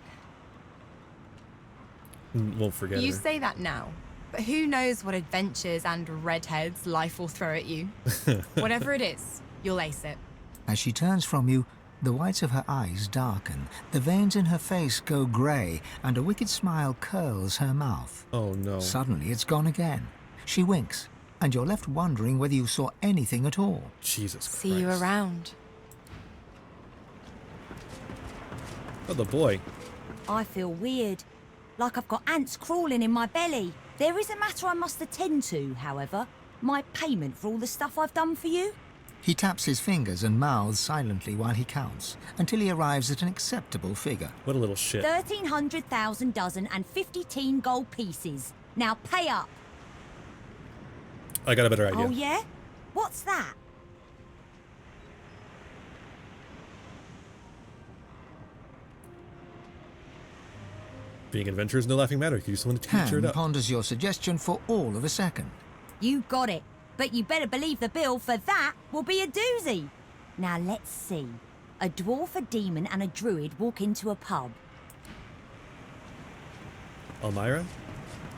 Won't forget You her. say that now, but who knows what adventures and redheads life will throw at you. Whatever it is, you'll ace it. As she turns from you, the whites of her eyes darken, the veins in her face go grey, and a wicked smile curls her mouth. Oh no. Suddenly it's gone again. She winks, and you're left wondering whether you saw anything at all. Jesus Christ. See you around. Oh, the boy. I feel weird. Like I've got ants crawling in my belly. There is a matter I must attend to, however. My payment for all the stuff I've done for you. He taps his fingers and mouths silently while he counts, until he arrives at an acceptable figure. What a little shit. 1,300,000 dozen and 50 gold pieces. Now pay up. I got a better idea. Oh yeah? What's that? Being adventurous is no laughing matter. You just want to teach her it Han up. ponders your suggestion for all of a second. You got it. But you better believe the bill for that will be a doozy. Now let's see. A dwarf, a demon, and a druid walk into a pub. Elmira?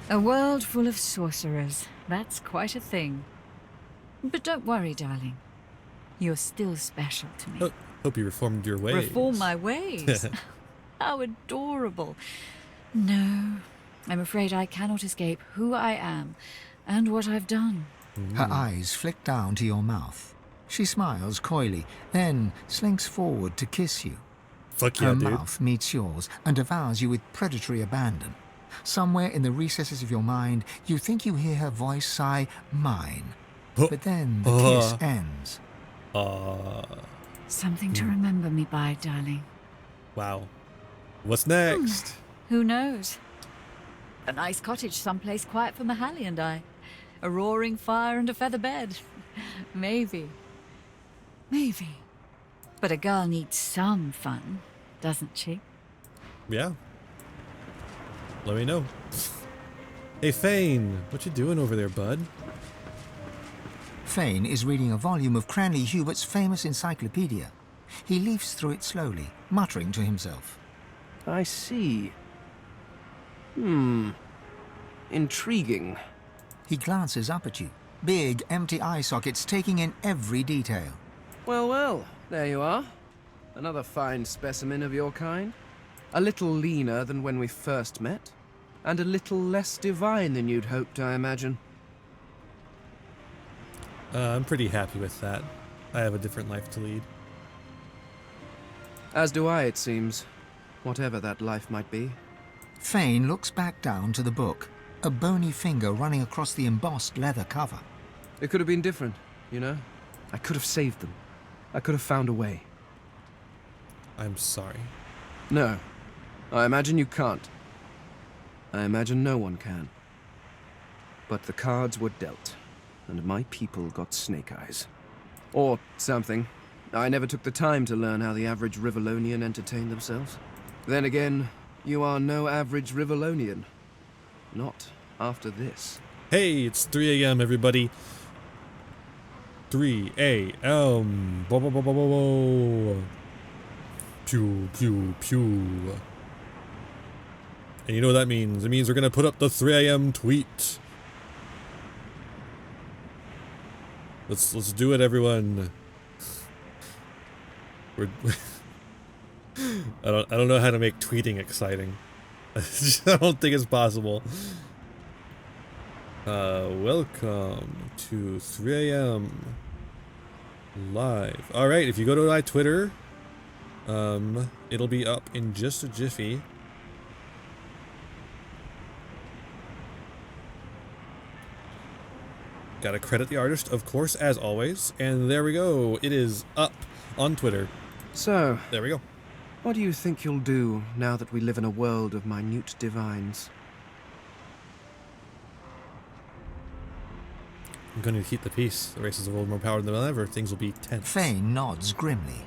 A world full of sorcerers. That's quite a thing. But don't worry, darling. You're still special to me. Hope you reformed your ways. Reform my ways? How adorable. No, I'm afraid I cannot escape who I am and what I've done. Her eyes flick down to your mouth. She smiles coyly, then slinks forward to kiss you. Fuck yeah, Her dude. mouth meets yours and devours you with predatory abandon. Somewhere in the recesses of your mind, you think you hear her voice sigh, mine. But then the kiss ends. Something to remember me by, darling. Wow. What's next? Who knows? A nice cottage someplace quiet for Mahalia and I. A roaring fire and a feather bed. Maybe. Maybe. But a girl needs some fun, doesn't she? Yeah. Let me know. Hey, Fane. What you doing over there, bud? Fane is reading a volume of Cranley Hubert's famous encyclopedia. He leafs through it slowly, muttering to himself. I see. Intriguing. He glances up at you, big, empty eye sockets taking in every detail. Well, well, there you are. Another fine specimen of your kind. A little leaner than when we first met, and a little less divine than you'd hoped, I imagine. I'm pretty happy with that. I have a different life to lead. As do I, it seems. Whatever that life might be. Fane looks back down to the book, a bony finger running across the embossed leather cover. It could have been different, you know? I could have saved them. I could have found a way. I'm sorry. No. I imagine you can't. I imagine no one can. But the cards were dealt, and my people got snake eyes. Or something. I never took the time to learn how the average Rivalonian entertained themselves. Then again, you are no average Rivalonian. Not after this. Hey, it's 3 a.m. everybody. 3 a.m. Whoa, whoa, whoa, whoa, whoa. Pew, pew, pew. And you know what that means? It means we're gonna put up the 3 a.m. tweet. Let's do it, everyone. We're I don't know how to make tweeting exciting. I don't think it's possible. Welcome to 3 a.m. live. All right, if you go to my Twitter, it'll be up in just a jiffy. Gotta credit the artist, of course, as always. And there we go. It is up on Twitter. So, there we go. What do you think you'll do now that we live in a world of minute divines? I'm going to keep the peace. The races have a little more power than ever. Things will be tense. Fane nods grimly.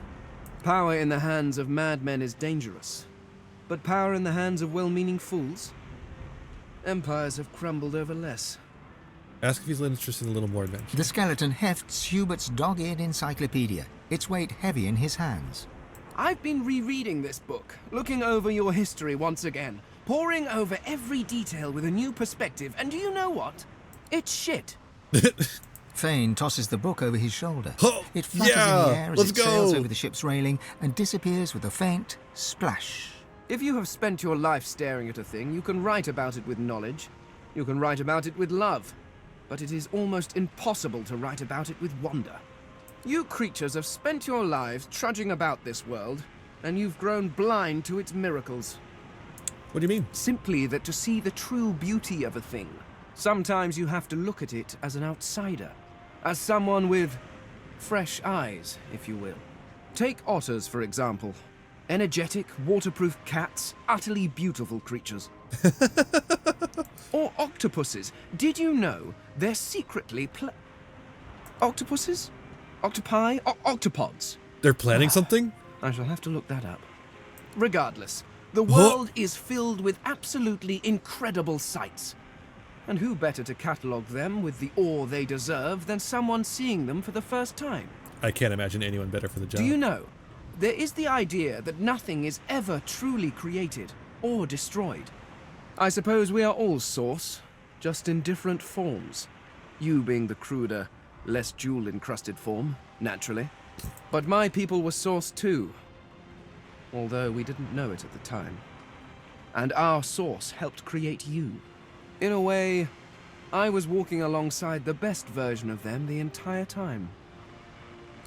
Power in the hands of madmen is dangerous. But power in the hands of well-meaning fools? Empires have crumbled over less. Ask if he's interested in a little more adventure. The skeleton hefts Hubert's dog-eared encyclopedia, its weight heavy in his hands. I've been rereading this book, looking over your history once again, poring over every detail with a new perspective, and do you know what? It's shit. Fane tosses the book over his shoulder. Oh, it flutters yeah, in the air as let's it sails go. over the ship's railing and disappears with a faint splash. If you have spent your life staring at a thing, you can write about it with knowledge. You can write about it with love. But it is almost impossible to write about it with wonder. You creatures have spent your lives trudging about this world, and you've grown blind to its miracles. What do you mean? Simply that to see the true beauty of a thing, sometimes you have to look at it as an outsider, as someone with fresh eyes, if you will. Take otters, for example. Energetic, waterproof cats, utterly beautiful creatures. Or octopuses. Did you know they're secretly octopuses? Octopi? Octopods. They're planning something? I shall have to look that up. Regardless, the world is filled with absolutely incredible sights. And who better to catalogue them with the awe they deserve than someone seeing them for the first time? I can't imagine anyone better for the job. Do you know, there is the idea that nothing is ever truly created or destroyed. I suppose we are all Source, just in different forms. You being the cruder, less jewel-encrusted form, naturally. But my people were Source too, although we didn't know it at the time. And our Source helped create you. In a way, I was walking alongside the best version of them the entire time.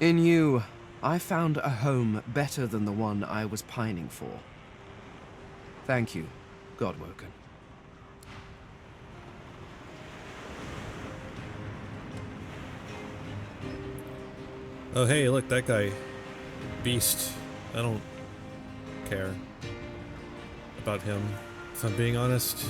In you, I found a home better than the one I was pining for. Thank you, Godwoken. Oh, hey, look, that guy. Beast. I don't care about him, if I'm being honest.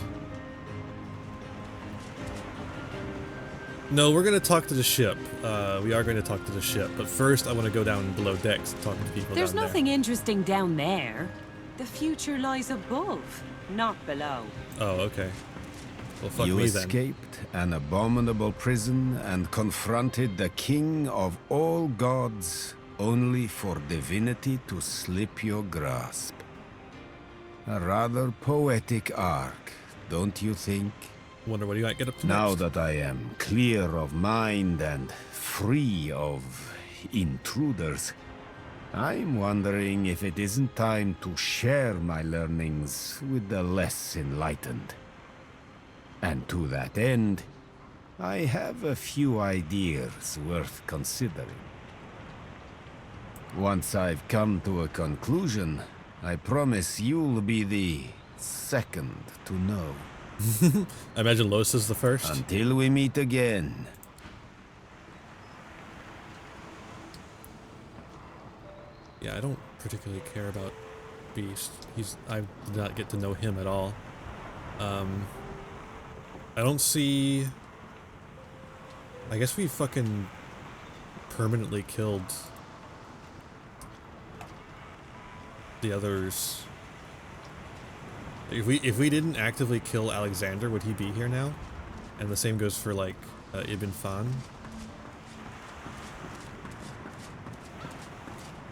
No, we're going to talk to the ship. We are going to talk to the ship, but first I want to go down below decks and talk to people There's down there. nothing interesting down there. The future lies above, not below. Oh, okay. Well, fuck You me then. escaped an abominable prison and confronted the king of all gods only for divinity to slip your grasp. A rather poetic arc, don't you think? Wonder what you might get up to Now next. that I am clear of mind and free of intruders, I'm wondering if it isn't time to share my learnings with the less enlightened. And to that end, I have a few ideas worth considering. Once I've come to a conclusion, I promise you'll be the second to know. I imagine Los is the first. Until we meet again. Yeah, I don't particularly care about Beast. I did not get to know him at all. I don't see... I guess we fucking permanently killed the others. If we didn't actively kill Alexander, would he be here now? And the same goes for like Ibn Fan.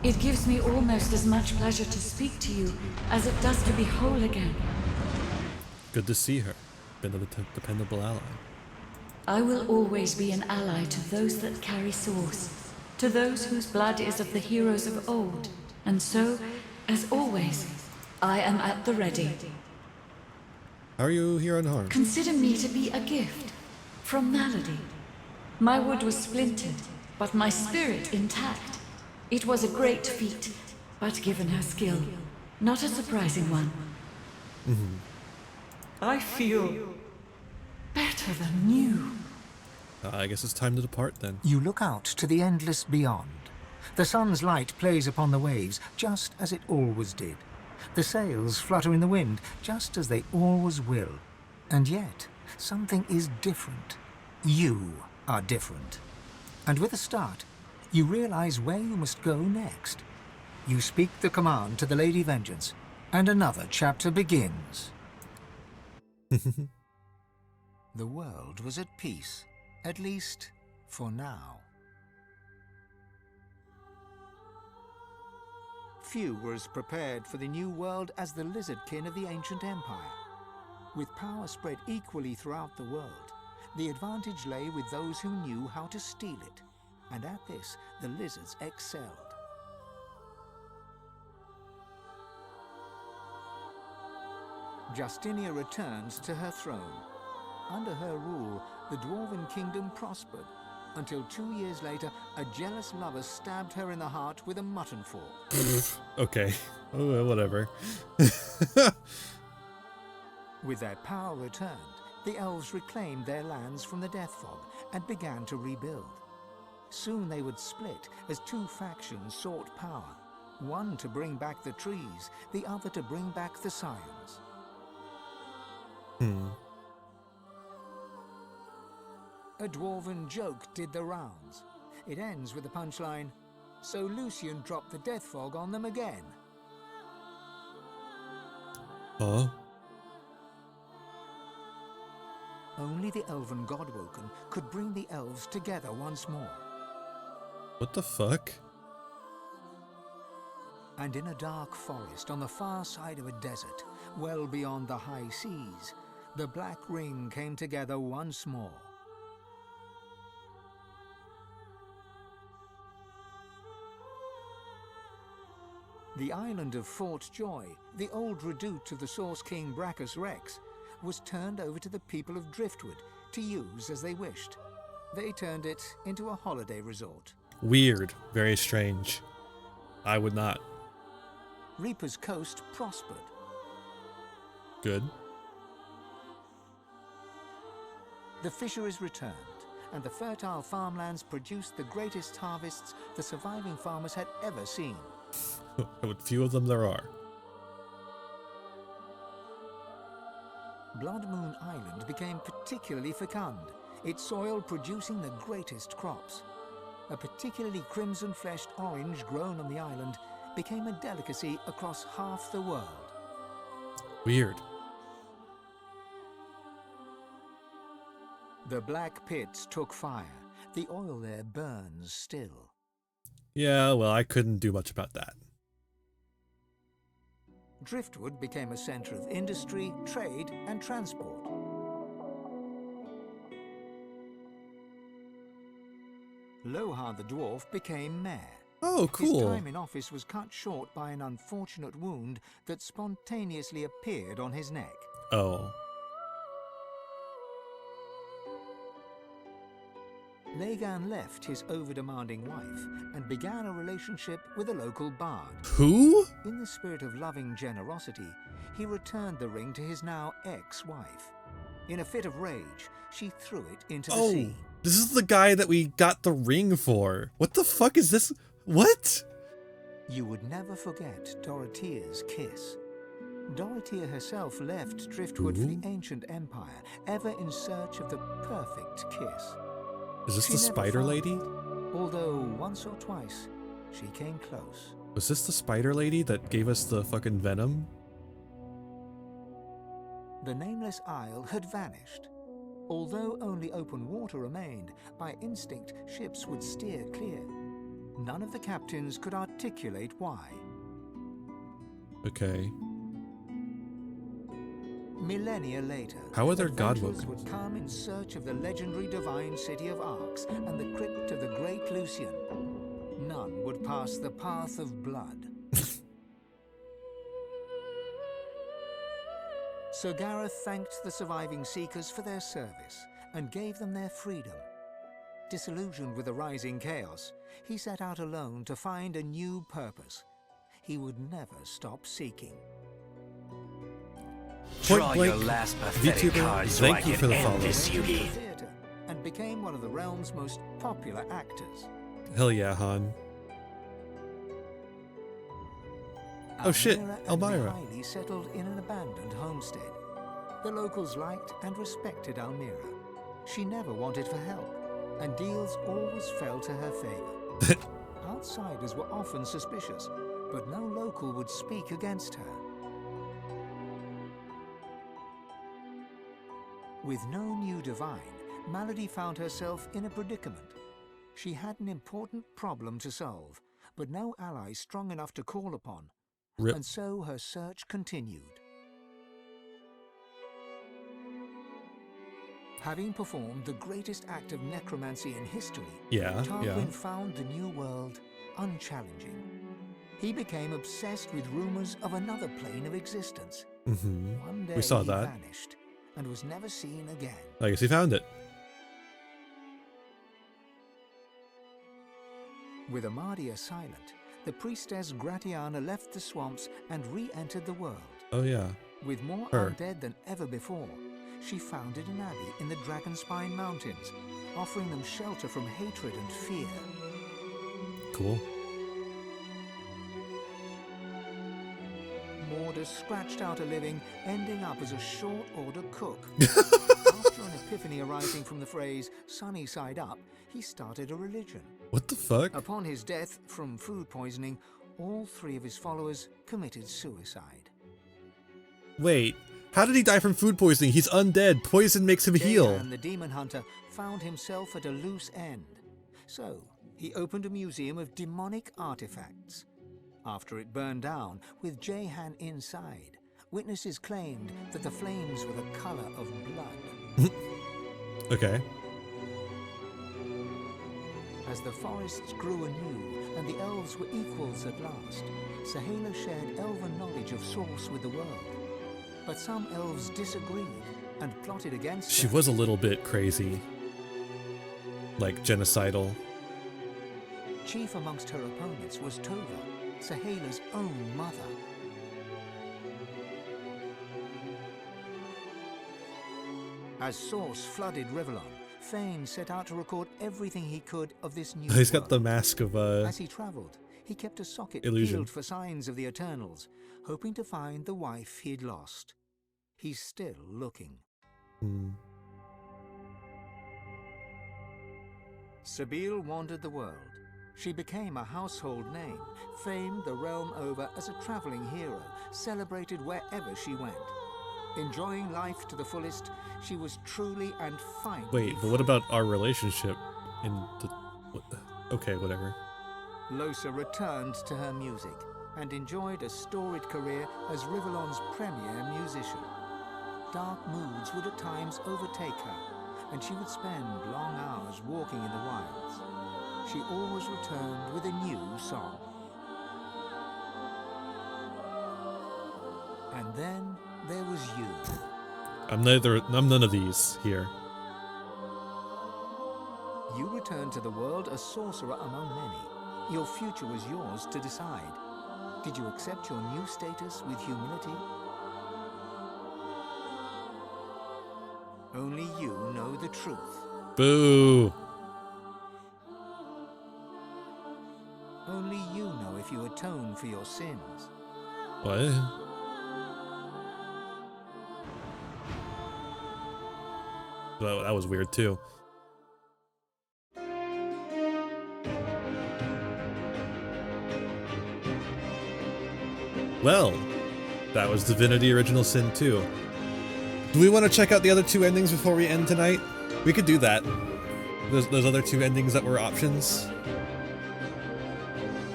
It gives me almost as much pleasure to speak to you as it does to be whole again. Good to see her. Been a dependable ally. I will always be an ally to those that carry Source, to those whose blood is of the heroes of old. And so, as always, I am at the ready. How are you here unharmed? Consider me to be a gift from Malady. My wood was splintered, but my spirit intact. It was a great feat, but given her skill, not a surprising one. I feel better than new. I guess it's time to depart then. You look out to the endless beyond. The sun's light plays upon the waves, just as it always did. The sails flutter in the wind, just as they always will. And yet, something is different. You are different. And with a start, you realize where you must go next. You speak the command to the Lady Vengeance, and another chapter begins. The world was at peace, at least for now. Few were as prepared for the new world as the lizardkin of the ancient empire. With power spread equally throughout the world, the advantage lay with those who knew how to steal it, and at this the lizards excelled. Justinia returns to her throne. Under her rule, the Dwarven kingdom prospered, until 2 years later, a jealous lover stabbed her in the heart with a mutton fork. Okay, oh, whatever. With their power returned, the elves reclaimed their lands from the Death Fog and began to rebuild. Soon they would split as two factions sought power, one to bring back the trees, the other to bring back the Scions. A dwarven joke did the rounds. It ends with the punchline, "So Lucian dropped the Death Fog on them again." Huh? Only the elven Godwoken could bring the elves together once more. What the fuck? And in a dark forest on the far side of a desert, well beyond the high seas, the Black Ring came together once more. The island of Fort Joy, the old redoubt of the Source King Brachus Rex, was turned over to the people of Driftwood to use as they wished. They turned it into a holiday resort. Weird. Very strange. I would not. Reaper's Coast prospered. Good. The fisheries returned, and the fertile farmlands produced the greatest harvests the surviving farmers had ever seen. What few of them there are. Blood Moon Island became particularly fecund, its soil producing the greatest crops. A particularly crimson-fleshed orange grown on the island became a delicacy across half the world. Weird. The Black Pits took fire. The oil there burns still. Yeah, well, I couldn't do much about that. Driftwood became a center of industry, trade, and transport. Lohar the Dwarf became mayor. Oh, cool. His time in office was cut short by an unfortunate wound that spontaneously appeared on his neck. Oh. Lagan left his over-demanding wife and began a relationship with a local bard. Who? In the spirit of loving generosity, he returned the ring to his now ex-wife. In a fit of rage, she threw it into the sea. This is the guy that we got the ring for. What the fuck is this? What? You would never forget Dorothea's kiss. Dorothea herself left Driftwood for the ancient empire, ever in search of the perfect kiss. Is this She the never spider found lady? it, although once or twice she came close. Was this the spider lady that gave us the fucking venom? The nameless isle had vanished. Although only open water remained, by instinct ships would steer clear. None of the captains could articulate why. Okay. Millennia later, How are there adventurers Godwoken? would come in search of the legendary divine city of Arx and the crypt of the great Lucian. None would pass the path of blood. Sir Gareth thanked the surviving Seekers for their service and gave them their freedom. Disillusioned with the rising chaos, he set out alone to find a new purpose. He would never stop seeking. Draw your last pathetic card so I thank you can for the end follow. this, Yugi. Theater and and became one of the realm's most popular actors. Hell yeah, Han. Oh shit, Elmira. Mihaly settled in an abandoned homestead. The locals liked and respected Almira. She never wanted for help, and deals always fell to her favor. Outsiders were often suspicious, but no local would speak against her. With no new divine, Malady found herself in a predicament. She had an important problem to solve, but no ally strong enough to call upon. Rip. And so her search continued. Having performed the greatest act of necromancy in history, Tarquin found the new world unchallenging. He became obsessed with rumors of another plane of existence. One day We saw he that. vanished and was never seen again. I guess he found it. With Amadia silent, the priestess Gratiana left the swamps and re-entered the world. Oh yeah. With more Her. undead than ever before, she founded an abbey in the Dragonspine Mountains, offering them shelter from hatred and fear. Cool. Morda scratched out a living, ending up as a short-order cook. After an epiphany arising from the phrase, sunny side up, he started a religion. What the fuck? Upon his death from food poisoning, all 3 of his followers committed suicide. Wait, how did he die from food poisoning? He's undead. Poison makes him heal. And the demon hunter found himself at a loose end. So, he opened a museum of demonic artifacts. After it burned down, with Jehan inside, witnesses claimed that the flames were the color of blood. Okay. As the forests grew anew and the elves were equals at last, Sahala shared elven knowledge of source with the world. But some elves disagreed and plotted against She her. was a little bit crazy. Like genocidal. Chief amongst her opponents was Tova, Sahala's own mother. As Source flooded Rivellon, Fane set out to record everything he could of this new He's got world. the mask of As he travelled, he kept a socket illusion. peeled for signs of the Eternals, hoping to find the wife he'd lost. He's still looking. Sabine wandered the world. She became a household name, famed the realm over as a travelling hero, celebrated wherever she went. Enjoying life to the fullest, she was truly and finally Wait, but what about our relationship in the... Okay, whatever. Losa returned to her music and enjoyed a storied career as Rivellon's premier musician. Dark moods would at times overtake her, and she would spend long hours walking in the wilds. She always returned with a new song. And then there was you. I'm none of these here. You returned to the world a sorcerer among many. Your future was yours to decide. Did you accept your new status with humility? Only you know the truth. Boo! Only you know if you atone for your sins. What? Well, that was weird too. Well, that was Divinity Original Sin 2. Do we want to check out the other 2 endings before we end tonight? We could do that. Those other 2 endings that were options.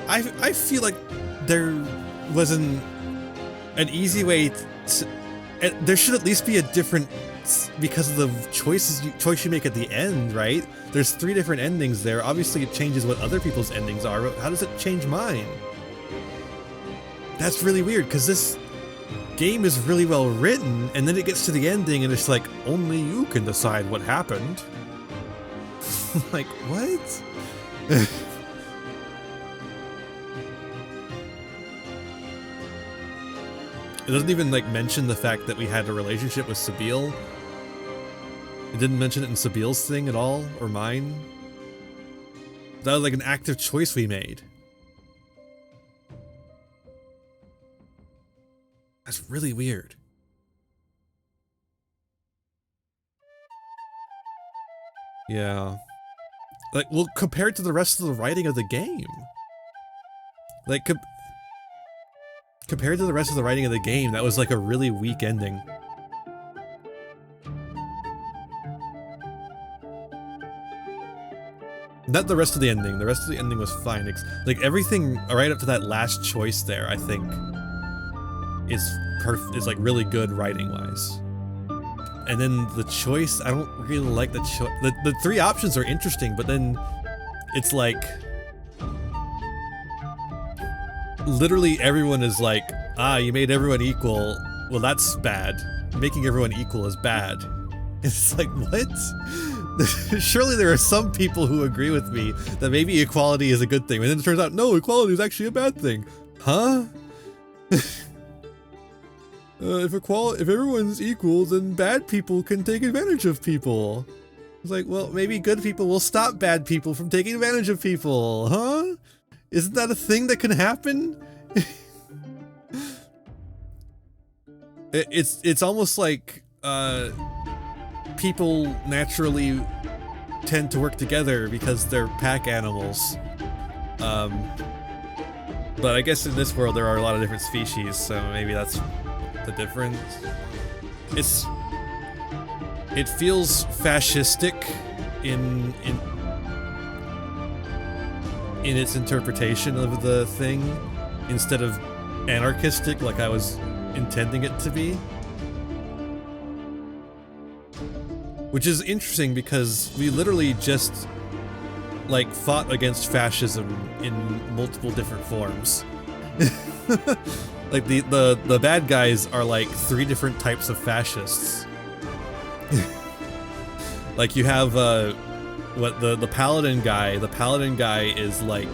I feel like there wasn't an easy way to... There should at least be a different... Because of the choice you make at the end, right? There's 3 different endings there. Obviously it changes what other people's endings are, but how does it change mine? That's really weird, because this game is really well written, and then it gets to the ending and it's like, only you can decide what happened. Like, what? It doesn't even like mention the fact that we had a relationship with Sabine. It didn't mention it in Sabile's thing at all, or mine. That was like an active choice we made. That's really weird. Yeah. Like, well, compared to the rest of the writing of the game. Like, compared to the rest of the writing of the game, that was like a really weak ending. Not the rest of the ending. The rest of the ending was fine. Like, everything right up to that last choice there, I think, is like really good writing-wise. And then the choice, I don't really like the choice. The three options are interesting, but then it's like literally everyone is like, ah, you made everyone equal. Well, that's bad. Making everyone equal is bad. It's like, what? Surely there are some people who agree with me that maybe equality is a good thing. And then it turns out, no, equality is actually a bad thing. Huh? If everyone's equal, then bad people can take advantage of people. It's like, well, maybe good people will stop bad people from taking advantage of people, huh? Isn't that a thing that can happen? It's almost like people naturally tend to work together because they're pack animals. But I guess in this world there are a lot of different species, so maybe that's the difference. It feels fascistic in its interpretation of the thing instead of anarchistic like I was intending it to be. Which is interesting because we literally just like fought against fascism in multiple different forms. Like the bad guys are like 3 different types of fascists. Like you have what the paladin guy. The paladin guy is like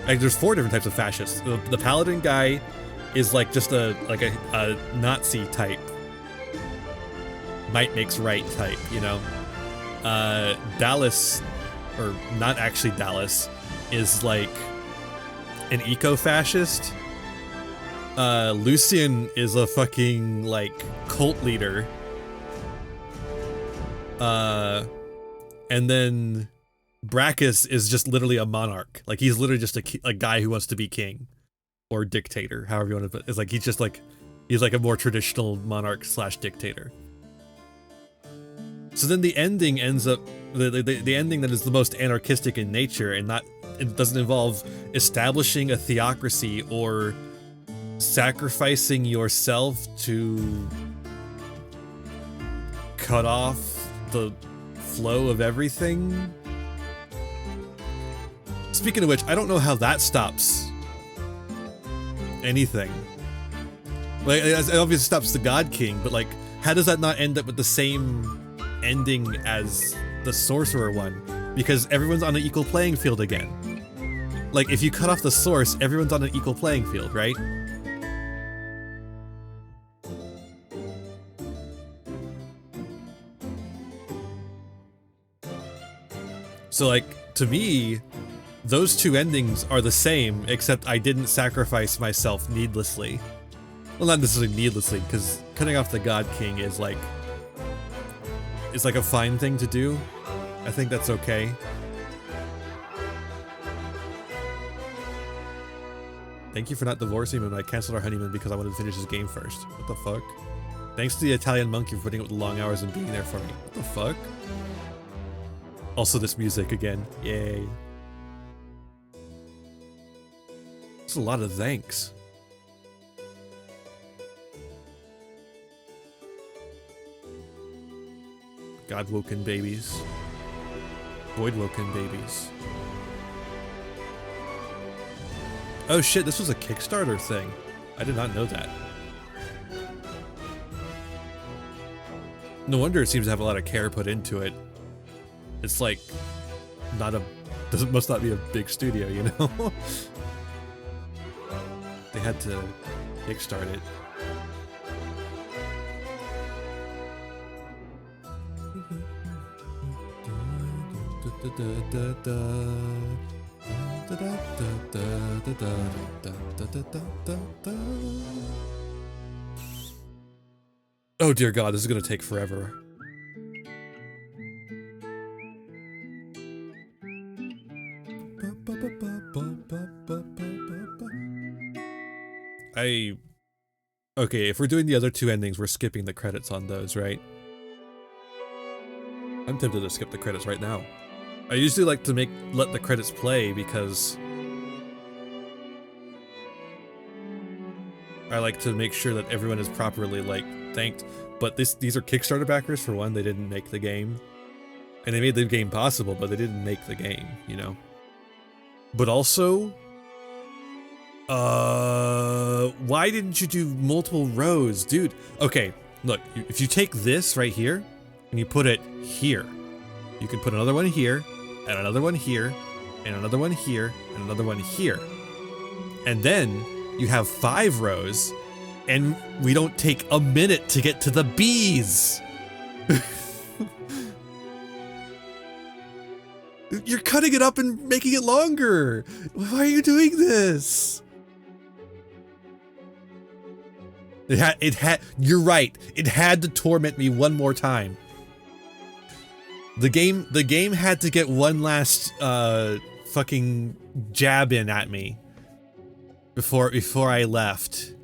there's 4 different types of fascists. The paladin guy is like just a Nazi type. Might makes right type, you know. Dallas, or not actually Dallas, is like an eco-fascist. Lucian is a fucking like cult leader. And then Brackus is just literally a monarch. Like he's literally just a guy who wants to be king or dictator, however you want to put it. It's like he's like a more traditional monarch / dictator. So then the ending ends up the ending that is the most anarchistic in nature, and it doesn't involve establishing a theocracy or sacrificing yourself to cut off the flow of everything. Speaking of which, I don't know how that stops anything. Like, it obviously stops the God King, but like, how does that not end up with the same ending as the Sorcerer one? Because everyone's on an equal playing field again. Like, if you cut off the source, everyone's on an equal playing field, right? So like, to me, those 2 endings are the same, except I didn't sacrifice myself needlessly. Well, not necessarily needlessly, because cutting off the God King is like a fine thing to do. I think that's okay. Thank you for not divorcing me when I canceled our honeymoon because I wanted to finish this game first. What the fuck? Thanks to the Italian monkey for putting up with the long hours and being there for me. What the fuck? Also this music again. Yay. That's a lot of thanks. God-woken babies. Void-woken babies. Oh shit, this was a Kickstarter thing. I did not know that. No wonder it seems to have a lot of care put into it. It's like, must not be a big studio, you know? They had to kickstart it. Oh dear God, this is gonna take forever. Okay, if we're doing the other two endings, we're skipping the credits on those, right? I'm tempted to skip the credits right now. I usually like to let the credits play because I like to make sure that everyone is properly thanked. But these are Kickstarter backers for one. They didn't make the game, and they made the game possible, but they didn't make the game, you know. But also, why didn't you do multiple rows, dude? Okay, look, if you take this right here and you put it here, you can put another one here, and another one here, and another one here, and another one here. And then you have 5 rows, and we don't take a minute to get to the bees. You're cutting it up and making it longer. Why are you doing this? You're right. It had to torment me one more time. The game had to get one last fucking jab in at me before I left.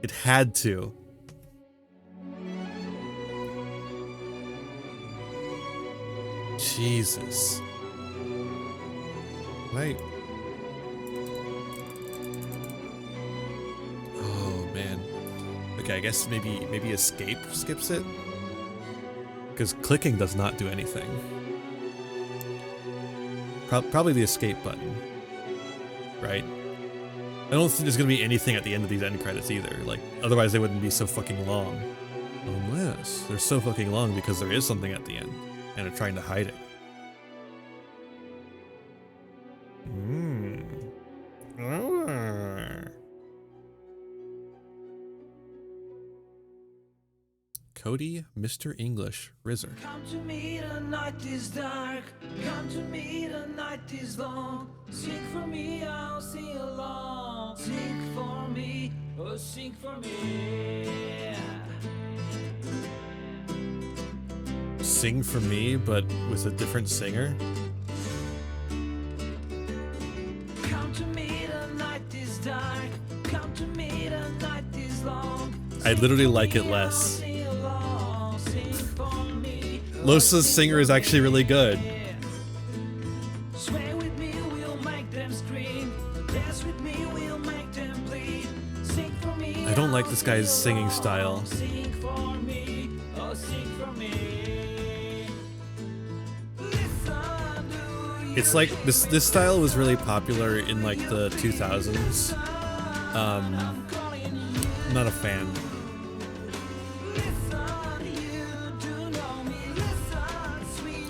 It had to. Jesus. Right. Oh man. Okay, I guess maybe escape skips it. Because clicking does not do anything. Probably the escape button. Right? I don't think there's gonna be anything at the end of these end credits either. Like, otherwise they wouldn't be so fucking long. Unless they're so fucking long because there is something at the end. And they're trying to hide it. Cody, Mr. English, Rizzer. Come to me, the night is dark. Come to me, the night is long. Sing for me, I'll sing along. Sing for me, oh sing for me. Sing for me, but with a different singer? Come to me, the night is dark. Come to me, the night is long. I literally like it less. Losa's singer is actually really good. Sway with me, we'll make them scream. Dance with me, we'll make them bleed. Sing for me. I don't like this guy's singing style. Sing for me, oh sing for me. It's like this style was really popular in like the 2000s. Not a fan.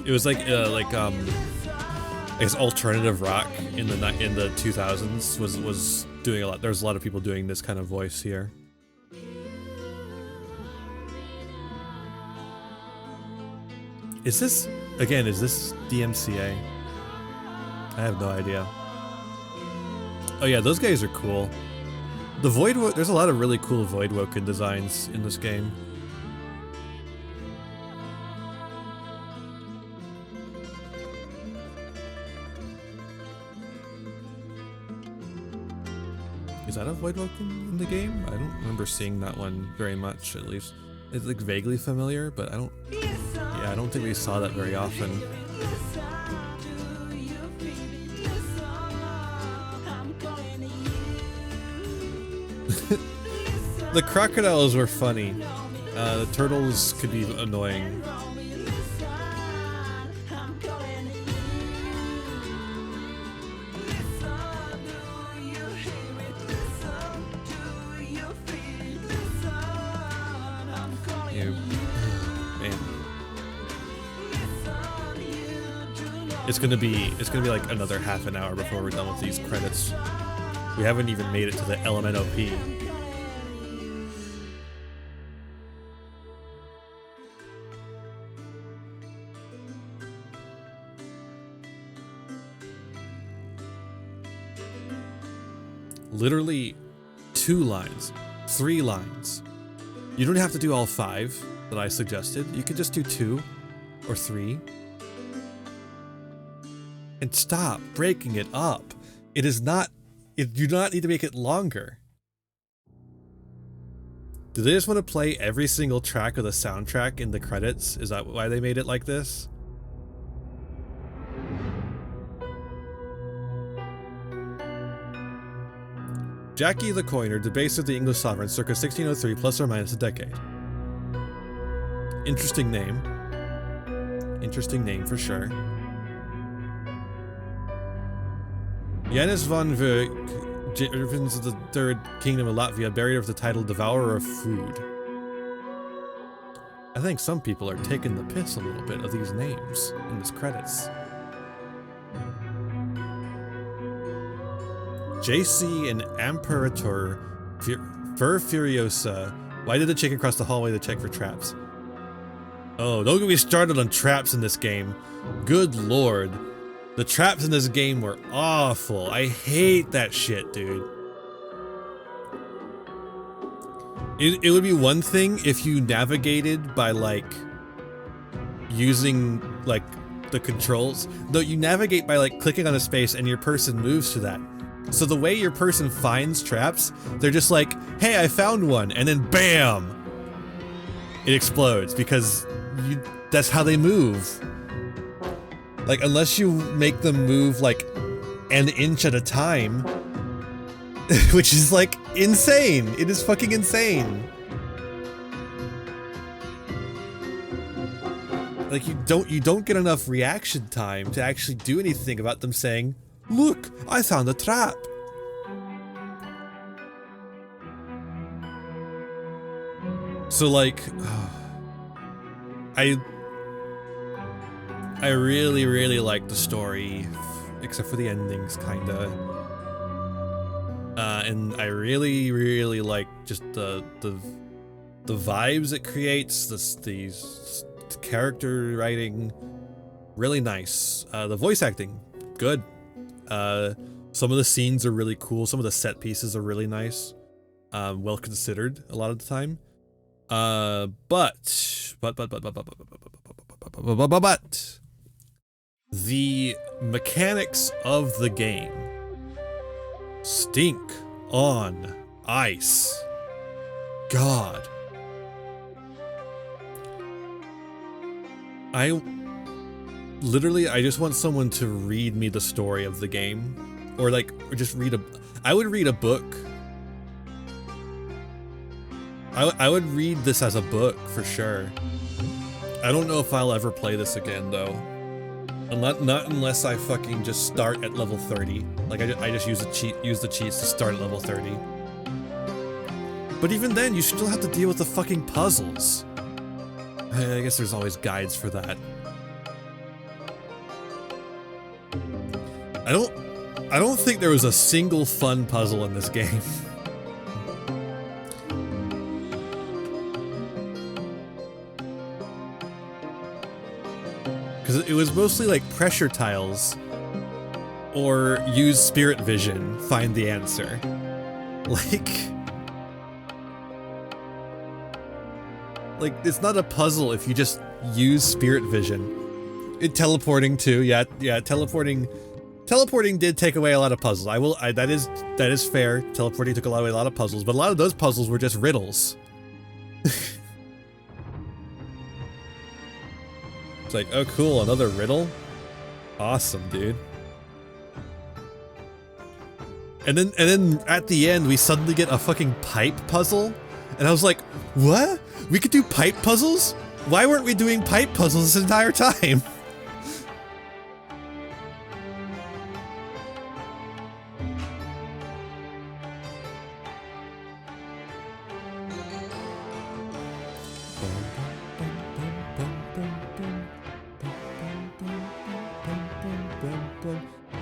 It was like I guess alternative rock in the 2000s was doing a lot. There's a lot of people doing this kind of voice here. Is this DMCA? I have no idea. Oh yeah, those guys are cool. There's a lot of really cool Voidwoken designs in this game. Is that a Voidwoken in the game? I don't remember seeing that one very much, at least. It's like vaguely familiar, but I don't think we saw that very often. The crocodiles were funny. The turtles could be annoying. It's gonna be like another half an hour before we're done with these credits. We haven't even made it to the LMNOP. literally 2 lines, 3 lines. You don't have to do all 5 that I suggested. You could just do 2 or 3. And stop breaking it up. It is not, you do not need to make it longer. Do they just want to play every single track of the soundtrack in the credits? Is that why they made it like this? Jackie the Coiner debased the English sovereign circa 1603 plus or minus a decade. Interesting name. Interesting name for sure. Janis von Verk, Irvins of the Third Kingdom of Latvia, buried with the title Devourer of Food. I think some people are taking the piss a little bit of these names in these credits. JC and Imperator Fur Furiosa. Why did the chicken cross the hallway to check for traps? Oh, don't get me started on traps in this game. Good lord. The traps in this game were awful. I hate that shit, dude. It would be one thing if you navigated by, like, using, like, the controls. No, you navigate by, like, clicking on a space and your person moves to that. So the way your person finds traps, they're just like, hey, I found one, and then BAM! It explodes, because that's how they move. Like, unless you make them move, like, an inch at a time, which is, like, insane. It is fucking insane. Like, you don't get enough reaction time to actually do anything about them saying, look, I found a trap. So, like, I really, really like the story, except for the endings, kinda. And I really, really like just the vibes it creates. These character writing, really nice. The voice acting, good. Some of the scenes are really cool. Some of the set pieces are really nice. Well considered a lot of the time. But the mechanics of the game stink on ice. God. I just want someone to read me the story of the game, or just read I would read a book. I would read this as a book for sure. I don't know if I'll ever play this again though. Not unless I fucking just start at level 30. Like I just use the cheats to start at level 30. But even then, you still have to deal with the fucking puzzles. I guess there's always guides for that. I don't think there was a single fun puzzle in this game. Because it was mostly like pressure tiles or use spirit vision, find the answer. Like it's not a puzzle if you just use spirit vision. Teleporting too, yeah, teleporting did take away a lot of puzzles. That is fair. Teleporting took away a lot of puzzles, but a lot of those puzzles were just riddles. It's like, oh cool, another riddle? Awesome, dude. And then at the end we suddenly get a fucking pipe puzzle, and I was like, what? We could do pipe puzzles? Why weren't we doing pipe puzzles this entire time?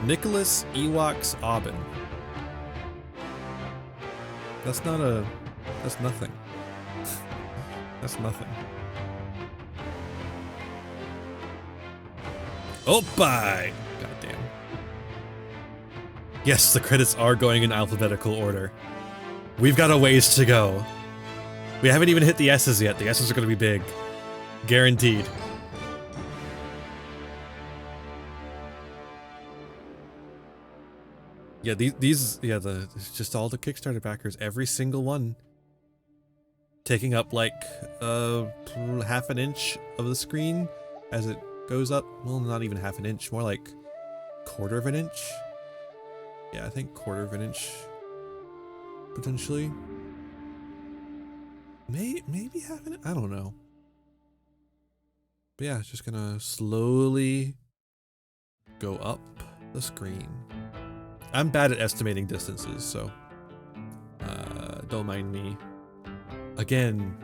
Nicholas Ewoks Aubin. That's nothing. That's nothing. Oh, bye! Goddamn. Yes, the credits are going in alphabetical order. We've got a ways to go. We haven't even hit the S's yet. The S's are going to be big. Guaranteed. Yeah, it's just all the Kickstarter backers. Every single one. Taking up like half an inch of the screen as it goes up. Well, not even half an inch, more like quarter of an inch. Yeah, I think quarter of an inch, potentially. Maybe half an inch? I don't know. But yeah, it's just gonna slowly go up the screen. I'm bad at estimating distances, so don't mind me. Again,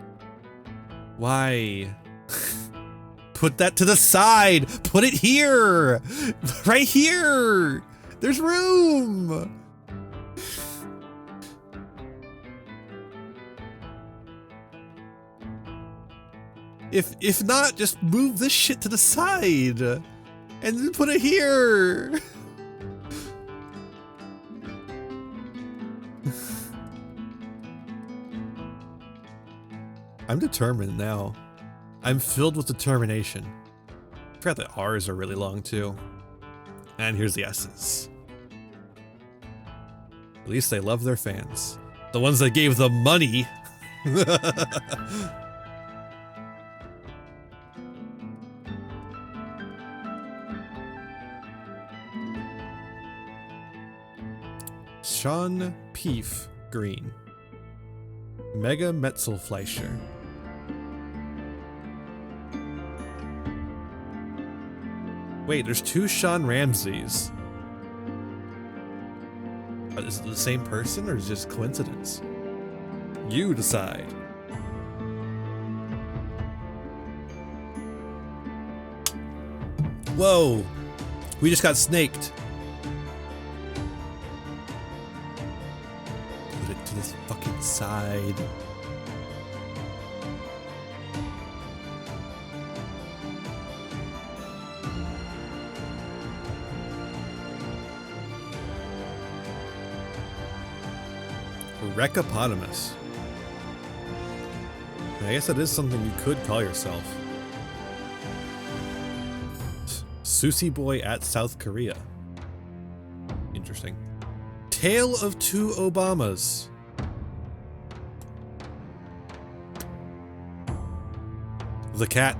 why? Put that to the side! Put it here! Right here! There's room! If not, just move this shit to the side! And then put it here! I'm determined now. I'm filled with determination. I forgot that R's are really long too. And here's the S's. At least they love their fans. The ones that gave them money. Sean Peef Green. Mega Metzelfleischer. Wait, there's two Sean Ramseys. Is it the same person or is it just coincidence? You decide. Whoa! We just got snaked. Put it to this fucking side. Recapotamus. I guess that is something you could call yourself. Sushi Boy at South Korea. Interesting. Tale of Two Obamas. The cat.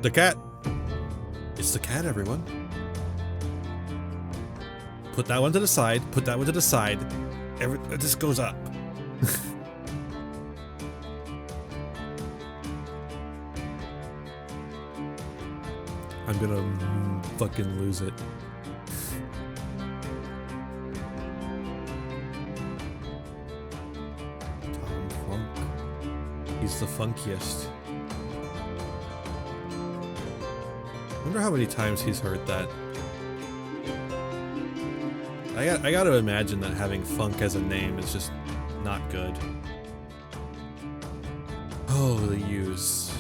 The cat. It's the cat, everyone. Put that one to the side. Put that one to the side. This goes up. I'm gonna fucking lose it. Tom Funk. He's the funkiest. Wonder how many times he's heard that. I gotta imagine that having funk as a name is just not good. Holy use.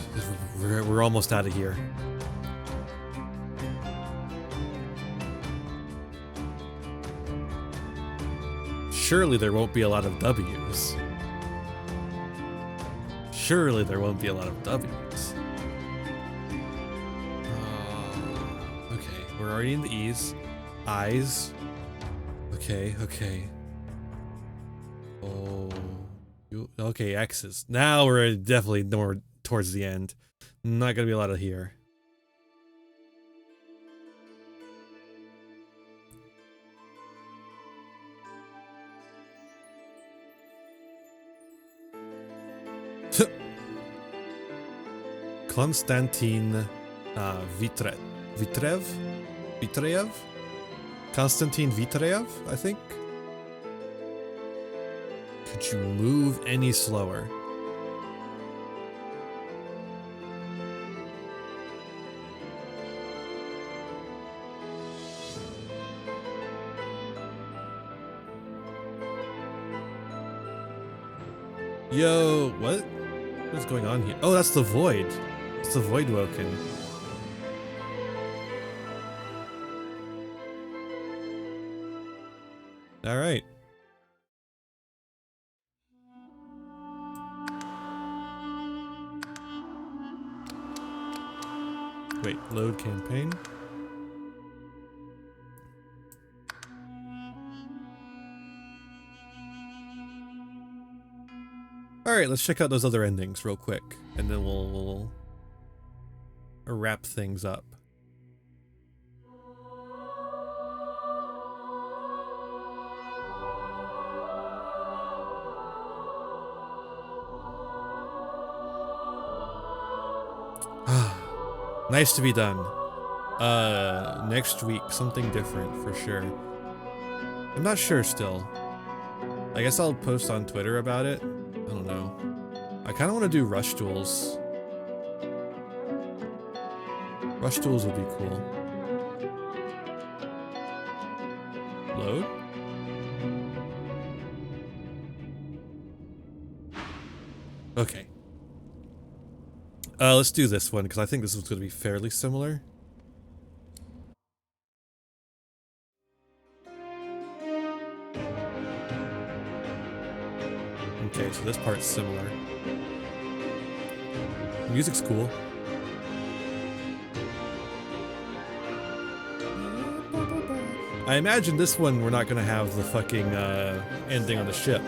We're almost out of here. Surely there won't be a lot of W's. Surely there won't be a lot of W's. Okay, we're already in the E's. I's. Okay. Oh, okay, X's. Now we're definitely more towards the end. Not gonna be a lot of here. Konstantin Vitrev? Konstantin Vitrev, I think? Could you move any slower? Yo, what? What's going on here? Oh, that's the Void. It's the Void Woken. All right. Wait, load campaign. All right, let's check out those other endings real quick, and then we'll wrap things up. Nice to be done. Next week, something different for sure. I'm not sure still. I guess I'll post on Twitter about it. I don't know. I kind of want to do rush duels. Rush duels would be cool. Load? Okay. Let's do this one, because I think this is going to be fairly similar. Okay, so this part's similar. Music's cool. I imagine this one we're not going to have the fucking ending on the ship.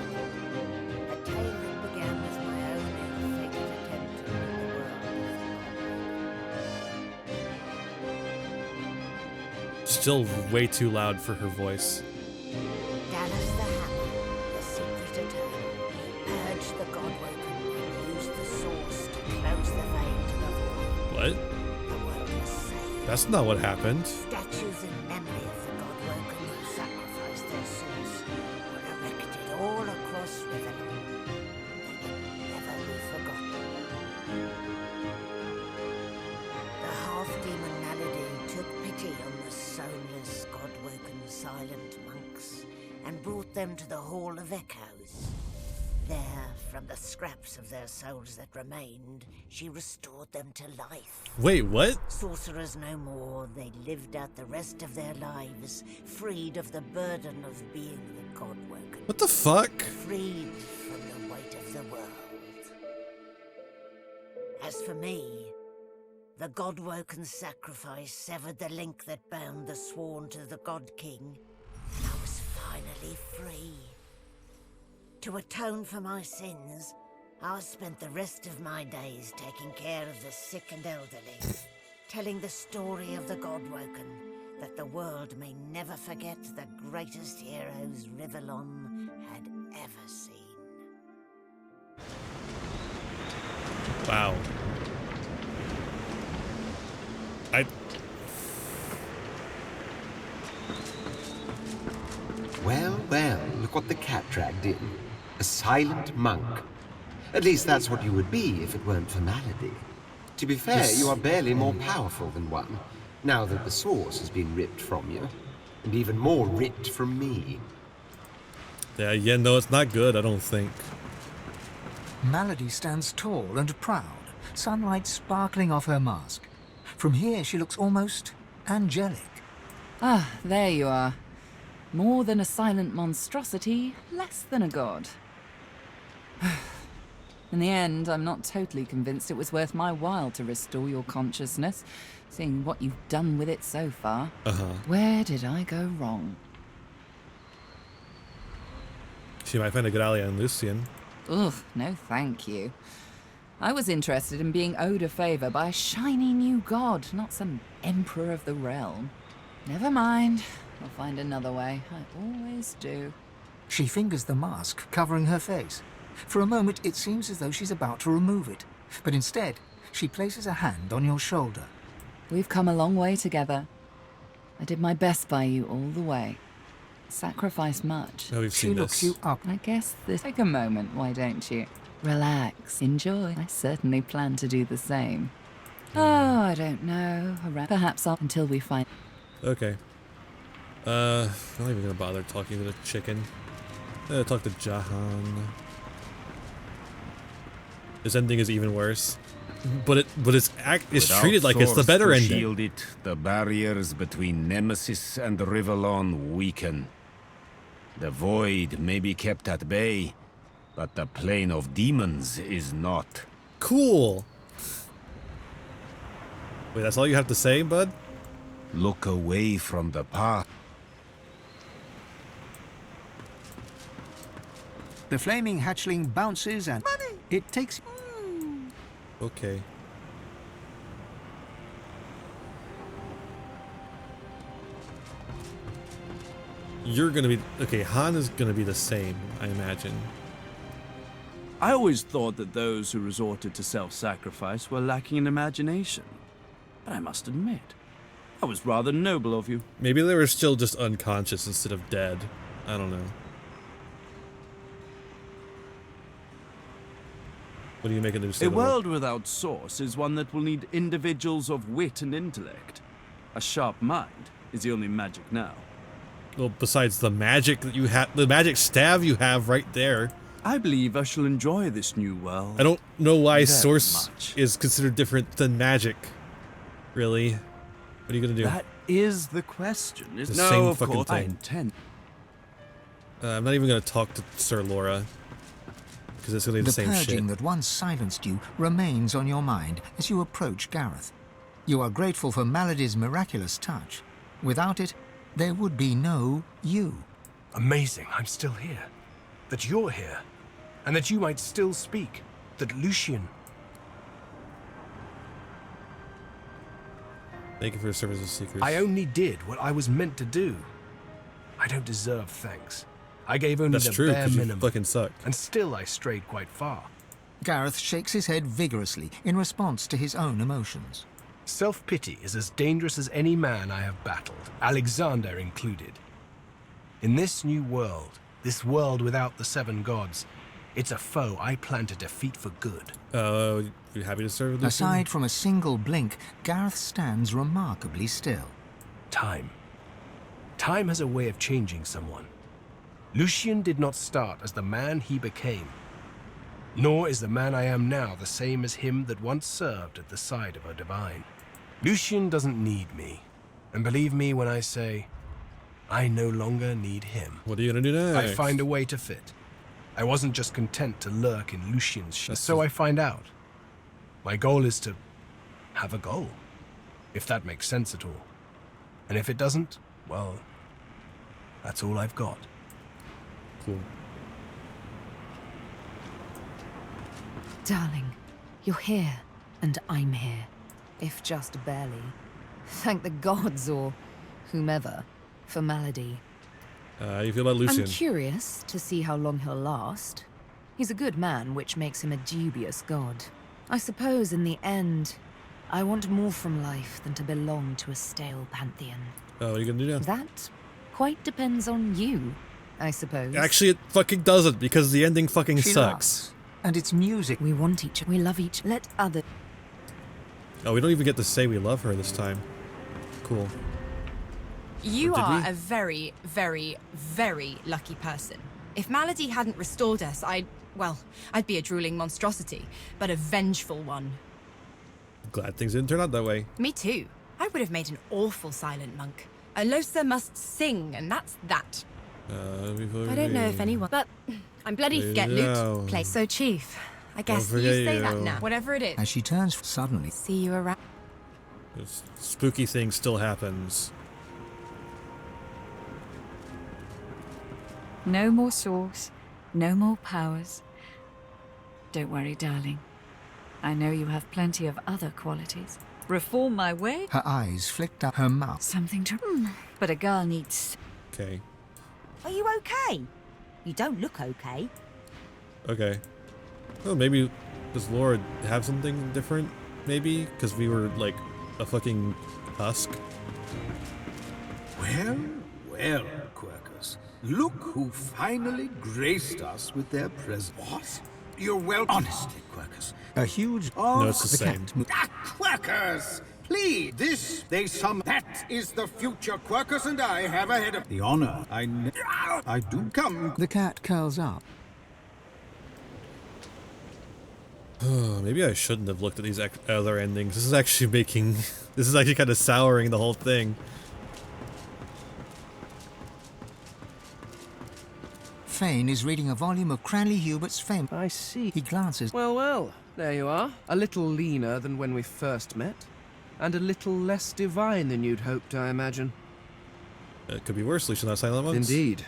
Still way too loud for her voice. Dallas the Hammer, the secret eternal, purged the Godwoken and used the source to close the vein to the void. What? The world was saved. That's not what happened. Statues in memory of the Godwoken who sacrificed their source were erected all across Riverland. They will never be forgotten. The half-demon Naladin took pity on the soulless, God-woken, silent monks and brought them to the Hall of Echoes. There, from the scraps of their souls that remained, she restored them to life. Wait, what? Sorcerers no more, they lived out the rest of their lives, freed of the burden of being the God-woken. What the fuck? Freed from the weight of the world. As for me, the God-woken sacrifice severed the link that bound the sworn to the God King. I was finally free. To atone for my sins, I spent the rest of my days taking care of the sick and elderly, telling the story of the God-woken, that the world may never forget the greatest heroes Rivellon had ever seen. Wow. Well, well, look what the cat dragged in. A silent monk. At least that's what you would be if it weren't for Malady. To be fair, you are barely more powerful than one, now that the source has been ripped from you. And even more ripped from me. Yeah, no, it's not good, I don't think. Malady stands tall and proud, sunlight sparkling off her mask. From here, she looks almost angelic. Ah, there you are. More than a silent monstrosity, less than a god. In the end, I'm not totally convinced it was worth my while to restore your consciousness, seeing what you've done with it so far. Where did I go wrong? She might find a good ally on Lucian. Ugh, no thank you. I was interested in being owed a favor by a shiny new god, not some emperor of the realm. Never mind. I'll find another way. I always do. She fingers the mask, covering her face. For a moment, it seems as though she's about to remove it. But instead, she places a hand on your shoulder. We've come a long way together. I did my best by you all the way. Sacrificed much. Oh, we've She seen looks this. you up. I guess this... Take a moment, why don't you? Relax, enjoy. I certainly plan to do the same. Oh, I don't know. Perhaps I'll... until we find... Okay. I'm not even gonna bother talking to the chicken. Talk to Jahan. This ending is even worse. But it's Without treated like it's the source better to ending. Shield it, the barriers between Nemesis and Rivellon weaken. The void may be kept at bay, but the plane of demons is not. Cool. Wait, that's all you have to say, bud? Look away from the path. The flaming hatchling bounces and it takes... Okay. You're gonna be... Okay, Han is gonna be the same, I imagine. I always thought that those who resorted to self-sacrifice were lacking in imagination. But I must admit, that was rather noble of you. Maybe they were still just unconscious instead of dead. I don't know. What do you make a new A world without source is one that will need individuals of wit and intellect. A sharp mind is the only magic now. Well, besides the magic that you have, the magic staff you have right there. I believe I shall enjoy this new world. I don't know why very source much. is considered different than magic. Really? What are you gonna do? That is the question. The No, same of fucking course I thing. intend. I'm not even gonna talk to Sir Laura. Because it's gonna be the same purging shit. that once silenced you remains on your mind as you approach Gareth. You are grateful for Malady's miraculous touch. Without it, there would be no you. Amazing, I'm still here. That you're here. And that you might still speak. That Lucian... Thank you for your service as seekers. I only did what I was meant to do. I don't deserve thanks. I gave only That's the true, bare 'cause you minimum. fucking suck. And still I strayed quite far. Gareth shakes his head vigorously in response to his own emotions. Self-pity is as dangerous as any man I have battled, Alexander included. In this new world, this world without the seven gods, it's a foe I plan to defeat for good. You happy to serve with this? Aside from a single blink, Gareth stands remarkably still. Time. Time has a way of changing someone. Lucian did not start as the man he became. Nor is the man I am now the same as him that once served at the side of a divine. Lucian doesn't need me. And believe me when I say, I no longer need him. What are you gonna do next? I find a way to fit. I wasn't just content to lurk in Lucian's so I find out. My goal is to have a goal, if that makes sense at all. And if it doesn't, well, that's all I've got. Cool. Darling, you're here, and I'm here. If just barely. Thank the gods or whomever for Malady. How you feel about Lucian? I'm curious to see how long he'll last. He's a good man, which makes him a dubious god. I suppose in the end, I want more from life than to belong to a stale pantheon. What are you gonna do now? That quite depends on you, I suppose. Actually, it fucking doesn't, because the ending fucking She sucks. laughs, and it's music. We want each other. We love each. Let other. Oh, we don't even get to say we love her this time. Cool. You Or did are we? a very, very, very lucky person. If Malady hadn't restored us, I'd be a drooling monstrosity, but a vengeful one. Glad things didn't turn out that way. Me too. I would have made an awful silent monk. Alosa must sing, and that's that. I don't know if anyone, but I'm bloody forget Yeah. loot, play. So, Chief, I guess you forget say that you. now. Whatever it is. As she turns suddenly. See you around. This spooky thing still happens. No more source, no more powers. Don't worry, darling. I know you have plenty of other qualities. Reform my way? Her eyes flicked up her mouth. Something to... But a girl needs... Okay. Are you okay? You don't look okay. Okay. Well, maybe does Laura have something different? Maybe? Because we were like a fucking husk. Well, well, Quirkers. Look who finally graced us with their presence. What? You're well... Honestly, Quirkers. A huge... Oh, No, it's the same. Quirkers! Please! That is the future Quirkers and I have ahead of... The honor I do come... The cat curls up. Maybe I shouldn't have looked at these other endings. This is actually making... This is actually kind of souring the whole thing. Fane is reading a volume of Cranley Hubert's fame. I see. He glances. Well, well, there you are. A little leaner than when we first met. And a little less divine than you'd hoped, I imagine. It could be worse, at least not silent monks. Indeed.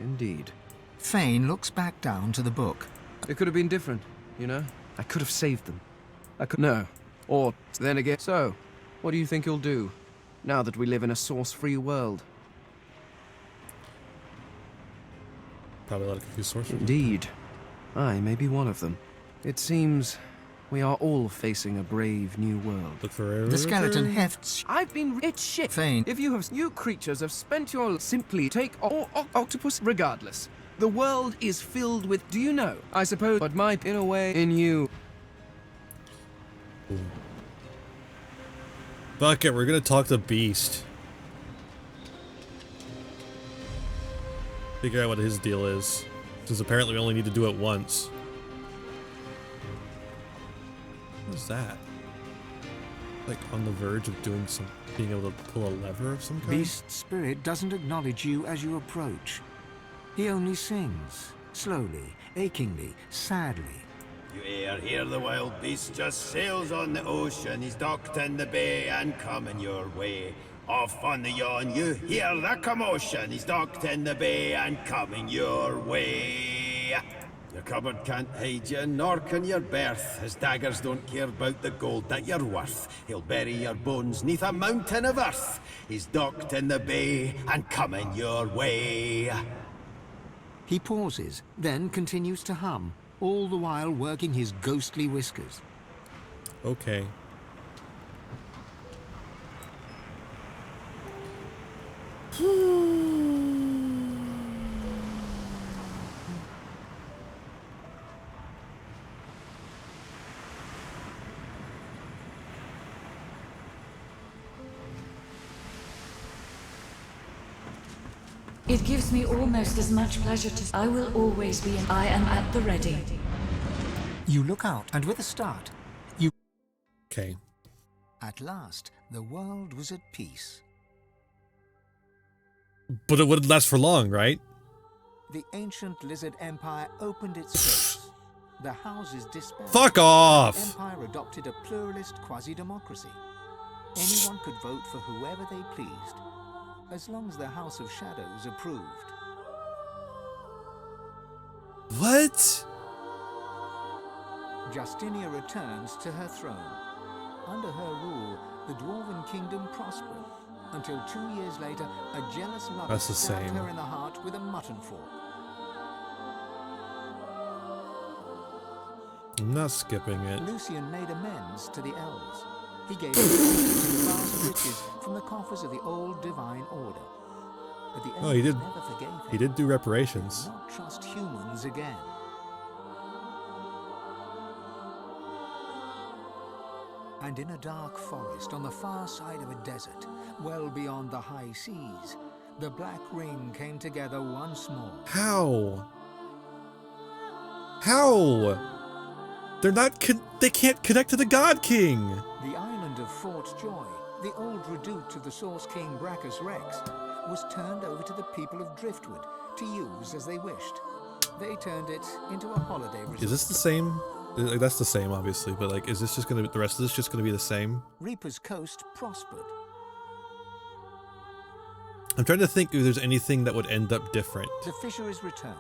Indeed. Fane looks back down to the book. It could have been different, you know? I could have saved them. I could... No. Or, then again... So, what do you think you'll do, now that we live in a source-free world? Probably a lot of confused sorcerers. Indeed. I may be one of them. It seems we are all facing a brave new world. Look for the skeleton hefts. I've been... It's shit. Fane. If you creatures have spent your... Simply take... octopus... Regardless. The world is filled with... Do you know? I suppose... But my... In a way... In you... Ooh. Fuck it, we're gonna talk to Beast. Figure out what his deal is. Since apparently we only need to do it once. What is that? Like on the verge of doing some... being able to pull a lever of some kind? Beast's spirit doesn't acknowledge you as you approach. He only sings. Slowly, achingly, sadly. You hear the wild beast just sails on the ocean. He's docked in the bay and coming your way. Off on the yawn, you hear the commotion. He's docked in the bay and coming your way. Your cupboard can't hide you, nor can your berth. His daggers don't care about the gold that you're worth. He'll bury your bones neath a mountain of earth. He's docked in the bay and coming your way. He pauses, then continues to hum, all the while working his ghostly whiskers. Okay. It gives me almost as much pleasure to... I will always be... I am at the ready. You look out, and with a start, you... Okay. At last, the world was at peace. But it wouldn't last for long, right? The ancient lizard empire opened its gates. The houses disbanded. Fuck off! The empire adopted a pluralist quasi-democracy. Anyone could vote for whoever they pleased, as long as the House of Shadows approved. What? Justinia returns to her throne. Under her rule, the Dwarven kingdom prospered, until 2 years later, a jealous lover stabbed her in the heart with a mutton fork. I'm not skipping it. Lucian made amends to the elves. He gave vast riches from the coffers of the old divine order. But the elves never forgave him. He did do reparations. They did not trust humans again. And in a dark forest on the far side of a desert, well beyond the high seas, the Black Ring came together once more. How? How? They're not they can't connect to the God King. The island of Fort Joy, the old redoute of the Source King Brachus Rex, was turned over to the people of Driftwood to use as they wished. They turned it into a holiday resort. Is this the same? Like, that's the same, obviously, but like, is this just gonna be, the rest of this just gonna be the same? Reaper's Coast prospered. I'm trying to think if there's anything that would end up different. The fisheries returned,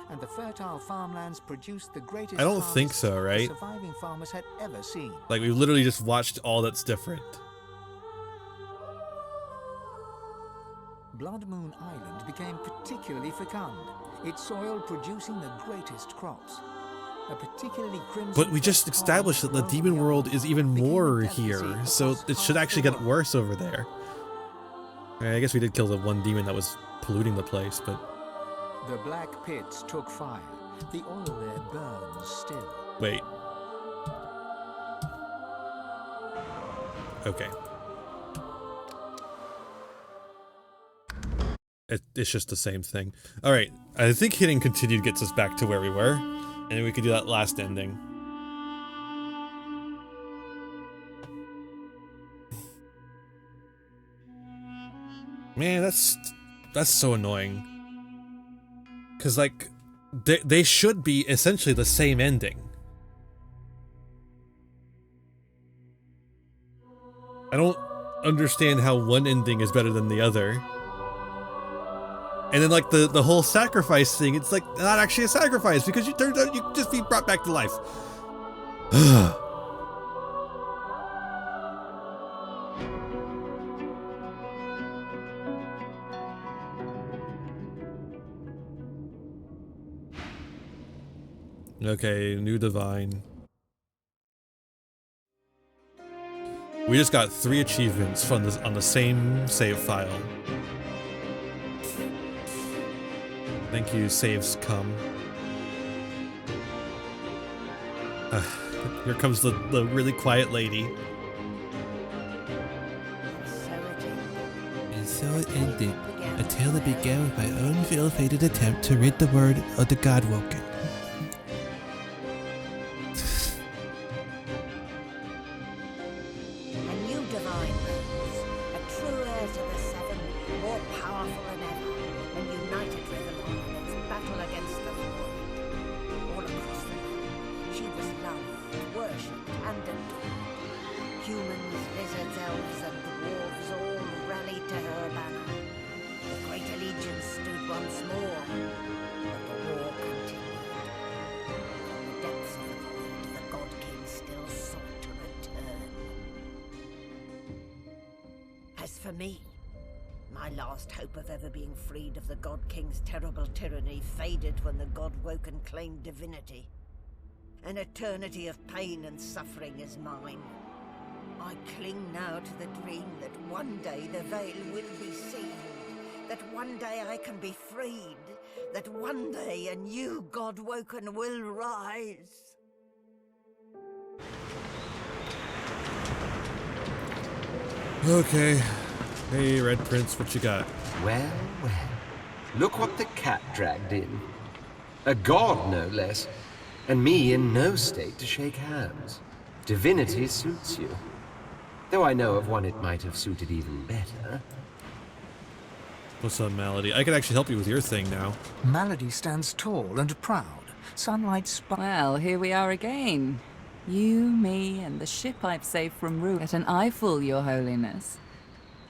and the fertile farmlands produced the greatest I don't think so, right? the surviving farmers had ever seen. Like, we've literally just watched all that's different. Blood Moon Island became particularly fecund, its soil producing the greatest crops. A particularly crimson... But we just established that the demon world is even more here, so it should actually get worse over there. I guess we did kill the one demon that was polluting the place, but... The black pits took fire. The oil there burns still. Wait. Okay. It's just the same thing. Alright, I think hitting continue gets us back to where we were, and we could do that last ending. Man, that's so annoying. Because, like, they should be essentially the same ending. I don't understand how one ending is better than the other. And then, like, the whole sacrifice thing, it's, like, not actually a sacrifice because you turned out you just be brought back to life. Okay, new divine. We just got 3 achievements from this on the same save file. Thank you, saves come. Here comes the really quiet lady. And so it ended. A tale that began with my own ill-fated attempt to rid the world of the Godwoken. For me, my last hope of ever being freed of the God King's terrible tyranny faded when the Godwoken claimed divinity. An eternity of pain and suffering is mine. I cling now to the dream that one day the veil will be seen, that one day I can be freed, that one day a new Godwoken will rise. Okay. Hey, Red Prince, what you got? Well, well. Look what the cat dragged in. A god, no less. And me in no state to shake hands. Divinity suits you. Though I know of one it might have suited even better. What's up, Malady? I can actually help you with your thing now. Malady stands tall and proud. Sunlight Well, here we are again. You, me, and the ship I've saved from ruin. Get an eyeful, Your Holiness.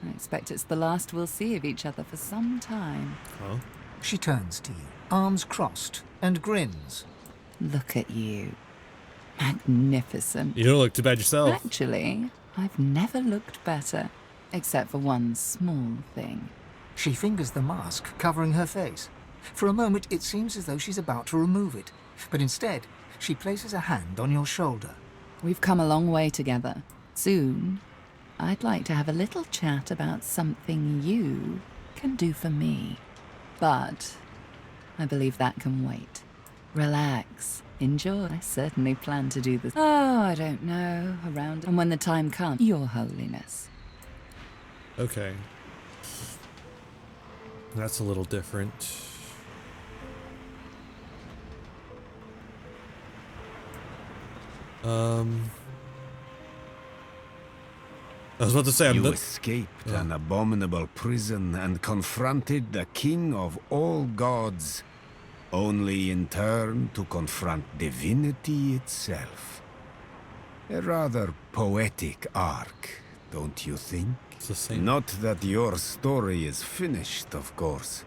I expect it's the last we'll see of each other for some time. Huh? She turns to you, arms crossed, and grins. Look at you. Magnificent. You don't look too bad yourself. Actually, I've never looked better. Except for one small thing. She fingers the mask covering her face. For a moment, it seems as though she's about to remove it. But instead, she places a hand on your shoulder. We've come a long way together. Soon, I'd like to have a little chat about something you can do for me. But I believe that can wait. Relax. Enjoy. I certainly plan to do this. Oh, I don't know. Around. And when the time comes, Your Holiness. Okay. That's a little different. I was about to say, you escaped an abominable prison and confronted the king of all gods, only in turn to confront divinity itself. A rather poetic arc, don't you think? It's the same. Not that your story is finished, of course.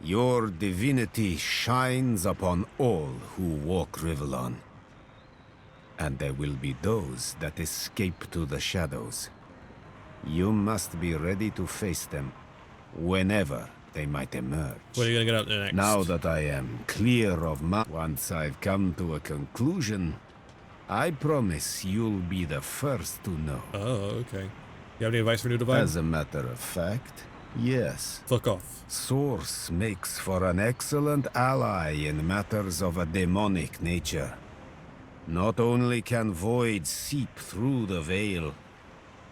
Your divinity shines upon all who walk Rivellon. And there will be those that escape to the shadows. You must be ready to face them whenever they might emerge. What are you gonna get out there next? Now that I am clear of my... Once I've come to a conclusion, I promise you'll be the first to know. Oh, okay. You have any advice for New Divine? As a matter of fact, yes. Fuck off. Source makes for an excellent ally in matters of a demonic nature. Not only can void seep through the veil,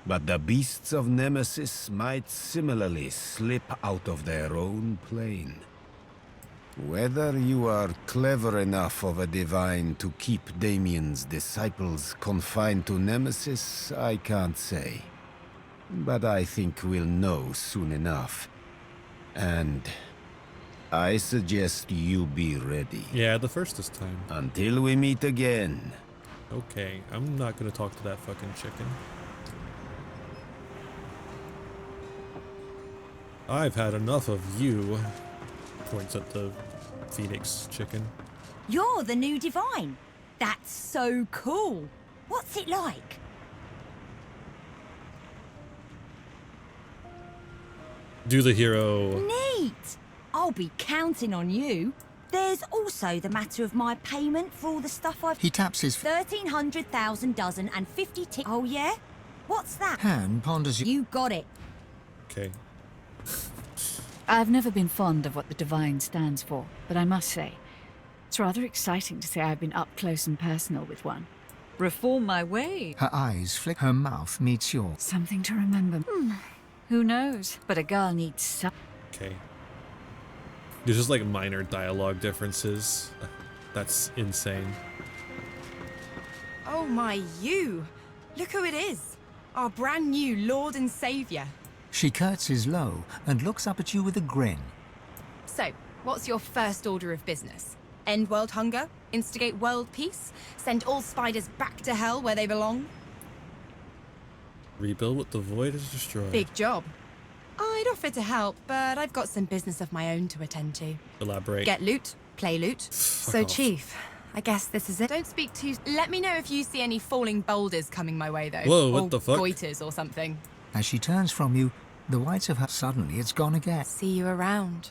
but the beasts of Nemesis might similarly slip out of their own plane. Whether you are clever enough of a divine to keep Damien's disciples confined to Nemesis, I can't say. But I think we'll know soon enough. And I suggest you be ready. Yeah, the first this time. Until we meet again. Okay, I'm not gonna talk to that fucking chicken. I've had enough of you. Points at the Phoenix chicken. You're the new Divine. That's so cool. What's it like? Do the hero. Neat. I'll be counting on you. There's also the matter of my payment for all the stuff I've... He taps his 1,300,000 dozen and 50 Oh, yeah? What's that? hand, ponders you. You got it. Okay. I've never been fond of what the Divine stands for, but I must say, it's rather exciting to say I've been up close and personal with one. Reform my way. Her eyes flick, her mouth meets yours. Something to remember. Who knows? But a girl needs some. Okay. There's just like minor dialogue differences. That's insane. Oh my, you! Look who it is! Our brand new Lord and Saviour. She curtsies low and looks up at you with a grin. So, what's your first order of business? End world hunger? Instigate world peace? Send all spiders back to hell where they belong? Rebuild what the void has destroyed. Big job. I'd offer to help, but I've got some business of my own to attend to. Elaborate. Get loot, play loot. So, off. Chief, I guess this is it. Don't speak too... Let me know if you see any falling boulders coming my way, though. Whoa, what or the fuck? goiters or something. As she turns from you, the whites of her... Suddenly, it's gone again. See you around.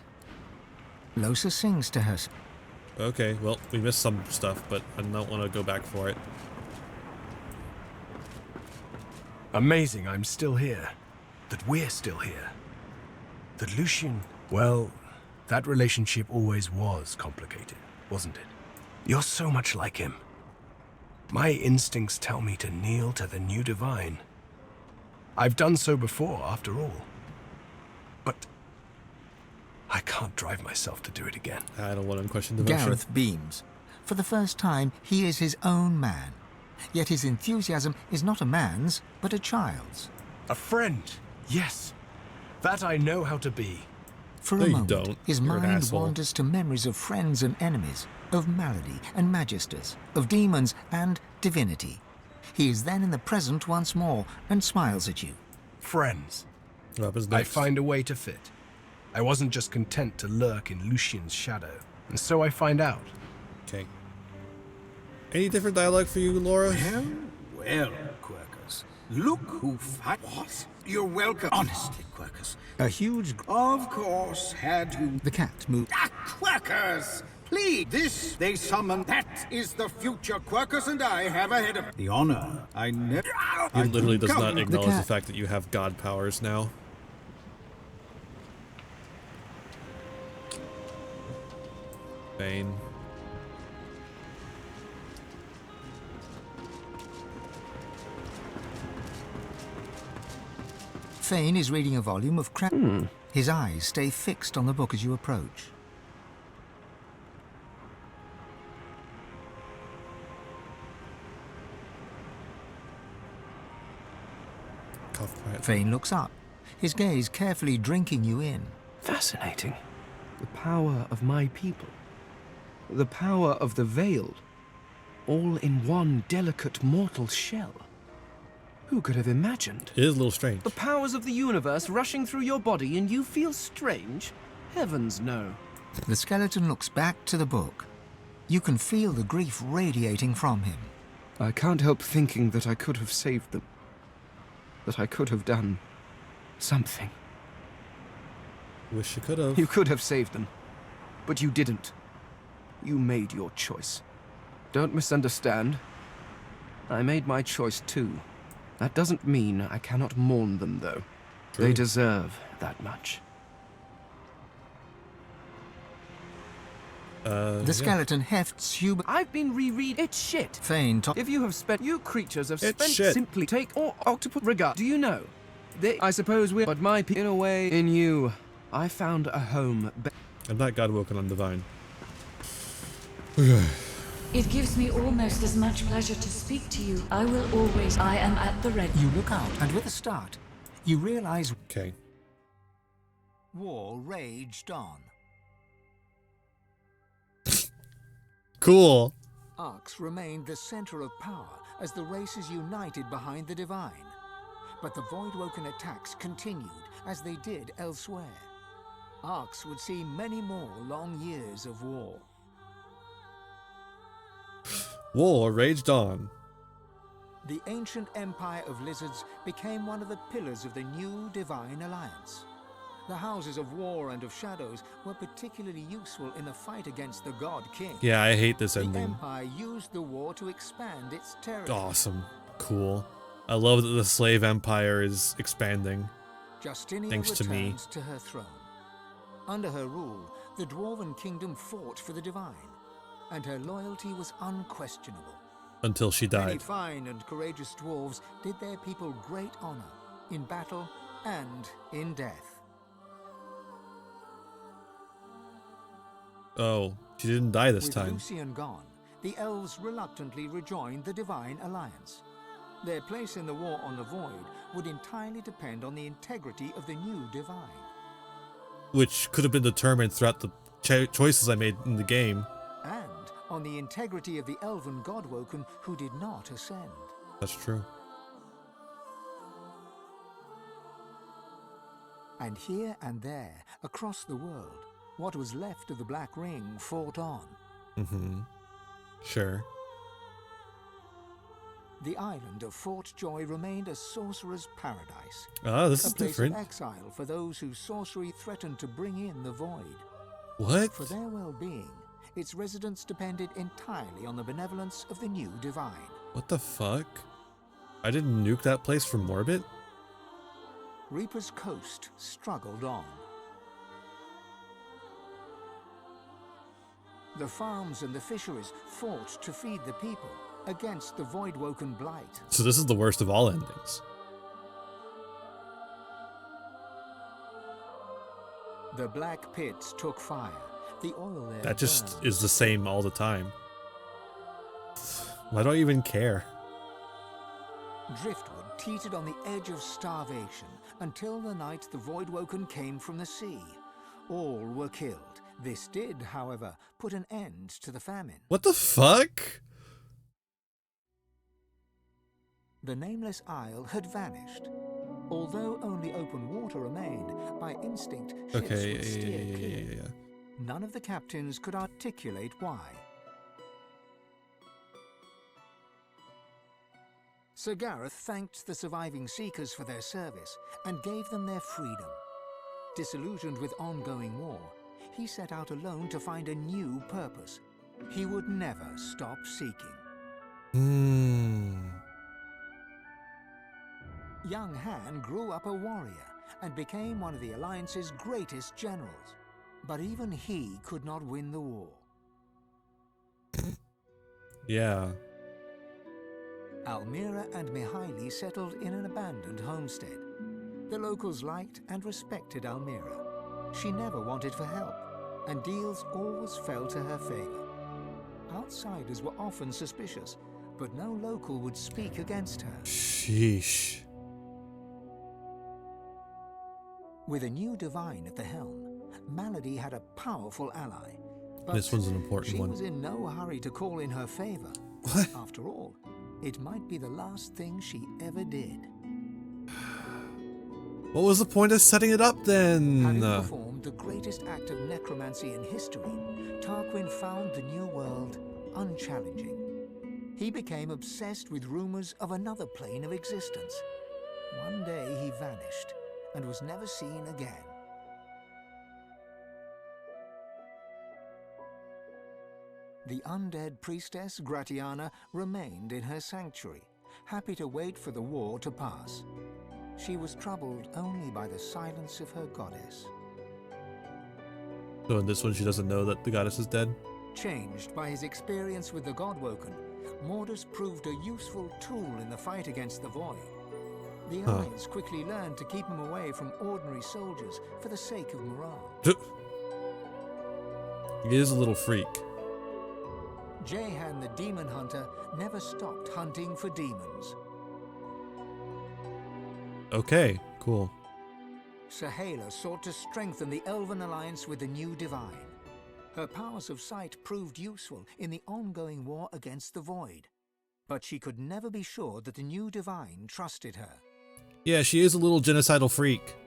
Losa sings to her. Okay, well, we missed some stuff, but I don't want to go back for it. Amazing I'm still here. That we're still here. That Lucian... Well, that relationship always was complicated, wasn't it? You're so much like him. My instincts tell me to kneel to the new Divine. I've done so before, after all. But I can't drive myself to do it again. I don't want to question devotion. Gareth beams. For the first time, he is his own man. Yet his enthusiasm is not a man's, but a child's. A friend, yes. That I know how to be. For a moment, his mind wanders to memories of friends and enemies, of malady and magisters, of demons and divinity. He is then in the present once more and smiles at you. Friends. What I find a way to fit. I wasn't just content to lurk in Lucian's shadow, and so I find out. Okay. Any different dialogue for you, Laura? Well, Quercus, look who What? You're welcome. Honestly, Quercus. A huge... Of course, had you... The cat moved. Quercus! Please, this they summon. That is the future Quercus and I have ahead of the honor. I never... He literally does not acknowledge the fact that you have god powers now. Bane. Thane is reading a volume of His eyes stay fixed on the book as you approach. Thane looks up, his gaze carefully drinking you in. Fascinating. The power of my people. The power of the Veiled. All in one delicate mortal shell. Who could have imagined? It is a little strange. The powers of the universe rushing through your body and you feel strange? Heavens no. The skeleton looks back to the book. You can feel the grief radiating from him. I can't help thinking that I could have saved them. That I could have done something. Wish you could have. You could have saved them, but you didn't. You made your choice. Don't misunderstand. I made my choice too. That doesn't mean I cannot mourn them, though. True. They deserve that much. The skeleton hefts Hubert. I've been reread. It's shit. Thane. If you have spent, you creatures have It's spent shit. simply take or octopus regard. Do you know? I suppose we're, but my in a way, in you, I found a home. I'm not God woken on divine. It gives me almost as much pleasure to speak to you. I will always. I am at the ready. You look out, and with a start, you realize. Okay. War raged on. Cool. Arx remained the center of power as the races united behind the divine. But the Voidwoken attacks continued as they did elsewhere. Arx would see many more long years of war. War raged on. The ancient empire of lizards became one of the pillars of the new divine alliance. The houses of war and of shadows were particularly useful in the fight against the god king. Yeah, I hate this The ending. empire used the war to expand its territory. Awesome. Cool. I love that the slave empire is expanding. Justinia Thanks to me. returned to her throne. Under her rule, the Dwarven kingdom fought for the divine, and her loyalty was unquestionable. Until she Many died. fine and courageous dwarves did their people great honor in battle and in death. Oh, she didn't die this With time. Lucian gone, the elves reluctantly rejoined the divine alliance. Their place in the war on the Void would entirely depend on the integrity of the new divine. Which could have been determined throughout the choices I made in the game. And on the integrity of the elven Godwoken who did not ascend. That's true. And here and there, across the world, what was left of the Black Ring fought on. Mm-hmm. Sure. The island of Fort Joy remained a sorcerer's paradise. Ah, this a is place different. of exile for those whose sorcery threatened to bring in the void. What? For their well-being, its residents depended entirely on the benevolence of the new divine. What the fuck? I didn't nuke that place for Morbid? Reaper's Coast struggled on. The farms and the fisheries fought to feed the people against the Voidwoken blight. So this is the worst of all endings. The black pits took fire. The oil there That just burned. is the same all the time. Why do I even care? Driftwood teetered on the edge of starvation until the night the Voidwoken came from the sea. All were killed. This did, however, put an end to the famine. What the fuck? The nameless isle had vanished. Although only open water remained, by instinct ships Okay, would steer clear. yeah. None of the captains could articulate why. Sir Gareth thanked the surviving Seekers for their service and gave them their freedom. Disillusioned with ongoing war, he set out alone to find a new purpose. He would never stop seeking. Young Han grew up a warrior and became one of the Alliance's greatest generals. But even he could not win the war. Yeah. Almira and Mihaili settled in an abandoned homestead. The locals liked and respected Almira. She never wanted for help, and deals always fell to her favor. Outsiders were often suspicious, but no local would speak against her. Sheesh. With a new divine at the helm, Malady had a powerful ally. But This one's an important she one. was in no hurry to call in her favor. After all, it might be the last thing she ever did. What was the point of setting it up then? Having performed the greatest act of necromancy in history, Tarquin found the new world unchallenging. He became obsessed with rumors of another plane of existence. One day he vanished and was never seen again. The undead priestess Gratiana remained in her sanctuary, happy to wait for the war to pass. She was troubled only by the silence of her goddess. So in this one, she doesn't know that the goddess is dead? Changed by his experience with the Godwoken, Mordus proved a useful tool in the fight against the Void. The Alliance quickly learned to keep him away from ordinary soldiers for the sake of morale. He is a little freak. Jehan the Demon Hunter never stopped hunting for demons. Okay, cool. Sahala sought to strengthen the Elven Alliance with the new divine. Her powers of sight proved useful in the ongoing war against the Void, but she could never be sure that the new Divine trusted her. Yeah, she is a little genocidal freak.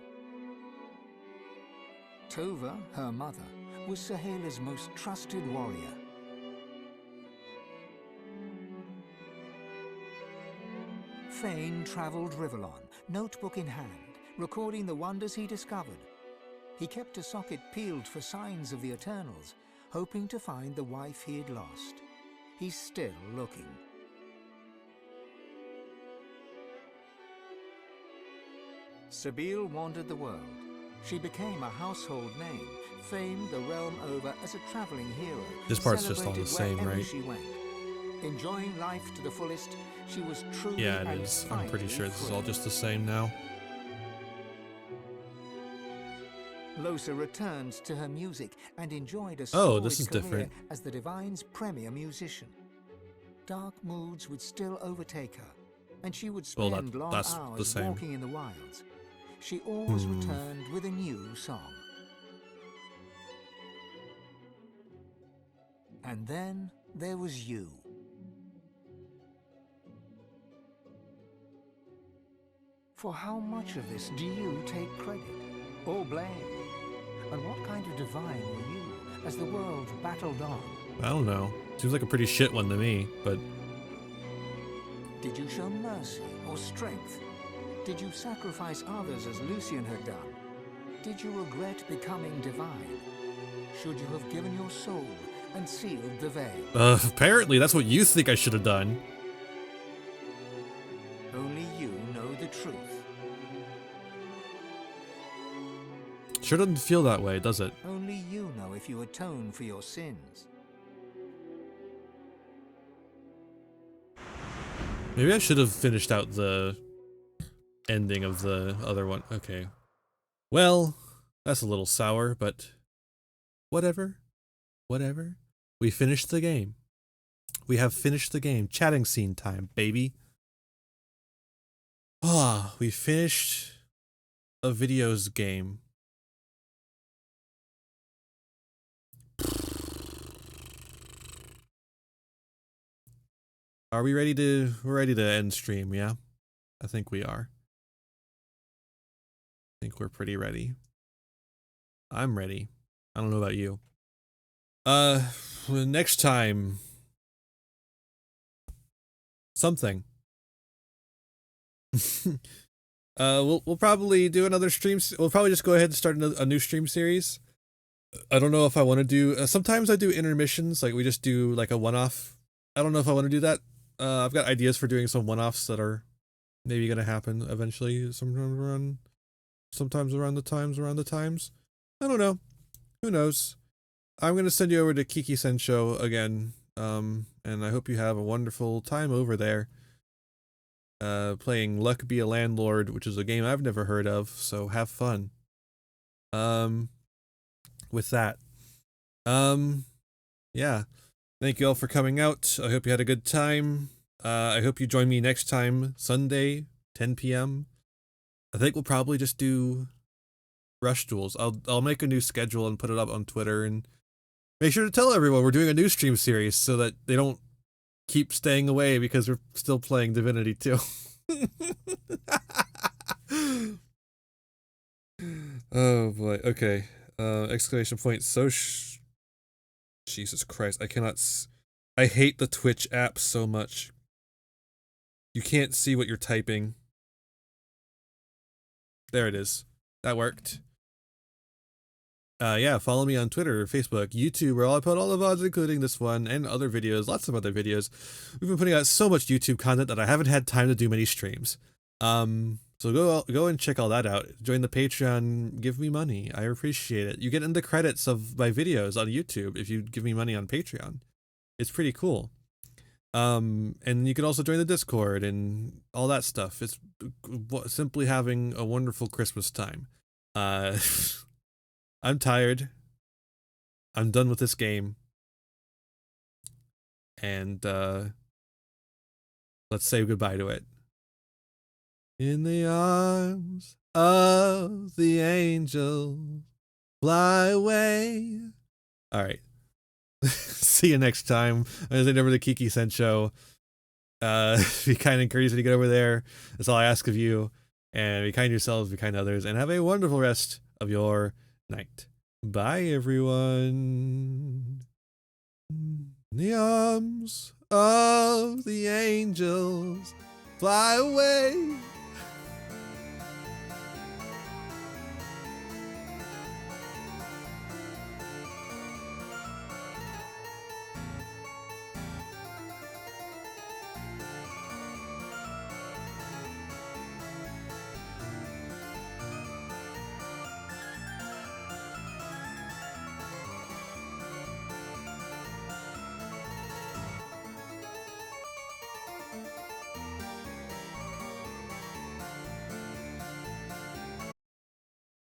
Tova, her mother, was Sahela's most trusted warrior. Fane travelled Rivellon, notebook in hand, recording the wonders he discovered. He kept a socket peeled for signs of the Eternals, hoping to find the wife he had lost. He's still looking. Sabine wandered the world. She became a household name, famed the realm over as a traveling hero. This part's just all the same, right? She went. Enjoying life to the fullest, she was truly Yeah, it is. I'm pretty sure this is all just the same now. Lohse returned to her music and enjoyed a this is career different. as the Divine's premier musician. Dark moods would still overtake her, and she would spend long hours walking in the wilds. She always returned with a new song. And then there was you. For how much of this do you take credit or blame? And what kind of divine were you as the world battled on? I don't know. Seems like a pretty shit one to me, but... Did you show mercy or strength? Did you sacrifice others as Lucian had done? Did you regret becoming divine? Should you have given your soul and sealed the veil? Apparently that's what you think I should have done. Only you know the truth. Sure doesn't feel that way, does it? Only you know if you atone for your sins. Maybe I should have finished out the ending of the other one. Okay. Well, that's a little sour, but whatever. Whatever. We finished the game. We have finished the game. Chatting scene time, baby. Ah, we finished a videos game. Are we ready to, we're ready to end stream, yeah? I think we are. I think we're pretty ready. I'm ready. I don't know about you. Next time. Something. We'll probably do another stream. We'll probably just go ahead and start a new stream series. I don't know if I want to do, sometimes I do intermissions, like we just do like a one-off. I don't know if I want to do that. I've got ideas for doing some one-offs that are maybe going to happen eventually, sometimes around the times. I don't know. Who knows? I'm going to send you over to Kiki Sensho again, and I hope you have a wonderful time over there. Playing Luck Be a Landlord, which is a game I've never heard of, so have fun. With that. Yeah. Thank you all for coming out. I hope you had a good time. I hope you join me next time, Sunday, 10 p.m. I think we'll probably just do Rush Duels. I'll make a new schedule and put it up on Twitter, and make sure to tell everyone we're doing a new stream series so that they don't keep staying away because we're still playing Divinity 2. Oh boy. Okay. Exclamation point. Jesus Christ. I hate the Twitch app so much. You can't see what you're typing. There it is. That worked. Yeah, follow me on Twitter, Facebook, YouTube, where I'll put all the VODs, including this one and other videos, lots of other videos. We've been putting out so much YouTube content that I haven't had time to do many streams. So go and check all that out. Join the Patreon, give me money. I appreciate it. You get in the credits of my videos on YouTube if you give me money on Patreon. It's pretty cool. And you can also join the Discord and all that stuff. It's simply having a wonderful Christmas time. I'm tired. I'm done with this game. And let's say goodbye to it. In the arms of the angel, fly away. All right. See you next time. As I never the Kiki Sen show. Be kind and courteous when you get over there. That's all I ask of you. And be kind to yourselves, be kind to others, and have a wonderful rest of your night. Bye, everyone. In the arms of the angels, fly away